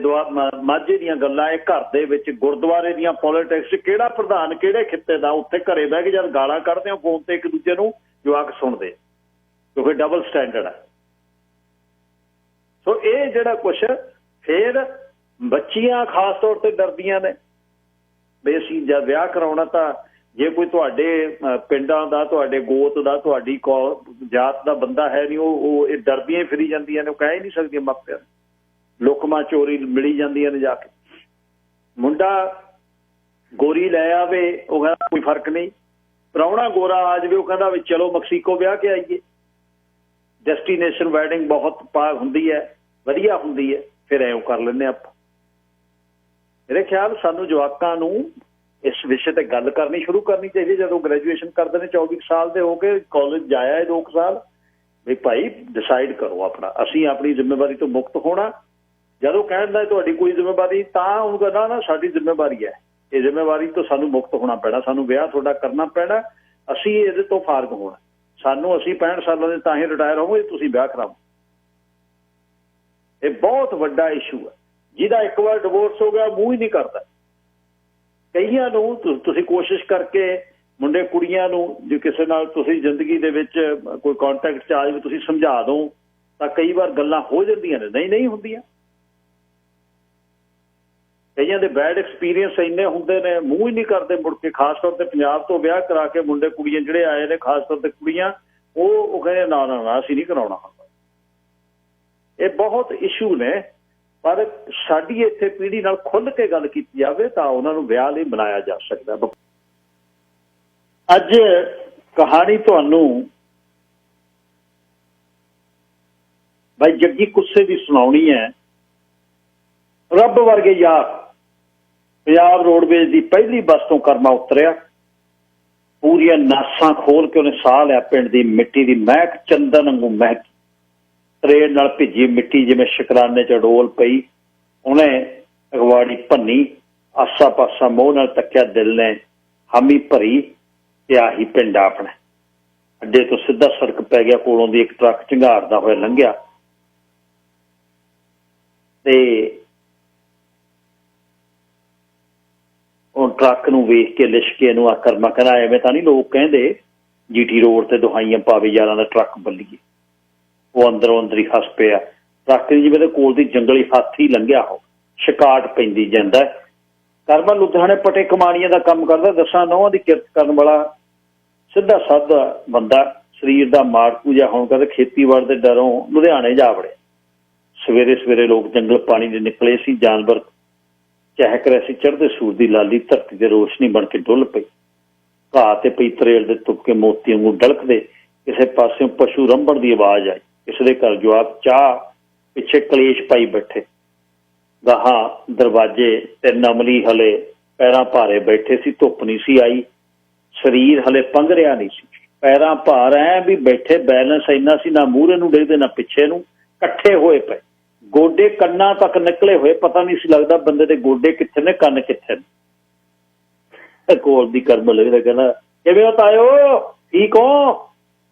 Speaker 1: ਮਾਝੇ ਦੀਆਂ ਗੱਲਾਂ, ਇਹ ਘਰ ਦੇ ਵਿੱਚ ਗੁਰਦੁਆਰੇ ਦੀਆਂ ਪੋਲੀਟਿਕਸ, ਕਿਹੜਾ ਪ੍ਰਧਾਨ ਕਿਹੜੇ ਖਿੱਤੇ ਦਾ, ਉੱਥੇ ਘਰੇ ਬਹਿ ਕੇ ਜਦ ਗਾਲਾਂ ਕੱਢਦੇ ਹੋ ਫੋਨ ਤੇ ਇੱਕ ਦੂਜੇ ਨੂੰ, ਜਵਾਕ ਸੁਣਦੇ, ਕਿਉਂਕਿ ਡਬਲ ਸਟੈਂਡਰਡ ਹੈ। ਸੋ ਇਹ ਜਿਹੜਾ ਕੁਛ, ਫਿਰ ਬੱਚੀਆਂ ਖਾਸ ਤੌਰ ਤੇ ਡਰਦੀਆਂ ਨੇ ਵੀ ਅਸੀਂ ਜਦ ਵਿਆਹ ਕਰਾਉਣਾ ਤਾਂ ਜੇ ਕੋਈ ਤੁਹਾਡੇ ਪਿੰਡਾਂ ਦਾ, ਤੁਹਾਡੇ ਗੋਤ ਦਾ, ਤੁਹਾਡੀ ਜਾਤ ਦਾ ਬੰਦਾ ਹੈ ਨਹੀਂ, ਉਹ ਇਹ ਡਰਦੀਆਂ ਹੀ ਫਿਰੀ ਜਾਂਦੀਆਂ ਨੇ, ਉਹ ਕਹਿ ਹੀ ਨਹੀਂ ਸਕਦੀਆਂ ਮਾਪਿਆਂ ਨੂੰ। ਲੁਕਮਾ ਚੋਰੀ ਮਿਲੀ ਜਾਂਦੀਆਂ ਨੇ ਜਾ ਕੇ। ਮੁੰਡਾ ਗੋਰੀ ਲੈ ਆਵੇ, ਉਹ ਕਹਿੰਦਾ ਕੋਈ ਫਰਕ ਨਹੀਂ, ਪ੍ਰਾਹੁਣਾ ਗੋਰਾ ਆ ਜਾਵੇ, ਉਹ ਕਹਿੰਦਾ ਵੀ ਚਲੋ ਮੈਕਸੀਕੋ ਵਿਆਹ ਕੇ ਆਈਏ। ਡੈਸਟੀਨੇਸ਼ਨ ਵੈਡਿੰਗ ਬਹੁਤ ਹੁੰਦੀ ਹੈ, ਵਧੀਆ ਹੁੰਦੀ ਹੈ, ਫਿਰ ਐਂ ਕਰ ਲੈਂਦੇ ਆਪਾਂ। ਮੇਰੇ ਖਿਆਲ ਸਾਨੂੰ ਜਵਾਕਾਂ ਨੂੰ ਇਸ ਵਿਸ਼ੇ ਤੇ ਗੱਲ ਕਰਨੀ ਸ਼ੁਰੂ ਕਰਨੀ ਚਾਹੀਦੀ। ਜਦੋਂ ਗ੍ਰੈਜੂਏਸ਼ਨ ਕਰਦੇ ਨੇ 24 ਸਾਲ ਦੇ ਹੋ ਕੇ, ਕਾਲਜ ਜਾਇਆ ਹੈ 2 ਸਾਲ, ਵੀ ਭਾਈ ਡਿਸਾਈਡ ਕਰੋ ਆਪਣਾ, ਅਸੀਂ ਆਪਣੀ ਜ਼ਿੰਮੇਵਾਰੀ ਤੋਂ ਮੁਕਤ ਹੋਣਾ। ਜਦੋਂ ਕਹਿਣ ਤੁਹਾਡੀ ਕੋਈ ਜ਼ਿੰਮੇਵਾਰੀ, ਤਾਂ ਉਹਨੂੰ ਕਹਿੰਦਾ ਨਾ ਸਾਡੀ ਜ਼ਿੰਮੇਵਾਰੀ ਹੈ, ਇਹ ਜ਼ਿੰਮੇਵਾਰੀ ਤੋਂ ਸਾਨੂੰ ਮੁਕਤ ਹੋਣਾ ਪੈਣਾ, ਸਾਨੂੰ ਵਿਆਹ ਤੁਹਾਡਾ ਕਰਨਾ ਪੈਣਾ, ਅਸੀਂ ਇਹਦੇ ਤੋਂ ਫਾਰਗ ਹੋਣਾ, ਸਾਨੂੰ ਅਸੀਂ 65 ਸਾਲਾਂ ਦੇ ਤਾਂ ਹੀ ਰਿਟਾਇਰ ਹੋਵਾਂਗੇ, ਤੁਸੀਂ ਵਿਆਹ ਕਰਾਓ। ਇਹ ਬਹੁਤ ਵੱਡਾ ਇਸ਼ੂ ਹੈ। ਜਿਹਦਾ ਇੱਕ ਵਾਰ ਡਿਵੋਰਸ ਹੋ ਗਿਆ ਮੂੰਹ ਹੀ ਨਹੀਂ ਕਰਦਾ। ਕਈਆਂ ਨੂੰ ਤੁਸੀਂ ਕੋਸ਼ਿਸ਼ ਕਰਕੇ ਮੁੰਡੇ ਕੁੜੀਆਂ ਨੂੰ, ਜੇ ਕਿਸੇ ਨਾਲ ਤੁਸੀਂ ਜ਼ਿੰਦਗੀ ਦੇ ਵਿੱਚ ਕੋਈ ਕੰਟੈਕਟ 'ਚ ਆ ਜਾਵੇ, ਤੁਸੀਂ ਸਮਝਾ ਦਿਓ ਤਾਂ ਕਈ ਵਾਰ ਗੱਲਾਂ ਹੋ ਜਾਂਦੀਆਂ ਨੇ, ਨਹੀਂ ਹੁੰਦੀਆਂ। ਕਈਆਂ ਦੇ ਬੈਡ ਐਕਸਪੀਰੀਅੰਸ ਇੰਨੇ ਹੁੰਦੇ ਨੇ, ਮੂੰਹ ਹੀ ਨਹੀਂ ਕਰਦੇ ਮੁੜ ਕੇ। ਖਾਸ ਤੌਰ ਤੇ ਪੰਜਾਬ ਤੋਂ ਵਿਆਹ ਕਰਾ ਕੇ ਮੁੰਡੇ ਕੁੜੀਆਂ ਜਿਹੜੇ ਆਏ ਨੇ, ਖਾਸ ਤੌਰ ਤੇ ਕੁੜੀਆਂ, ਉਹ ਕਹਿੰਦੇ ਨਾ ਅਸੀਂ ਨਹੀਂ ਕਰਾਉਣਾ। ਇਹ ਬਹੁਤ ਇਸ਼ੂ ਨੇ, ਪਰ ਸਾਡੀ ਇੱਥੇ ਪੀੜ੍ਹੀ ਨਾਲ ਖੁੱਲ੍ਹ ਕੇ ਗੱਲ ਕੀਤੀ ਜਾਵੇ ਤਾਂ ਉਹਨਾਂ ਨੂੰ ਵਿਆਹ ਲਈ ਬਣਾਇਆ ਜਾ ਸਕਦਾ। ਅੱਜ ਕਹਾਣੀ ਤੁਹਾਨੂੰ ਬਾਈ ਜੱਗੀ ਕੁੱਸੇ ਦੀ ਸੁਣਾਉਣੀ ਹੈ। ਰੱਬ ਵਰਗੇ ਯਾਰ ਪੰਜਾਬ ਰੋਡਵੇਜ਼ ਦੀ ਪਹਿਲੀ ਬੱਸ ਤੋਂ ਕਰਮਾ ਉਤਰਿਆ, ਪੂਰੀਆਂ ਨਾਸਾਂ ਖੋਲ ਕੇ ਉਹਨੇ ਸਾਹ ਲਿਆ। ਪਿੰਡ ਦੀ ਮਿੱਟੀ ਦੀ ਮਹਿਕ ਚੰਦਨ ਵਾਂਗੂ ਮਹਿਕ, ਤਰੇੜ ਨਾਲ ਭਿੱਜੀ ਮਿੱਟੀ ਜਿਵੇਂ ਸ਼ੁਕਰਾਨੇ 'ਚ ਡੋਲ ਪਈ। ਉਹਨੇ ਅਗਵਾੜੀ ਭੰਨੀ, ਆਸਾ ਪਾਸਾ ਮੋਹ ਨਾਲ ਤੱਕਿਆ, ਦਿਲ ਨੇ ਹਾਮੀ ਭਰੀ ਤੇ ਆਹੀ ਪਿੰਡ ਆਪਣਾ। ਅੱਡੇ ਤੋਂ ਸਿੱਧਾ ਸੜਕ ਪੈ ਗਿਆ, ਕੋਲੋਂ ਦੀ ਇੱਕ ਟਰੱਕ ਝੰਗਾਰਦਾ ਹੋਇਆ ਲੰਘਿਆ। ਤੇ ਉਹ ਟਰੱਕ ਨੂੰ ਵੇਖ ਕੇ ਲਿਸ਼ਕ ਕੇ ਇਹਨੂੰ ਆਕਰਮਾ ਕਹਿੰਦਾ ਐਵੇਂ ਤਾਂ ਨਹੀਂ ਲੋਕ ਕਹਿੰਦੇ ਜੀਟੀ ਰੋਡ ਤੇ ਦੁਹਾਈਆਂ ਪਾਵੇ ਯਾਰਾਂ ਦਾ ਟਰੱਕ ਬੱਲੀਏ। ਉਹ ਅੰਦਰੋਂ ਅੰਦਰ ਹੀ ਹੱਸ ਪਿਆ। ਟਰੱਕ ਦੀ ਜਿਵੇਂ ਦੇ ਕੋਲ ਦੀ ਜੰਗਲੀ ਹਾਥੀ ਲੰਘਿਆ ਉਹ ਸ਼ਿਕਾਟ ਪੈਂਦੀ ਜਾਂਦਾ। ਕਰਮਾ ਲੁਧਿਆਣੇ ਪਟੇ ਕਮਾਣੀਆਂ ਦਾ ਕੰਮ ਕਰਦਾ, 10 ਨੌਹਾਂ ਦੀ ਕਿਰਤ ਕਰਨ ਵਾਲਾ ਸਿੱਧਾ ਸਾਦਾ ਬੰਦਾ, ਸਰੀਰ ਦਾ ਮਾੜਕੂ ਜਿਹਾ ਹੋਣ ਕਰਕੇ ਖੇਤੀਬਾੜੀ ਦੇ ਡਰੋਂ ਲੁਧਿਆਣੇ ਜਾ ਵੜਿਆ। ਸਵੇਰੇ ਸਵੇਰੇ ਲੋਕ ਜੰਗਲ ਪਾਣੀ ਦੇ ਨਿਕਲੇ ਸੀ, ਜਾਨਵਰ ਚਹਿਕ ਰਹੇ ਸੀ, ਚੜ੍ਹਦੇ ਸੂਰਜ ਦੀ ਲਾਲੀ ਧਰਤੀ ਤੇ ਰੋਸ਼ਨੀ ਬਣ ਕੇ ਡੁੱਲ ਪਈ। ਘਾਹ ਤੇ ਪਈ ਤਰੇਲ ਦੇ ਤੁਪਕੇ ਮੋਤੀ ਵਾਂਗੂ ਡਲਕਦੇ। ਕਿਸੇ ਪਾਸਿਓਂ ਪਸ਼ੂ ਰੰਭਣ ਦੀ ਆਵਾਜ਼ ਆਈ। ਕਿਸੇ ਦੇ ਘਰ ਜਵਾਕ ਚਾਹ ਪਿੱਛੇ ਕਲੇਸ਼ ਪਾਈ ਬੈਠੇ। ਗਾਹਾਂ ਦਰਵਾਜ਼ੇ ਤੇ ਨਮਲੀ ਹਲੇ ਪੈਰਾਂ ਭਾਰੇ ਬੈਠੇ ਸੀ। ਧੁੱਪ ਨਹੀਂ ਸੀ ਆਈ, ਸਰੀਰ ਹਲੇ ਪੰਘ ਰਿਹਾ ਨਹੀਂ ਸੀ, ਪੈਰਾਂ ਭਾਰ ਐ ਵੀ ਬੈਠੇ, ਬੈਲੈਂਸ ਇੰਨਾ ਸੀ, ਨਾ ਮੂਹਰੇ ਨੂੰ ਡਿੱਗਦੇ ਨਾ ਪਿੱਛੇ ਨੂੰ, ਇਕੱਠੇ ਹੋਏ ਪਏ, ਗੋਡੇ ਕੰਨਾਂ ਤੱਕ ਨਿਕਲੇ ਹੋਏ। ਪਤਾ ਨਹੀਂ ਸੀ ਲੱਗਦਾ ਬੰਦੇ ਦੇ ਗੋਡੇ ਕਿੱਥੇ ਨੇ, ਕੰਨ ਕਿੱਥੇ ਨੇ। ਕੋਲ ਦੀ ਕਰਮ ਲੱਗਦਾ, ਕਹਿੰਦਾ ਕਿਵੇਂ ਹੋ ਤਾਇਓ, ਠੀਕ ਹੋ?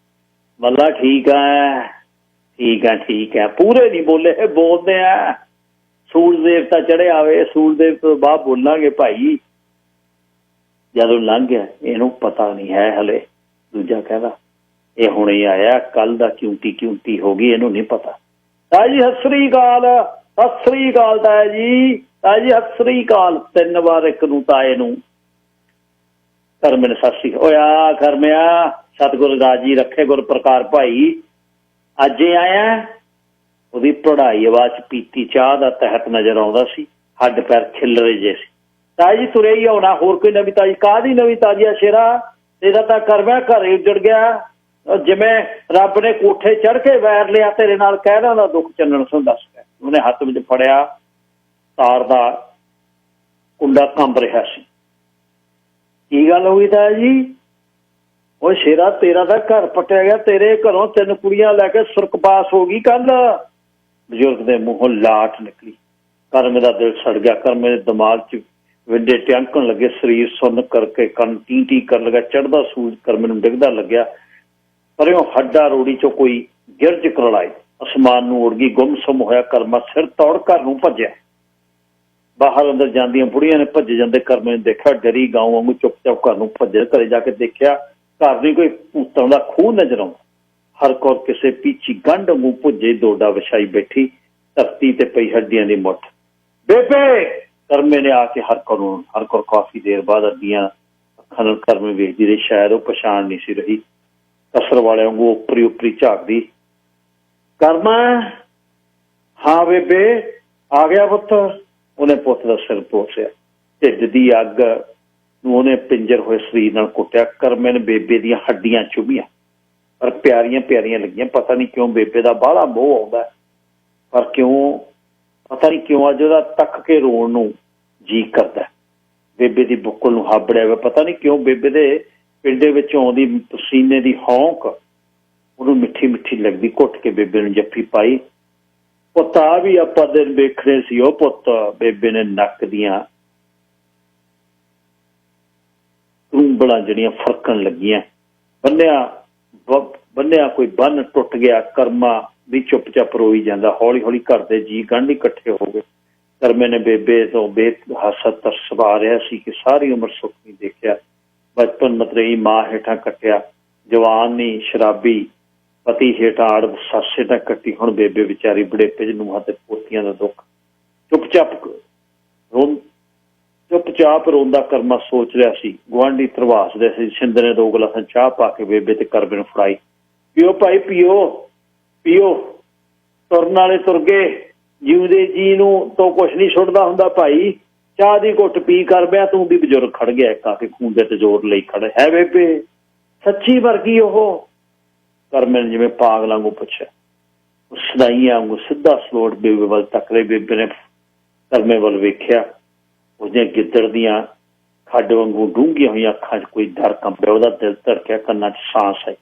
Speaker 1: ਮੱਲਾ ਠੀਕ ਹੈ, ਠੀਕ ਹੈ, ਠੀਕ ਹੈ। ਪੂਰੇ ਨਹੀਂ ਬੋਲੇ, ਬੋਲਦੇ ਆ ਸੂਰਜ ਦੇਵਤਾ ਚੜ੍ਹਿਆ ਆਵੇ, ਸੂਰਜ ਦੇਵਤਾ ਤੋਂ ਬਾਅਦ ਬੋਲਾਂਗੇ ਭਾਈ। ਜਦੋਂ ਲੰਘ ਗਿਆ, ਇਹਨੂੰ ਪਤਾ ਨਹੀਂ ਹੈ ਹਲੇ। ਦੂਜਾ ਕਹਿੰਦਾ ਇਹ ਹੁਣੇ ਆਇਆ, ਕੱਲ ਦਾ ਕਿਉਂਟੀ ਹੋ ਗਈ, ਇਹਨੂੰ ਨਹੀਂ ਪਤਾ। ਤਾਇਆ ਜੀ ਸਤਿ ਸ੍ਰੀ ਅਕਾਲ, ਸਤਿ ਸ੍ਰੀ ਅਕਾਲ ਤਾਇਆ ਜੀ, ਤਾਇਆ ਜੀ ਸਤਿ ਸ੍ਰੀ ਅਕਾਲ। 3 ਵਾਰ ਇੱਕ ਨੂੰ ਤਾਏ ਨੂੰ। ਕਰਮੇ ਨੇ ਸਤਿ ਸ੍ਰੀ ਅਕਾਲ। ਆ ਕਰਮਿਆ, ਸਤਿਗੁਰ ਰਾਜੀ ਰੱਖੇ ਗੁਰ ਪ੍ਰਕਾਰ ਭਾਈ, ਅੱਜ ਆਇਆ। ਉਹਦੀ ਪੜ੍ਹਾਈ ਆਵਾਜ਼ ਚ ਪੀਤੀ ਚਾਹ ਦਾ ਤਹਿਤ ਨਜ਼ਰ ਆਉਂਦਾ ਸੀ। ਹੱਡ ਪੈਰ ਖਿਲਰੇ ਜੇ ਸੀ। ਤਾਇਆ ਜੀ ਤੁਰੇ ਹੀ ਆਉਣਾ, ਹੋਰ ਕੋਈ ਨਵੀਂ ਤਾਜੀ? ਕਾਹਦੀ ਨਵੀਂ ਤਾਜੀ ਆ ਸ਼ੇਰਾ, ਇਹਦਾ ਤਾਂ ਕਰਮਿਆ ਘਰ ਹੀ ਉੱਜੜ ਗਿਆ। ਜਿਵੇਂ ਰੱਬ ਨੇ ਕੋਠੇ ਚੜ੍ਹ ਕੇ ਵੈਰ ਲਿਆ ਤੇਰੇ ਨਾਲ, ਕਹਿਦਾ ਦਾ ਦੁੱਖ ਚੰਨਣ ਸੁਣ ਦੱਸ। ਉਹਨੇ ਹੱਥ ਵਿੱਚ ਫੜਿਆ ਤਾਰ ਦਾ ਕੁੰਡਾ, ਕੰਬ ਰਿਹਾ ਸੀ। ਕੀ ਗੱਲ ਹੋ ਗਈ ਤਾਇਆ ਜੀ? ਉਹ ਸ਼ੇਰਾ ਤੇਰਾ ਤਾਂ ਘਰ ਪੱਟਿਆ ਗਿਆ, ਤੇਰੇ ਘਰੋਂ 3 ਕੁੜੀਆਂ ਲੈ ਕੇ ਸੁਰਕਪਾਸ ਹੋ ਗਈ ਕੱਲ। ਬਜ਼ੁਰਗ ਦੇ ਮੂੰਹੋਂ ਲਾਟ ਨਿਕਲੀ। ਕਰਮੇ ਦਾ ਦਿਲ ਸੜ ਗਿਆ। ਕਰਮੇ ਦੇ ਦਿਮਾਗ 'ਚ ਵਿੰਡੇ ਟਿਆਂਕਣ ਲੱਗੇ, ਸਰੀਰ ਸੁੰਨ ਕਰਕੇ ਕੰਨ ਟੀ ਕਰਨ ਲੱਗਾ। ਚੜ੍ਹਦਾ ਸੂਰਜ ਕਰਮੇ ਨੂੰ ਡਿੱਗਦਾ ਲੱਗਿਆ। ਪਰ ਉਹ ਹੱਡਾ ਰੋੜੀ 'ਚੋਂ ਕੋਈ ਗਿਰਜ ਕਰਲਾਈ, ਅਸਮਾਨ ਨੂੰ ਉੜ ਗਈ। ਗੁੰਮਸੁੰਮ ਹੋਇਆ ਕਰਮਾ ਸਿਰ ਤੋੜ ਘਰ ਨੂੰ ਭੱਜਿਆ। ਬਾਹਰ ਅੰਦਰ ਜਾਂਦੀਆਂ ਬੁੜੀਆਂ ਨੇ ਭੱਜੇ ਜਾਂਦੇ ਕਰਮੇ ਨੇ ਦੇਖਿਆ। ਡਰੀ ਗਾਉਂ ਵਾਂਗੂ ਚੁੱਪ ਚਾਪ ਘਰ ਨੂੰ ਭੱਜੇ। ਘਰੇ ਜਾ ਕੇ ਦੇਖਿਆ ਘਰ ਦੀ ਕੋਈ ਭੂਤਾਂ ਦਾ ਖੂਹ ਨਜ਼ਰ ਆਉਂਦਾ। ਹਰ ਕੌਰ ਕਿਸੇ ਪੀਛੀ ਗੰਢ ਵਾਂਗੂ ਭੁੱਜੇ ਡੋਡਾ ਵਿਛਾਈ ਬੈਠੀ, ਧਰਤੀ ਤੇ ਪਈ ਹੱਡੀਆਂ ਦੀ ਮੁੱਠ। ਬੇਬੇ, ਕਰਮੇ ਨੇ ਆ ਕੇ ਹਰ ਕੌਰ ਕਾਫੀ ਦੇਰ ਬਾਅਦ ਅੱਡੀਆਂ ਅੱਖਾਂ ਨਾਲ ਕਰਮੇ ਵੇਖਦੀ ਰਹੀ। ਸ਼ਾਇਦ ਉਹ ਪਛਾਣ ਨਹੀਂ ਸੀ ਰਹੀ। ਕਸਰ ਵਾਲਿਆਂ ਵਾਂਗੂ ਉੱਪਰੀ ਝਾਕਦੀ। ਕਰਮਾ, ਹਾਂ ਬੇਬੇ ਆ ਗਿਆ ਪੁੱਤ। ਉਹਨੇ ਪੁੱਤ ਦਾ ਸਿਰ ਪੋਸਿਆ। ਢਿੱਡ ਦੀ ਅੱਗ ਨੂੰ ਉਹਨੇ ਪਿੰਜਰ ਹੋਏ ਸਰੀਰ ਨਾਲ ਕੁੱਟਿਆ। ਕਰਮੇ ਨੇ ਬੇਬੇ ਦੀਆਂ ਹੱਡੀਆਂ ਚੁਭੀਆਂ, ਪਰ ਪਿਆਰੀਆਂ ਲੱਗੀਆਂ। ਪਤਾ ਨਹੀਂ ਕਿਉਂ ਬੇਬੇ ਦਾ ਬਾਹਲਾ ਮੋਹ ਆਉਂਦਾ, ਪਰ ਪਤਾ ਨਹੀਂ ਕਿਉਂ ਅੱਜ ਉਹਦਾ ਤੱਕ ਕੇ ਰੋਣ ਨੂੰ ਜੀ ਕਰਦਾ। ਬੇਬੇ ਦੀ ਬੁੱਕਲ ਨੂੰ ਹਾਬੜਿਆ ਹੋਇਆ। ਪਤਾ ਨਹੀਂ ਕਿਉਂ ਬੇਬੇ ਦੇ ਪਿੰਡੇ ਵਿੱਚ ਆਉਂਦੀ ਪਸੀਨੇ ਦੀ ਹੌਂਕ ਉਹਨੂੰ ਮਿੱਠੀ ਲੱਗਦੀ। ਘੁੱਟ ਕੇ ਬੇਬੇ ਨੂੰ ਜੱਫੀ ਪਾਈ। ਪੁੱਤ ਆ ਵੀ ਆਪਾਂ ਦਿਨ ਵੇਖਣੇ ਸੀ। ਉਹ ਪੁੱਤ, ਬੇਬੇ ਨੇ ਨੱਕ ਦੀਆਂ ਰੂੰਬਲਾਂ ਜਿਹੜੀਆਂ ਫਰਕਣ ਲੱਗੀਆਂ। ਬੰਨਿਆ ਕੋਈ ਬੰਨ ਟੁੱਟ ਗਿਆ। ਕਰਮਾ ਵੀ ਚੁੱਪ-ਚਾਪ ਰੋਈ ਜਾਂਦਾ। ਹੌਲੀ ਘਰ ਦੇ ਜੀਅ ਗੰਢ ਇਕੱਠੇ ਹੋ ਗਏ। ਕਰਮੇ ਨੇ ਬੇਬੇ ਤੋਂ ਬੇਹੱਸਾ ਤਰਸ ਆ ਰਿਹਾ ਸੀ ਕਿ ਸਾਰੀ ਉਮਰ ਸੁੱਖ ਨਹੀਂ ਦੇਖਿਆ। ਬਚਪਨ ਮਤਰੇਈ ਮਾਂ ਹੇਠਾਂ ਕੱਟਿਆ। ਜਵਾਨੀ ਸ਼ਰਾਬੀ ਪਤੀ ਹੇਠਾਂ ਆੜ ਸੱਸ ਹੇਠਾਂ ਕੱਟੀ। ਹੁਣ ਬੇਬੇ ਵਿਚਾਰੀ ਬੁਢੇਪੇ 'ਚ ਨੂੰਹਾਂ ਤੇ ਪੋਤੀਆਂ ਦਾ ਦੁੱਖ। ਚੁੱਪ-ਚਾਪ ਰੋਂਦਾ ਕਰਮਾ ਸੋਚ ਰਿਹਾ ਸੀ। ਗੁਆਂਢੀ ਧਰਵਾਸਦੇ ਸੀ। ਸਿੰਦਰ ਨੇ 2 ਗਲਾਸਾਂ ਚਾਹ ਪਾ ਕੇ ਬੇਬੇ ਤੇ ਕਰਮੇ ਨੂੰ ਫੜਾਈ। ਪੀਓ ਭਾਈ, ਪੀਓ। ਤੁਰਨ ਵਾਲੇ ਤੁਰ ਗਏ, ਜਿਉਂਦੇ ਜੀ ਨੂੰ ਤੋਂ ਕੁਛ ਨਹੀਂ ਛੁੱਟਦਾ ਹੁੰਦਾ ਭਾਈ। ਚਾਹ ਦੀ ਘੁੱਟ ਪੀ ਕਰਮਿਆ। ਤੂੰ ਵੀ ਬਜ਼ੁਰਗ ਖੜ ਗਿਆ ਇੱਕ ਆ ਕੇ, ਖੂਨ ਦੇ ਤੇ ਜ਼ੋਰ ਲਈ ਖੜੇ। ਹੈ ਬੇਬੇ ਸੱਚੀ ਵਰਗੀ ਉਹ? ਕਰਮੇ ਨੇ ਜਿਵੇਂ ਪਾਗਲਾਂ ਵਾਂਗੂ ਪੁੱਛਿਆ। ਸਦਾਈਆਂ ਵਾਂਗੂ ਸਿੱਧਾ ਸਲੋਟ ਬੇਬੇ ਵੱਲ ਤੱਕ ਰਹੇ। ਬੇਬੇ ਨੇ ਕਰਮੇ ਵੱਲ ਵੇਖਿਆ। ਉਹਦੀਆਂ ਗਿੱਦੜ ਦੀਆਂ ਖੱਡ ਵਾਂਗੂ ਡੂੰਘੀਆਂ ਹੋਈਆਂ ਅੱਖਾਂ 'ਚ ਕੋਈ ਡਰ ਕੰਬਿਆ। ਉਹਦਾ ਦਿਲ ਧੜਕਿਆ, ਕੰਨਾਂ 'ਚ ਸਾਂਸ ਆਈ।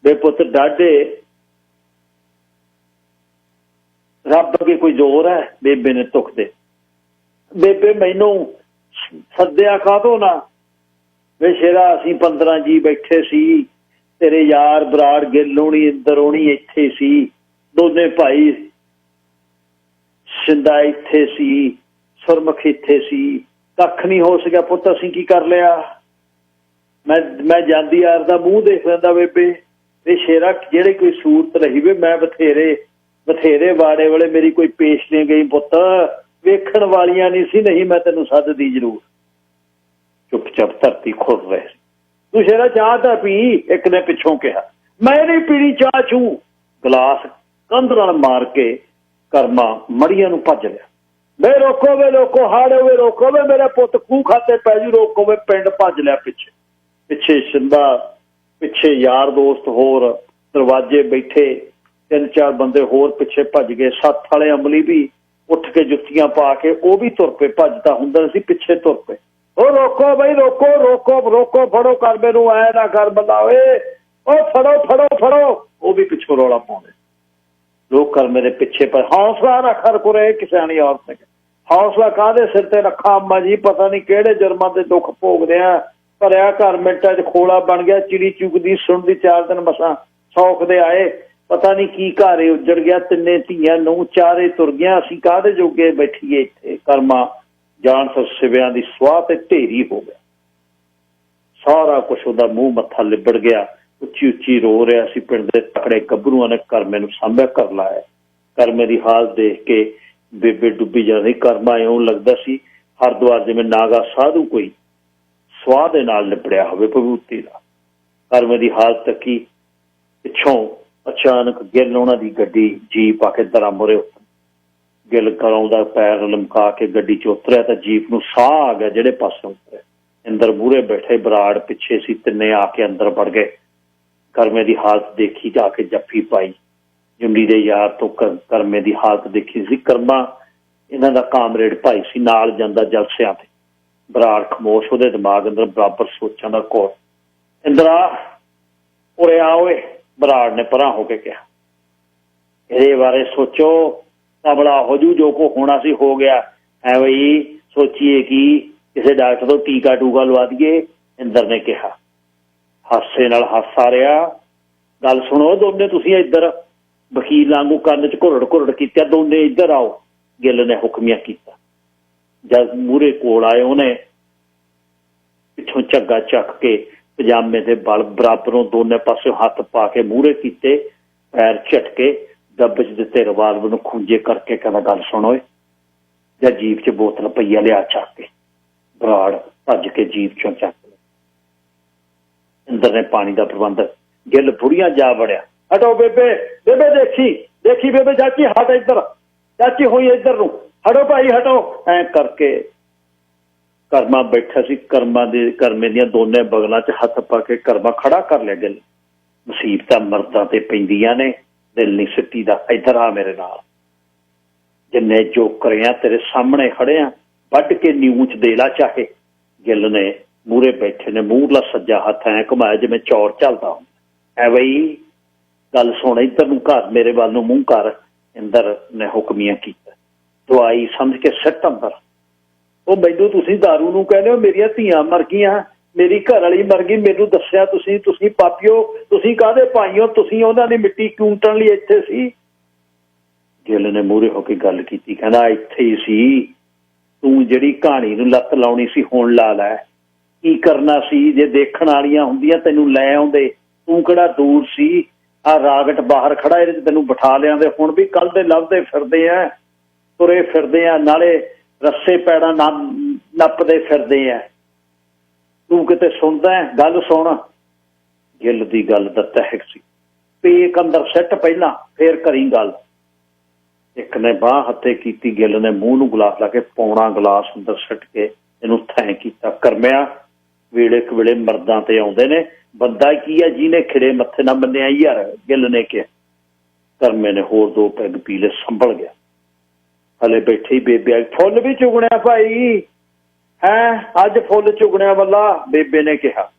Speaker 1: ਬੇ ਪੁੱਤ ਡਾਢੇ, ਰੱਬ ਅੱਗੇ ਕੋਈ ਜ਼ੋਰ ਹੈ? ਬੇਬੇ ਨੇ ਧੁਖਦੇ। ਬੇਬੇ ਮੈਨੂੰ ਸੱਦਿਆ ਕਾਹਤੋਂ ਨਾ? ਵੇ ਸ਼ੇਰਾ, ਅਸੀਂ 15 ਜੀ ਬੈਠੇ ਸੀ। ਤੇਰੇ ਯਾਰ ਬਰਾੜ ਗਿੱਲ ਹੋਣੀ, ਇੰਦਰ ਹੋਣੀ ਇੱਥੇ ਸੀ। ਦੋਨੇ ਭਾਈ ਸ਼ਿੰਦਾ ਇੱਥੇ ਸੀ, ਸੁਰਮੁਖ ਇੱਥੇ ਸੀ, ਕੱਖ ਨਹੀਂ ਹੋ ਸਕਿਆ ਪੁੱਤ। ਅਸੀਂ ਕੀ ਕਰ ਲਿਆ? ਮੈਂ ਜਾਂਦੀ ਯਾਰ ਦਾ ਮੂੰਹ ਦੇਖ ਲੈਂਦਾ ਬੇਬੇ, ਇਹ ਸ਼ੇਰਾ ਜਿਹੜੇ ਕੋਈ ਸੂਰਤ ਰਹੀ ਵੇ, ਮੈਂ ਬਥੇਰੇ ਵਾੜੇ ਵਾਲੇ ਮੇਰੀ ਕੋਈ ਪੇਸ਼ ਨਹੀਂ ਗਈ ਪੁੱਤ, ਵੇਖਣ ਵਾਲੀਆਂ ਨਹੀਂ ਸੀ, ਨਹੀਂ ਮੈਂ ਤੈਨੂੰ ਸੱਦਦੀ ਜ਼ਰੂਰ। ਚੁੱਪ ਚਾਪ ਧਰਤੀ ਖੁਰ ਰਹੇ। ਤੂੰ ਸ਼ੇਰਾ ਚਾਹ ਤਾਂ ਪੀ, ਇੱਕ ਨੇ ਪਿੱਛੋਂ ਕਿਹਾ। ਮੈਂ ਨਹੀਂ ਪੀਣੀ ਚਾਹ ਚੂ। ਗਲਾਸ ਕੰਧ ਨਾਲ ਮਾਰ ਕੇ ਕਰਮਾ ਮੜੀਆਂ ਨੂੰ ਭੱਜ ਲਿਆ। ਵੇ ਰੋਕੋ ਹਾੜੇ ਵੇ ਰੋਕੋ ਵੇ, ਮੇਰੇ ਪੁੱਤ ਖੂਹ ਖਾਤੇ ਪੈ ਜੂ, ਰੋਕੋ ਵੇ। ਪਿੰਡ ਭੱਜ ਲਿਆ ਪਿੱਛੇ ਸ਼ਿੰਦਾ, ਪਿੱਛੇ ਯਾਰ ਦੋਸਤ ਹੋਰ, ਦਰਵਾਜ਼ੇ ਬੈਠੇ 3-4 ਬੰਦੇ ਹੋਰ ਪਿੱਛੇ ਭੱਜ ਗਏ। 7 ਵਾਲੇ ਅਮਲੀ ਵੀ ਉੱਠ ਕੇ ਜੁੱਤੀਆਂ ਪਾ ਕੇ ਉਹ ਵੀ ਤੁਰ ਪਏ। ਭੱਜਦਾ ਹੁੰਦਾ ਸੀ, ਪਿੱਛੇ ਤੁਰ ਪਏ। ਉਹ ਰੋਕੋ ਬਈ ਰੋਕੋ, ਫੜੋ ਕਰਮੇ ਨੂੰ, ਐ ਨਾ ਕਰ ਬੰਦਾ ਓਏ, ਉਹ ਫੜੋ। ਉਹ ਵੀ ਪਿੱਛੋਂ ਰੌਲਾ ਪਾਉਂਦੇ। ਲੋਕ ਕਰਮੇ ਦੇ ਪਿੱਛੇ ਪਰ ਹੌਸਲਾ ਰੱਖ ਕੁਰੇ ਕਿਸਾਨੀ ਔਰਤ ਨੇ। ਹੌਸਲਾ ਕਾਹਦੇ ਸਿਰ ਤੇ ਰੱਖਾਂ ਅੰਮਾ ਜੀ, ਪਤਾ ਨਹੀਂ ਕਿਹੜੇ ਜੁਰਮਾਂ ਦੇ ਦੁੱਖ ਭੋਗਦੇ ਆ। ਭਰਿਆ ਘਰ ਮਿੰਟਾਂ 'ਚ ਖੋਲਾ ਬਣ ਗਿਆ। ਚਿੜੀ ਚੁਗਦੀ ਸੁਣਦੀ 4 ਦਿਨ ਮਸਾਂ ਸੌਖ ਦੇ ਆਏ। ਪਤਾ ਨਹੀਂ ਕੀ ਘਰ ਉੱਜੜ ਗਿਆ। 3 ਧੀਆਂ ਨੂੰ 4 ਤੁਰ ਗਿਆ। ਅਸੀਂ ਕਾਹਦੇ ਜੋਗੇ ਬੈਠੀਏ ਇੱਥੇ? ਕਰਮਾ ਜਾਣ ਸਿਵਿਆਂ ਦੀ ਸਵਾਹ ਤੇ ਢੇਰੀ ਹੋ ਗਿਆ। ਸਾਰਾ ਕੁਛ ਉਹਦਾ ਮੂੰਹ ਮੱਥਾ ਲਿਬੜ ਗਿਆ। ਉੱਚੀ ਰੋ ਰਿਹਾ ਸੀ। ਪਿੰਡ ਦੇ ਤਕੜੇ ਗੱਭਰੂਆਂ ਨੇ ਕਰਮੇ ਨੂੰ ਸਾਂਭਿਆ, ਕਰ ਲਾਇਆ। ਕਰਮੇ ਦੀ ਹਾਲਤ ਦੇਖ ਕੇ ਬੇਬੇ ਡੁੱਬੀ ਜਾਂਦੀ। ਕਰਮਾ ਇਉਂ ਲੱਗਦਾ ਸੀ ਹਰਿਦੁਆਰ ਜਿਵੇਂ ਨਾਗਾ ਸਾਧੂ ਕੋਈ ਸਵਾਹ ਦੇ ਨਾਲ ਲਿਬੜਿਆ ਹੋਵੇ ਵਿਭੂਤੀ ਦਾ। ਕਰਮੇ ਦੀ ਹਾਲਤ ਕੀ, ਪਿੱਛੋਂ ਅਚਾਨਕ ਗਿੱਲ ਉਹਨਾਂ ਦੀ ਗੱਡੀ ਜੀਪ ਆ ਕੇ ਦਰਾਂ ਮੁਰੇ। ਗਿੱਲ ਘਰੋਂ ਦਾ ਪੈਰ ਲਮਕਾ ਕੇ ਗੱਡੀ 'ਚ ਉਤਰਿਆ ਤਾਂ ਜੀਪ ਨੂੰ ਸਾਹ ਆ ਗਿਆ ਜਿਹੜੇ ਪਾਸੇ ਉਤਰਿਆ। ਅੰਦਰ ਮੂਹਰੇ ਬੈਠੇ ਬਰਾੜ ਪਿੱਛੇ ਸੀ। 3 ਆ ਕੇ ਅੰਦਰ ਵੜ ਗਏ। ਕਰਮੇ ਦੀ ਹਾਲਤ ਦੇਖੀ, ਜਾ ਕੇ ਜੱਫੀ ਪਾਈ। ਜੁੰਡੀ ਦੇ ਯਾਰ ਤੋਂ ਕਰਮੇ ਦੀ ਹਾਲਤ ਦੇਖੀ ਸੀ। ਕਰਮਾ ਇਹਨਾਂ ਦਾ ਕਾਮਰੇਡ ਭਾਈ ਸੀ, ਨਾਲ ਜਾਂਦਾ ਜਲਸਿਆਂ ਤੇ। ਬਰਾੜ ਖਮੋਸ਼, ਉਹਦੇ ਦਿਮਾਗ ਅੰਦਰ ਬਰਾਬਰ ਸੋਚਾਂ ਦਾ ਘੋਰ। ਇੰਦਰਾ ਉਰੇ ਆ ਓਏ, ਬਰਾੜ ਨੇ ਪਰਾਂ ਹੋ ਕੇ ਕਿਹਾ। ਇਹਦੇ ਬਾਰੇ ਸੋਚੋ, ਤਬਲਾ ਹੋ ਜੂ। ਜੋ ਕੋ ਹੋਣਾ ਸੀ ਹੋ ਗਿਆ। ਐ ਬਈ ਸੋਚੀਏ ਕਿ ਕਿਸੇ ਡਾਕਟਰ ਤੋਂ ਟੀਕਾ ਟੂਕਾ ਲਵਾ ਦਈਏ। ਇੰਦਰ ਨੇ ਕਿਹਾ। ਹਾਸੇ ਨਾਲ ਹਾਸਾ ਰਿਹਾ। ਗੱਲ ਸੁਣੋ ਦੋਨੇ, ਤੁਸੀਂ ਇੱਧਰ। ਵਕੀਲ ਵਾਂਗੂ ਕੰਨ 'ਚ ਘੁਰੜ ਕੀਤਾ। ਦੋਨੇ ਇੱਧਰ ਆਓ, ਗਿੱਲ ਨੇ ਹੁਕਮੀਆਂ ਕੀਤਾ। ਜਦ ਮੂਹਰੇ ਕੋਲ ਆਏ, ਉਹਨੇ ਪਿੱਛੋਂ ਝੱਗਾ ਚੱਕ ਕੇ ਪਜਾਮੇ ਦੇ ਬਲ ਬਰਾਬਰੋਂ ਦੋਨੇ ਪਾਸੇ ਹੱਥ ਪਾ ਕੇ ਮੂਹਰੇ ਕੀਤੇ। ਪੈਰ ਝਟਕੇ, ਦੱਬ 'ਚ ਦਿੱਤੇ ਰਿਵਾਲਵਰ ਨੂੰ ਖੂੰਜੇ ਕਰਕੇ। ਕਹਿੰਦਾ ਗੱਲ ਸੁਣੋ, ਜਾਂ ਜੀਪ 'ਚ ਬੋਤਲ ਪਈਆ ਲਿਆ ਚੱਕ ਕੇ। ਬਰਾੜ ਭੱਜ ਕੇ ਜੀਪ 'ਚੋਂ ਚੱਕ ਲਿਆ। ਇੰਦਰ ਨੇ ਪਾਣੀ ਦਾ ਪ੍ਰਬੰਧ। ਗਿੱਲ ਬੁੜੀਆਂ ਜਾ ਵੜਿਆ। ਹਟੋ ਬੇਬੇ ਦੇਖੀ ਬੇਬੇ, ਚਾਚੀ ਹਟ ਇੱਧਰ, ਚਾਚੀ ਹੋਈ ਇੱਧਰ ਨੂੰ, ਹਟੋ ਭਾਈ ਹਟੋ। ਐਂ ਕਰਕੇ ਕਰਮਾ ਬੈਠਾ ਸੀ। ਕਰਮੇ ਦੀਆਂ ਦੋਨੇ ਬਗਲਾਂ 'ਚ ਹੱਥ ਪਾ ਕੇ ਕਰਮਾ ਖੜਾ ਕਰ ਲਿਆ। ਗਿੱਲ, ਮੁਸੀਬਤਾਂ ਮਰਦਾਂ ਤੇ ਪੈਂਦੀਆਂ ਨੇ, ਦਿਲ ਨਹੀਂ ਸਿੱਟੀ ਦਾ। ਇੱਧਰ ਆ ਮੇਰੇ ਨਾਲ, ਜਿੰਨੇ ਜੋ ਕਰਿਆ ਤੇਰੇ ਸਾਹਮਣੇ ਖੜੇ ਆ, ਵੱਢ ਕੇ ਨਿਊਚ ਦੇ ਲਾ ਚਾਹੇ। ਗਿੱਲ ਨੇ ਮੂਹਰੇ ਬੈਠੇ ਨੇ ਮੂਹਰਲਾ ਸੱਜਾ ਹੱਥ ਐਂ ਘੁਮਾਇਆ ਜਿਵੇਂ ਚੌਰ ਚੱਲਦਾ ਹੁੰਦਾ। ਐ ਬਈ ਗੱਲ ਸੁਣ, ਇੱਧਰ ਨੂੰ ਘਰ, ਮੇਰੇ ਵੱਲ ਨੂੰ ਮੂੰਹ ਕਰ। ਇੰਦਰ ਨੇ ਹੁਕਮੀਆਂ ਕੀਤਾ। ਦਵਾਈ ਸਮਝ ਕੇ ਸਿੱਟ ਅੰਦਰ। ਉਹ ਮੈਨੂੰ ਤੁਸੀਂ ਦਾਰੂ ਨੂੰ ਕਹਿੰਦੇ ਹੋ, ਮੇਰੀਆਂ ਧੀਆਂ ਮਰ ਗਈਆਂ, ਮੇਰੀ ਘਰ ਵਾਲੀ ਮਰ ਗਈ, ਮੈਨੂੰ ਦੱਸਿਆ ਤੁਸੀਂ ਪਾਪੀਓ, ਤੁਸੀਂ ਕਾਹਦੇ ਭਾਈਓ, ਤੁਸੀਂ ਉਹਨਾਂ ਦੀ ਮਿੱਟੀ ਕੂਟਣ ਲਈ ਇੱਥੇ ਸੀ। ਗਿੱਲ ਨੇ ਮੂਹਰੇ ਹੋ ਕੇ ਗੱਲ ਕੀਤੀ। ਕਹਿੰਦਾ ਇੱਥੇ ਹੀ ਸੀ, ਤੂੰ ਜਿਹੜੀ ਕਹਾਣੀ ਨੂੰ ਲੱਤ ਲਾਉਣੀ ਸੀ ਹੁਣ ਲਾ ਲੈ। ਕੀ ਕਰਨਾ ਸੀ? ਜੇ ਦੇਖਣ ਵਾਲੀਆਂ ਹੁੰਦੀਆਂ ਤੈਨੂੰ ਲੈ ਆਉਂਦੇ। ਤੂੰ ਕਿਹੜਾ ਦੂਰ ਸੀ? ਆਹ ਰਾਗਟ ਬਾਹਰ ਖੜਾ, ਇਹਦੇ 'ਚ ਤੈਨੂੰ ਬਿਠਾ ਲਿਆਂਦੇ। ਹੁਣ ਵੀ ਕੱਲ ਦੇ ਲੱਭਦੇ ਫਿਰਦੇ ਆ, ਤੁਰੇ ਫਿਰਦੇ ਆ, ਨਾਲੇ ਰੱਸੇ ਪੈੜਾਂ ਨੱਪਦੇ ਫਿਰਦੇ ਆ। ਤੂੰ ਕਿਤੇ ਸੁਣਦਾ? ਗੱਲ ਸੁਣ। ਗਿੱਲ ਦੀ ਗੱਲ ਦਾ ਤਹਿਕ ਸੀ। ਪੇਕ ਅੰਦਰ ਸਿੱਟ ਪਹਿਲਾਂ, ਫੇਰ ਕਰੀ ਗੱਲ। ਇੱਕ ਨੇ ਬਾਂਹ ਹੱਥੇ ਕੀਤੀ। ਗਿੱਲ ਨੇ ਮੂੰਹ ਨੂੰ ਗਲਾਸ ਲਾ ਕੇ ਪੌਣਾ ਗਲਾਸ ਅੰਦਰ ਸਿੱਟ ਕੇ ਇਹਨੂੰ ਥੈਂ ਕੀਤਾ। ਕਰਮਿਆ ਵੇਲੇ ਕਵੇਲੇ ਮਰਦਾਂ ਤੇ ਆਉਂਦੇ ਨੇ, ਬੰਦਾ ਕੀ ਆ ਜਿਹਨੇ ਖਿੜੇ ਮੱਥੇ ਨਾ ਬੰਨਿਆ ਯਾਰ, ਗਿੱਲ ਨੇ ਕਿਹਾ। ਕਰਮੇ ਨੇ ਹੋਰ 2 ਪੈਗ ਪੀ ਲਏ, ਸੰਭਲ ਗਿਆ। ਹਲੇ ਬੈਠੇ ਹੀ ਬੇਬੇ ਆਈ। ਫੁੱਲ ਵੀ ਚੁਗਣਿਆ ਭਾਈ, ਹੈਂ ਅੱਜ ਫੁੱਲ ਚੁਗਣਿਆ ਵੱਲਾ, ਬੇਬੇ ਨੇ ਕਿਹਾ।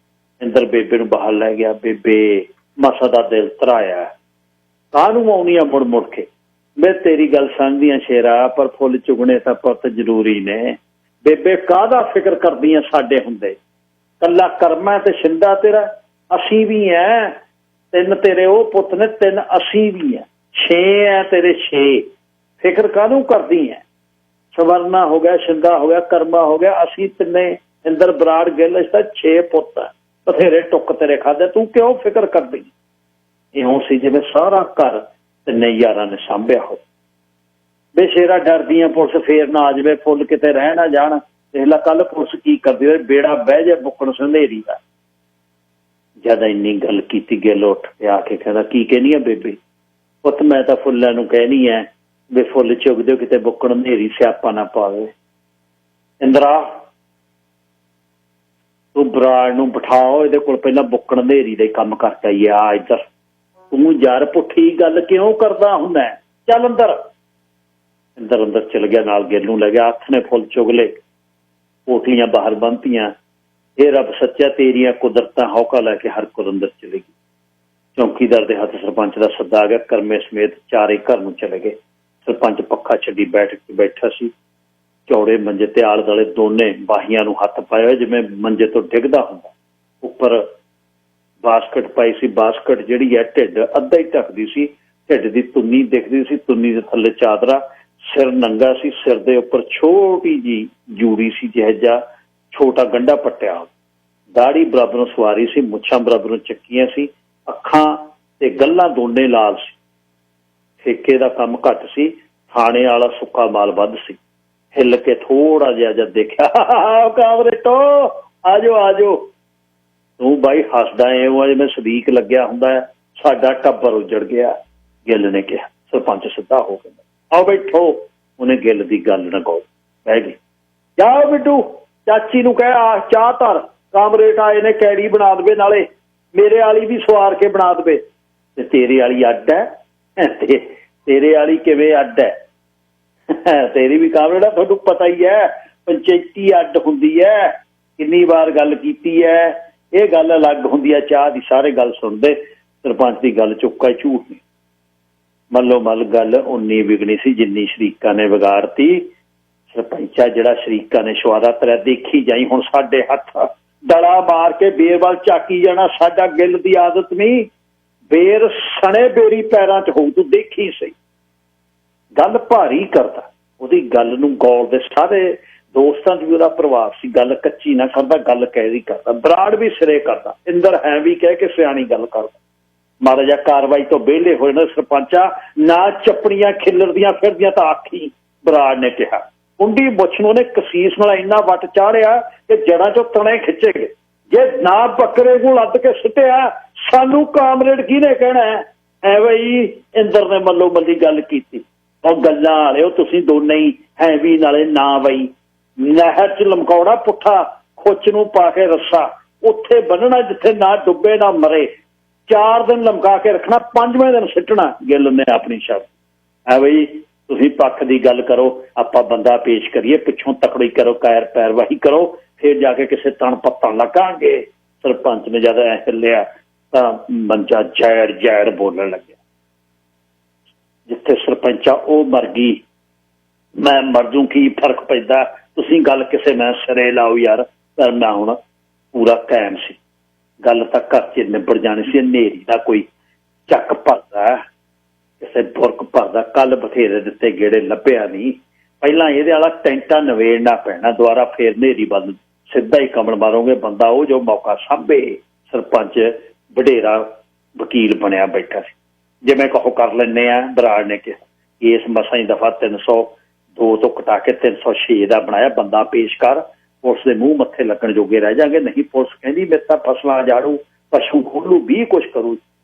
Speaker 1: ਇੰਦਰ ਬੇਬੇ ਨੂੰ ਬਾਹਰ ਲੈ ਗਿਆ। ਬੇਬੇ ਮਸਾ ਦਾ ਦਿਲ ਧਰਾਇਆ। ਕਾਹਨੂੰ ਆਉਣੀ ਆ ਮੁੜ ਕੇ? ਮੈਂ ਤੇਰੀ ਗੱਲ ਸਮਝਦੀ ਆ ਸ਼ੇਰਾ, ਪਰ ਫੁੱਲ ਚੁਗਣੇ ਤਾਂ ਪੁੱਤ ਜ਼ਰੂਰੀ ਨੇ। ਬੇਬੇ ਕਾਹਦਾ ਫਿਕਰ ਕਰਦੀਆਂ ਸਾਡੇ ਹੁੰਦੇ? ਕੱਲਾ ਕਰਮਾ ਤੇ ਸ਼ਿੰਦਾ ਤੇਰਾ, ਅਸੀਂ ਵੀ ਐ। 3 ਤੇਰੇ ਉਹ ਪੁੱਤ ਨੇ, 3 ਅਸੀਂ ਵੀ ਐ। 6 ਐ ਤੇਰੇ 6। ਫਿਕਰ ਕਾਹਨੂੰ ਕਰਦੀ ਹੈ? ਸਵਰਨਾ ਹੋ ਗਿਆ, ਸ਼ਿੰਦਾ ਹੋ ਗਿਆ, ਕਰਮਾ ਹੋ ਗਿਆ, ਅਸੀਂ ਤਿੰਨੇ ਇੰਦਰ ਬਰਾੜ ਗਿੱਲ ਤਾਂ 6 ਪੁੱਤ ਆ, ਬਥੇਰੇ ਟੁੱਕ ਤੇਰੇ ਖਾਦੇ, ਤੂੰ ਕਿਉਂ ਫਿਕਰ ਕਰਦੀ? ਇਉਂ ਸੀ ਜਿਵੇਂ ਸਾਰਾ ਘਰ ਤਿੰਨੇ ਯਾਰਾਂ ਨੇ ਸਾਂਭਿਆ ਹੋ। ਬੇਸ਼ੇਰਾ ਡਰਦੀਆਂ ਪੁਲਿਸ ਫੇਰ ਨਾ ਆ ਜਾਵੇ, ਫੁੱਲ ਕਿਤੇ ਰਹਿ ਨਾ ਜਾਣ। ਦੇਖ ਲਾ ਕੱਲ ਪੁਲਿਸ ਕੀ ਕਰਦੀ ਹੋਏ, ਬੇੜਾ ਬਹਿ ਜਾ ਬੁੱਕਣ ਸੰਧੇਰੀ ਦਾ। ਜਦ ਇੰਨੀ ਗੱਲ ਕੀਤੀ ਗਿੱਲ ਉੱਠ ਕੇ ਆ ਕੇ ਕਹਿੰਦਾ, ਕੀ ਕਹਿਨੀ ਆ ਬੇਬੇ? ਪੁੱਤ ਮੈਂ ਤਾਂ ਫੁੱਲਾਂ ਨੂੰ ਕਹਿਣੀ ਹੈ ਵੀ ਫੁੱਲ ਚੁੱਗ ਦਿਓ, ਕਿਤੇ ਬੁੱਕਣ ਹਨੇਰੀ ਸਿਆਪਾ ਨਾ ਪਾਵੇ। ਇੰਦਰਾ ਤੂੰ ਬਰਾੜ ਨੂੰ ਬਿਠਾਓ, ਇਹਦੇ ਕੋਲ ਪਹਿਲਾਂ ਬੁੱਕਣ ਹਨੇਰੀ ਦੇ ਕੰਮ ਕਰਕੇ ਆਈਏ। ਆ ਇੱਧਰ ਤੂੰ ਯਾਰ ਪੁੱਠੀ ਗੱਲ ਕਿਉਂ ਕਰਦਾ ਹੁੰਦਾ? ਚੱਲ ਅੰਦਰ। ਅੰਦਰ ਚਲ ਗਿਆ, ਨਾਲ ਗਿੱਲ ਨੂੰ ਲੈ ਗਿਆ। ਹੱਥ ਨੇ ਫੁੱਲ ਚੁਗ ਲਏ, ਪੋਟਲੀਆਂ ਬਾਹਰ ਬੰਨ੍ਹਤੀਆਂ। ਇਹ ਰੱਬ ਸੱਚਾ, ਤੇਰੀਆਂ ਕੁਦਰਤਾਂ ਹੌਕਾ ਲੈ ਕੇ ਹਰ ਕੋਲ ਅੰਦਰ ਚਲੇ ਗਈ। ਚੌਂਕੀਦਾਰ ਦੇ ਹੱਥ ਸਰਪੰਚ ਦਾ ਸੱਦਾ ਆ ਗਿਆ, ਕਰਮੇ ਸਮੇਤ ਚਾਰੇ ਘਰ ਨੂੰ ਚਲੇ ਗਏ। ਸਰਪੰਚ ਪੱਖਾ ਛੱਡੀ ਬੈਠਕ 'ਚ ਬੈਠਾ ਸੀ, ਚੌੜੇ ਮੰਜੇ ਤੇ ਆਲੇ ਦੁਆਲੇ ਦੋਨੇ ਬਾਹੀਆਂ ਨੂੰ ਹੱਥ ਪਾਏ ਹੋਏ ਜਿਵੇਂ ਮੰਜੇ ਤੋਂ ਡਿੱਗਦਾ ਹੁੰਦਾ। ਉੱਪਰ ਬਾਸਕਟ ਪਾਈ ਸੀ, ਬਾਸਕਟ ਜਿਹੜੀ ਹੈ ਢਿੱਡ ਅੱਧਾ ਹੀ ਢੱਕਦੀ ਸੀ, ਢਿੱਡ ਦੀ ਤੁੰਨੀ ਦਿਖਦੀ ਸੀ, ਤੁੰਨੀ ਦੇ ਥੱਲੇ ਚਾਦਰਾ। ਸਿਰ ਨੰਗਾ ਸੀ, ਸਿਰ ਦੇ ਉੱਪਰ ਛੋਟੀ ਜੀ ਜੂੜੀ ਸੀ, ਜਿਹੋ ਜਿਹਾ ਛੋਟਾ ਗੰਢਾ ਪੱਟਿਆ। ਦਾੜੀ ਬਰਾਬਰ ਨੂੰ ਸਵਾਰੀ ਸੀ, ਮੁੱਛਾਂ ਬਰਾਬਰ ਨੂੰ ਚੱਕੀਆਂ ਸੀ, ਅੱਖਾਂ ਤੇ ਗੱਲਾਂ ਦੋਨੇ ਲਾਲ ਸੀ। ਠੇਕੇ ਦਾ ਕੰਮ ਘੱਟ ਸੀ, ਥਾਣੇ ਵਾਲਾ ਸੁੱਕਾ ਮਾਲ ਵੱਧ ਸੀ। ਹਿੱਲ ਕੇ ਥੋੜਾ ਜਿਹਾ ਜਦ ਦੇਖਿਆ, ਕਾਮਰੇਟੋ ਆਜੋ ਆਜੋ। ਤੂੰ ਬਾਈ ਹੱਸਦਾ ਐ ਜਿਵੇਂ ਸਦੀਕ ਲੱਗਿਆ ਹੁੰਦਾ ਹੈ, ਸਾਡਾ ਟੱਬਰ ਉਜੜ ਗਿਆ, ਗਿੱਲ ਨੇ ਕਿਹਾ। ਸਰਪੰਚ ਸਿੱਧਾ ਹੋ ਗਿਆ, ਆਓ ਬੈਠੋ। ਉਹਨੇ ਗਿੱਲ ਦੀ ਗੱਲ ਨਾ ਕਹੋ, ਬਹਿ ਗਈ। ਜਾਓ ਬਿੱਟੂ, ਚਾਚੀ ਨੂੰ ਕਹਿ ਆ ਚਾਹ ਧਰ, ਕਾਮਰੇਟ ਆਏ ਨੇ, ਕੈੜੀ ਬਣਾ ਦੇਵੇ, ਨਾਲੇ ਮੇਰੇ ਵਾਲੀ ਵੀ ਸਵਾਰ ਕੇ ਬਣਾ ਦੇਵੇ। ਤੇ ਤੇਰੇ ਵਾਲੀ ਅੱਡ ਹੈ? ਤੇਰੇ ਵਾਲੀ ਕਿਵੇਂ ਅੱਡ ਹੈ? ਤੇਰੀ ਵੀ ਕਾਮਰੇਟ, ਤੁਹਾਨੂੰ ਪਤਾ ਹੀ ਹੈ ਪੰਚਾਇਤੀ ਅੱਡ ਹੁੰਦੀ ਹੈ। ਕਿੰਨੀ ਵਾਰ ਗੱਲ ਕੀਤੀ ਹੈ, ਇਹ ਗੱਲ ਅਲੱਗ ਹੁੰਦੀ ਹੈ ਚਾਹ ਦੀ। ਸਾਰੇ ਗੱਲ ਸੁਣਦੇ, ਸਰਪੰਚ ਦੀ ਗੱਲ ਚੁੱਕਾ ਝੂਠ ਨਹੀਂ। ਮੱਲੋ ਮੱਲ ਗੱਲ ਉਨੀ ਵਿਗਣੀ ਸੀ ਜਿੰਨੀ ਸ਼ਰੀਕਾਂ ਨੇ ਵਿਗਾੜਤੀ। ਸਰਪੰਚਾ ਜਿਹੜਾ ਸ਼ਰੀਕਾਂ ਨੇ ਸ਼ਵਾਦਾ ਤਰਿਆ, ਦੇਖੀ ਜਾਈ ਹੁਣ ਸਾਡੇ ਹੱਥ ਡਲਾ ਮਾਰ ਕੇ ਬੇਰ ਵੱਲ ਝਾਕੀ ਜਾਣਾ। ਸਾਡਾ ਗਿੱਲ ਦੀ ਆਦਤ ਨਹੀਂ, ਬੇਰ ਸਣੇ ਬੇਰੀ ਪੈਰਾਂ 'ਚ ਹੋਊ, ਤੂੰ ਦੇਖੀ ਸਹੀ। ਗੱਲ ਭਾਰੀ ਕਰਦਾ, ਉਹਦੀ ਗੱਲ ਨੂੰ ਗੌਰ ਦੇ ਸਾਰੇ ਦੋਸਤਾਂ 'ਚ ਵੀ ਉਹਦਾ ਪ੍ਰਭਾਵ ਸੀ। ਗੱਲ ਕੱਚੀ ਨਾ ਕਰਦਾ, ਗੱਲ ਕਹਿਦੀ ਕਰਦਾ। ਬਰਾੜ ਵੀ ਸਿਰੇ ਕਰਦਾ, ਇੰਦਰ ਹੈ ਵੀ ਕਹਿ ਕੇ ਸਿਆਣੀ ਗੱਲ ਕਰਦਾ। ਮਾੜਾ ਜਿਹਾ ਕਾਰਵਾਈ ਤੋਂ ਵਿਹਲੇ ਹੋਏ ਨਾ ਸਰਪੰਚਾ, ਨਾ ਚੱਪੜੀਆਂ ਖਿੱਲਰਦੀਆਂ ਫਿਰਦੀਆਂ ਤਾਂ ਆਖੀ, ਬਰਾੜ ਨੇ ਕਿਹਾ। ਕੁੰਡੀ ਮੁੱਛ ਨੂੰ ਉਹਨੇ ਕਸੀਸ ਨਾਲ ਇੰਨਾ ਵੱਟ ਚਾੜਿਆ ਕਿ ਜੜ੍ਹਾਂ 'ਚੋਂ ਤਣੇ ਖਿੱਚੇ ਗਏ। ਜੇ ਨਾ ਬੱਕਰੇ ਨੂੰ ਲੱਦ ਕੇ ਸੁੱਟਿਆ, ਸਾਨੂੰ ਕਾਮਰੇਡ ਕਿਹਨੇ ਕਹਿਣਾ? ਐ ਬਈ ਇੰਦਰ ਨੇ ਮੱਲੋ ਮੱਲੀ ਗੱਲ ਕੀਤੀ। ਉਹ ਗੱਲਾਂ ਵਾਲਿਓ ਤੁਸੀਂ ਦੋਨੇ ਹੀ ਹੈ ਵੀ, ਨਾਲੇ ਨਾ ਬਈ ਨਹਿਰ 'ਚ ਲਮਕਾਉਣਾ ਪੁੱਠਾ, ਖੁੱਚ ਨੂੰ ਪਾ ਕੇ ਰੱਸਾ ਉੱਥੇ ਬੰਨਣਾ ਜਿੱਥੇ ਨਾ ਡੁੱਬੇ ਨਾ ਮਰੇ। 4 ਦਿਨ ਲਮਕਾ ਕੇ ਰੱਖਣਾ, 5ਵੇਂ ਦਿਨ ਸਿੱਟਣਾ। ਗਿੱਲ ਨੇ ਆਪਣੀ ਸ਼ਰਤ। ਹੈ ਬਈ ਤੁਸੀਂ ਪੱਖ ਦੀ ਗੱਲ ਕਰੋ, ਆਪਾਂ ਬੰਦਾ ਪੇਸ਼ ਕਰੀਏ, ਪਿੱਛੋਂ ਤਕੜੀ ਕਰੋ, ਕਾਇਰ ਪੈਰਵਾਈ ਕਰੋ, ਫਿਰ ਜਾ ਕੇ ਕਿਸੇ ਤਣ ਪੱਤਣ ਲੱਗਾਂਗੇ। ਸਰਪੰਚ ਨੇ ਜਦ ਐ ਹਿੱਲਿਆ ਤਾਂ ਮੰਜਾ ਜੈੜ ਜੈੜ ਬੋਲਣ ਲੱਗਿਆ। ਜਿੱਥੇ ਸਰਪੰਚਾ ਉਹ ਮਰ ਗਈ, ਮੈਂ ਮਰ ਜੂ, ਕੀ ਫਰਕ ਪੈਂਦਾ? ਤੁਸੀਂ ਗੱਲ ਕਿਸੇ ਮੈਂ ਸਿਰੇ ਲਾਓ ਯਾਰ। ਪਰ ਮੈਂ ਹੁਣ ਪੂਰਾ ਕਾਇਮ ਸੀ, ਗੱਲ ਤਾਂ ਘਰ 'ਚ ਨਿਬੜ ਜਾਣੀ ਸੀ। ਹਨੇਰੀ ਦਾ ਕੋਈ ਚੱਕ ਭਰਦਾ, ਕਿਸੇ ਬੁਰਕ ਭਰਦਾ। ਕੱਲ ਬਥੇਰੇ ਦਿੱਤੇ ਗੇੜੇ, ਲੱਭਿਆ ਨਹੀਂ। ਪਹਿਲਾਂ ਇਹਦੇ ਵਾਲਾ ਟੈਂਟਾ ਨਵੇੜਨਾ ਪੈਣਾ ਦੁਬਾਰਾ, ਫੇਰ ਹਨੇਰੀ ਬੰਦ। ਸਿੱਧਾ ਹੀ ਕਮਲ ਮਾਰੋਗੇ ਬੰਦਾ ਉਹ ਜੋ ਮੌਕਾ ਸਾਂਭੇ। ਸਰਪੰਚ ਵਡੇਰਾ ਵਕੀਲ ਬਣਿਆ ਬੈਠਾ ਸੀ, ਜਿਵੇਂ ਕਹੋ ਕਰ ਲੈਂਦੇ ਆ। ਬਰਾੜ ਨੇ ਕਿਹਾ ਇਸ ਮਸਾਂ ਹੀ ਦਫਾ 302 ਤੋਂ ਕਟਾ ਕੇ 306 ਦਾ ਬਣਾਇਆ, ਬੰਦਾ ਪੇਸ਼ ਕਰ, ਪੁਲਿਸ ਦੇ ਮੂੰਹ ਮੱਥੇ ਲੱਗਣ ਜੋਗੇ ਰਹਿ ਜਾਗੇ। ਨਹੀਂ ਪੁਲਿਸ ਕਹਿੰਦੀ ਮੇਰੇ ਤਾਂ ਫਸਲਾਂ ਜਾੜੂ, ਪਸ਼ੂ ਖੋਲੂ, 20 ਕੁਛ ਕਰੂ।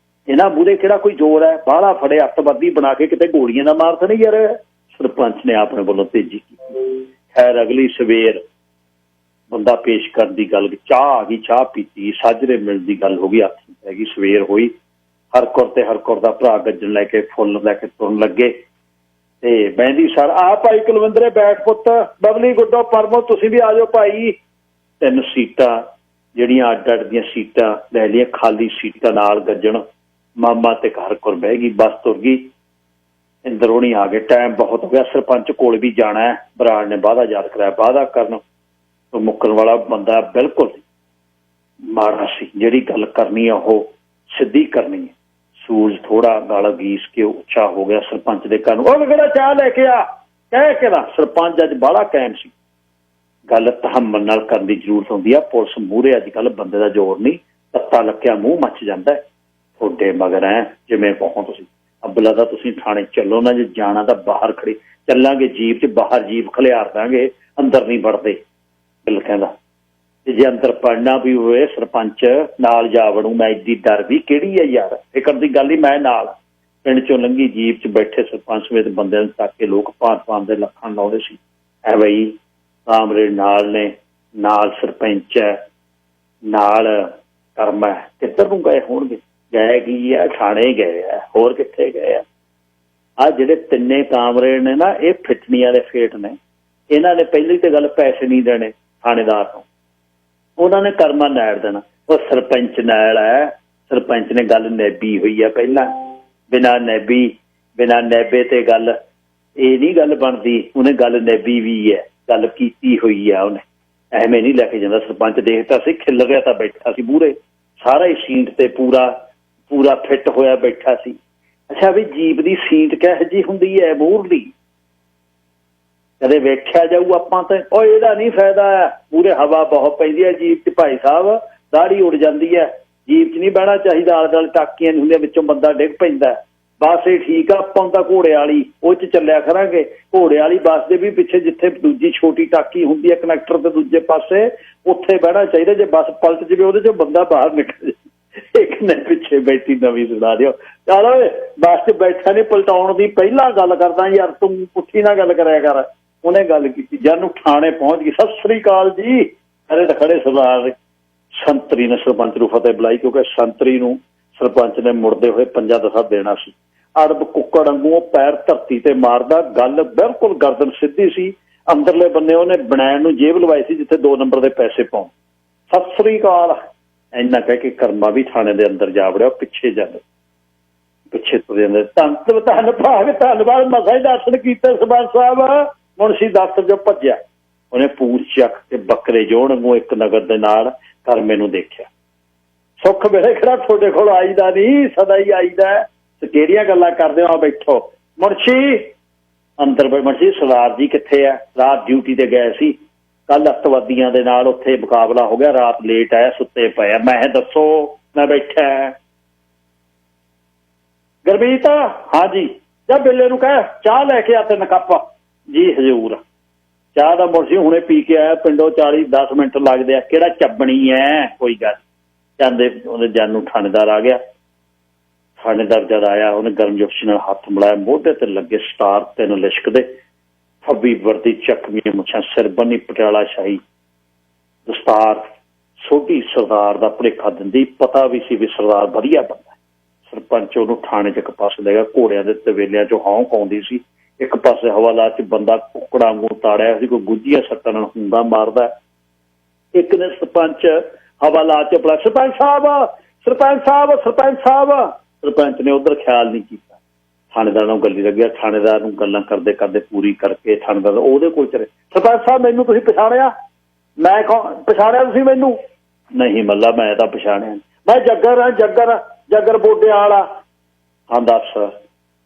Speaker 1: ਇਹਨਾਂ ਮੂਹਰੇ ਕਿਹੜਾ ਕੋਈ ਜ਼ੋਰ ਹੈ? ਬਾਹਲਾ ਫੜੇ ਅੱਤਵਾਦੀ ਬਣਾ ਕੇ ਕਿਤੇ ਗੋਲੀਆਂ ਨਾ ਮਾਰ ਦੇਣ ਯਾਰ। ਸਰਪੰਚ ਨੇ ਆਪਣੇ ਵੱਲੋਂ ਤੇਜ਼ੀ ਕੀਤੀ। ਖੈਰ ਅਗਲੀ ਸਵੇਰ ਬੰਦਾ ਪੇਸ਼ ਕਰਨ ਦੀ ਗੱਲ, ਚਾਹ ਆ ਗਈ, ਚਾਹ ਪੀਤੀ, ਸਾਜਰੇ ਮਿਲਣ ਦੀ ਗੱਲ ਹੋ ਗਈ, ਹੱਥ ਪੈ ਗਈ। ਸਵੇਰ ਹੋਈ, ਹਰਕੁਰ ਤੇ ਹਰਕੁਰ ਦਾ ਭਰਾ ਗੱਜਣ ਲੈ ਕੇ ਫੁੱਲ ਲੈ ਕੇ ਤੁਰਨ ਲੱਗੇ। ਤੇ ਬਹਿੰਦੀ ਸਰ, ਆ ਭਾਈ ਕੁਲਵਿੰਦਰੇ ਬੈਠ ਪੁੱਤ, ਬਬਲੀ ਗੁੱਡੋ ਪਰਮੋ ਤੁਸੀਂ ਵੀ ਆ ਜਾਓ ਭਾਈ। 3 ਸੀਟਾਂ ਜਿਹੜੀਆਂ ਅੱਡ ਅੱਡ ਦੀਆਂ ਸੀਟਾਂ ਲੈ ਲਈਆਂ, ਖਾਲੀ ਸੀਟਾਂ ਨਾਲ ਗੱਜਣ ਮਾਮਾ ਤੇ ਹਰਕੁਰ ਬਹਿ ਗਈ। ਬੱਸ ਤੁਰ ਗਈ, ਇੰਦਰੋਣੀ ਆ ਗਏ। ਟਾਈਮ ਬਹੁਤ ਹੋ ਗਿਆ, ਸਰਪੰਚ ਕੋਲ ਵੀ ਜਾਣਾ ਹੈ। ਬਰਾੜ ਨੇ ਵਾਅਦਾ ਯਾਦ ਕਰਾਇਆ, ਵਾਅਦਾ ਕਰਨ ਤੋਂ ਮੁੱਕਣ ਵਾਲਾ ਬੰਦਾ ਬਿਲਕੁਲ ਮਾੜਾ ਸੀ। ਜਿਹੜੀ ਗੱਲ ਕਰਨੀ ਆ ਉਹ ਸਿੱਧੀ ਕਰਨੀ ਹੈ। ਸੂਰਜ ਥੋੜਾ ਗਲ ਗੀਸ ਕੇ ਉੱਚਾ ਹੋ ਗਿਆ ਸਰਪੰਚ ਦੇ ਕੰਨ, ਉਹ ਕਿਹੜਾ ਚਾਹ ਲੈ ਕੇ ਆ ਕਹਿ ਕੇ ਨਾ। ਸਰਪੰਚ ਅੱਜ ਬਾਹਲਾ ਕਾਇਮ ਸੀ। ਗੱਲ ਤਹੰਮਲ ਨਾਲ ਕਰਨ ਦੀ ਜ਼ਰੂਰਤ ਹੁੰਦੀ ਆ। ਪੁਲਿਸ ਮੂਹਰੇ ਅੱਜ ਕੱਲ੍ਹ ਬੰਦੇ ਦਾ ਜ਼ੋਰ ਨਹੀਂ, ਤੱਤਾ ਲੱਕਿਆ ਮੂੰਹ ਮੱਚ ਜਾਂਦਾ। ਤੁਹਾਡੇ ਮਗਰ ਐ ਜਿਵੇਂ ਕਹੋ ਤੁਸੀਂ। ਅੱਬਲਾ ਤਾਂ ਤੁਸੀਂ ਥਾਣੇ ਚੱਲੋ ਨਾ, ਜੇ ਜਾਣਾ ਤਾਂ ਬਾਹਰ ਖੜੇ ਚੱਲਾਂਗੇ ਜੀਪ 'ਚ, ਬਾਹਰ ਜੀਪ ਖਲਿਆਰ ਦਾਂਗੇ, ਅੰਦਰ ਨਹੀਂ ਵੜਦੇ। ਬਿੱਲ ਕਹਿੰਦਾ ਤੇ ਜੇ ਅੰਦਰ ਪੜਨਾ ਵੀ ਹੋਵੇ ਸਰਪੰਚ ਨਾਲ ਜਾ ਵੜੂ ਮੈਂ, ਐਡੀ ਡਰ ਵੀ ਕਿਹੜੀ ਹੈ ਯਾਰ, ਫਿਕਰ ਦੀ ਗੱਲ ਹੀ ਮੈਂ ਨਾਲ। ਪਿੰਡ 'ਚੋਂ ਲੰਘੀ ਜੀਪ 'ਚ ਬੈਠੇ ਸਰਪੰਚ ਸਮੇਤ ਬੰਦਿਆਂ ਨੂੰ ਤੱਕ ਕੇ ਲੋਕ ਭਾਂਤ ਦੇ ਲੱਖਾਂ ਲਾਉਂਦੇ ਸੀ। ਐ ਬਈ ਕਾਮਰੇ ਨਾਲ ਨੇ, ਨਾਲ ਸਰਪੰਚ ਹੈ, ਨਾਲ ਕਰਮ ਹੈ, ਕਿੱਧਰ ਨੂੰ ਗਏ ਹੋਣਗੇ? ਗਏ ਕੀ ਆ, ਥਾਣੇ ਗਏ ਆ, ਹੋਰ ਕਿੱਥੇ ਗਏ ਆ? ਆਹ ਜਿਹੜੇ ਤਿੰਨੇ ਕਾਮਰੇ ਨੇ ਨਾ, ਇਹ ਫਿੱਟਣੀਆਂ ਦੇ ਫੇਟ ਨੇ। ਇਹਨਾਂ ਨੇ ਪਹਿਲੀ ਤੇ ਗੱਲ ਪੈਸੇ ਨਹੀਂ ਦੇਣੇ ਥਾਣੇਦਾਰ ਨੂੰ, ਉਹਨਾਂ ਨੇ ਕਰਮਾ ਨੈੜ ਦੇਣਾ। ਉਹ ਸਰਪੰਚ ਨਾਲ ਹੈ, ਸਰਪੰਚ ਨੇ ਗੱਲ ਨੈਬੀ ਹੋਈ ਆ ਪਹਿਲਾਂ। ਬਿਨਾਂ ਨੈਬੇ ਤੇ ਗੱਲ ਇਹ ਨਹੀਂ ਗੱਲ ਬਣਦੀ, ਉਹਨੇ ਗੱਲ ਨੈਬੀ ਵੀ ਹੈ, ਗੱਲ ਕੀਤੀ ਹੋਈ ਆ ਉਹਨੇ। ਐਵੇਂ ਨਹੀਂ ਲੈ ਕੇ ਜਾਂਦਾ ਸਰਪੰਚ। ਦੇਖਦਾ ਸੀ ਖਿਲ ਰਿਹਾ ਤਾਂ ਬੈਠਾ ਸੀ ਮੂਹਰੇ, ਸਾਰਾ ਹੀ ਸੀਟ ਤੇ ਪੂਰਾ ਫਿੱਟ ਹੋਇਆ ਬੈਠਾ ਸੀ। ਅੱਛਾ ਵੀ ਜੀਪ ਦੀ ਸੀਟ ਕਿਹੋ ਜਿਹੀ ਹੁੰਦੀ ਹੈ ਮੂਹਰਲੀ, ਕਦੇ ਵੇਖਿਆ ਜਾਊ ਆਪਾਂ ਤੇ। ਉਹ ਇਹਦਾ ਨਹੀਂ ਫਾਇਦਾ, ਪੂਰੇ ਹਵਾ ਬਹੁਤ ਪੈਂਦੀ ਹੈ ਜੀਪ 'ਚ ਭਾਈ ਸਾਹਿਬ, ਦਾੜੀ ਉੱਡ ਜਾਂਦੀ ਹੈ। ਜੀਪ 'ਚ ਨਹੀਂ ਬਹਿਣਾ ਚਾਹੀਦਾ, ਆਲੇ ਦੁਆਲੇ ਟਾਕੀਆਂ ਨਹੀਂ ਹੁੰਦੀਆਂ, ਵਿੱਚੋਂ ਬੰਦਾ ਡਿੱਗ ਪੈਂਦਾ। ਬੱਸ ਇਹ ਠੀਕ ਆ, ਆਪਾਂ ਤਾਂ ਘੋੜੇ ਵਾਲੀ ਉਹ 'ਚ ਚੱਲਿਆ ਕਰਾਂਗੇ। ਘੋੜੇ ਵਾਲੀ ਬੱਸ ਦੇ ਵੀ ਪਿੱਛੇ ਜਿੱਥੇ ਦੂਜੀ ਛੋਟੀ ਟਾਕੀ ਹੁੰਦੀ ਹੈ ਕਨੈਕਟਰ ਦੇ ਦੂਜੇ ਪਾਸੇ, ਉੱਥੇ ਬਹਿਣਾ ਚਾਹੀਦਾ। ਜੇ ਬੱਸ ਪਲਟ ਜਾਵੇ ਉਹਦੇ 'ਚੋਂ ਬੰਦਾ ਬਾਹਰ ਨਿਕਲ ਜਾਵੇ। ਇੱਕ ਨੇ ਪਿੱਛੇ ਬੈਠੀ ਨਵੀਂ ਸੁਣਾ ਦਿਓ, ਚੱਲ ਓਏ ਬੱਸ 'ਚ ਬੈਠਾ ਨਹੀਂ ਪਲਟਾਉਣ ਦੀ ਪਹਿਲਾਂ ਗੱਲ ਕਰਦਾ ਯਾਰ, ਤੂੰ ਪੁੱਠੀ ਨਾ ਗੱਲ ਕਰਿਆ ਕਰ। ਉਹਨੇ ਗੱਲ ਕੀਤੀ, ਜਦ ਨੂੰ ਥਾਣੇ ਪਹੁੰਚ ਗਈ, ਸਤਿ ਸ੍ਰੀ ਅਕਾਲ ਜੀ। ਅਰੇ ਤਾਂ ਖੜੇ ਸਰਦਾਰ ਸੰਤਰੀ ਨੇ ਸਰਪੰਚ ਨੂੰ ਫਤਿਹ ਬੁਲਾਈ, ਕਿਉਂਕਿ ਸੰਤਰੀ ਨੂੰ ਸਰਪੰਚ ਨੇ ਮੁੜਦੇ ਹੋਏ 50 ਦੇਣਾ ਸੀ। ਅਰਬ ਕੁੱਕੜ ਵਾਂਗੂ ਉਹ ਪੈਰ ਧਰਤੀ ਤੇ ਮਾਰਦਾ, ਗੱਲ ਬਿਲਕੁਲ ਗਰਦਨ ਸਿੱਧੀ ਸੀ। ਅੰਦਰਲੇ ਬੰਨੇ ਉਹਨੇ ਬਣੈਣ ਨੂੰ ਜੇਬ ਲਵਾਈ ਸੀ ਜਿੱਥੇ 2 ਨੰਬਰ ਦੇ ਪੈਸੇ ਪਾਉਣ। ਸਤਿ ਸ੍ਰੀ ਅਕਾਲ ਇੰਨਾ ਕਹਿ ਕੇ ਕਰਮਾ ਵੀ ਥਾਣੇ ਦੇ ਅੰਦਰ ਜਾ ਵੜਿਆ। ਪਿੱਛੇ ਤੁਰੇ ਜਾਂਦੇ, ਧੰਨਵਾਦ ਮਸਾਂ ਹੀ ਦਰਸ਼ਨ ਕੀਤੇ ਸਰਪੰਚ ਸਾਹਿਬ। ਮੁਨਸ਼ੀ ਦਫ਼ਤਰ 'ਚੋਂ ਭੱਜਿਆ, ਉਹਨੇ ਪੂਛ ਚੱਕ ਕੇ ਬੱਕਰੇ ਜੋੜ ਵਾਂਗੂ ਇੱਕ ਨਗਰ ਦੇ ਨਾਲ ਕਰਮੇ ਨੂੰ ਦੇਖਿਆ। ਸੁੱਖ ਵੇਲੇ ਕਿਹੜਾ ਤੁਹਾਡੇ ਕੋਲ ਆਈਦਾ ਨਹੀਂ, ਸਦਾ ਹੀ ਆਈਦਾ। ਕਿਹੜੀਆਂ ਗੱਲਾਂ ਕਰਦੇ ਹੋ, ਆ ਬੈਠੋ। ਮੁਨਸ਼ੀ ਅੰਦਰ ਮੁਨਸ਼ੀ ਸਰਦਾਰ ਜੀ ਕਿੱਥੇ ਆ? ਰਾਤ ਡਿਊਟੀ ਤੇ ਗਏ ਸੀ, ਕੱਲ ਅੱਤਵਾਦੀਆਂ ਦੇ ਨਾਲ ਉੱਥੇ ਮੁਕਾਬਲਾ ਹੋ ਗਿਆ, ਰਾਤ ਲੇਟ ਆਇਆ, ਸੁੱਤੇ ਪਏ ਆ। ਮੈਂ ਦੱਸੋ, ਮੈਂ ਬੈਠਾ। ਗੁਰਮੀਤ ਹਾਂਜੀ, ਜਾਂ ਬਿੱਲੇ ਨੂੰ ਕਹਿ ਚਾਹ ਲੈ ਕੇ ਆ 3 ਕੱਪ। ਜੀ ਹਜ਼ੂਰ। ਚਾਹ ਦਾ ਮੁਨਸ਼ੀ ਹੁਣੇ ਪੀ ਕੇ ਆਇਆ ਪਿੰਡੋਂ, 40-10 ਮਿੰਟ ਲੱਗਦੇ ਆ, ਕਿਹੜਾ ਚੱਬਣੀ ਹੈ, ਕੋਈ ਗੱਲ। ਜਾਂਦੇ ਉਹਦੇ ਜਾਨੂ ਥਾਣੇਦਾਰ ਆ ਗਿਆ। ਥਾਣੇਦਾਰ ਜਦ ਆਇਆ, ਉਹਨੇ ਗਰਮਜੋਸ਼ੀ ਨਾਲ ਹੱਥ ਮਿਲਾਇਆ, ਮੋਢੇ ਤੇ ਲੱਗੇ ਸਟਾਰ 3 ਲਿਸ਼ਕਦੇ, ਫੱਬੀ ਵਰਦੀ, ਚੱਕਵੀਆਂ ਮੁੱਛਾਂ, ਸਿਰ ਬੰਨੀ ਪਟਿਆਲਾ ਸ਼ਾਹੀ ਦਸਤਾਰ, ਸੋਢੀ ਸਰਦਾਰ ਦਾ ਭੁਲੇਖਾ ਦਿੰਦੀ। ਪਤਾ ਵੀ ਸੀ ਵੀ ਸਰਦਾਰ ਵਧੀਆ ਬੰਦਾ। ਸਰਪੰਚ ਉਹਨੂੰ ਥਾਣੇ 'ਚ ਇੱਕ ਪਾਸੇ ਲੈ ਗਿਆ, ਘੋੜਿਆਂ ਦੇ ਤਵੇਲਿਆਂ 'ਚੋਂ ਹੌਂਕ ਆਉਂਦੀ ਸੀ, ਇੱਕ ਪਾਸੇ ਹਵਾਲਾਤ 'ਚ ਬੰਦਾ ਕੁੱਕੜਾਂ ਵਾਂਗੂ ਤਾੜਿਆ ਸੀ, ਕੋਈ ਗੁੱਝੀਆਂ ਸੱਟਾਂ ਨਾਲ ਹੁੰਗਾ ਮਾਰਦਾ। ਇੱਕ ਨੇ ਸਰਪੰਚ ਹਵਾਲਾਤ 'ਚ ਬੁਲਾਇਆ, ਸਰਪੰਚ ਸਾਹਿਬ। ਸਰਪੰਚ ਨੇ ਉਧਰ ਖਿਆਲ ਨਹੀਂ ਕੀਤਾ, ਥਾਣੇਦਾਰ ਨੂੰ ਗੱਲੀ ਲੱਗਿਆ। ਥਾਣੇਦਾਰ ਨੂੰ ਗੱਲਾਂ ਕਰਦੇ ਕਰਦੇ ਪੂਰੀ ਕਰਕੇ ਥਾਣੇਦਾਰ ਉਹਦੇ ਕੋਲ ਚਲੇ, ਸਰਪੰਚ ਸਾਹਿਬ ਮੈਨੂੰ ਤੁਸੀਂ ਪਛਾਣਿਆ? ਮੈਂ ਕੌਣ? ਪਛਾਣਿਆ ਤੁਸੀਂ ਮੈਨੂੰ? ਨਹੀਂ ਮੱਲਾ ਮੈਂ ਤਾਂ ਪਛਾਣਿਆ, ਮੈਂ ਜੱਗਰ ਬੋਡਿਆਂ ਵਾਲਾ। ਹਾਂ ਦੱਸ।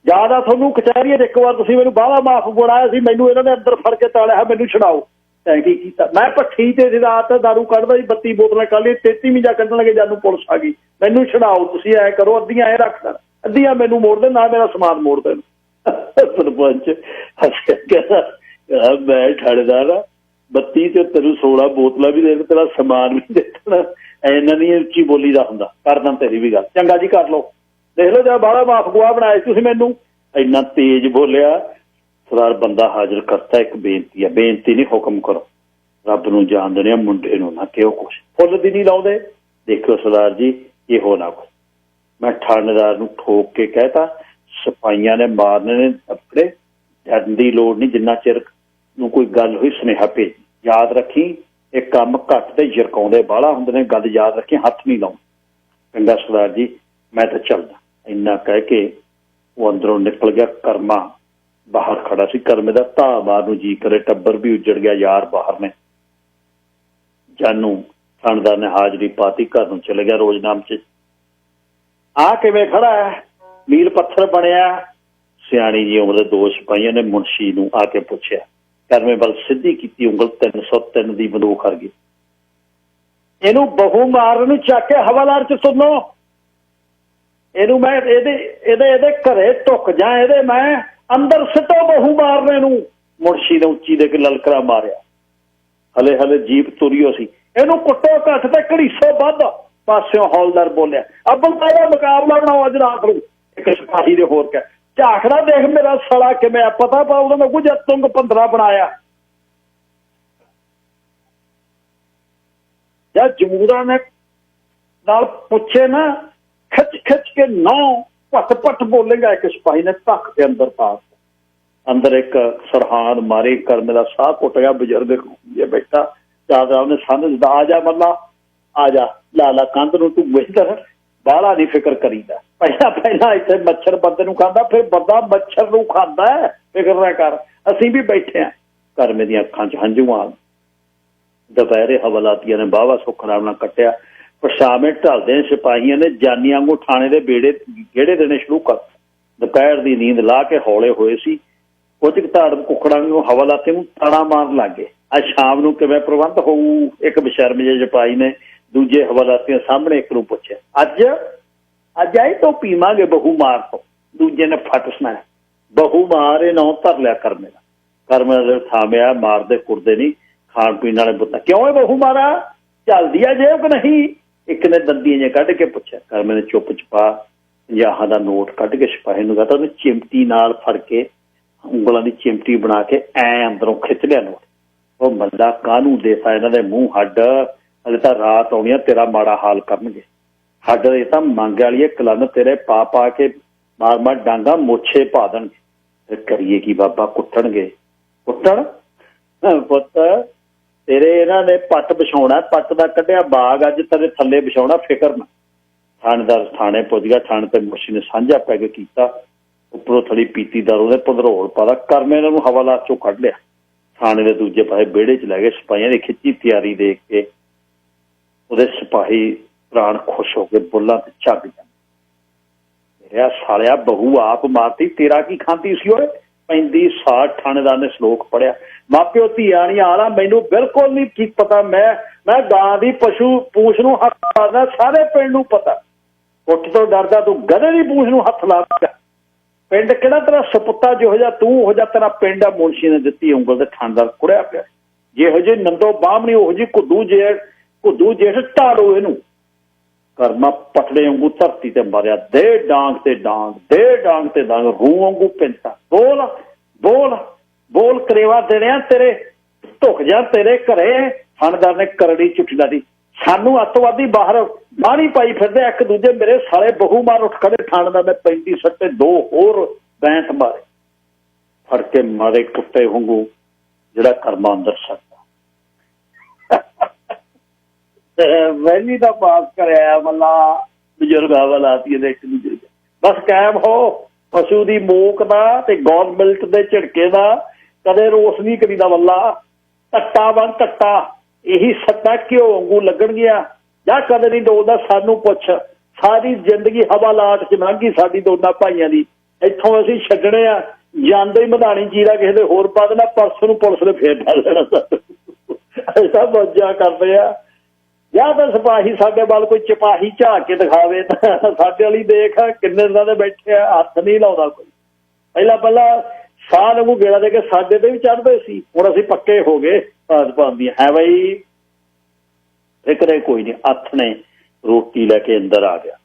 Speaker 1: ਯਾਦ ਆ ਤੁਹਾਨੂੰ ਕਚਹਿਰੀਆਂ 'ਚ ਇੱਕ ਵਾਰ ਤੁਸੀਂ ਮੈਨੂੰ ਬਾਹਲਾ ਮਾਫ ਬਣਾਇਆ ਸੀ, ਮੈਨੂੰ ਇਹਨਾਂ ਨੇ ਅੰਦਰ ਫੜ ਕੇ ਤਾੜਿਆ, ਮੈਨੂੰ ਛਡਾਓ। ਤੈਂ ਕੀ ਕੀਤਾ? ਮੈਂ ਭੱਠੀ ਤੇ ਰਾਤ ਦਾਰੂ ਕੱਢਦਾ ਸੀ, 32 ਬੋਤਲਾਂ ਕੱਢ ਲਈ, 33ਵੀਂ ਜਾ ਕੱਢਣ ਲੱਗੇ, ਜਾਨੂੰ ਪੁਲਿਸ ਆ ਗਈ, ਮੈਨੂੰ ਛਡਾਓ। ਤੁਸੀਂ ਐ ਕਰੋ, ਅੱਧੀਆਂ ਇਹ ਰੱਖ ਦੇਣ, ਅੱਧੀਆਂ ਮੈਨੂੰ ਮੋੜ ਦੇ, ਨਾ ਮੇਰਾ ਸਮਾਨ ਮੋੜ ਦੇਣ। ਸਰਪੰਚ ਕਹਿੰਦਾ ਮੈਂ ਥਾਣੇਦਾਰ ਆ, 32 ਤੇ ਤੈਨੂੰ 16 ਬੋਤਲਾਂ ਵੀ ਦੇ, ਤੇਰਾ ਸਮਾਨ ਵੀ ਦੇ ਦੇਣਾ। ਇਹਨਾਂ ਦੀ ਉੱਚੀ ਬੋਲੀ ਦਾ ਹੁੰਦਾ, ਕਰਦਾ ਤੇਰੀ ਵੀ ਗੱਲ। ਚੰਗਾ ਜੀ ਕਰ ਲਓ, ਦੇਖ ਲਓ ਜਾਂ ਬਾਹਲਾ ਮਾਫ ਗੁਆ ਬਣਾਇਆ ਤੁਸੀਂ ਮੈਨੂੰ। ਇੰਨਾ ਤੇਜ਼ ਬੋਲਿਆ। ਸਰਦਾਰ ਬੰਦਾ ਹਾਜ਼ਰ ਕਰਤਾ, ਇੱਕ ਬੇਨਤੀ ਆ। ਬੇਨਤੀ ਨਹੀਂ, ਹੁਕਮ ਕਰੋ। ਰੱਬ ਨੂੰ ਜਾਣ ਦੇਣੇ ਆ, ਮੁੰਡੇ ਨੂੰ ਨਾ ਕਿਉਂ ਕੁਛ, ਫੁੱਲ ਦੀ ਨਹੀਂ ਲਾਉਂਦੇ। ਦੇਖਿਓ ਸਰਦਾਰ ਜੀ, ਇਹੋ ਨਾ ਕੁਛ। ਮੈਂ ਥਾਣੇਦਾਰ ਨੂੰ ਠੋਕ ਕੇ ਕਹਿਤਾ, ਸਿਪਾਹੀਆਂ ਨੇ ਮਾਰਨੇ ਨੇ ਆਪਣੇ, ਡਰਨ ਦੀ ਲੋੜ ਨਹੀਂ। ਜਿੰਨਾ ਚਿਰ ਨੂੰ ਕੋਈ ਗੱਲ ਹੋਈ ਸੁਨੇਹਾ ਭੇਜ। ਯਾਦ ਰੱਖੀ, ਇਹ ਕੰਮ ਘੱਟ ਤੇ ਜਰਕਾਉਂਦੇ ਬਾਹਲਾ ਹੁੰਦੇ ਨੇ, ਗੱਲ ਯਾਦ ਰੱਖੀ, ਹੱਥ ਨਹੀਂ ਲਾਉਣਾ। ਚੰਗਾ ਸਰਦਾਰ ਜੀ, ਮੈਂ ਤਾਂ ਚੱਲਦਾ। ਇੰਨਾ ਕਹਿ ਕੇ ਉਹ ਅੰਦਰੋਂ ਨਿਕਲ ਗਿਆ। ਕਰਮਾ ਬਾਹਰ ਖੜਾ ਸੀ, ਕਰਮੇ ਦਾ ਧਾ ਮਾਰ ਨੂੰ ਜੀ ਕਰੇ, ਟੱਬਰ ਵੀ ਉੱਜੜ ਗਿਆ, ਯਾਰ ਬਾਹਰ ਨੇ। ਜਾਨੂ ਥਾਣੇਦਾਰ ਨੇ ਹਾਜ਼ਰੀ ਪਾਤੀ, ਘਰ ਨੂੰ ਚਲੇ ਗਿਆ। ਰੋਜ਼ਨਾਮ 'ਚ ਆ ਕਿਵੇਂ ਖੜਾ ਹੈ, ਮੀਲ ਪੱਥਰ ਬਣਿਆ। ਸਿਆਣੀ ਜੀ ਉਮਰ ਦੇ 2 ਸਿਪਾਹੀਆਂ ਨੇ ਮੁਨਸ਼ੀ ਨੂੰ ਆ ਕੇ ਪੁੱਛਿਆ, ਕਰਮੇ ਵੱਲ ਸਿੱਧੀ ਕੀਤੀ ਉਂਗਲ, 303 ਦੀ ਬੰਦੂਕ ਕਰ ਗਈ। ਇਹਨੂੰ ਬਹੂ ਮਾਰਨ ਨੂੰ ਚੱਕ ਕੇ ਹਵਾਲਾਤ ਚ ਸੁਣੋ, ਇਹਨੂੰ ਮੈਂ ਇਹਦੇ ਘਰੇ ਢੁੱਕ ਜਾ, ਇਹਦੇ ਮੈਂ ਅੰਦਰ ਸਿੱਟੋ ਬਹੂ ਮਾਰਨੇ ਨੂੰ। ਮੁਨਸ਼ੀ ਨੇ ਉੱਚੀ ਦੇ ਕੇ ਲਲਕਰਾ ਮਾਰਿਆ। ਹਲੇ ਹਲੇ ਜੀਪ ਤੁਰਿਓ ਸੀ, ਇਹਨੂੰ ਕੁੱਟੋ ਘੱਟ ਤੇ ਘੜੀਸੋ ਵੱਧ। ਪਾਸਿਓਂ ਹੌਲਦਾਰ ਬੋਲਿਆ, ਅੱਬਲ ਦਾ ਮੁਕਾਬਲਾ ਬਣਾਓ ਅੱਜ ਰਾਤ ਨੂੰ। ਇੱਕ ਸਿਪਾਹੀ ਦੇ ਹੋਰ ਕਹਿ, ਝਾਕਦਾ ਦੇਖ ਮੇਰਾ ਸਾਲਾ ਕਿਵੇਂ ਆ, ਪਤਾ ਪਾਉਦਾ ਮੈਂ ਕੁਝ ਤੁੰਗ 15 ਬਣਾਇਆ। ਜਾਂ ਜਮੂਰਾ ਨੇ ਨਾਲ ਪੁੱਛੇ ਨਾ, ਖਿੱਚ ਖਿੱਚ ਕੇ 9 ਭੱਟ ਭੱਟ ਬੋਲੇਗਾ। ਇੱਕ ਸਿਪਾਹੀ ਨੇ ਧੱਕ ਕੇ ਅੰਦਰ ਪਾ, ਅੰਦਰ ਇੱਕ ਸਰਹਾਨ ਮਾਰੇ, ਕਰਮੇ ਦਾ ਸਾਹ ਘੁੱਟ ਗਿਆ। ਬਜ਼ੁਰਗ ਬੈਠਾ ਚਾਦਰਾ ਉਹਨੇ ਸੰਨ ਦਿੱਤਾ, ਆ ਜਾ ਮੱਲਾ ਆ ਜਾ, ਲਾ ਲਾ ਕੰਧ ਨੂੰ, ਤੂੰ ਬਿਹਤਰ ਬਾਹਲਾ ਨਹੀਂ ਫਿਕਰ ਕਰੀਦਾ। ਪਹਿਲਾਂ ਇੱਥੇ ਮੱਛਰ ਬੰਦੇ ਨੂੰ ਖਾਂਦਾ, ਫਿਰ ਬੰਦਾ ਮੱਛਰ ਨੂੰ ਖਾਂਦਾ, ਫਿਕਰ ਨਾ ਕਰ, ਅਸੀਂ ਵੀ ਬੈਠੇ ਹਾਂ। ਕਰਮੇ ਦੀਆਂ ਅੱਖਾਂ 'ਚ ਹੰਝੂ ਆ। ਦੁਪਹਿਰੇ ਹਵਾਲਾਤੀਆਂ ਨੇ ਬਾਵਾ ਸੁੱਖ ਨਾਲ ਕੱਟਿਆ। ਪਰਛਾਵੇਂ ਢਲਦੇ ਸਿਪਾਹੀਆਂ ਨੇ ਜਾਨੀਆਂ ਵਾਂਗੂ ਥਾਣੇ ਦੇ ਗੇੜੇ ਦੇਣੇ ਸ਼ੁਰੂ ਕਰ। ਦੁਪਹਿਰ ਦੀ ਨੀਂਦ ਲਾ ਕੇ ਹੌਲੇ ਹੋਏ ਸੀ। ਕੁਝ ਧਾੜ ਕੁੱਕੜਾਂ ਨੂੰ ਹਵਾਲਾਤੀ ਨੂੰ ਤਾਣਾ ਮਾਰਨ ਲੱਗ ਗਏ। ਅੱਜ ਸ਼ਾਮ ਨੂੰ ਕਿਵੇਂ ਪ੍ਰਬੰਧ ਹੋਊ? ਇੱਕ ਬਸ਼ਰਮ ਜਿਹੇ ਸਿਪਾਹੀ ਨੇ ਦੂਜੇ ਹਵਾਲਾਤੀਆਂ ਸਾਹਮਣੇ ਇੱਕ ਨੂੰ ਪੁੱਛਿਆ। ਅੱਜ ਆਏ ਤੋਂ ਪੀਵਾਂਗੇ ਬਹੂ ਮਾਰ ਤੋਂ। ਦੂਜੇ ਨੇ ਫਟ ਸੁਣਾਇਆ, ਬਹੂ ਮਾਰ ਇਹ ਨਾਂ ਧਰ ਲਿਆ ਕਰਮੇ ਦਾ। ਕਰਮੇ ਦਾ ਥਾਮਿਆ, ਮਾਰਦੇ ਕੁਰਦੇ ਨਹੀਂ, ਖਾਣ ਪੀਣ ਵਾਲੇ ਬੁੱਤਾ। ਕਿਉਂ ਇਹ ਬਹੂ ਮਾਰਾ, ਚੱਲਦੀ ਆ ਜੇਬ ਕਿ ਨਹੀਂ? ਇੱਕ ਨੇ ਦੰਦੀਆਂ ਜਿਹੀਆਂ ਕੱਢ ਕੇ ਪੁੱਛਿਆ। ਕਰਮੇ ਨੇ ਚੁੱਪ ਚਪਾ 50 ਦਾ ਨੋਟ ਕੱਢ ਕੇ ਸਿਪਾਹੀ ਨੂੰ ਕਹਤਾ। ਉਹਨੇ ਚਿਮਟੀ ਨਾਲ ਫੜ ਕੇ ਉਂਗਲਾਂ ਦੀ ਚਿਮਟੀ ਬਣਾ ਕੇ ਐ ਅੰਦਰੋਂ ਖਿੱਚ ਲਿਆ ਨੋਟ। ਉਹ ਬੰਦਾ ਕਾਹਨੂੰ ਦੇਤਾ, ਇਹਨਾਂ ਦੇ ਮੂੰਹ ਹੱਡ, ਹਲੇ ਤਾਂ ਰਾਤ ਆਉਣੀ ਆ, ਤੇਰਾ ਮਾੜਾ ਹਾਲ ਕਰਨਗੇ। ਹੱਡ ਇਹ ਤਾਂ ਮੰਗ ਵਾਲੀ ਹੈ, ਕਲੰਨ ਤੇਰੇ ਪਾ ਪਾ ਕੇ ਮਾਰ ਮਾਰ ਡਾਂਗਾ ਮੋਛੇ ਪਾ ਦੇਣਗੇ। ਫਿਰ ਕਰੀਏ ਕੀ ਬਾਬਾ, ਕੁੱਟਣਗੇ। ਕੁੱਟਣ ਪੁੱਤ, ਤੇਰੇ ਇਹਨਾਂ ਨੇ ਪੱਟ ਵਿਛਾਉਣਾ, ਪੱਟ ਦਾ ਕੱਢਿਆ ਬਾਗ ਅੱਜ ਤੇਰੇ ਥੱਲੇ ਵਿਛਾਉਣਾ, ਫਿਕਰ ਨਾ। ਥਾਣੇਦਾਰ ਥਾਣੇ ਪੁੱਜ ਗਿਆ। ਥਾਣੇ ਤੇ ਮੁਨਸ਼ੀ ਨੇ ਸਾਂਝਾ ਪੈ ਕੇ ਕੀਤਾ। ਉੱਪਰੋਂ ਥੜੀ ਪੀਤੀ ਦਾਰੂ ਨੇ ਭੰਦਰੋਲ ਪਾਦਾ। ਕਰਮੇ ਇਹਨਾਂ ਨੂੰ ਹਵਾਲਾਤ ਚੋਂ ਕੱਢ ਲਿਆ। ਥਾਣੇ ਦੇ ਦੂਜੇ ਪਾਸੇ ਵਿਹੜੇ 'ਚ ਲੈ ਗਏ। ਸਿਪਾਹੀਆਂ ਦੀ ਖਿੱਚੀ ਤਿਆਰੀ ਦੇਖ ਕੇ ਉਹਦੇ ਸਿਪਾਹੀ ਪ੍ਰਾਣ ਖੁਸ਼ ਹੋ ਕੇ ਬੁੱਲਾਂ ਤੇ ਝੱਗ ਜਾਂਦੇ। ਮੇਰਾ ਸਾਲਿਆ ਬਹੂ ਆਪ ਮਾਰਤੀ, ਤੇਰਾ ਕੀ ਖਾਂਦੀ ਸੀ ਓਏ? 35-60 ਥਾਣੇਦਾਰ ਨੇ ਸ਼ਲੋਕ ਪੜਿਆ। ਮਾਪਿਓ ਧੀਆਂ ਨਹੀਂ ਆਲਾ, ਮੈਨੂੰ ਬਿਲਕੁਲ ਨਹੀਂ ਕੀ ਪਤਾ। ਮੈਂ ਗਾਂ ਦੀ ਪਸ਼ੂ ਪੂਛ ਨੂੰ ਹੱਥ ਮਾਰਦਾ, ਸਾਰੇ ਪਿੰਡ ਨੂੰ ਪਤਾ। ਉੱਠ ਤੋਂ ਡਰਦਾ ਤੂੰ ਗਧੇ ਦੀ ਪੂਛ ਨੂੰ ਹੱਥ ਲਾ ਦਿੱਤਾ। ਪਿੰਡ ਕਿਹੜਾ ਤੇਰਾ ਸਪੁੱਤਾ, ਜਿਹੋ ਜਿਹਾ ਤੂੰ ਉਹੋ ਜਿਹਾ ਤੇਰਾ ਪਿੰਡ ਆ। ਮੁਨਸ਼ੀ ਨੇ ਦਿੱਤੀ ਉਂਗਲ ਤੇ ਥਾਣੇਦਾਰ ਕੁੜਿਆ ਪਿਆ। ਜਿਹੋ ਜਿਹੇ ਨੰਦੋ ਬਾਹਮਣੀ ਉਹੋ ਜਿਹੀ ਘੁੱਦੂ ਜੇਠ ਢਾੜੋ ਇਹਨੂੰ। ਕਰਮਾ ਪਟੜੇ ਵਾਂਗੂ ਧਰਤੀ ਤੇ ਮਾਰਿਆ। ਦੇ ਡਾਂਗ ਤੇ ਡਾਂਗ, ਦੇ ਡਾਂਗ ਤੇ ਡਾਂਗ, ਰੂਹ ਵਾਂਗੂ ਪਿੰਤਾ। ਬੋਲ ਬੋਲ ਬੋਲ, ਕਰੇਵਾ ਦੇਣਿਆ ਤੇਰੇ, ਢੁੱਕ ਜਾ ਤੇਰੇ ਘਰੇ। ਥਾਣੇਦਾਰ ਨੇ ਕਰੜੀ ਚੁੱਟੀ ਲਾ ਦੀ। ਸਾਨੂੰ ਅੱਤਵਾਦੀ ਬਾਹਰ ਬਾਹਰੀ ਪਾਈ ਫਿਰਦੇ, ਇੱਕ ਦੂਜੇ ਮੇਰੇ ਸਾਲੇ ਬਹੂ ਮਾਰ ਉੱਠ ਖੜੇ। ਥਾਣੇਦਾਰ ਨੇ 35 ਸੱਟੇ 2 ਹੋਰ ਬੈਂਤ ਮਾਰੇ, ਫੜ ਕੇ ਮਾਰੇ ਕੁੱਤੇ ਵਾਂਗੂ, ਜਿਹੜਾ ਕਰਮਾ ਅੰਦਰ ਸਕਦਾ। ਵੈਲੀ ਦਾ ਪਾਸ ਕਰਿਆ ਮੱਲਾ। ਬਜ਼ੁਰਗ ਹਵਾਲਾਤੀ ਦੇ ਇੱਕ ਦੂਜੇ ਬਸ ਕਾਇਮ ਹੋ। ਪਸ਼ੂ ਦੀ ਮੋਕ ਦਾ ਤੇ ਗੌਰਮਿਲਟ ਦੇ ਝਿੜਕੇ ਦਾ ਕਦੇ ਰੋਸ ਨਹੀਂ ਕਰੀਦਾ ਵੱਲਾ। ਟੱਟਾ ਵਾਂ ਟੱਟਾ, ਇਹੀ ਸੱਟਾ ਘਿਓ ਵਾਂਗੂ ਲੱਗਣਗੀਆਂ ਜਾਂ ਕਦੇ ਨਹੀਂ ਡੋਲਦਾ। ਸਾਨੂੰ ਪੁੱਛ, ਸਾਰੀ ਜ਼ਿੰਦਗੀ ਹਵਾਲਾਤ 'ਚ ਲੰਘੀ ਸਾਡੀ ਦੋਨਾਂ ਭਾਈਆਂ ਦੀ। ਇੱਥੋਂ ਅਸੀਂ ਛੱਡਣੇ ਆ, ਜਾਂਦੇ ਹੀ ਮਧਾਣੀ ਜੀਰਾ ਕਿਸੇ ਦੇ ਹੋਰ ਪਾ ਦੇਣਾ। ਪਰਸੋਂ ਨੂੰ ਪੁਲਿਸ ਨੇ ਫੇਰ ਫੜ ਲੈਣਾ। ਐਸਾ ਮੌਜਾਂ ਕਰਦੇ ਆ। ਜਾਂ ਤਾਂ ਸਿਪਾਹੀ ਸਾਡੇ ਵੱਲ ਕੋਈ ਸਿਪਾਹੀ ਝਾਕ ਕੇ ਦਿਖਾਵੇ ਤਾਂ ਸਾਡੇ ਵਾਲੀ ਦੇਖ ਕਿੰਨੇ ਦਿਨਾਂ ਦੇ ਬੈਠੇ ਆ, ਹੱਥ ਨਹੀਂ ਲਾਉਂਦਾ ਕੋਈ। ਪਹਿਲਾਂ ਸਾਹ ਨੂੰ ਗੇੜਾ ਦੇ ਕੇ ਸਾਡੇ ਤੇ ਵੀ ਚੜ੍ਹਦੇ ਸੀ, ਹੁਣ ਅਸੀਂ ਪੱਕੇ ਹੋ ਗਏ ਭਾਜਪਾ ਦੀਆਂ। ਹੈ ਬਈ ਫਿਕਰੇ ਕੋਈ ਨਹੀਂ। ਹੱਥ ਨੇ ਰੋਟੀ ਲੈ ਕੇ ਅੰਦਰ ਆ ਗਿਆ।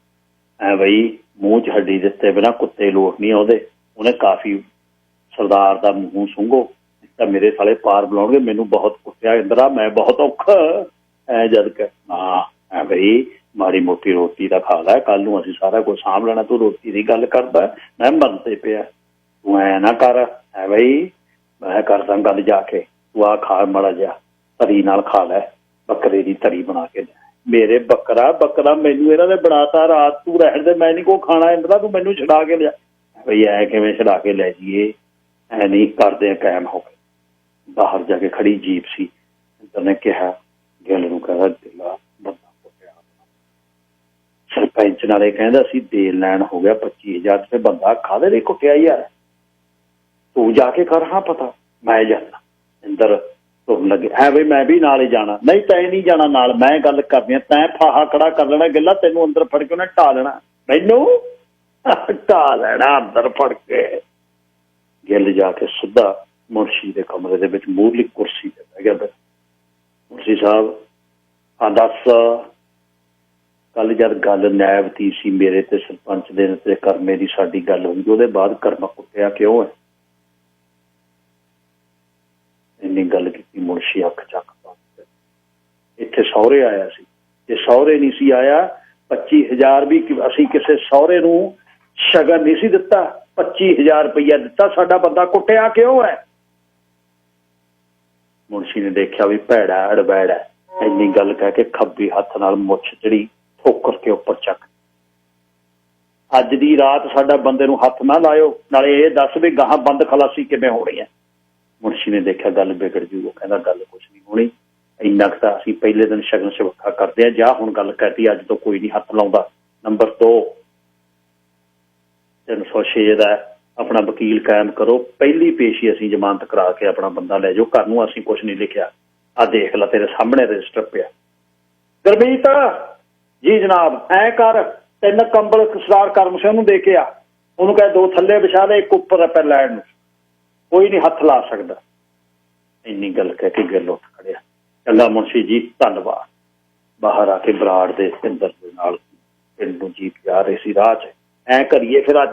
Speaker 1: ਹੈ ਬਈ ਮੂੰਹ 'ਚ ਹੱਡੀ ਦਿੱਤੇ ਬਿਨਾਂ ਕੁੱਤੇ ਲੋਟ ਨਹੀਂ ਆਉਂਦੇ। ਉਹਨੇ ਕਾਫੀ ਸਰਦਾਰ ਦਾ ਮੂੰਹ ਸੁੰਘੋ ਤਾਂ ਮੇਰੇ ਸਾਲੇ ਪਾਰ ਬੁਲਾਉਣਗੇ। ਮੈਨੂੰ ਬਹੁਤ ਕੁੱਟਿਆ ਇੰਦਰਾ, ਮੈਂ ਬਹੁਤ ਔਖਾ। ਐ ਜਦ ਕਿ ਹਾਂ ਐ ਬਈ ਮਾੜੀ ਮੋਟੀ ਰੋਟੀ ਦਾ ਖਾ ਲੈ, ਕੱਲ ਨੂੰ ਅਸੀਂ ਸਾਰਾ ਕੁਝ ਸਾਂਭ ਲੈਣਾ। ਤੂੰ ਰੋਟੀ ਦੀ ਗੱਲ ਕਰਦਾ, ਮੈਂ ਮਰਨ ਤੇ ਪਿਆ। ਤੂੰ ਐ ਨਾ ਕਰ। ਹੈ ਬਈ ਮੈਂ ਕਰਦਾ ਗੱਲ ਜਾ ਕੇ, ਤੂੰ ਆ ਖਾ ਮਾੜਾ ਜਿਹਾ ਤਰੀ ਨਾਲ ਖਾ ਲੈ, ਬੱਕਰੇ ਦੀ ਤਰੀ ਬਣਾ ਕੇ ਲੈ। ਮੇਰੇ ਬੱਕਰਾ ਮੈਨੂੰ ਇਹਨਾਂ ਨੇ ਬਣਾਤਾ। ਰਾਤ ਤੂੰ ਰਹਿਣ ਦੇ, ਮੈਂ ਨਹੀਂ ਕੋ ਖਾਣਾ ਇੰਦਰਾ, ਤੂੰ ਮੈਨੂੰ ਛਡਾ ਕੇ ਲਿਆ। ਬਈ ਐ ਕਿਵੇਂ ਛਡਾ ਕੇ ਲੈ ਜਾਈਏ? ਐ ਨਹੀਂ ਕਰਦੇ ਕਾਇਮ ਹੋ ਗਏ। ਬਾਹਰ ਜਾ ਕੇ ਖੜੀ ਜੀਪ ਸੀ। ਇੰਦਰ ਨੇ ਕਿਹਾ ਗਿੱਲ ਨੂੰ, ਕਹਿੰਦਾ ਦਿਲਾ ਬੰਦਾ ਕੁੱਟਿਆ ਸਰਪੰਚ ਨਾਲੇ ਕਹਿੰਦਾ ਸੀ ਦੇਣ ਲੈਣ ਹੋ ਗਿਆ 25,000 ਤੇ ਬੰਦਾ ਕਾਹਦੇ ਲਈ ਕੁੱਟਿਆ ਯਾਰ, ਤੂੰ ਜਾ ਕੇ ਕਰ ਹਾਂ ਪਤਾ, ਮੈਂ ਜਾਣਾ। ਇੰਦਰ ਤੁਰਨ ਲੱਗੇ, ਹੈ ਬਈ ਮੈਂ ਵੀ ਨਾਲ ਹੀ ਜਾਣਾ। ਨਹੀਂ ਤੈਂ ਨਹੀਂ ਜਾਣਾ ਨਾਲ, ਮੈਂ ਗੱਲ ਕਰਨੀ ਆ, ਤੈਂ ਫਾਹਾ ਖੜਾ ਕਰ ਲੈਣਾ ਗਿੱਲਾ, ਤੈਨੂੰ ਅੰਦਰ ਫੜ ਕੇ ਉਹਨੇ ਢਾ ਲੈਣਾ, ਮੈਨੂੰ ਢਾ ਲੈਣਾ ਅੰਦਰ ਫੜ ਕੇ। ਗਿੱਲ ਜਾ ਕੇ ਸਿੱਧਾ ਮੁਨਸ਼ੀ ਦੇ ਕਮਰੇ ਦੇ ਵਿੱਚ ਮੂਹਰਲੀ ਕੁਰਸੀ ਤੇ ਬਹਿ ਗਿਆ। ਮੁਨਸ਼ੀ ਸਾਹਿਬ ਆ ਦੱਸ, ਕੱਲ ਜਦ ਗੱਲ ਨੈਬ ਦੀ ਸੀ ਮੇਰੇ ਤੇ ਸਰਪੰਚ ਦੇ ਤੇ ਕਰਮੇ ਦੀ ਸਾਡੀ ਗੱਲ ਹੋਈ, ਉਹਦੇ ਬਾਅਦ ਕਰਮਾ ਕੁੱਟਿਆ ਕਿਉਂ ਹੈ? ਇੰਨੀ ਗੱਲ ਕੀਤੀ ਮੁਨਸ਼ੀ ਅੱਖ ਚੱਕ ਇੱਥੇ ਸਹੁਰੇ ਆਇਆ ਸੀ, ਜੇ ਸਹੁਰੇ ਨਹੀਂ ਸੀ ਆਇਆ 25,000 ਵੀ ਅਸੀਂ ਕਿਸੇ ਸਹੁਰੇ ਨੂੰ ਸ਼ਗਨ ਨਹੀਂ ਸੀ ਦਿੱਤਾ, 25,000 ਰੁਪਈਆ ਦਿੱਤਾ, ਸਾਡਾ ਬੰਦਾ ਕੁੱਟਿਆ ਕਿਉਂ ਹੈ? ਮੁਨਸ਼ੀ ਨੇ ਦੇਖਿਆ ਵੀ ਭੈੜਾ ਅੜਬੈੜ ਹੈ, ਇੰਨੀ ਗੱਲ ਕਹਿ ਕੇ ਖੱਬੇ ਹੱਥ ਨਾਲ ਮੁੱਛ ਜਿਹੜੀ ਠੋਕਰ ਕੇ ਉੱਪਰ ਚੱਕ, ਅੱਜ ਦੀ ਰਾਤ ਸਾਡਾ ਬੰਦੇ ਨੂੰ ਹੱਥ ਨਾ ਲਾਇਓ, ਨਾਲੇ ਇਹ ਦੱਸ ਵੀ ਗਾਹਾਂ ਬੰਦ ਖਲਾਸੀ ਕਿਵੇਂ ਹੋਣੀ ਹੈ। ਮੁਨਸ਼ੀ ਨੇ ਦੇਖਿਆ ਗੱਲ ਵਿਗੜ ਜੂ, ਉਹ ਕਹਿੰਦਾ ਗੱਲ ਕੁਛ ਨਹੀਂ ਹੋਣੀ, ਇੰਨਾ ਕੁ ਤਾਂ ਅਸੀਂ ਪਹਿਲੇ ਦਿਨ ਸ਼ਗਨ ਸ਼ਵੱਖਾ ਕਰਦੇ ਹਾਂ, ਜਾਂ ਹੁਣ ਗੱਲ ਕਰਤੀ ਅੱਜ ਤੋਂ ਕੋਈ ਨਹੀਂ ਹੱਥ ਲਾਉਂਦਾ। ਨੰਬਰ 2 306 ਦਾ ਆਪਣਾ ਵਕੀਲ ਕਾਇਮ ਕਰੋ, ਪਹਿਲੀ ਪੇਸ਼ੀ ਅਸੀਂ ਜ਼ਮਾਨਤ ਕਰਾ ਕੇ ਆਪਣਾ ਬੰਦਾ ਲੈ ਜਾਓ ਘਰ ਨੂੰ, ਅਸੀਂ ਕੁਛ ਨਹੀਂ ਲਿਖਿਆ, ਆਹ ਦੇਖ ਲੈ ਤੇਰੇ ਸਾਹਮਣੇ ਰਜਿਸਟਰ ਪਿਆ। ਗੁਰਮੀਤ ਜੀ ਜਨਾਬ, ਐ ਕਰ 3 ਕੰਬਲ ਸਰਦਾਰ ਕਰਮ ਸਿੰਘ ਨੂੰ ਦੇ ਕੇ ਆ, ਉਹਨੂੰ ਕਹਿ 2 ਥੱਲੇ ਵਿਛਾ ਦੇ, 1 ਉੱਪਰ ਆਪੇ ਲੈਣ ਨੂੰ, ਕੋਈ ਨਹੀਂ ਹੱਥ ਲਾ ਸਕਦਾ। ਇੰਨੀ ਗੱਲ ਕਹਿ ਕੇ ਗਿੱਲ ਉੱਠ ਖੜਿਆ, ਚੰਗਾ ਮੁਨਸ਼ੀ ਜੀ ਧੰਨਵਾਦ। ਬਾਹਰ ਆ ਕੇ ਬਰਾੜ ਦੇ ਇੰਦਰ ਦੇ ਨਾਲ ਪਿੰਡ ਨੂੰ ਜੀਪ ਜਾ ਰਹੇ ਸੀ ਰਾਹ 'ਚ। ਐਂ ਕਰੀਏ ਫਿਰ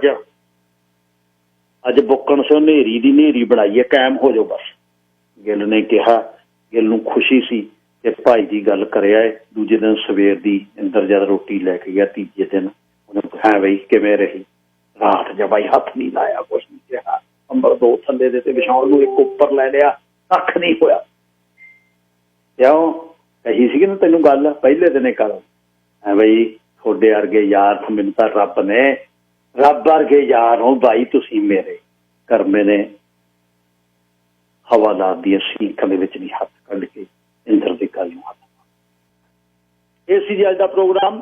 Speaker 1: ਅੱਜ ਬੁੱਕਣ ਸੋ ਹਨੇਰੀ ਦੀ ਹਨੇਰੀ ਬਣਾਈਏ, ਕਾਇਮ ਹੋ ਜਾਓ ਬਸ। ਗਿੱਲ ਨੇ ਕਿਹਾ। ਗਿੱਲ ਨੂੰ ਖੁਸ਼ੀ ਸੀ ਕਿ ਭਾਈ ਦੀ ਗੱਲ ਕਰਿਆ ਏ। ਦੂਜੇ ਦਿਨ ਸਵੇਰ ਦੀ ਇੰਦਰ ਜਦ ਰੋਟੀ ਲੈ ਕੇ ਗਿਆ, ਤੀਜੇ ਦਿਨ ਉਹਨੇ ਪੁੱਛਿਆ ਬਈ ਕਿਵੇਂ ਰਹੀ ਰਾਤ? ਜਾਂ ਬਾਈ ਹੱਥ ਨਹੀਂ ਲਾਇਆ, ਕੁਛ ਨਹੀਂ ਕਿਹਾ, ਅੰਬਰ 2 ਥੱਲੇ ਦੇ ਤੇ ਵਿਛਾਉਣ ਨੂੰ 1 ਉੱਪਰ ਲੈ ਲਿਆ, ਕੱਖ ਨਹੀਂ ਹੋਇਆ। ਕਿਉਂ ਕਹੀ ਸੀਗੀ ਨਾ ਤੈਨੂੰ ਗੱਲ ਪਹਿਲੇ ਦਿਨੇ ਕਰ, ਹੈ ਬਈ ਤੁਹਾਡੇ ਵਰਗੇ ਯਾਰ ਮੈਨੂੰ ਤਾਂ ਰੱਬ ਵਰਗੇ ਯਾਰ ਹੋ ਬਾਈ ਤੁਸੀਂ ਮੇਰੇ। ਕਰਮੇ ਨੇ ਹਵਾਦਾਰ ਦੀਆਂ ਸੀਖਾਂ ਦੇ ਵਿੱਚ ਨਹੀਂ ਹੱਥ ਕੱਢ ਕੇ ਇੰਦਰ ਦੀ ਗੱਲ ਨੂੰ ਹੱਥ। ਇਹ ਸੀ ਅੱਜ ਦਾ ਪ੍ਰੋਗਰਾਮ।